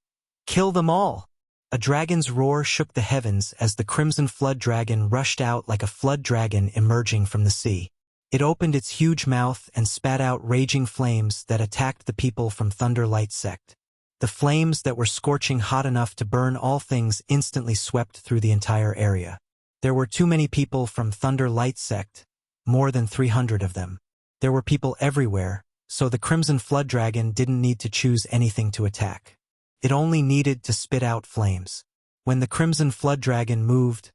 "Kill them all." A dragon's roar shook the heavens as the Crimson Flood Dragon rushed out like a flood dragon emerging from the sea. It opened its huge mouth and spat out raging flames that attacked the people from Thunderlight sect. The flames that were scorching hot enough to burn all things instantly swept through the entire area. There were too many people from Thunderlight sect, more than 300 of them. There were people everywhere, so the Crimson Flood Dragon didn't need to choose anything to attack. It only needed to spit out flames. When the Crimson Flood Dragon moved,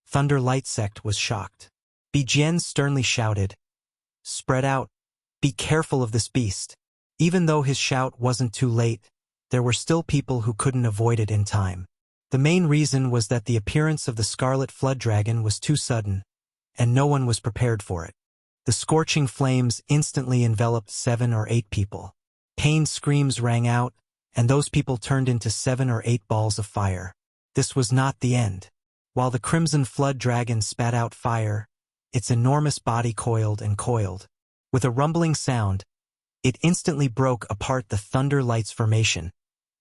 Thunderlight sect was shocked. Bijian sternly shouted, "Spread out. Be careful of this beast." Even though his shout wasn't too late, there were still people who couldn't avoid it in time. The main reason was that the appearance of the Scarlet Flood Dragon was too sudden, and no one was prepared for it. The scorching flames instantly enveloped 7 or 8 people. Pained screams rang out, and those people turned into 7 or 8 balls of fire. This was not the end. While the Crimson Flood Dragon spat out fire, its enormous body coiled and coiled. With a rumbling sound, it instantly broke apart the Thunder Light's formation,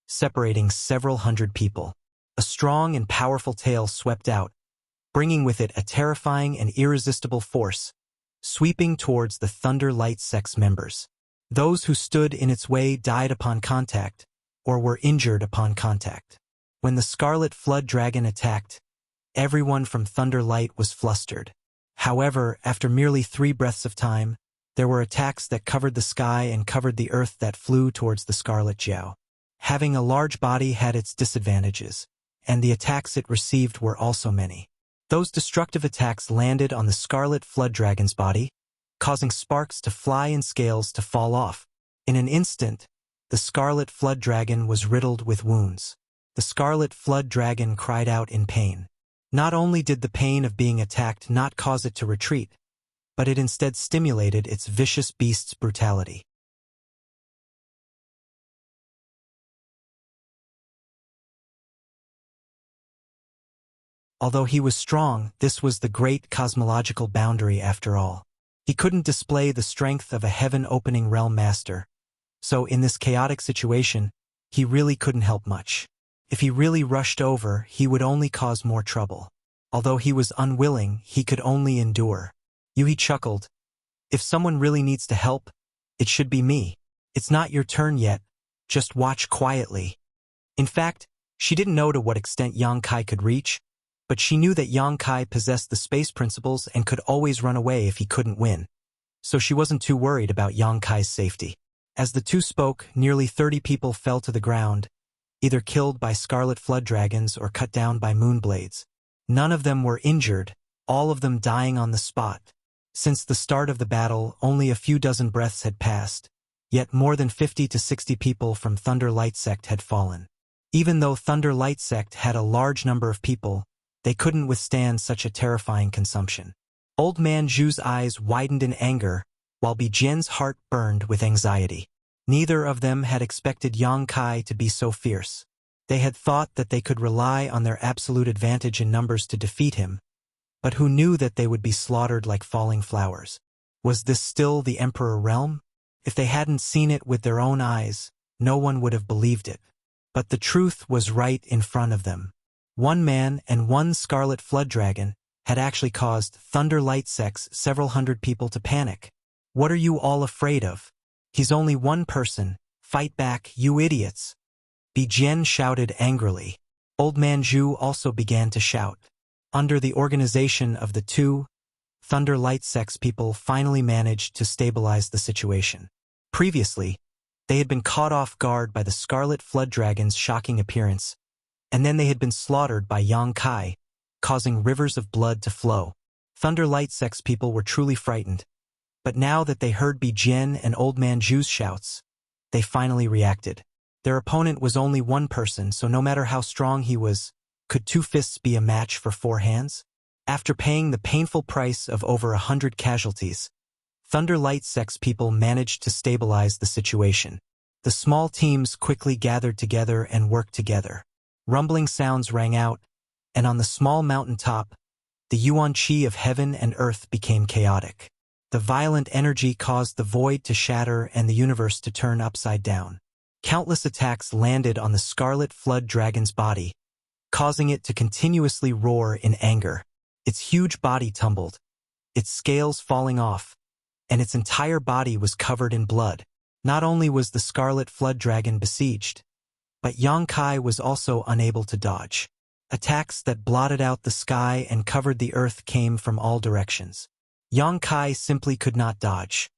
separating several hundred people. A strong and powerful tail swept out, bringing with it a terrifying and irresistible force, sweeping towards the Thunder Light sect's members. Those who stood in its way died upon contact, or were injured upon contact. When the Scarlet Flood Dragon attacked, everyone from Thunderlight was flustered. However, after merely 3 breaths of time, there were attacks that covered the sky and covered the earth that flew towards the Scarlet Jiao. Having a large body had its disadvantages, and the attacks it received were also many. Those destructive attacks landed on the Scarlet Flood Dragon's body, causing sparks to fly and scales to fall off. In an instant, the Scarlet Flood Dragon was riddled with wounds. The Scarlet Flood Dragon cried out in pain. Not only did the pain of being attacked not cause it to retreat, but it instead stimulated its vicious beast's brutality. Although he was strong, this was the great cosmological boundary after all. He couldn't display the strength of a heaven-opening realm master, so in this chaotic situation, he really couldn't help much. If he really rushed over, he would only cause more trouble. Although he was unwilling, he could only endure. Yui chuckled. If someone really needs to help, it should be me. It's not your turn yet, just watch quietly. In fact, she didn't know to what extent Yang Kai could reach, but she knew that Yang Kai possessed the space principles and could always run away if he couldn't win. So she wasn't too worried about Yang Kai's safety. As the two spoke, nearly 30 people fell to the ground, either killed by scarlet flood dragons or cut down by moonblades. None of them were injured, all of them dying on the spot. Since the start of the battle, only a few dozen breaths had passed, yet more than 50 to 60 people from Thunder Light Sect had fallen. Even though Thunder Light Sect had a large number of people, they couldn't withstand such a terrifying consumption. Old Man Zhu's eyes widened in anger, while Bijian's heart burned with anxiety. Neither of them had expected Yang Kai to be so fierce. They had thought that they could rely on their absolute advantage in numbers to defeat him, but who knew that they would be slaughtered like falling flowers? Was this still the Emperor realm? If they hadn't seen it with their own eyes, no one would have believed it. But the truth was right in front of them. One man and one scarlet flood dragon had actually caused Thunder Light Sect's several hundred people to panic. What are you all afraid of? He's only one person. Fight back, you idiots! Bijian shouted angrily. Old Man Zhu also began to shout. Under the organization of the two, Thunder Light Sect's people finally managed to stabilize the situation. Previously, they had been caught off guard by the Scarlet Flood Dragon's shocking appearance, and then they had been slaughtered by Yang Kai, causing rivers of blood to flow. Thunder Light Sect's people were truly frightened, but now that they heard Bijian and Old Man Zhu's shouts, they finally reacted. Their opponent was only one person, so no matter how strong he was, could two fists be a match for four hands? After paying the painful price of over 100 casualties, Thunder Light Sect's people managed to stabilize the situation. The small teams quickly gathered together and worked together. Rumbling sounds rang out, and on the small mountain top, the yuan qi of heaven and earth became chaotic. The violent energy caused the void to shatter and the universe to turn upside down. Countless attacks landed on the Scarlet Flood Dragon's body, causing it to continuously roar in anger. Its huge body tumbled, its scales falling off, and its entire body was covered in blood. Not only was the Scarlet Flood Dragon besieged, but Yang Kai was also unable to dodge. Attacks that blotted out the sky and covered the earth came from all directions. Yang Kai simply could not dodge.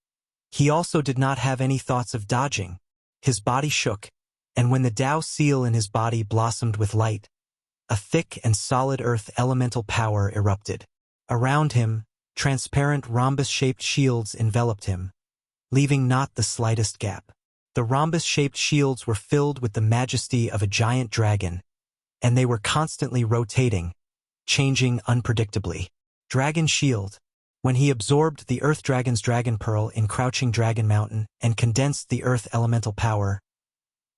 He also did not have any thoughts of dodging. His body shook, and when the Tao seal in his body blossomed with light, a thick and solid earth elemental power erupted. Around him, transparent rhombus-shaped shields enveloped him, leaving not the slightest gap. The rhombus-shaped shields were filled with the majesty of a giant dragon, and they were constantly rotating, changing unpredictably. Dragon Shield. When he absorbed the Earth Dragon's Dragon Pearl in Crouching Dragon Mountain and condensed the Earth elemental power,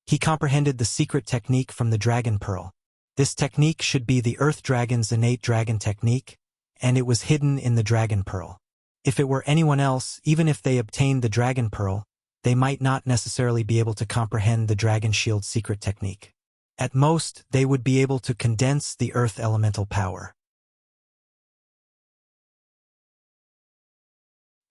he comprehended the secret technique from the Dragon Pearl. This technique should be the Earth Dragon's innate dragon technique, and it was hidden in the Dragon Pearl. If it were anyone else, even if they obtained the Dragon Pearl, they might not necessarily be able to comprehend the Dragon Shield secret technique. At most, they would be able to condense the Earth elemental power.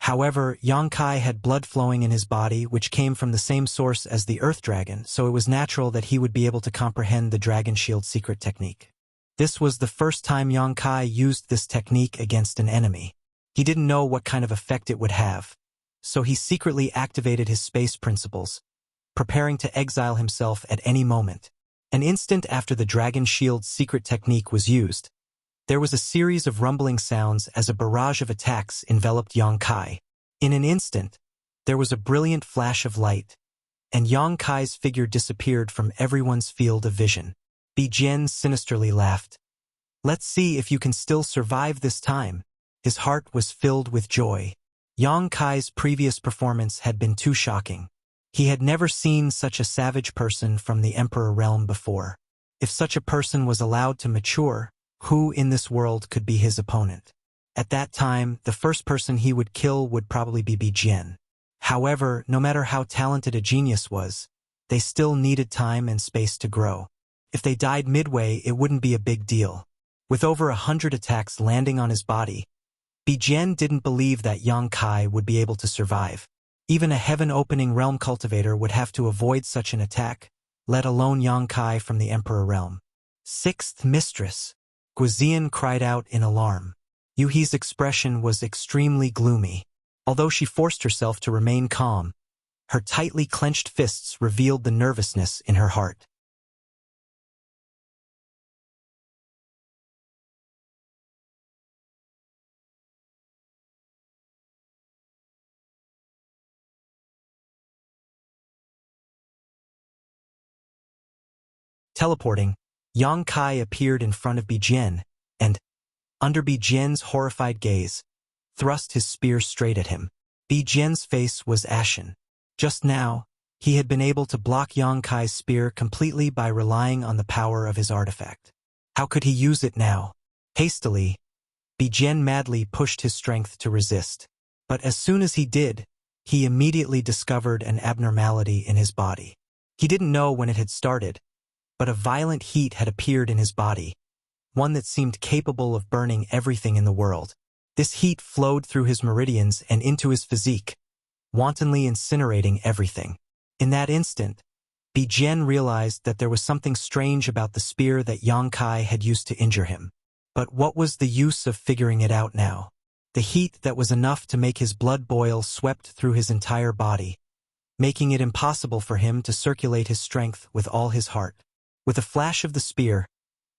However, Yang Kai had blood flowing in his body which came from the same source as the Earth Dragon, so it was natural that he would be able to comprehend the Dragon Shield secret technique. This was the first time Yang Kai used this technique against an enemy. He didn't know what kind of effect it would have, so he secretly activated his space principles, preparing to exile himself at any moment. An instant after the Dragon Shield's secret technique was used, there was a series of rumbling sounds as a barrage of attacks enveloped Yang Kai. In an instant, there was a brilliant flash of light, and Yang Kai's figure disappeared from everyone's field of vision. Bijian sinisterly laughed. "Let's see if you can still survive this time." His heart was filled with joy. Yang Kai's previous performance had been too shocking. He had never seen such a savage person from the Emperor realm before. If such a person was allowed to mature, who in this world could be his opponent? At that time, the first person he would kill would probably be Bijian. However, no matter how talented a genius was, they still needed time and space to grow. If they died midway, it wouldn't be a big deal. With over 100 attacks landing on his body, Bijian didn't believe that Yang Kai would be able to survive. Even a heaven-opening realm cultivator would have to avoid such an attack, let alone Yang Kai from the Emperor realm. Sixth Mistress. Guizian cried out in alarm. Yuhi's expression was extremely gloomy. Although she forced herself to remain calm, her tightly clenched fists revealed the nervousness in her heart. Teleporting, Yang Kai appeared in front of Bijian, and, under Bijian's horrified gaze, thrust his spear straight at him. Bijian's face was ashen. Just now, he had been able to block Yang Kai's spear completely by relying on the power of his artifact. How could he use it now? Hastily, Bijian madly pushed his strength to resist. But as soon as he did, he immediately discovered an abnormality in his body. He didn't know when it had started, but a violent heat had appeared in his body, one that seemed capable of burning everything in the world. This heat flowed through his meridians and into his physique, wantonly incinerating everything. In that instant, Bijian realized that there was something strange about the spear that Yang Kai had used to injure him. But what was the use of figuring it out now? The heat that was enough to make his blood boil swept through his entire body, making it impossible for him to circulate his strength with all his heart. With a flash of the spear,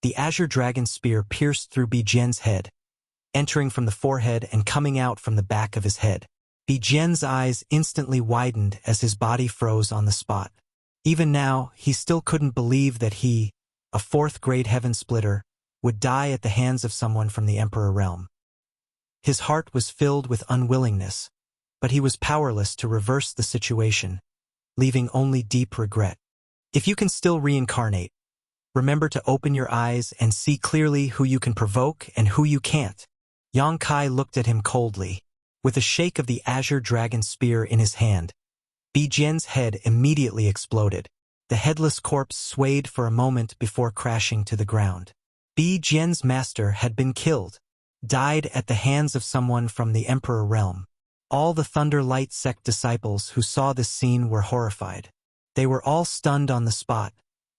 the azure dragon spear pierced through Bijian's head, entering from the forehead and coming out from the back of his head. Bijian's eyes instantly widened as his body froze on the spot. Even now, he still couldn't believe that he, a fourth-grade heaven splitter, would die at the hands of someone from the Emperor realm. His heart was filled with unwillingness, but he was powerless to reverse the situation, leaving only deep regret. If you can still reincarnate, remember to open your eyes and see clearly who you can provoke and who you can't. Yang Kai looked at him coldly. With a shake of the azure dragon spear in his hand, Bijian's head immediately exploded. The headless corpse swayed for a moment before crashing to the ground. Bijian's master had been killed, died at the hands of someone from the Emperor realm. All the Thunder Light sect disciples who saw this scene were horrified. They were all stunned on the spot,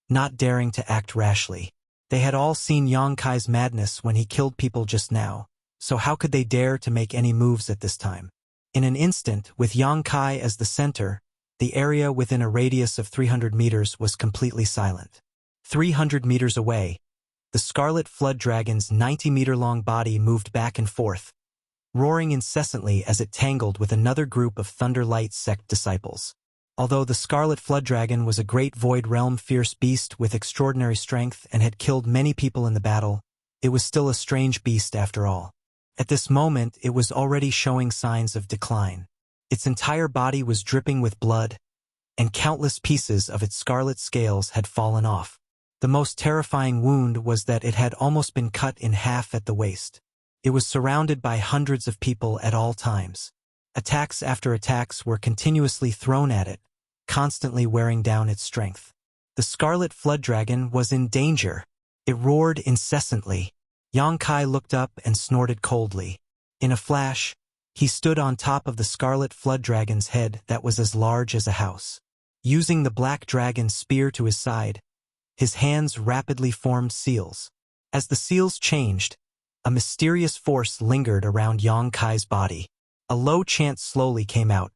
not daring to act rashly. They had all seen Yang Kai's madness when he killed people just now, so how could they dare to make any moves at this time? In an instant, with Yang Kai as the center, the area within a radius of 300 meters was completely silent. 300 meters away, the Scarlet Flood Dragon's 90-meter-long body moved back and forth, roaring incessantly as it tangled with another group of Thunder Light sect disciples. Although the Scarlet Flood Dragon was a great Void Realm fierce beast with extraordinary strength and had killed many people in the battle, it was still a strange beast after all. At this moment, it was already showing signs of decline. Its entire body was dripping with blood, and countless pieces of its scarlet scales had fallen off. The most terrifying wound was that it had almost been cut in half at the waist. It was surrounded by hundreds of people at all times. Attacks after attacks were continuously thrown at it, constantly wearing down its strength. The Scarlet Flood Dragon was in danger. It roared incessantly. Yang Kai looked up and snorted coldly. In a flash, he stood on top of the Scarlet Flood Dragon's head that was as large as a house. Using the Black Dragon's spear to his side, his hands rapidly formed seals. As the seals changed, a mysterious force lingered around Yang Kai's body. A low chant slowly came out.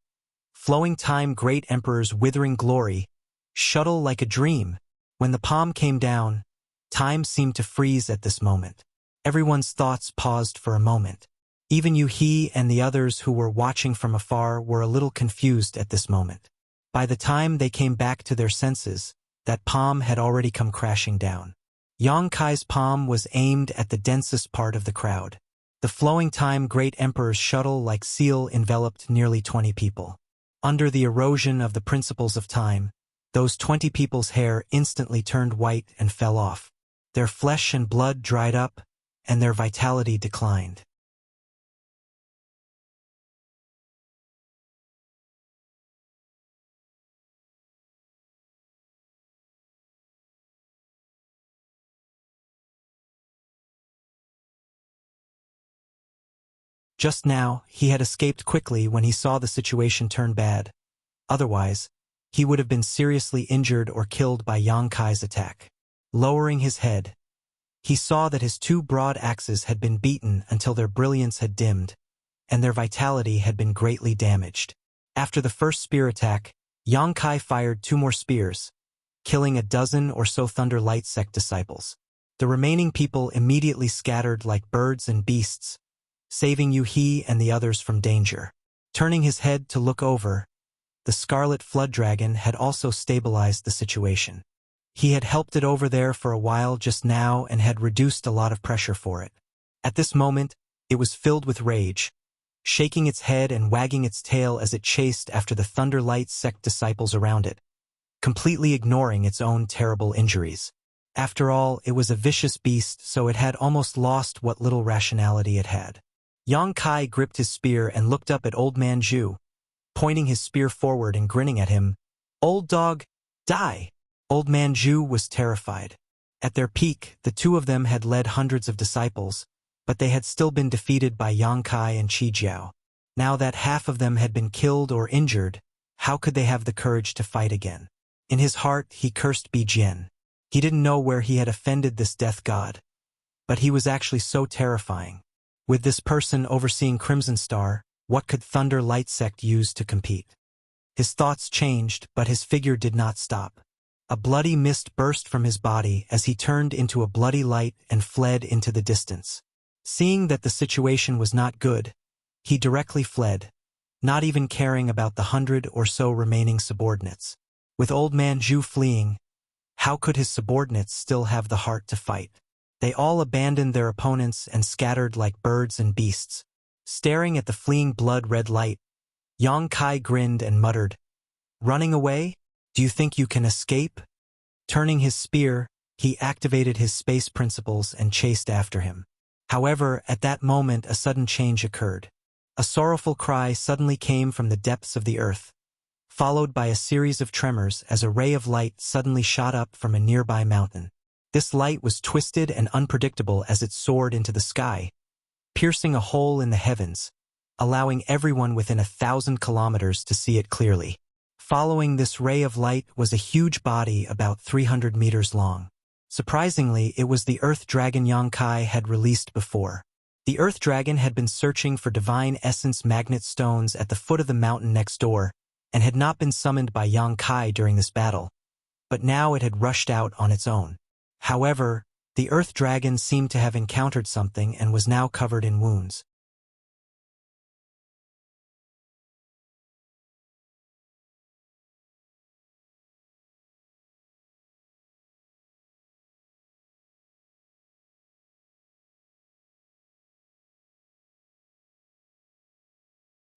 Flowing time, Great Emperor's withering glory, shuttle like a dream. When the palm came down, time seemed to freeze at this moment. Everyone's thoughts paused for a moment. Even Yuhi and the others who were watching from afar were a little confused at this moment. By the time they came back to their senses, that palm had already come crashing down. Yang Kai's palm was aimed at the densest part of the crowd. The flowing time Great Emperor's shuttle-like seal enveloped nearly 20 people. Under the erosion of the principles of time, those 20 people's hair instantly turned white and fell off. Their flesh and blood dried up, and their vitality declined. Just now, he had escaped quickly when he saw the situation turn bad. Otherwise, he would have been seriously injured or killed by Yang Kai's attack. Lowering his head, he saw that his two broad axes had been beaten until their brilliance had dimmed, and their vitality had been greatly damaged. After the first spear attack, Yang Kai fired 2 more spears, killing a dozen or so Thunder Light Sect disciples. The remaining people immediately scattered like birds and beasts, saving he and the others from danger. Turning his head to look over, the Scarlet Flood Dragon had also stabilized the situation. He had helped it over there for a while just now and had reduced a lot of pressure for it. At this moment, it was filled with rage, shaking its head and wagging its tail as it chased after the Thunder Light Sect disciples around it, completely ignoring its own terrible injuries. After all, it was a vicious beast, so it had almost lost what little rationality it had. Yang Kai gripped his spear and looked up at Old Man Zhu, pointing his spear forward and grinning at him. "Old dog, die!" Old Man Zhu was terrified. At their peak, the two of them had led hundreds of disciples, but they had still been defeated by Yang Kai and Qi Jiao. Now that half of them had been killed or injured, how could they have the courage to fight again? In his heart, he cursed Bijian. He didn't know where he had offended this death god, but he was actually so terrifying. With this person overseeing Crimson Star, what could Thunder Light Sect use to compete? His thoughts changed, but his figure did not stop. A bloody mist burst from his body as he turned into a bloody light and fled into the distance. Seeing that the situation was not good, he directly fled, not even caring about the 100 or so remaining subordinates. With Old Man Zhu fleeing, how could his subordinates still have the heart to fight? They all abandoned their opponents and scattered like birds and beasts. Staring at the fleeing blood-red light, Yang Kai grinned and muttered, "Running away? Do you think you can escape?" Turning his spear, he activated his space principles and chased after him. However, at that moment a sudden change occurred. A sorrowful cry suddenly came from the depths of the earth, followed by a series of tremors as a ray of light suddenly shot up from a nearby mountain. This light was twisted and unpredictable as it soared into the sky, piercing a hole in the heavens, allowing everyone within 1,000 kilometers to see it clearly. Following this ray of light was a huge body about 300 meters long. Surprisingly, it was the Earth Dragon Yang Kai had released before. The Earth Dragon had been searching for divine essence magnet stones at the foot of the mountain next door, and had not been summoned by Yang Kai during this battle, but now it had rushed out on its own. However, the Earth Dragon seemed to have encountered something and was now covered in wounds.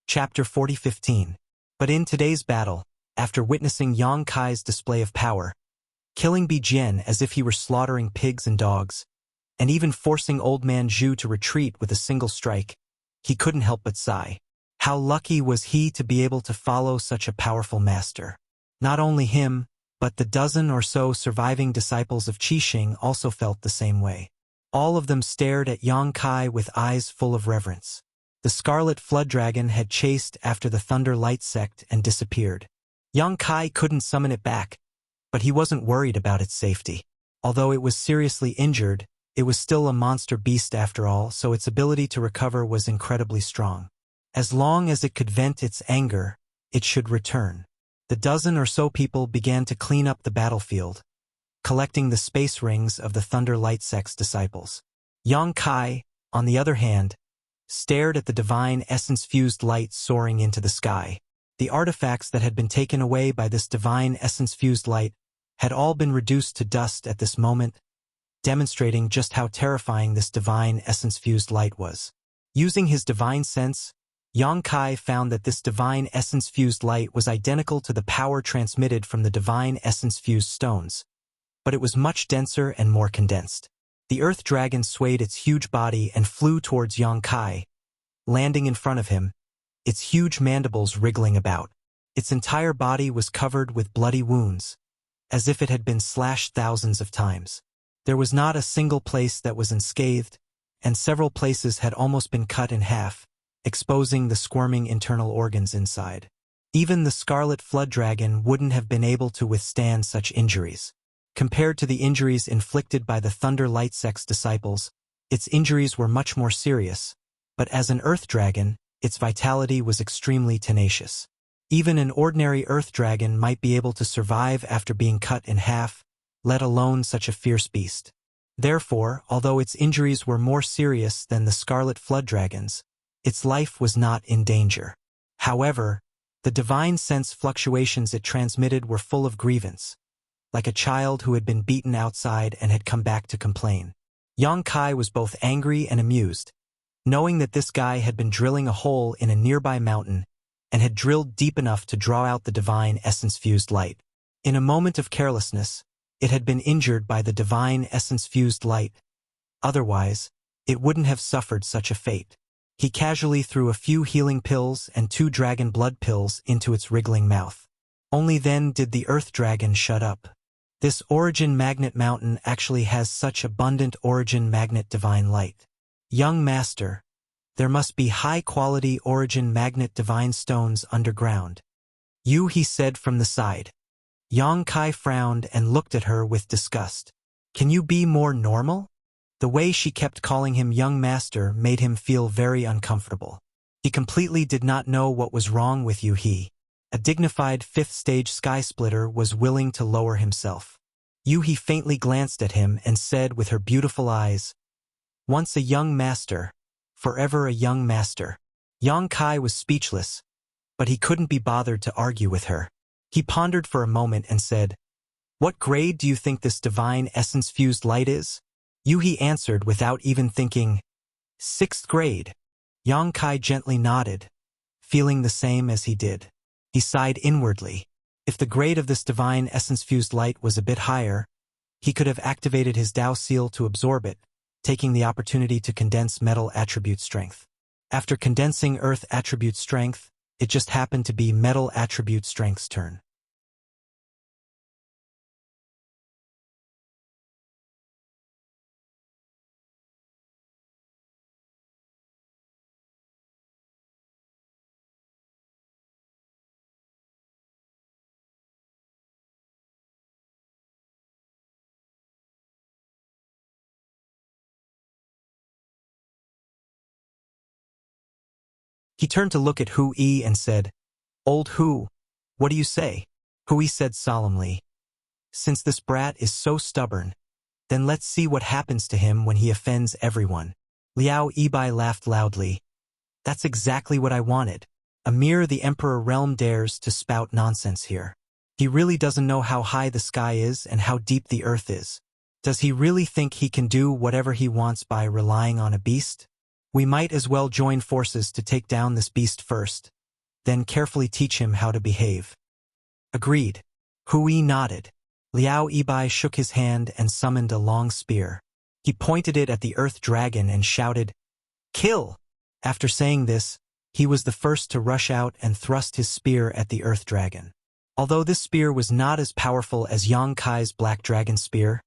Chapter 40:15. But in today's battle, after witnessing Yang Kai's display of power, killing Bijian as if he were slaughtering pigs and dogs, and even forcing Old Man Zhu to retreat with a single strike, he couldn't help but sigh. How lucky was he to be able to follow such a powerful master. Not only him, but the dozen or so surviving disciples of Qixing also felt the same way. All of them stared at Yang Kai with eyes full of reverence. The Scarlet Flood Dragon had chased after the Thunder Light Sect and disappeared. Yang Kai couldn't summon it back, but he wasn't worried about its safety. Although it was seriously injured, it was still a monster beast after all, so its ability to recover was incredibly strong. As long as it could vent its anger, it should return. The dozen or so people began to clean up the battlefield, collecting the space rings of the Thunder Light Sect's disciples. Yang Kai, on the other hand, stared at the divine essence-fused light soaring into the sky. The artifacts that had been taken away by this divine essence-fused light had all been reduced to dust at this moment, demonstrating just how terrifying this divine essence-fused light was. Using his divine sense, Yang Kai found that this divine essence-fused light was identical to the power transmitted from the divine essence-fused stones, but it was much denser and more condensed. The Earth Dragon swayed its huge body and flew towards Yang Kai, landing in front of him, its huge mandibles wriggling about. Its entire body was covered with bloody wounds, as if it had been slashed thousands of times. There was not a single place that was unscathed, and several places had almost been cut in half, exposing the squirming internal organs inside. Even the scarlet flood dragon wouldn't have been able to withstand such injuries. Compared to the injuries inflicted by the Thunder Light Sect's disciples, its injuries were much more serious, but as an earth dragon, its vitality was extremely tenacious. Even an ordinary earth dragon might be able to survive after being cut in half, let alone such a fierce beast. Therefore, although its injuries were more serious than the scarlet flood dragon's, its life was not in danger. However, the divine sense fluctuations it transmitted were full of grievance, like a child who had been beaten outside and had come back to complain. Yang Kai was both angry and amused, knowing that this guy had been drilling a hole in a nearby mountain and had drilled deep enough to draw out the divine essence-fused light. In a moment of carelessness, it had been injured by the divine essence-fused light. Otherwise, it wouldn't have suffered such a fate. He casually threw a few healing pills and 2 dragon blood pills into its wriggling mouth. Only then did the earth dragon shut up. This origin magnet mountain actually has such abundant origin magnet divine light. Young master, there must be high-quality origin magnet divine stones underground. He said from the side. Yang Kai frowned and looked at her with disgust. Can you be more normal? The way she kept calling him young master made him feel very uncomfortable. He completely did not know what was wrong with He. A dignified 5th-stage sky splitter was willing to lower himself. He faintly glanced at him and said with her beautiful eyes, "Once a young master, forever a young master." Yang Kai was speechless, but he couldn't be bothered to argue with her. He pondered for a moment and said, "What grade do you think this divine essence-fused light is?" He answered without even thinking, "6th grade." Yang Kai gently nodded, feeling the same as he did. He sighed inwardly. If the grade of this divine essence-fused light was a bit higher, he could have activated his Dao seal to absorb it, taking the opportunity to condense metal attribute strength. After condensing earth attribute strength, it just happened to be metal attribute strength's turn. He turned to look at Hui and said, "Old Hu, what do you say?" Hui said solemnly, "Since this brat is so stubborn, then let's see what happens to him when he offends everyone." Liao Yibai laughed loudly. "That's exactly what I wanted. Amir the Emperor Realm dares to spout nonsense here. He really doesn't know how high the sky is and how deep the earth is. Does he really think he can do whatever he wants by relying on a beast? We might as well join forces to take down this beast first, then carefully teach him how to behave." "Agreed." Hui nodded. Liao Yibai shook his hand and summoned a long spear. He pointed it at the earth dragon and shouted, "Kill!" After saying this, he was the first to rush out and thrust his spear at the earth dragon. Although this spear was not as powerful as Yang Kai's black dragon spear,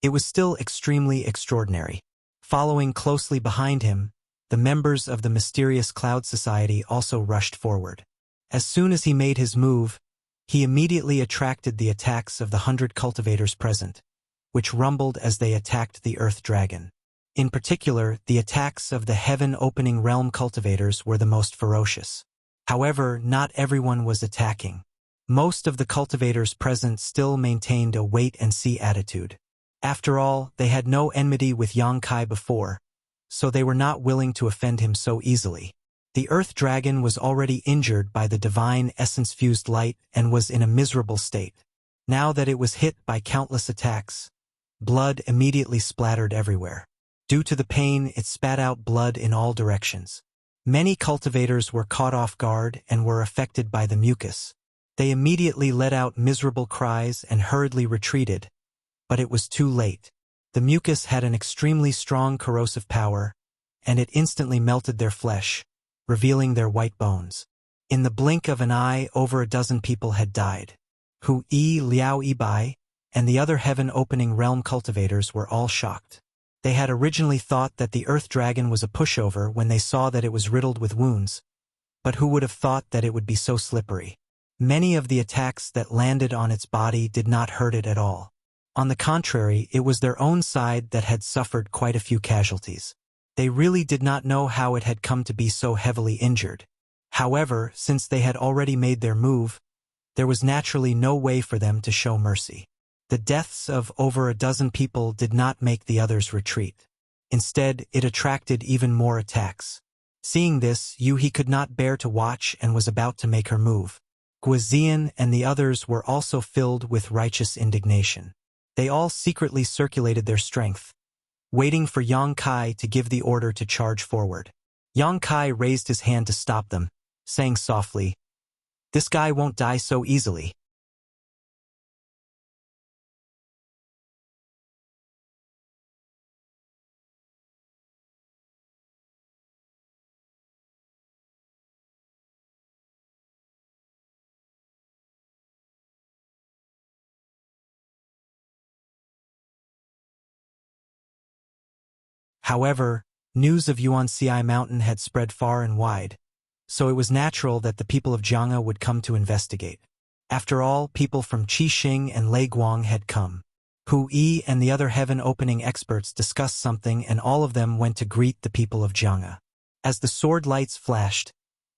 it was still extremely extraordinary. Following closely behind him, the members of the mysterious Cloud Society also rushed forward. As soon as he made his move, he immediately attracted the attacks of the 100 cultivators present, which rumbled as they attacked the Earth Dragon. In particular, the attacks of the Heaven-Opening Realm cultivators were the most ferocious. However, not everyone was attacking. Most of the cultivators present still maintained a wait-and-see attitude. After all, they had no enmity with Yang Kai before, so they were not willing to offend him so easily. The Earth Dragon was already injured by the divine essence-fused light and was in a miserable state. Now that it was hit by countless attacks, blood immediately splattered everywhere. Due to the pain, it spat out blood in all directions. Many cultivators were caught off guard and were affected by the mucus. They immediately let out miserable cries and hurriedly retreated, but it was too late. The mucus had an extremely strong corrosive power, and it instantly melted their flesh, revealing their white bones. In the blink of an eye, over a dozen people had died. Hui, Liao Yibai, and the other heaven-opening realm cultivators were all shocked. They had originally thought that the Earth Dragon was a pushover when they saw that it was riddled with wounds, but who would have thought that it would be so slippery? Many of the attacks that landed on its body did not hurt it at all. On the contrary, it was their own side that had suffered quite a few casualties. They really did not know how it had come to be so heavily injured. However, since they had already made their move, there was naturally no way for them to show mercy. The deaths of over a dozen people did not make the others retreat. Instead, it attracted even more attacks. Seeing this, Yuhi could not bear to watch and was about to make her move. Guizian and the others were also filled with righteous indignation. They all secretly circulated their strength, waiting for Yang Kai to give the order to charge forward. Yang Kai raised his hand to stop them, saying softly, "This guy won't die so easily." However, news of Yuanxi Mountain had spread far and wide, so it was natural that the people of Jianghe would come to investigate. After all, people from Qixing and Leiguang had come. Hu Yi and the other heaven-opening experts discussed something, and all of them went to greet the people of Jianghe. As the sword lights flashed,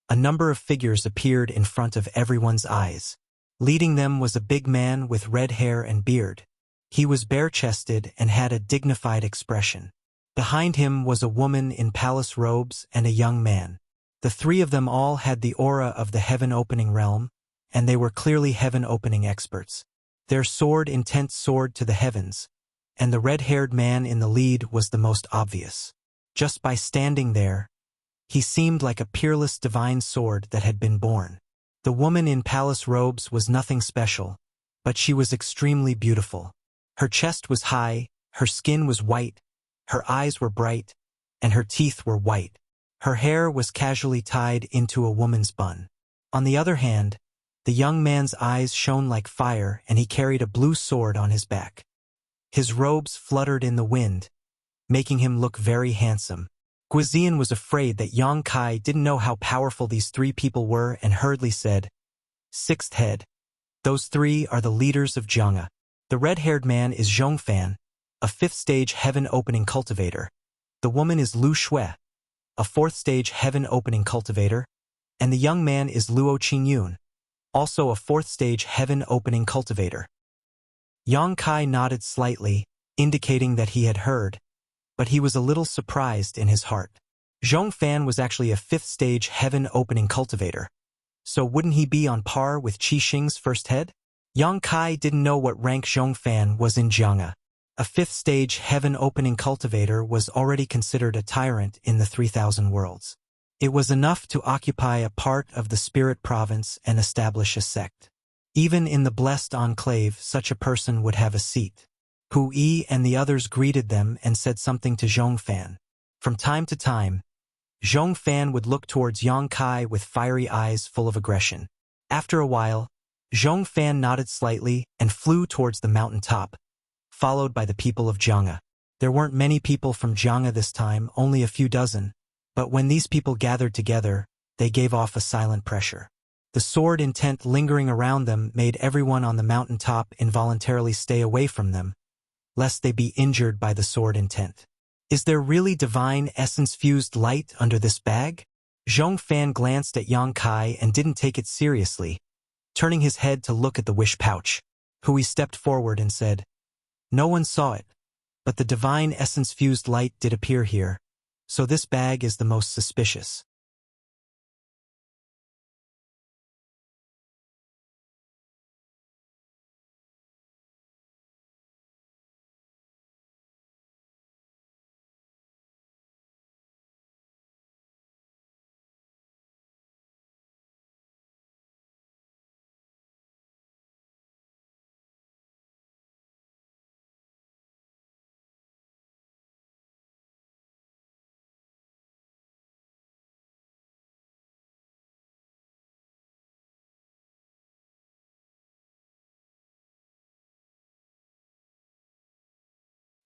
a number of figures appeared in front of everyone's eyes. Leading them was a big man with red hair and beard. He was bare-chested and had a dignified expression. Behind him was a woman in palace robes and a young man. The three of them all had the aura of the heaven-opening realm, and they were clearly heaven-opening experts. Their sword intent soared to the heavens, and the red-haired man in the lead was the most obvious. Just by standing there, he seemed like a peerless divine sword that had been born. The woman in palace robes was nothing special, but she was extremely beautiful. Her chest was high, her skin was white, her eyes were bright, and her teeth were white. Her hair was casually tied into a woman's bun. On the other hand, the young man's eyes shone like fire, and he carried a blue sword on his back. His robes fluttered in the wind, making him look very handsome. Guizian was afraid that Yang Kai didn't know how powerful these three people were and hurriedly said, "Sixth head. Those three are the leaders of Jianghe. The red-haired man is Zhongfan, a fifth-stage heaven-opening cultivator. The woman is Lu Shui, a fourth-stage heaven-opening cultivator, and the young man is Luo Qingyun, also a fourth-stage heaven-opening cultivator." Yang Kai nodded slightly, indicating that he had heard, but he was a little surprised in his heart. Zhongfan was actually a fifth-stage heaven-opening cultivator, so wouldn't he be on par with Qixing's first head? Yang Kai didn't know what rank Zhongfan was in Jianghe. A fifth-stage heaven-opening cultivator was already considered a tyrant in the 3,000 worlds. It was enough to occupy a part of the spirit province and establish a sect. Even in the blessed enclave, such a person would have a seat. Hu Yi and the others greeted them and said something to Zhongfan. From time to time, Zhongfan would look towards Yang Kai with fiery eyes full of aggression. After a while, Zhongfan nodded slightly and flew towards the mountain top, followed by the people of Jianghe. There weren't many people from Jianghe this time, only a few dozen, but when these people gathered together, they gave off a silent pressure. The sword intent lingering around them made everyone on the mountain top involuntarily stay away from them, lest they be injured by the sword intent. Is there really divine essence-fused light under this bag? Zhongfan glanced at Yang Kai and didn't take it seriously, turning his head to look at the wish pouch. Hui stepped forward and said, "No one saw it, but the divine essence-fused light did appear here, so this bag is the most suspicious."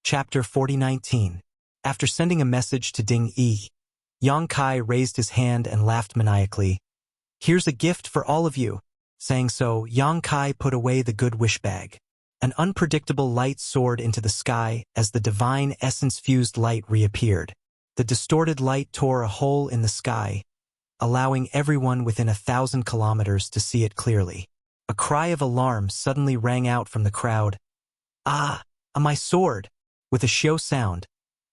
Chapter 4019. After sending a message to Ding Yi, Yang Kai raised his hand and laughed maniacally. "Here's a gift for all of you." Saying so, Yang Kai put away the good wish bag. An unpredictable light soared into the sky as the divine essence-fused light reappeared. The distorted light tore a hole in the sky, allowing everyone within 1,000 kilometers to see it clearly. A cry of alarm suddenly rang out from the crowd. "Ah, my sword!" With a shrill sound,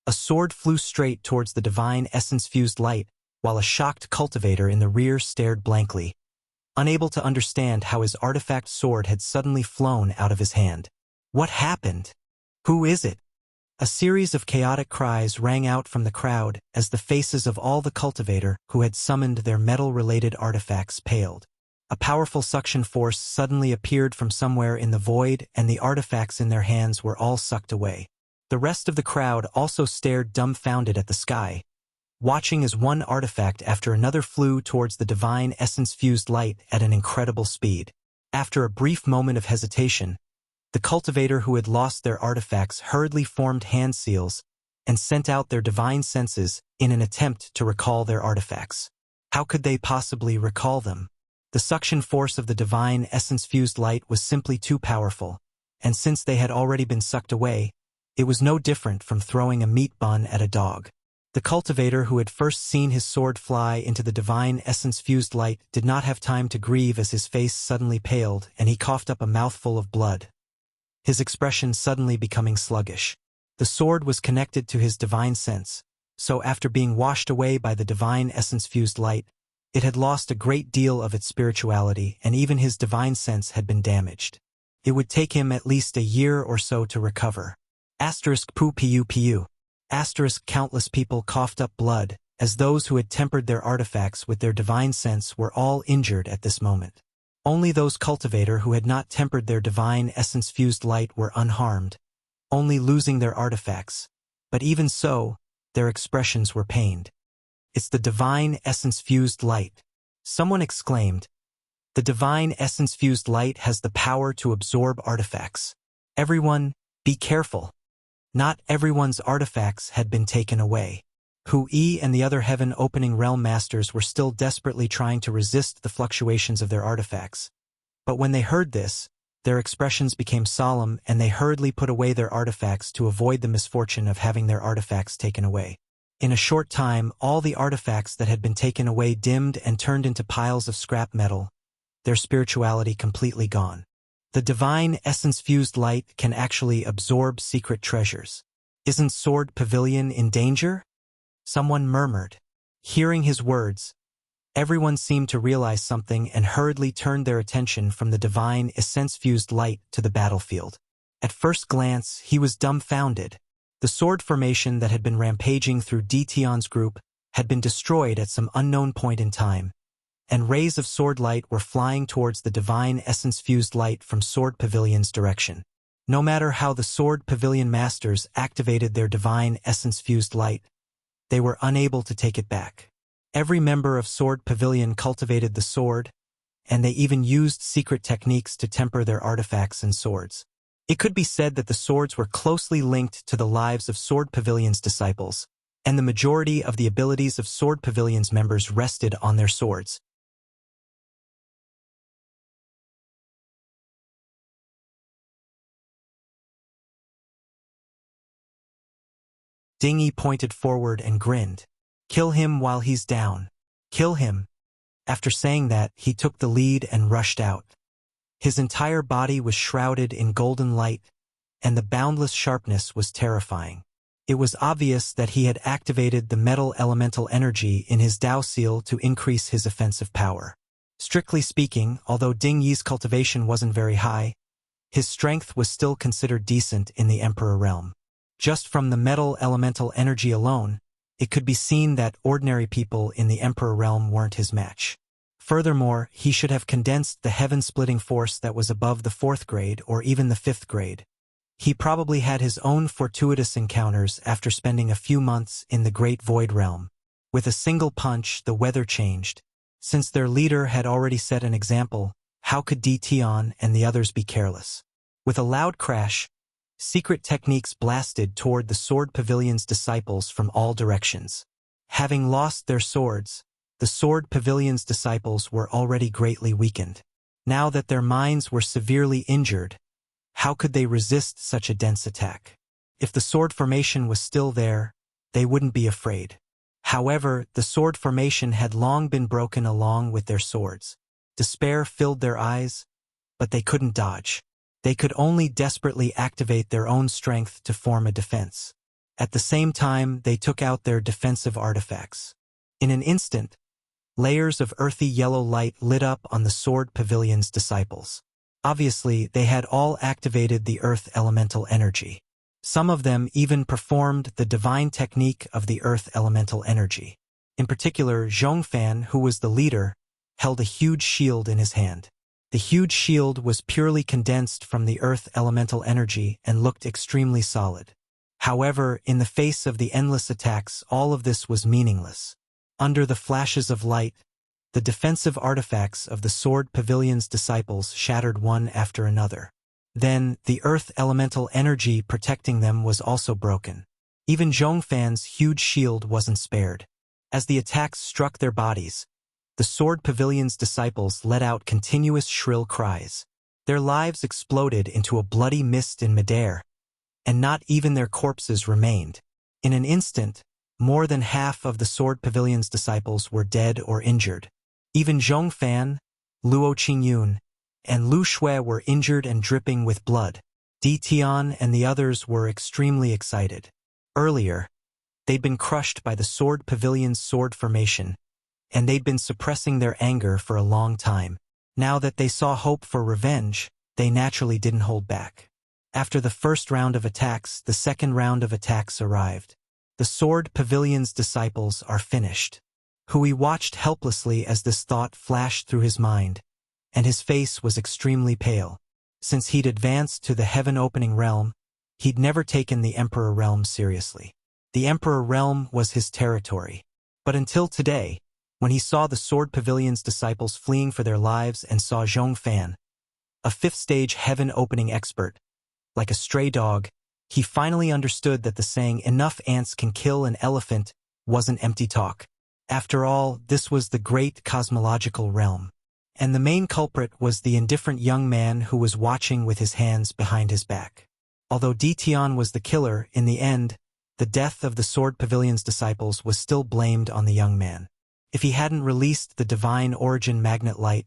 a sword flew straight towards the divine essence-fused light, while a shocked cultivator in the rear stared blankly, unable to understand how his artifact sword had suddenly flown out of his hand. "What happened? Who is it?" A series of chaotic cries rang out from the crowd as the faces of all the cultivator who had summoned their metal-related artifacts paled. A powerful suction force suddenly appeared from somewhere in the void, and the artifacts in their hands were all sucked away. The rest of the crowd also stared dumbfounded at the sky, watching as one artifact after another flew towards the divine essence-fused light at an incredible speed. After a brief moment of hesitation, the cultivator who had lost their artifacts hurriedly formed hand seals and sent out their divine senses in an attempt to recall their artifacts. How could they possibly recall them? The suction force of the divine essence-fused light was simply too powerful, and since they had already been sucked away, it was no different from throwing a meat bun at a dog. The cultivator who had first seen his sword fly into the divine essence-fused light did not have time to grieve as his face suddenly paled and he coughed up a mouthful of blood, his expression suddenly becoming sluggish. The sword was connected to his divine sense, so after being washed away by the divine essence-fused light, it had lost a great deal of its spirituality, and even his divine sense had been damaged. It would take him at least a year or so to recover. *pu. Countless people coughed up blood, as those who had tempered their artifacts with their divine sense were all injured at this moment. Only those cultivator who had not tempered their divine essence-fused light were unharmed, only losing their artifacts, but even so, their expressions were pained. "It's the divine essence-fused light," someone exclaimed. "The divine essence-fused light has the power to absorb artifacts. Everyone, be careful." Not everyone's artifacts had been taken away. Hu Yi and the other heaven-opening realm masters were still desperately trying to resist the fluctuations of their artifacts. But when they heard this, their expressions became solemn and they hurriedly put away their artifacts to avoid the misfortune of having their artifacts taken away. In a short time, all the artifacts that had been taken away dimmed and turned into piles of scrap metal, their spirituality completely gone. The divine essence-fused light can actually absorb secret treasures. "Isn't Sword Pavilion in danger?" someone murmured. Hearing his words, everyone seemed to realize something and hurriedly turned their attention from the divine essence-fused light to the battlefield. At first glance, he was dumbfounded. The sword formation that had been rampaging through Tion's group had been destroyed at some unknown point in time, and rays of sword light were flying towards the divine essence-fused light from Sword Pavilion's direction. No matter how the Sword Pavilion masters activated their divine essence-fused light, they were unable to take it back. Every member of Sword Pavilion cultivated the sword, and they even used secret techniques to temper their artifacts and swords. It could be said that the swords were closely linked to the lives of Sword Pavilion's disciples, and the majority of the abilities of Sword Pavilion's members rested on their swords. Ding Yi pointed forward and grinned. "Kill him while he's down. Kill him." After saying that, he took the lead and rushed out. His entire body was shrouded in golden light, and the boundless sharpness was terrifying. It was obvious that he had activated the metal elemental energy in his Dao seal to increase his offensive power. Strictly speaking, although Ding Yi's cultivation wasn't very high, his strength was still considered decent in the Emperor realm. Just from the metal elemental energy alone, it could be seen that ordinary people in the Emperor realm weren't his match. Furthermore, he should have condensed the heaven-splitting force that was above the 4th grade or even the 5th grade. He probably had his own fortuitous encounters after spending a few months in the Great Void Realm. With a single punch, the weather changed. Since their leader had already set an example, how could Tion and the others be careless? With a loud crash, Secret techniques blasted toward the Sword Pavilion's disciples from all directions. Having lost their swords, the Sword Pavilion's disciples were already greatly weakened. Now that their minds were severely injured, how could they resist such a dense attack? If the sword formation was still there, they wouldn't be afraid. However, the sword formation had long been broken along with their swords. Despair filled their eyes, but they couldn't dodge. They could only desperately activate their own strength to form a defense. At the same time, they took out their defensive artifacts. In an instant, layers of earthy yellow light lit up on the Sword Pavilion's disciples. Obviously, they had all activated the earth elemental energy. Some of them even performed the divine technique of the earth elemental energy. In particular, Zhongfan, who was the leader, held a huge shield in his hand. The huge shield was purely condensed from the earth elemental energy and looked extremely solid. However, in the face of the endless attacks, all of this was meaningless. Under the flashes of light, the defensive artifacts of the Sword Pavilion's disciples shattered one after another. Then, the earth elemental energy protecting them was also broken. Even Zhongfan's huge shield wasn't spared. As the attacks struck their bodies, the Sword Pavilion's disciples let out continuous shrill cries. Their lives exploded into a bloody mist in midair, and not even their corpses remained. In an instant, more than half of the Sword Pavilion's disciples were dead or injured. Even Zhongfan, Luo Qingyun, and Lu Shui were injured and dripping with blood. Di Tian and the others were extremely excited. Earlier, they'd been crushed by the Sword Pavilion's sword formation, and they'd been suppressing their anger for a long time. Now that they saw hope for revenge, they naturally didn't hold back. After the first round of attacks, the second round of attacks arrived. The Sword Pavilion's disciples are finished. Hui watched helplessly as this thought flashed through his mind, and his face was extremely pale. Since he'd advanced to the heaven-opening realm, he'd never taken the Emperor Realm seriously. The Emperor Realm was his territory. But until today, when he saw the Sword Pavilion's disciples fleeing for their lives and saw Zhongfan, a fifth-stage heaven-opening expert, like a stray dog, he finally understood that the saying, "enough ants can kill an elephant," wasn't empty talk. After all, this was the great cosmological realm. And the main culprit was the indifferent young man who was watching with his hands behind his back. Although Di Tian was the killer, in the end, the death of the Sword Pavilion's disciples was still blamed on the young man. If he hadn't released the divine origin magnet light,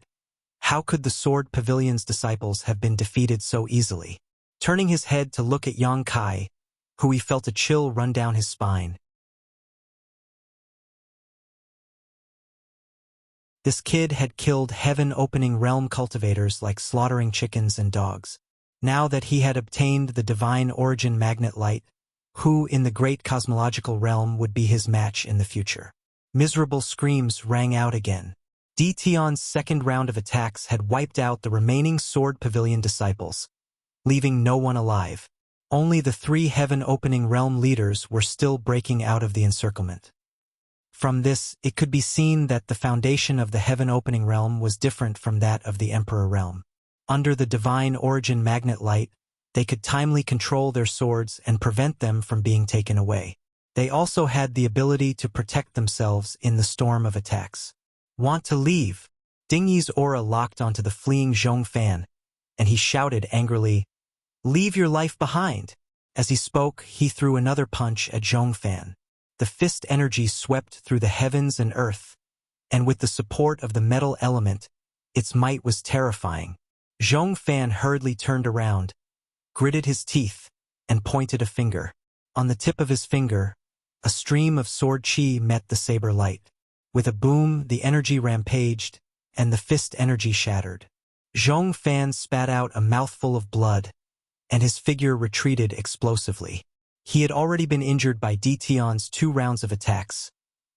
how could the Sword Pavilion's disciples have been defeated so easily? Turning his head to look at Yang Kai, Hui felt a chill run down his spine. This kid had killed heaven-opening realm cultivators like slaughtering chickens and dogs. Now that he had obtained the divine origin magnet light, who in the great cosmological realm would be his match in the future? Miserable screams rang out again. Di Tian's second round of attacks had wiped out the remaining Sword Pavilion disciples, leaving no one alive. Only the three heaven-opening realm leaders were still breaking out of the encirclement. From this, it could be seen that the foundation of the heaven-opening realm was different from that of the Emperor realm. Under the divine origin magnet light, they could timely control their swords and prevent them from being taken away. They also had the ability to protect themselves in the storm of attacks. Want to leave? Ding Yi's aura locked onto the fleeing Zhongfan, and he shouted angrily, "Leave your life behind!" As he spoke, he threw another punch at Zhongfan. The fist energy swept through the heavens and earth, and with the support of the metal element, its might was terrifying. Zhongfan hurriedly turned around, gritted his teeth, and pointed a finger. On the tip of his finger, a stream of sword chi met the saber light. With a boom, the energy rampaged, and the fist energy shattered. Zhongfan spat out a mouthful of blood, and his figure retreated explosively. He had already been injured by Di Tian's 2 rounds of attacks,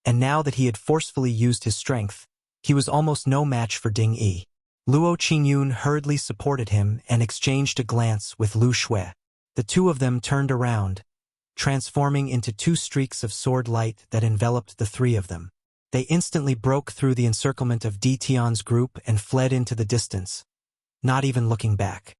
and now that he had forcefully used his strength, he was almost no match for Ding Yi. Luo Qingyun hurriedly supported him and exchanged a glance with Lu Shui. The two of them turned around, transforming into 2 streaks of sword light that enveloped the 3 of them. They instantly broke through the encirclement of Di Tian's group and fled into the distance, not even looking back.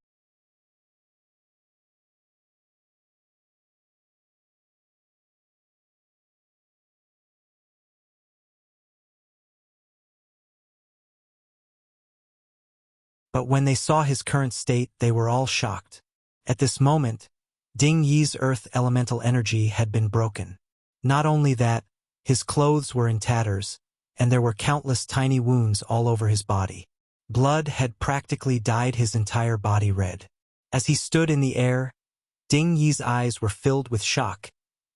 but when they saw his current state, they were all shocked. At this moment, Ding Yi's earth elemental energy had been broken. Not only that, his clothes were in tatters, and there were countless tiny wounds all over his body. Blood had practically dyed his entire body red. As he stood in the air, Ding Yi's eyes were filled with shock,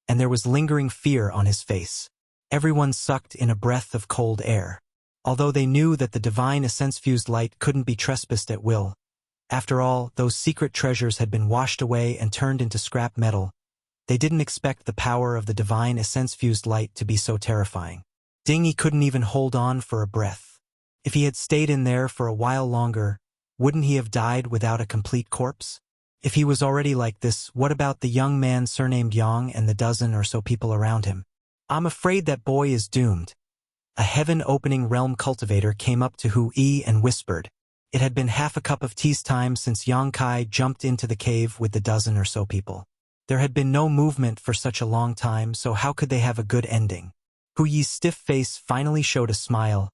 and there was lingering fear on his face. Everyone sucked in a breath of cold air. Although they knew that the divine essence-fused light couldn't be trespassed at will, after all, those secret treasures had been washed away and turned into scrap metal, they didn't expect the power of the divine essence-fused light to be so terrifying. Ding Yi couldn't even hold on for a breath. If he had stayed in there for a while longer, wouldn't he have died without a complete corpse? If he was already like this, what about the young man surnamed Yang and the dozen or so people around him? I'm afraid that boy is doomed. A heaven-opening realm cultivator came up to Hu Yi and whispered. It had been half a cup of tea's time since Yang Kai jumped into the cave with the dozen or so people. There had been no movement for such a long time, so how could they have a good ending? Hu Yi's stiff face finally showed a smile.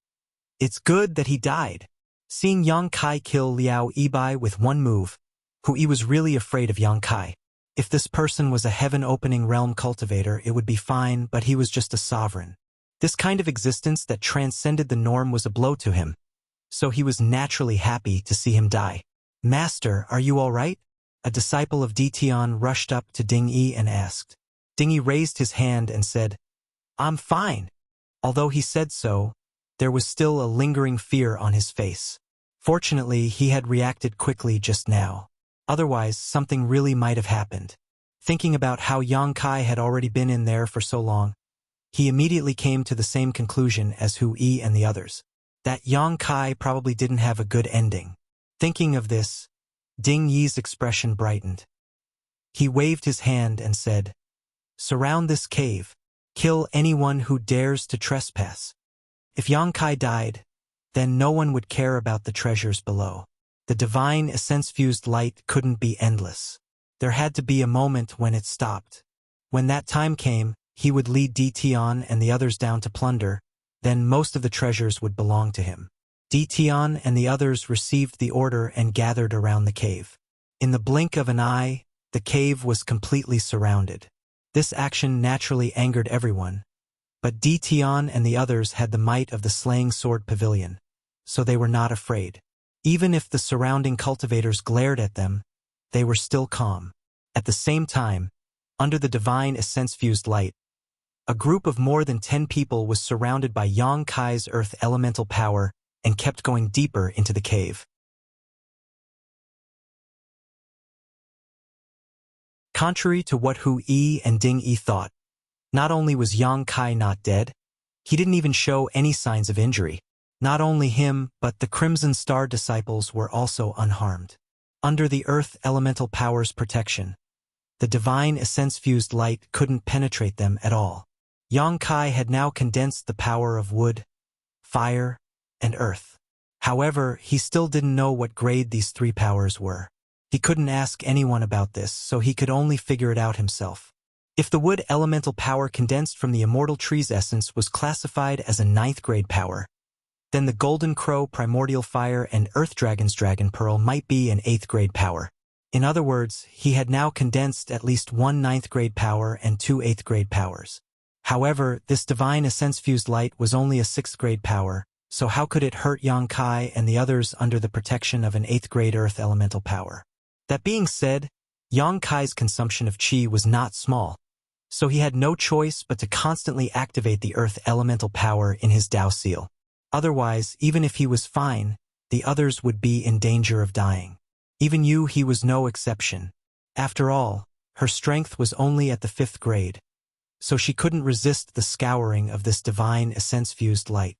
It's good that he died. Seeing Yang Kai kill Liao Yibai with one move, Hu Yi was really afraid of Yang Kai. If this person was a heaven-opening realm cultivator, it would be fine, but he was just a sovereign. This kind of existence that transcended the norm was a blow to him, so he was naturally happy to see him die. Master, are you all right? A disciple of Ditian rushed up to Ding Yi and asked. Ding Yi raised his hand and said, I'm fine. Although he said so, there was still a lingering fear on his face. Fortunately, he had reacted quickly just now. Otherwise, something really might have happened. Thinking about how Yang Kai had already been in there for so long, he immediately came to the same conclusion as Hu Yi and the others. That Yang Kai probably didn't have a good ending. Thinking of this, Ding Yi's expression brightened. He waved his hand and said, Surround this cave. Kill anyone who dares to trespass. If Yang Kai died, then no one would care about the treasures below. The divine essence-fused light couldn't be endless. There had to be a moment when it stopped. When that time came, he would lead Ditian and the others down to plunder, then most of the treasures would belong to him. Ditian and the others received the order and gathered around the cave. In the blink of an eye, the cave was completely surrounded. This action naturally angered everyone, but Ditian and the others had the might of the Slaying Sword Pavilion, so they were not afraid. Even if the surrounding cultivators glared at them, they were still calm. At the same time, under the divine essence-fused light, a group of more than 10 people was surrounded by Yang Kai's earth elemental power and kept going deeper into the cave. Contrary to what Hu Yi and Ding Yi thought, not only was Yang Kai not dead, he didn't even show any signs of injury. Not only him, but the Crimson Star disciples were also unharmed. Under the earth elemental power's protection, the divine essence-fused light couldn't penetrate them at all. Yang Kai had now condensed the power of wood, fire, and earth. However, he still didn't know what grade these three powers were. He couldn't ask anyone about this, so he could only figure it out himself. If the wood elemental power condensed from the immortal tree's essence was classified as a 9th grade power, then the Golden Crow Primordial Fire and Earth Dragon's Dragon Pearl might be an 8th grade power. In other words, he had now condensed at least one 9th grade power and two 8th grade powers. However, this divine essence-fused light was only a 6th grade power, so how could it hurt Yang Kai and the others under the protection of an 8th grade earth elemental power? That being said, Yang Kai's consumption of qi was not small, so he had no choice but to constantly activate the earth elemental power in his Dao Seal. Otherwise, even if he was fine, the others would be in danger of dying. Even Yu He was no exception. After all, her strength was only at the 5th grade, so she couldn't resist the scouring of this divine essence-fused light.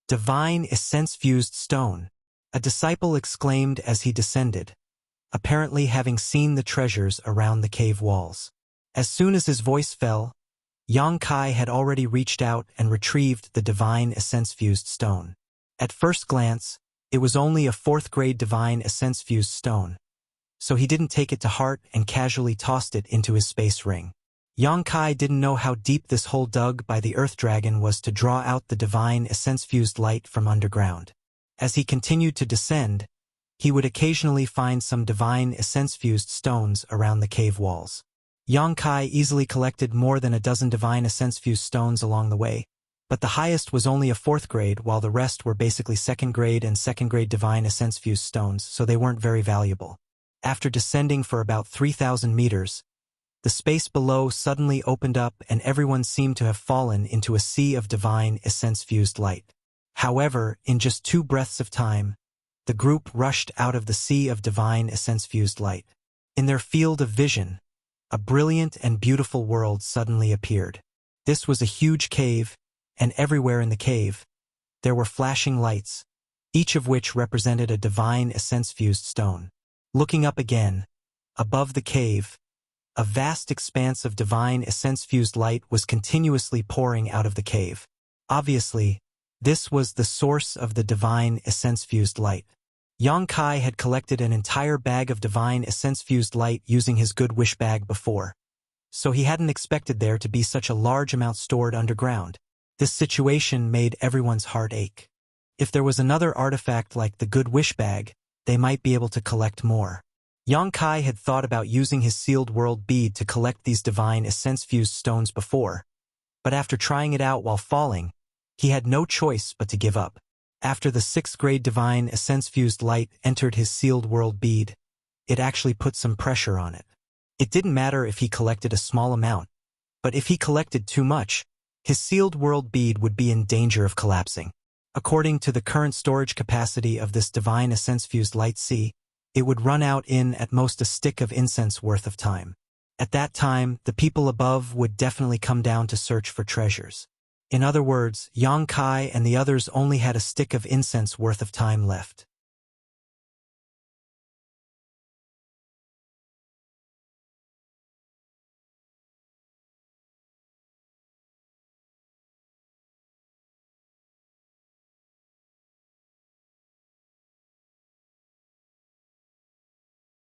Divine essence-fused stone, a disciple exclaimed as he descended, apparently having seen the treasures around the cave walls. As soon as his voice fell, Yang Kai had already reached out and retrieved the divine essence-fused stone. At first glance, it was only a 4th grade divine essence-fused stone, so he didn't take it to heart and casually tossed it into his space ring. Yang Kai didn't know how deep this hole dug by the Earth Dragon was to draw out the divine essence-fused light from underground. As he continued to descend, He would occasionally find some divine essence-fused stones around the cave walls. Yang Kai easily collected more than a dozen divine essence-fused stones along the way, but the highest was only a 4th grade, while the rest were basically 2nd grade and 2nd grade divine essence-fused stones, so they weren't very valuable. After descending for about 3,000 meters, the space below suddenly opened up and everyone seemed to have fallen into a sea of divine essence-fused light. However, in just 2 breaths of time, the group rushed out of the sea of divine essence-fused light. In their field of vision, a brilliant and beautiful world suddenly appeared. This was a huge cave, and everywhere in the cave, there were flashing lights, each of which represented a divine essence-fused stone. Looking up again, above the cave, a vast expanse of divine essence-fused light was continuously pouring out of the cave. Obviously, this was the source of the divine essence-fused light. Yang Kai had collected an entire bag of divine essence-fused light using his good wish bag before, so he hadn't expected there to be such a large amount stored underground. This situation made everyone's heart ache. If there was another artifact like the good wish bag, they might be able to collect more. Yang Kai had thought about using his sealed world bead to collect these divine essence-fused stones before, but after trying it out while falling, he had no choice but to give up. After the 6th grade divine essence-fused light entered his sealed world bead, it actually put some pressure on it. It didn't matter if he collected a small amount, but if he collected too much, his sealed world bead would be in danger of collapsing. According to the current storage capacity of this divine essence-fused light sea, it would run out in at most a stick of incense worth of time. At that time, the people above would definitely come down to search for treasures. In other words, Yang Kai and the others only had a stick of incense worth of time left.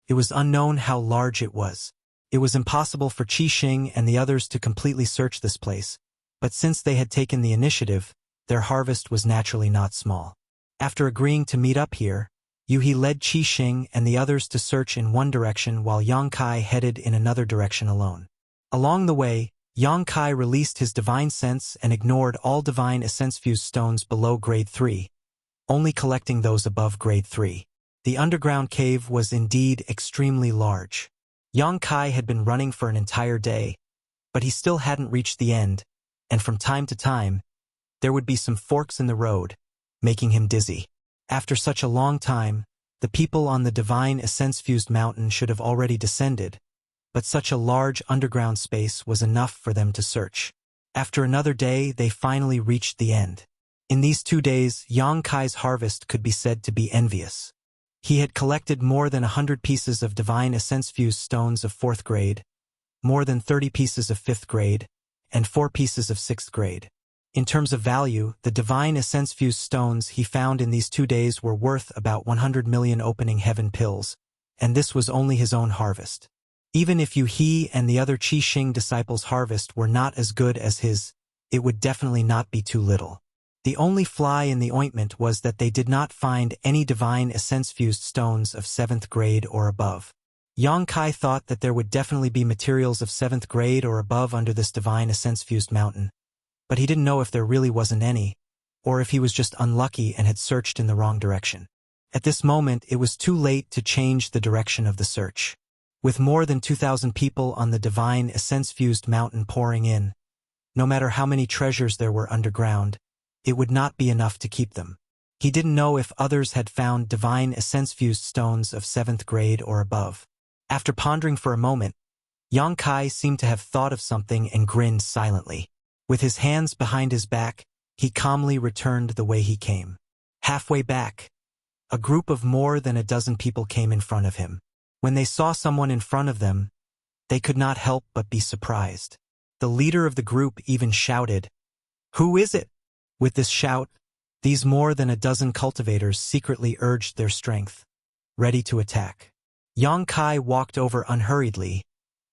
It was unknown how large it was. It was impossible for Qi Xing and the others to completely search this place, but since they had taken the initiative, their harvest was naturally not small. After agreeing to meet up here, Yuhi led Qi Xing and the others to search in one direction while Yang Kai headed in another direction alone. Along the way, Yang Kai released his divine sense and ignored all divine essence-fused stones below grade 3, only collecting those above grade 3. The underground cave was indeed extremely large. Yang Kai had been running for an entire day, but he still hadn't reached the end, and from time to time, there would be some forks in the road, making him dizzy. After such a long time, the people on the divine essence-fused mountain should have already descended, but such a large underground space was enough for them to search. After another day, they finally reached the end. In these 2 days, Yang Kai's harvest could be said to be envious. He had collected more than 100 pieces of divine essence-fused stones of 4th grade, more than 30 pieces of 5th grade, and 4 pieces of 6th grade. In terms of value, the divine essence-fused stones he found in these 2 days were worth about 100 million opening heaven pills, and this was only his own harvest. Even if He and the other Qi Xing disciples' harvest were not as good as his, it would definitely not be too little. The only fly in the ointment was that they did not find any divine essence-fused stones of 7th grade or above. Yang Kai thought that there would definitely be materials of 7th grade or above under this divine essence-fused mountain, but he didn't know if there really wasn't any, or if he was just unlucky and had searched in the wrong direction. At this moment, it was too late to change the direction of the search. With more than 2,000 people on the divine essence-fused mountain pouring in, no matter how many treasures there were underground, it would not be enough to keep them. He didn't know if others had found divine essence-fused stones of 7th grade or above. After pondering for a moment, Yang Kai seemed to have thought of something and grinned silently. With his hands behind his back, he calmly returned the way he came. Halfway back, a group of more than a dozen people came in front of him. When they saw someone in front of them, they could not help but be surprised. The leader of the group even shouted, "Who is it?" With this shout, these more than a dozen cultivators secretly urged their strength, ready to attack. Yang Kai walked over unhurriedly,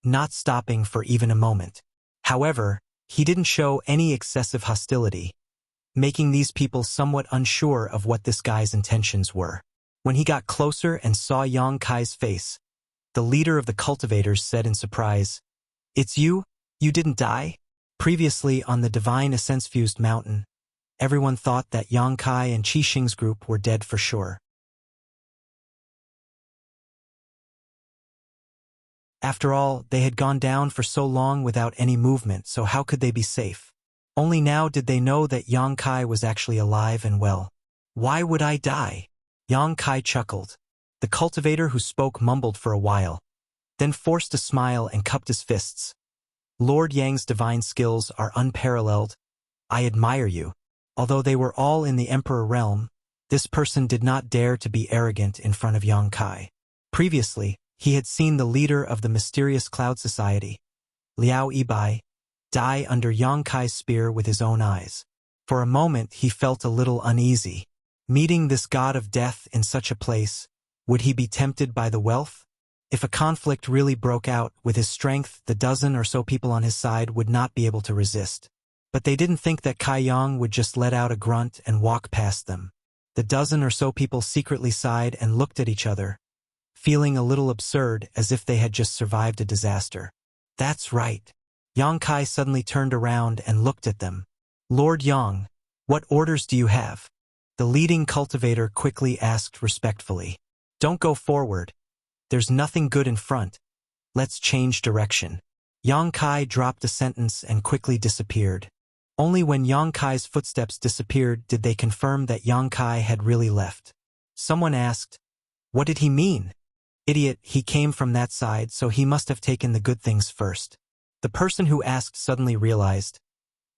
not stopping for even a moment. However, he didn't show any excessive hostility, making these people somewhat unsure of what this guy's intentions were. When he got closer and saw Yang Kai's face, the leader of the cultivators said in surprise, "It's you? You didn't die?" Previously on the divine essence-fused mountain, everyone thought that Yang Kai and Qi Xing's group were dead for sure. After all, they had gone down for so long without any movement, so how could they be safe? Only now did they know that Yang Kai was actually alive and well. "Why would I die?" Yang Kai chuckled. The cultivator who spoke mumbled for a while, then forced a smile and cupped his fists. "Lord Yang's divine skills are unparalleled. I admire you." Although they were all in the Emperor realm, this person did not dare to be arrogant in front of Yang Kai. Previously, he had seen the leader of the mysterious Cloud Society, Liao Yibai, die under Yang Kai's spear with his own eyes. For a moment he felt a little uneasy. Meeting this god of death in such a place, would he be tempted by the wealth? If a conflict really broke out, with his strength, the dozen or so people on his side would not be able to resist. But they didn't think that Kai Yang would just let out a grunt and walk past them. The dozen or so people secretly sighed and looked at each other, feeling a little absurd, as if they had just survived a disaster. "That's right." Yang Kai suddenly turned around and looked at them. "Lord Yang, what orders do you have?" The leading cultivator quickly asked respectfully. "Don't go forward. There's nothing good in front. Let's change direction." Yang Kai dropped a sentence and quickly disappeared. Only when Yang Kai's footsteps disappeared did they confirm that Yang Kai had really left. Someone asked, "What did he mean?" "Idiot, he came from that side, so he must have taken the good things first." The person who asked suddenly realized,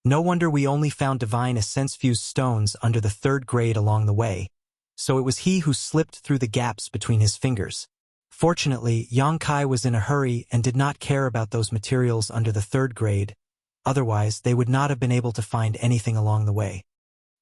"No wonder we only found divine essence-fused stones under the 3rd grade along the way, so it was he who slipped through the gaps between his fingers." Fortunately, Yang Kai was in a hurry and did not care about those materials under the 3rd grade, otherwise they would not have been able to find anything along the way.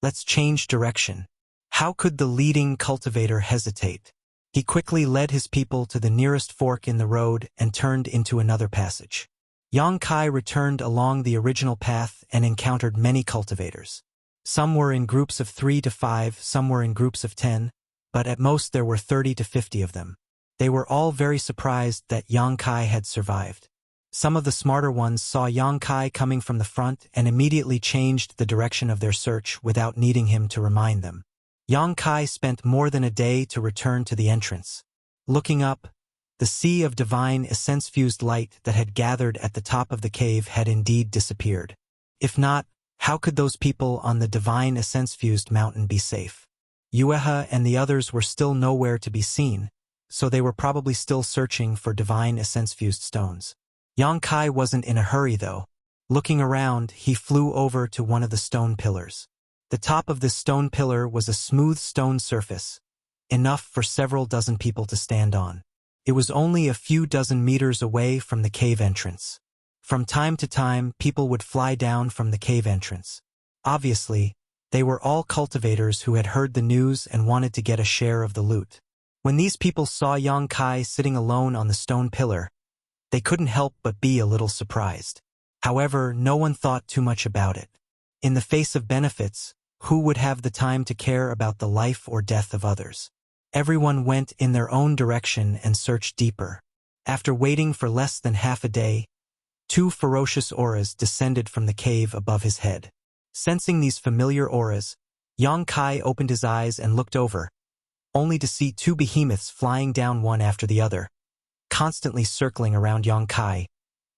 "Let's change direction." How could the leading cultivator hesitate? He quickly led his people to the nearest fork in the road and turned into another passage. Yang Kai returned along the original path and encountered many cultivators. Some were in groups of 3 to 5, some were in groups of 10, but at most there were 30 to 50 of them. They were all very surprised that Yang Kai had survived. Some of the smarter ones saw Yang Kai coming from the front and immediately changed the direction of their search without needing him to remind them. Yang Kai spent more than a day to return to the entrance. Looking up, the sea of divine essence-fused light that had gathered at the top of the cave had indeed disappeared. If not, how could those people on the divine essence-fused mountain be safe? Yueha and the others were still nowhere to be seen, so they were probably still searching for divine essence-fused stones. Yang Kai wasn't in a hurry though. Looking around, he flew over to one of the stone pillars. The top of this stone pillar was a smooth stone surface, enough for several dozen people to stand on. It was only a few dozen meters away from the cave entrance. From time to time, people would fly down from the cave entrance. Obviously, they were all cultivators who had heard the news and wanted to get a share of the loot. When these people saw Yang Kai sitting alone on the stone pillar, they couldn't help but be a little surprised. However, no one thought too much about it. In the face of benefits, who would have the time to care about the life or death of others? Everyone went in their own direction and searched deeper. After waiting for less than half a day, 2 ferocious auras descended from the cave above his head. Sensing these familiar auras, Yang Kai opened his eyes and looked over, only to see 2 behemoths flying down one after the other, constantly circling around Yang Kai,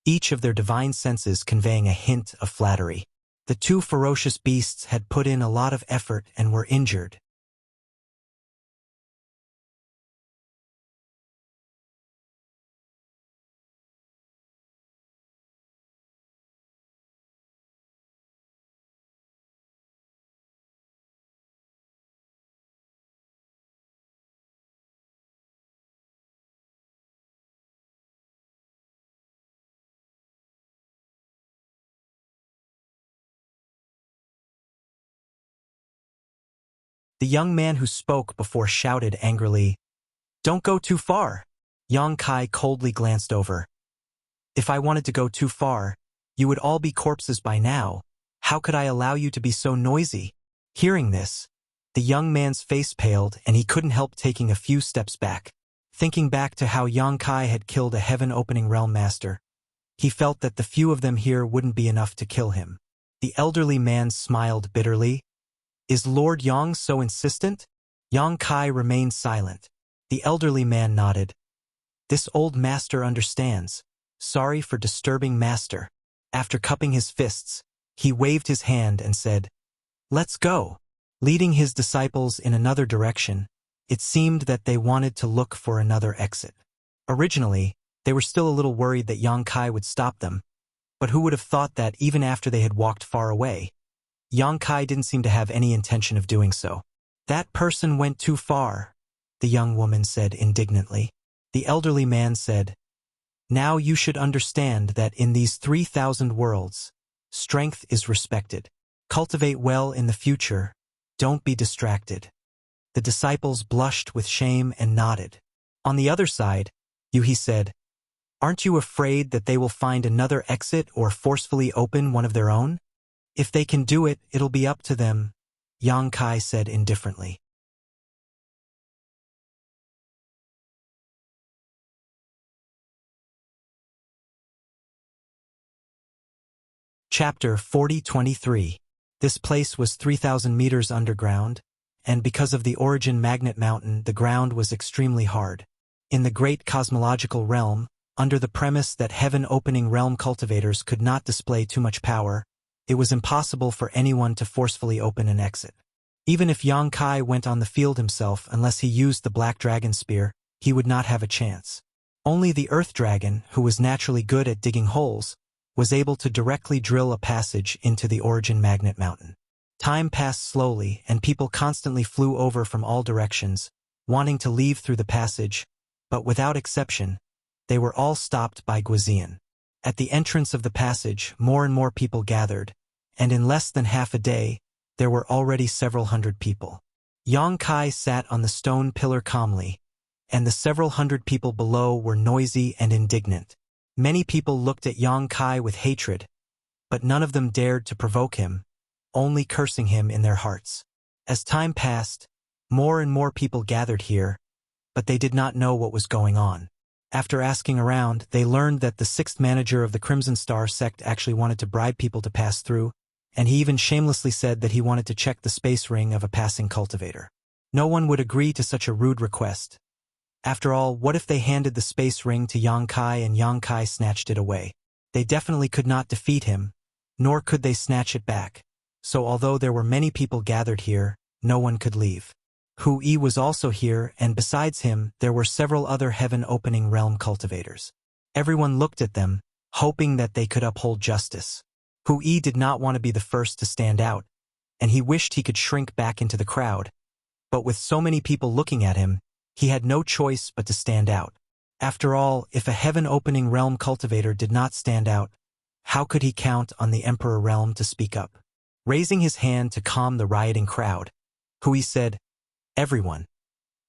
each of their divine senses conveying a hint of flattery. The 2 ferocious beasts had put in a lot of effort and were injured. The young man who spoke before shouted angrily, "Don't go too far!" Yang Kai coldly glanced over. "If I wanted to go too far, you would all be corpses by now. How could I allow you to be so noisy?" Hearing this, The young man's face paled, and he couldn't help taking a few steps back. Thinking back to how Yang Kai had killed a heaven-opening realm master, he felt that the few of them here wouldn't be enough to kill him. The elderly man smiled bitterly. Is Lord Yang so insistent? Yang Kai remained silent. The elderly man nodded. This old master understands. Sorry for disturbing master. After cupping his fists, he waved his hand and said, Let's go. Leading his disciples in another direction, it seemed that they wanted to look for another exit. Originally, they were still a little worried that Yang Kai would stop them, but who would have thought that even after they had walked far away, Yang Kai didn't seem to have any intention of doing so. That person went too far, the young woman said indignantly. The elderly man said, Now you should understand that in these 3,000 worlds, strength is respected. Cultivate well in the future. Don't be distracted. The disciples blushed with shame and nodded. On the other side, Yuhi said, Aren't you afraid that they will find another exit or forcefully open one of their own? If they can do it, it'll be up to them, Yang Kai said indifferently. Chapter 40-23. This place was 3,000 meters underground, and because of the origin magnet mountain, the ground was extremely hard. In the great cosmological realm, under the premise that heaven-opening realm cultivators could not display too much power, it was impossible for anyone to forcefully open an exit. Even if Yang Kai went on the field himself, unless he used the black dragon spear, he would not have a chance. Only the earth dragon, who was naturally good at digging holes, was able to directly drill a passage into the origin magnet mountain. Time passed slowly, and people constantly flew over from all directions, wanting to leave through the passage, but without exception, they were all stopped by Wuxia. At the entrance of the passage, more and more people gathered, and in less than half a day, there were already several hundred people. Yang Kai sat on the stone pillar calmly, and the several hundred people below were noisy and indignant. Many people looked at Yang Kai with hatred, but none of them dared to provoke him, only cursing him in their hearts. As time passed, more and more people gathered here, but they did not know what was going on. After asking around, they learned that the sixth manager of the Crimson Star sect actually wanted to bribe people to pass through, and he even shamelessly said that he wanted to check the space ring of a passing cultivator. No one would agree to such a rude request. After all, what if they handed the space ring to Yang Kai and Yang Kai snatched it away? They definitely could not defeat him, nor could they snatch it back. So although there were many people gathered here, no one could leave. Hu Yi was also here, and besides him, there were several other heaven-opening realm cultivators. Everyone looked at them, hoping that they could uphold justice. Hu Yi did not want to be the first to stand out, and he wished he could shrink back into the crowd. But with so many people looking at him, he had no choice but to stand out. After all, if a heaven-opening realm cultivator did not stand out, how could he count on the Emperor Realm to speak up? Raising his hand to calm the rioting crowd, Hu Yi said, Everyone,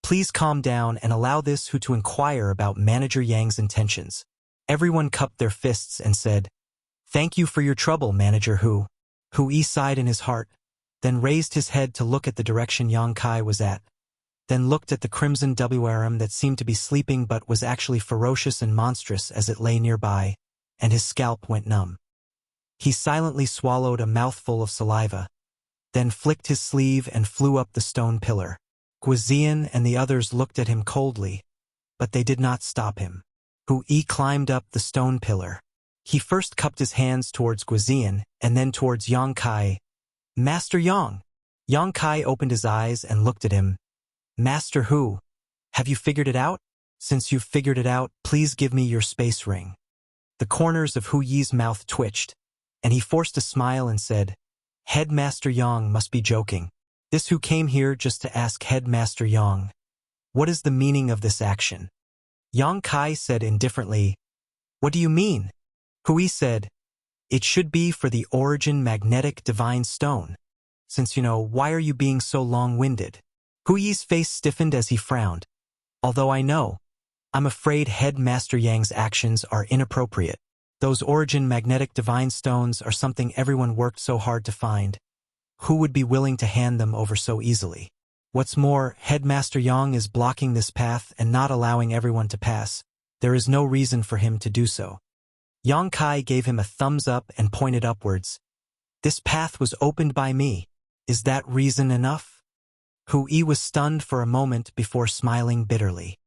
please calm down and allow this Hu to inquire about Manager Yang's intentions. Everyone cupped their fists and said, Thank you for your trouble, Manager Hu. Hu Yi sighed in his heart, then raised his head to look at the direction Yang Kai was at, then looked at the crimson WRM that seemed to be sleeping but was actually ferocious and monstrous as it lay nearby, and his scalp went numb. He silently swallowed a mouthful of saliva, then flicked his sleeve and flew up the stone pillar. Wuxia and the others looked at him coldly, but they did not stop him. Hu Yi climbed up the stone pillar. He first cupped his hands towards Wuxia and then towards Yang Kai. Master Yang! Yang Kai opened his eyes and looked at him. Master Hu, have you figured it out? Since you've figured it out, please give me your space ring. The corners of Hu Yi's mouth twitched, and he forced a smile and said, Headmaster Yang must be joking. This Hu came here just to ask Headmaster Yang, what is the meaning of this action? Yang Kai said indifferently, What do you mean? Hu Yi said, It should be for the origin magnetic divine stone. Since you know, why are you being so long-winded? Hu Yi's face stiffened as he frowned. Although I know, I'm afraid Headmaster Yang's actions are inappropriate. Those origin magnetic divine stones are something everyone worked so hard to find. Who would be willing to hand them over so easily? What's more, Headmaster Yang is blocking this path and not allowing everyone to pass. There is no reason for him to do so. Yang Kai gave him a thumbs up and pointed upwards. This path was opened by me. Is that reason enough? Hu Yi was stunned for a moment before smiling bitterly.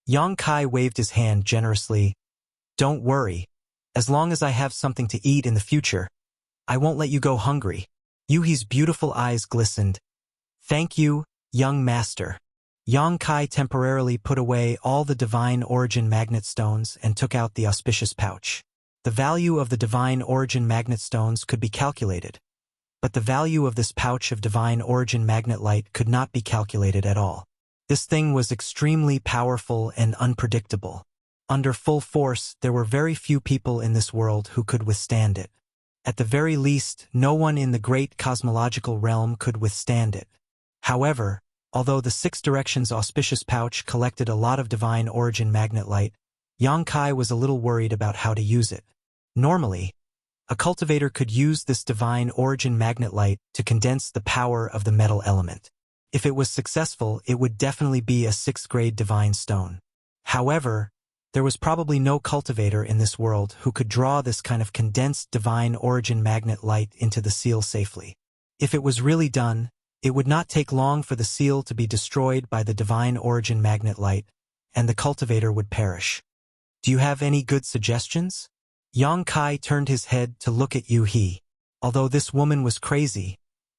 Yang Kai waved his hand generously. Don't worry. As long as I have something to eat in the future, I won't let you go hungry. Yuhi's beautiful eyes glistened. Thank you, young master. Yang Kai temporarily put away all the divine origin magnet stones and took out the auspicious pouch. The value of the divine origin magnet stones could be calculated, but the value of this pouch of divine origin magnet light could not be calculated at all. This thing was extremely powerful and unpredictable. Under full force, there were very few people in this world who could withstand it. At the very least, no one in the great cosmological realm could withstand it. However, although the Six Directions auspicious pouch collected a lot of divine origin magnet light, Yang Kai was a little worried about how to use it. Normally, a cultivator could use this divine origin magnet light to condense the power of the metal element. If it was successful, it would definitely be a 6th grade divine stone. However, there was probably no cultivator in this world who could draw this kind of condensed divine origin magnet light into the seal safely. If it was really done, it would not take long for the seal to be destroyed by the divine origin magnet light, and the cultivator would perish. Do you have any good suggestions? Yang Kai turned his head to look at Yu He. Although this woman was crazy,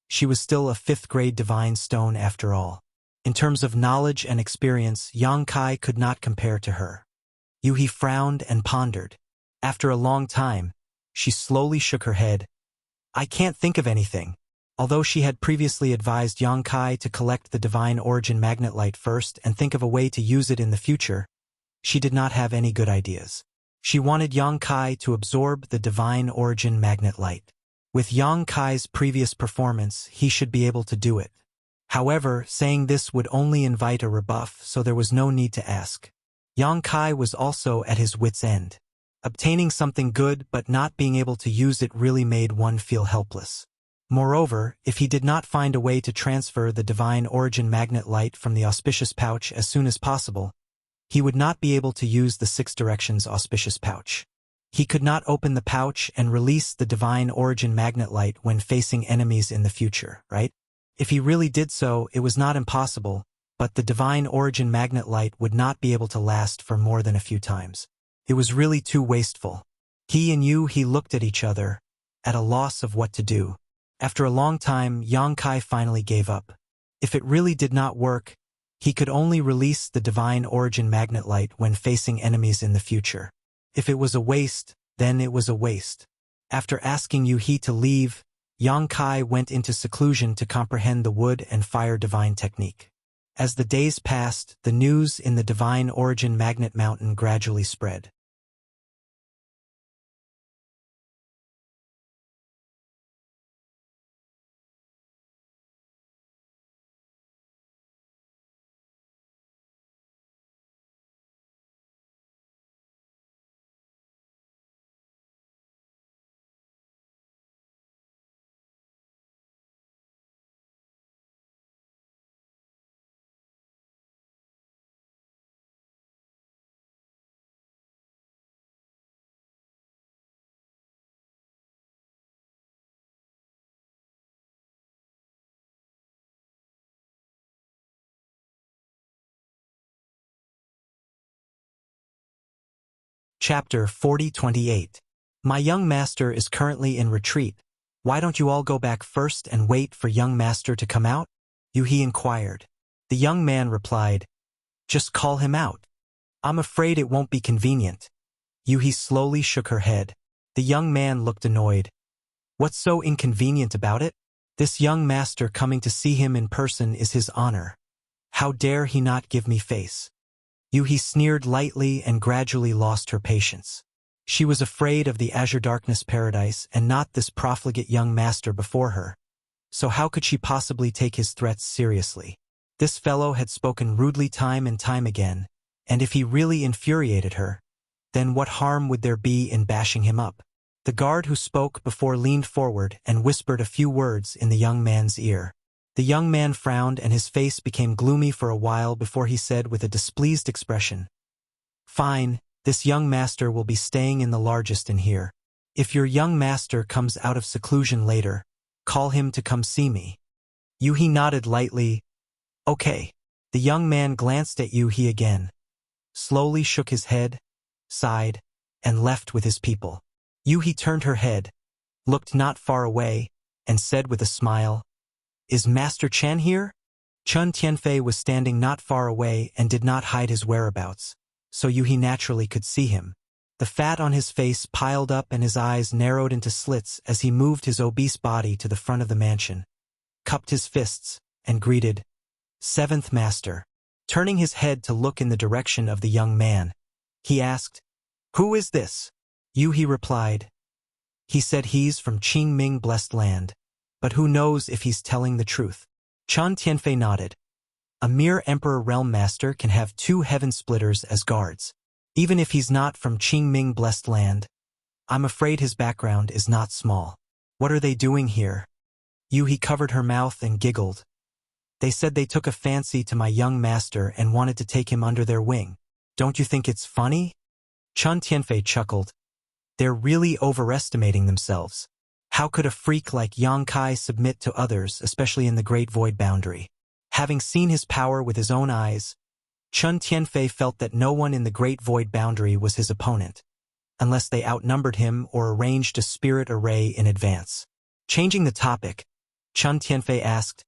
she was still a 5th grade divine stone after all. In terms of knowledge and experience, Yang Kai could not compare to her. Yu He frowned and pondered. After a long time, she slowly shook her head. I can't think of anything. Although she had previously advised Yang Kai to collect the divine origin magnet light first and think of a way to use it in the future, she did not have any good ideas. She wanted Yang Kai to absorb the divine origin magnet light. With Yang Kai's previous performance, he should be able to do it. However, saying this would only invite a rebuff, so there was no need to ask. Yang Kai was also at his wit's end. Obtaining something good but not being able to use it really made one feel helpless. Moreover, if he did not find a way to transfer the divine origin magnet light from the auspicious pouch as soon as possible, he would not be able to use the 6 Directions auspicious pouch. He could not open the pouch and release the divine origin magnet light when facing enemies in the future, right? If he really did so, it was not impossible, but the divine origin magnet light would not be able to last for more than a few times. It was really too wasteful. He looked at each other, at a loss of what to do. After a long time, Yang Kai finally gave up. If it really did not work, he could only release the divine origin magnet light when facing enemies in the future. If it was a waste, then it was a waste. After asking Yu He to leave, Yang Kai went into seclusion to comprehend the wood and fire divine technique. As the days passed, the news in the divine origin magnet mountain gradually spread. Chapter 40:28. My young master is currently in retreat. Why don't you all go back first and wait for young master to come out? He inquired. The young man replied, just call him out. I'm afraid it won't be convenient. He slowly shook her head. The young man looked annoyed. What's so inconvenient about it? This young master coming to see him in person is his honor. How dare he not give me face? He sneered lightly and gradually lost her patience. She was afraid of the azure darkness paradise and not this profligate young master before her. So how could she possibly take his threats seriously? This fellow had spoken rudely time and time again, and if he really infuriated her, then what harm would there be in bashing him up? The guard who spoke before leaned forward and whispered a few words in the young man's ear. The young man frowned and his face became gloomy for a while before he said with a displeased expression, Fine, this young master will be staying in the largest in here. If your young master comes out of seclusion later, call him to come see me. He nodded lightly. Okay. The young man glanced at he again, slowly shook his head, sighed, and left with his people. He turned her head, looked not far away, and said with a smile, Is Master Chen here? Chun Tianfei was standing not far away and did not hide his whereabouts, so he naturally could see him. The fat on his face piled up and his eyes narrowed into slits as he moved his obese body to the front of the mansion, cupped his fists, and greeted, Seventh Master. Turning his head to look in the direction of the young man, he asked, Who is this? He replied. He said he's from Qingming Blessed Land, but who knows if he's telling the truth. Chun Tianfei nodded. A mere Emperor Realm Master can have 2 Heaven Splitters as guards. Even if he's not from Qingming Blessed Land, I'm afraid his background is not small. What are they doing here? He covered her mouth and giggled. They said they took a fancy to my young master and wanted to take him under their wing. Don't you think it's funny? Chun Tianfei chuckled. They're really overestimating themselves. How could a freak like Yang Kai submit to others, especially in the Great Void Boundary? Having seen his power with his own eyes, Chun Tianfei felt that no one in the Great Void Boundary was his opponent, unless they outnumbered him or arranged a spirit array in advance. Changing the topic, Chun Tianfei asked,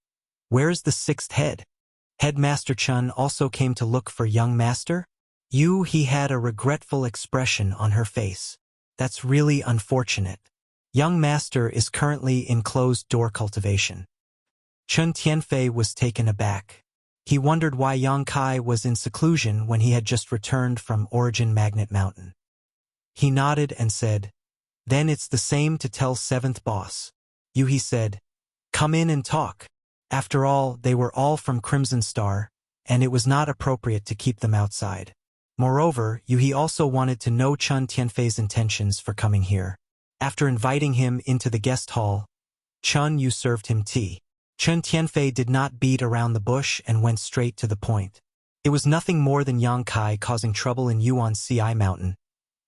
Where's the 6th head? Headmaster Chun also came to look for young master? He had a regretful expression on her face. That's really unfortunate. Young master is currently in closed-door cultivation. Chun Tianfei was taken aback. He wondered why Yang Kai was in seclusion when he had just returned from Origin Magnet Mountain. He nodded and said, Then it's the same to tell 7th boss. He said, Come in and talk. After all, they were all from Crimson Star, and it was not appropriate to keep them outside. Moreover, he also wanted to know Chun Tianfei's intentions for coming here. After inviting him into the guest hall, Chun Yu served him tea. Chun Tianfei did not beat around the bush and went straight to the point. It was nothing more than Yang Kai causing trouble in Yuan Ci Mountain,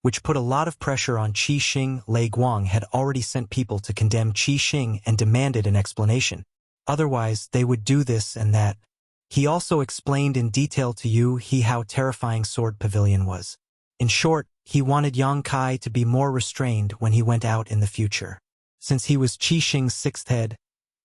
which put a lot of pressure on Qi Xing. Lei Guang had already sent people to condemn Qi Xing and demanded an explanation. Otherwise, they would do this and that. He also explained in detail to how terrifying Sword Pavilion was. In short, he wanted Yang Kai to be more restrained when he went out in the future. Since he was Qi Xing's 6th head,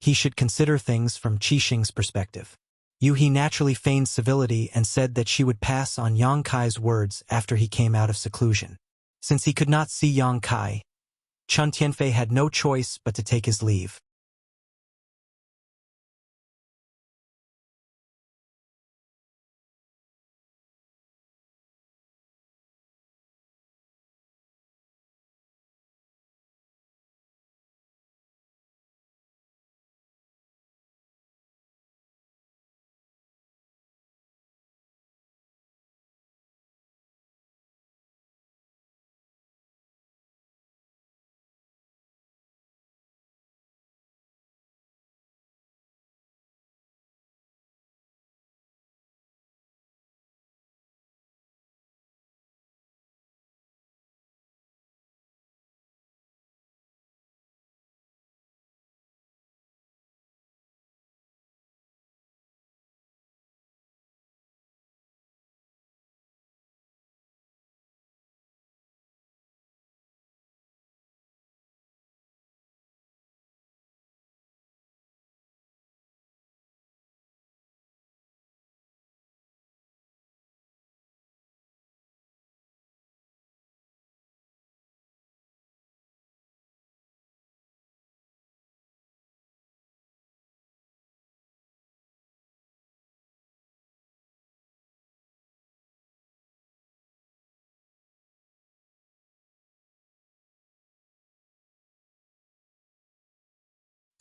he should consider things from Qi Xing's perspective. He naturally feigned civility and said that she would pass on Yang Kai's words after he came out of seclusion. Since he could not see Yang Kai, Chun Tianfei had no choice but to take his leave.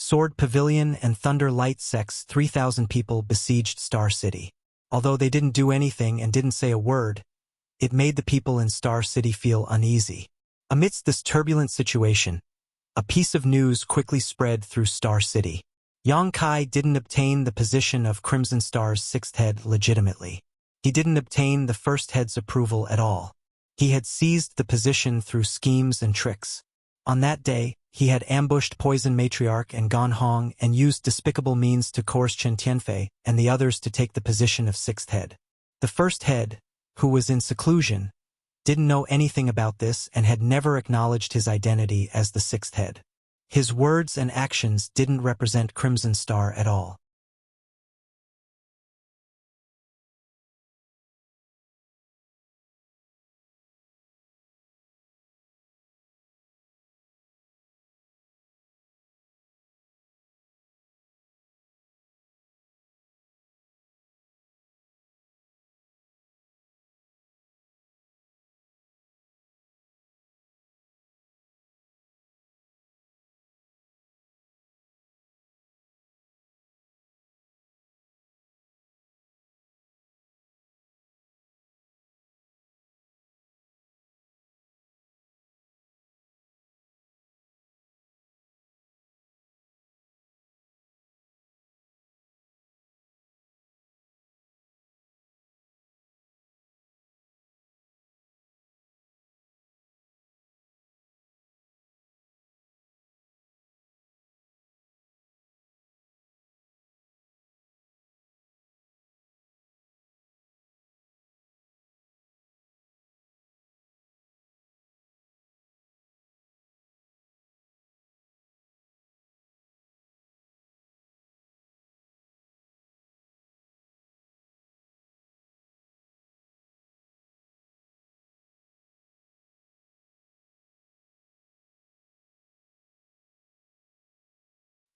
Sword Pavilion and Thunder Light Sect's 3,000 people besieged Star City. Although they didn't do anything and didn't say a word, it made the people in Star City feel uneasy. Amidst this turbulent situation, a piece of news quickly spread through Star City. Yang Kai didn't obtain the position of Crimson Star's sixth head legitimately. He didn't obtain the first head's approval at all. He had seized the position through schemes and tricks. On that day, he had ambushed Poison Matriarch and Gan Hong and used despicable means to coerce Chen Tianfei and the others to take the position of sixth head. The first head, who was in seclusion, didn't know anything about this and had never acknowledged his identity as the sixth head. His words and actions didn't represent Crimson Star at all.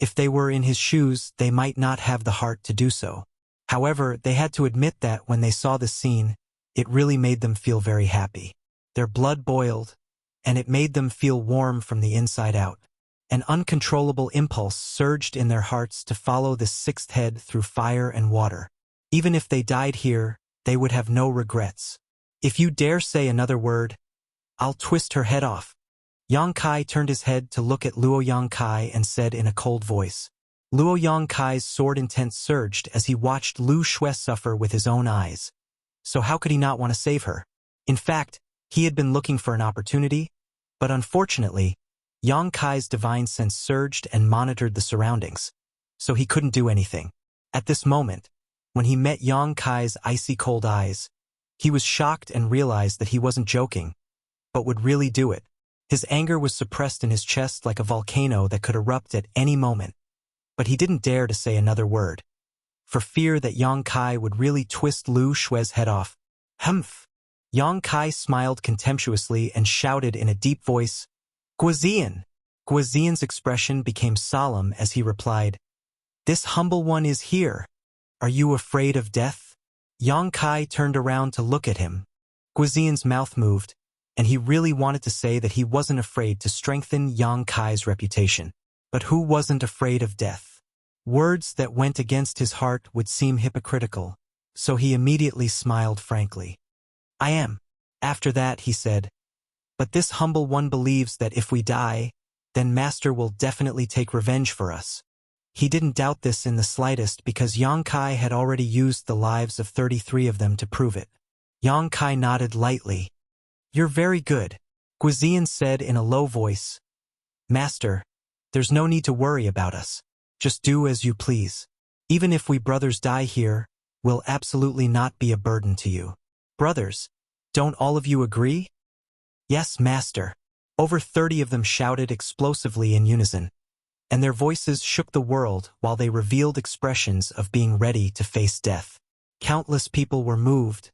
If they were in his shoes, they might not have the heart to do so. However, they had to admit that when they saw this scene, it really made them feel very happy. Their blood boiled, and it made them feel warm from the inside out. An uncontrollable impulse surged in their hearts to follow this sixth head through fire and water. Even if they died here, they would have no regrets. If you dare say another word, I'll twist her head off. Yang Kai turned his head to look at Luo Yang Kai and said in a cold voice. Luo Yang Kai's sword intent surged as he watched Lu Shui suffer with his own eyes. So how could he not want to save her? In fact, he had been looking for an opportunity, but unfortunately, Yang Kai's divine sense surged and monitored the surroundings, so he couldn't do anything. At this moment, when he met Yang Kai's icy cold eyes, he was shocked and realized that he wasn't joking, but would really do it. His anger was suppressed in his chest like a volcano that could erupt at any moment, but he didn't dare to say another word, for fear that Yang Kai would really twist Lu Shui's head off. Humph! Yang Kai smiled contemptuously and shouted in a deep voice, Guozian! Guozian's expression became solemn as he replied, This humble one is here. Are you afraid of death? Yang Kai turned around to look at him. Guozian's mouth moved, and he really wanted to say that he wasn't afraid to strengthen Yang Kai's reputation. But who wasn't afraid of death? Words that went against his heart would seem hypocritical, so he immediately smiled frankly. I am. After that, he said, But this humble one believes that if we die, then Master will definitely take revenge for us. He didn't doubt this in the slightest because Yang Kai had already used the lives of 33 of them to prove it. Yang Kai nodded lightly. You're very good, Guozian said in a low voice. Master, there's no need to worry about us. Just do as you please. Even if we brothers die here, we'll absolutely not be a burden to you. Brothers, don't all of you agree? Yes, Master. Over 30 of them shouted explosively in unison, and their voices shook the world while they revealed expressions of being ready to face death. Countless people were moved,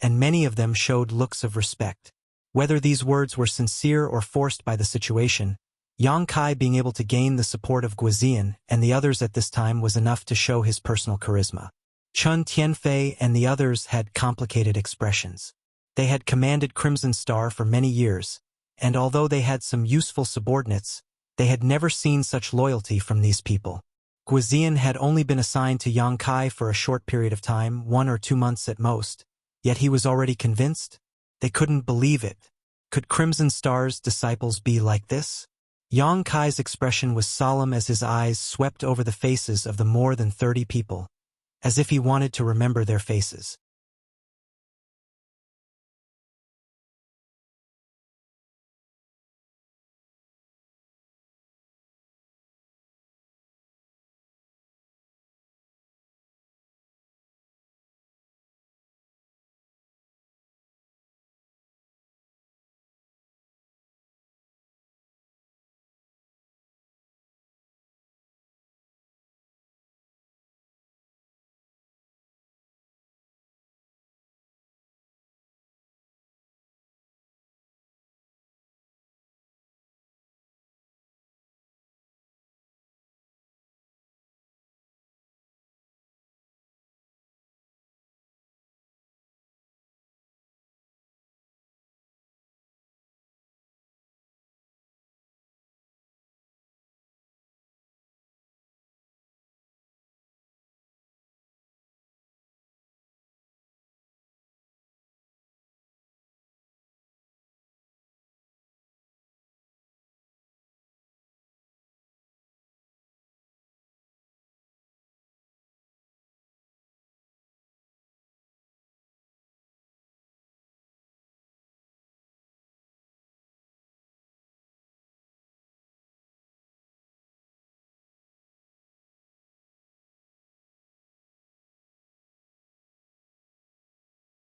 and many of them showed looks of respect. Whether these words were sincere or forced by the situation, Yang Kai being able to gain the support of Guozian and the others at this time was enough to show his personal charisma. Chen Tianfei and the others had complicated expressions. They had commanded Crimson Star for many years, and although they had some useful subordinates, They had never seen such loyalty from these people. Guizian had only been assigned to Yang Kai for a short period of time, 1 or 2 months at most, yet he was already convinced. They couldn't believe it. Could Crimson Star's disciples be like this? Yang Kai's expression was solemn as his eyes swept over the faces of the more than 30 people, as if he wanted to remember their faces.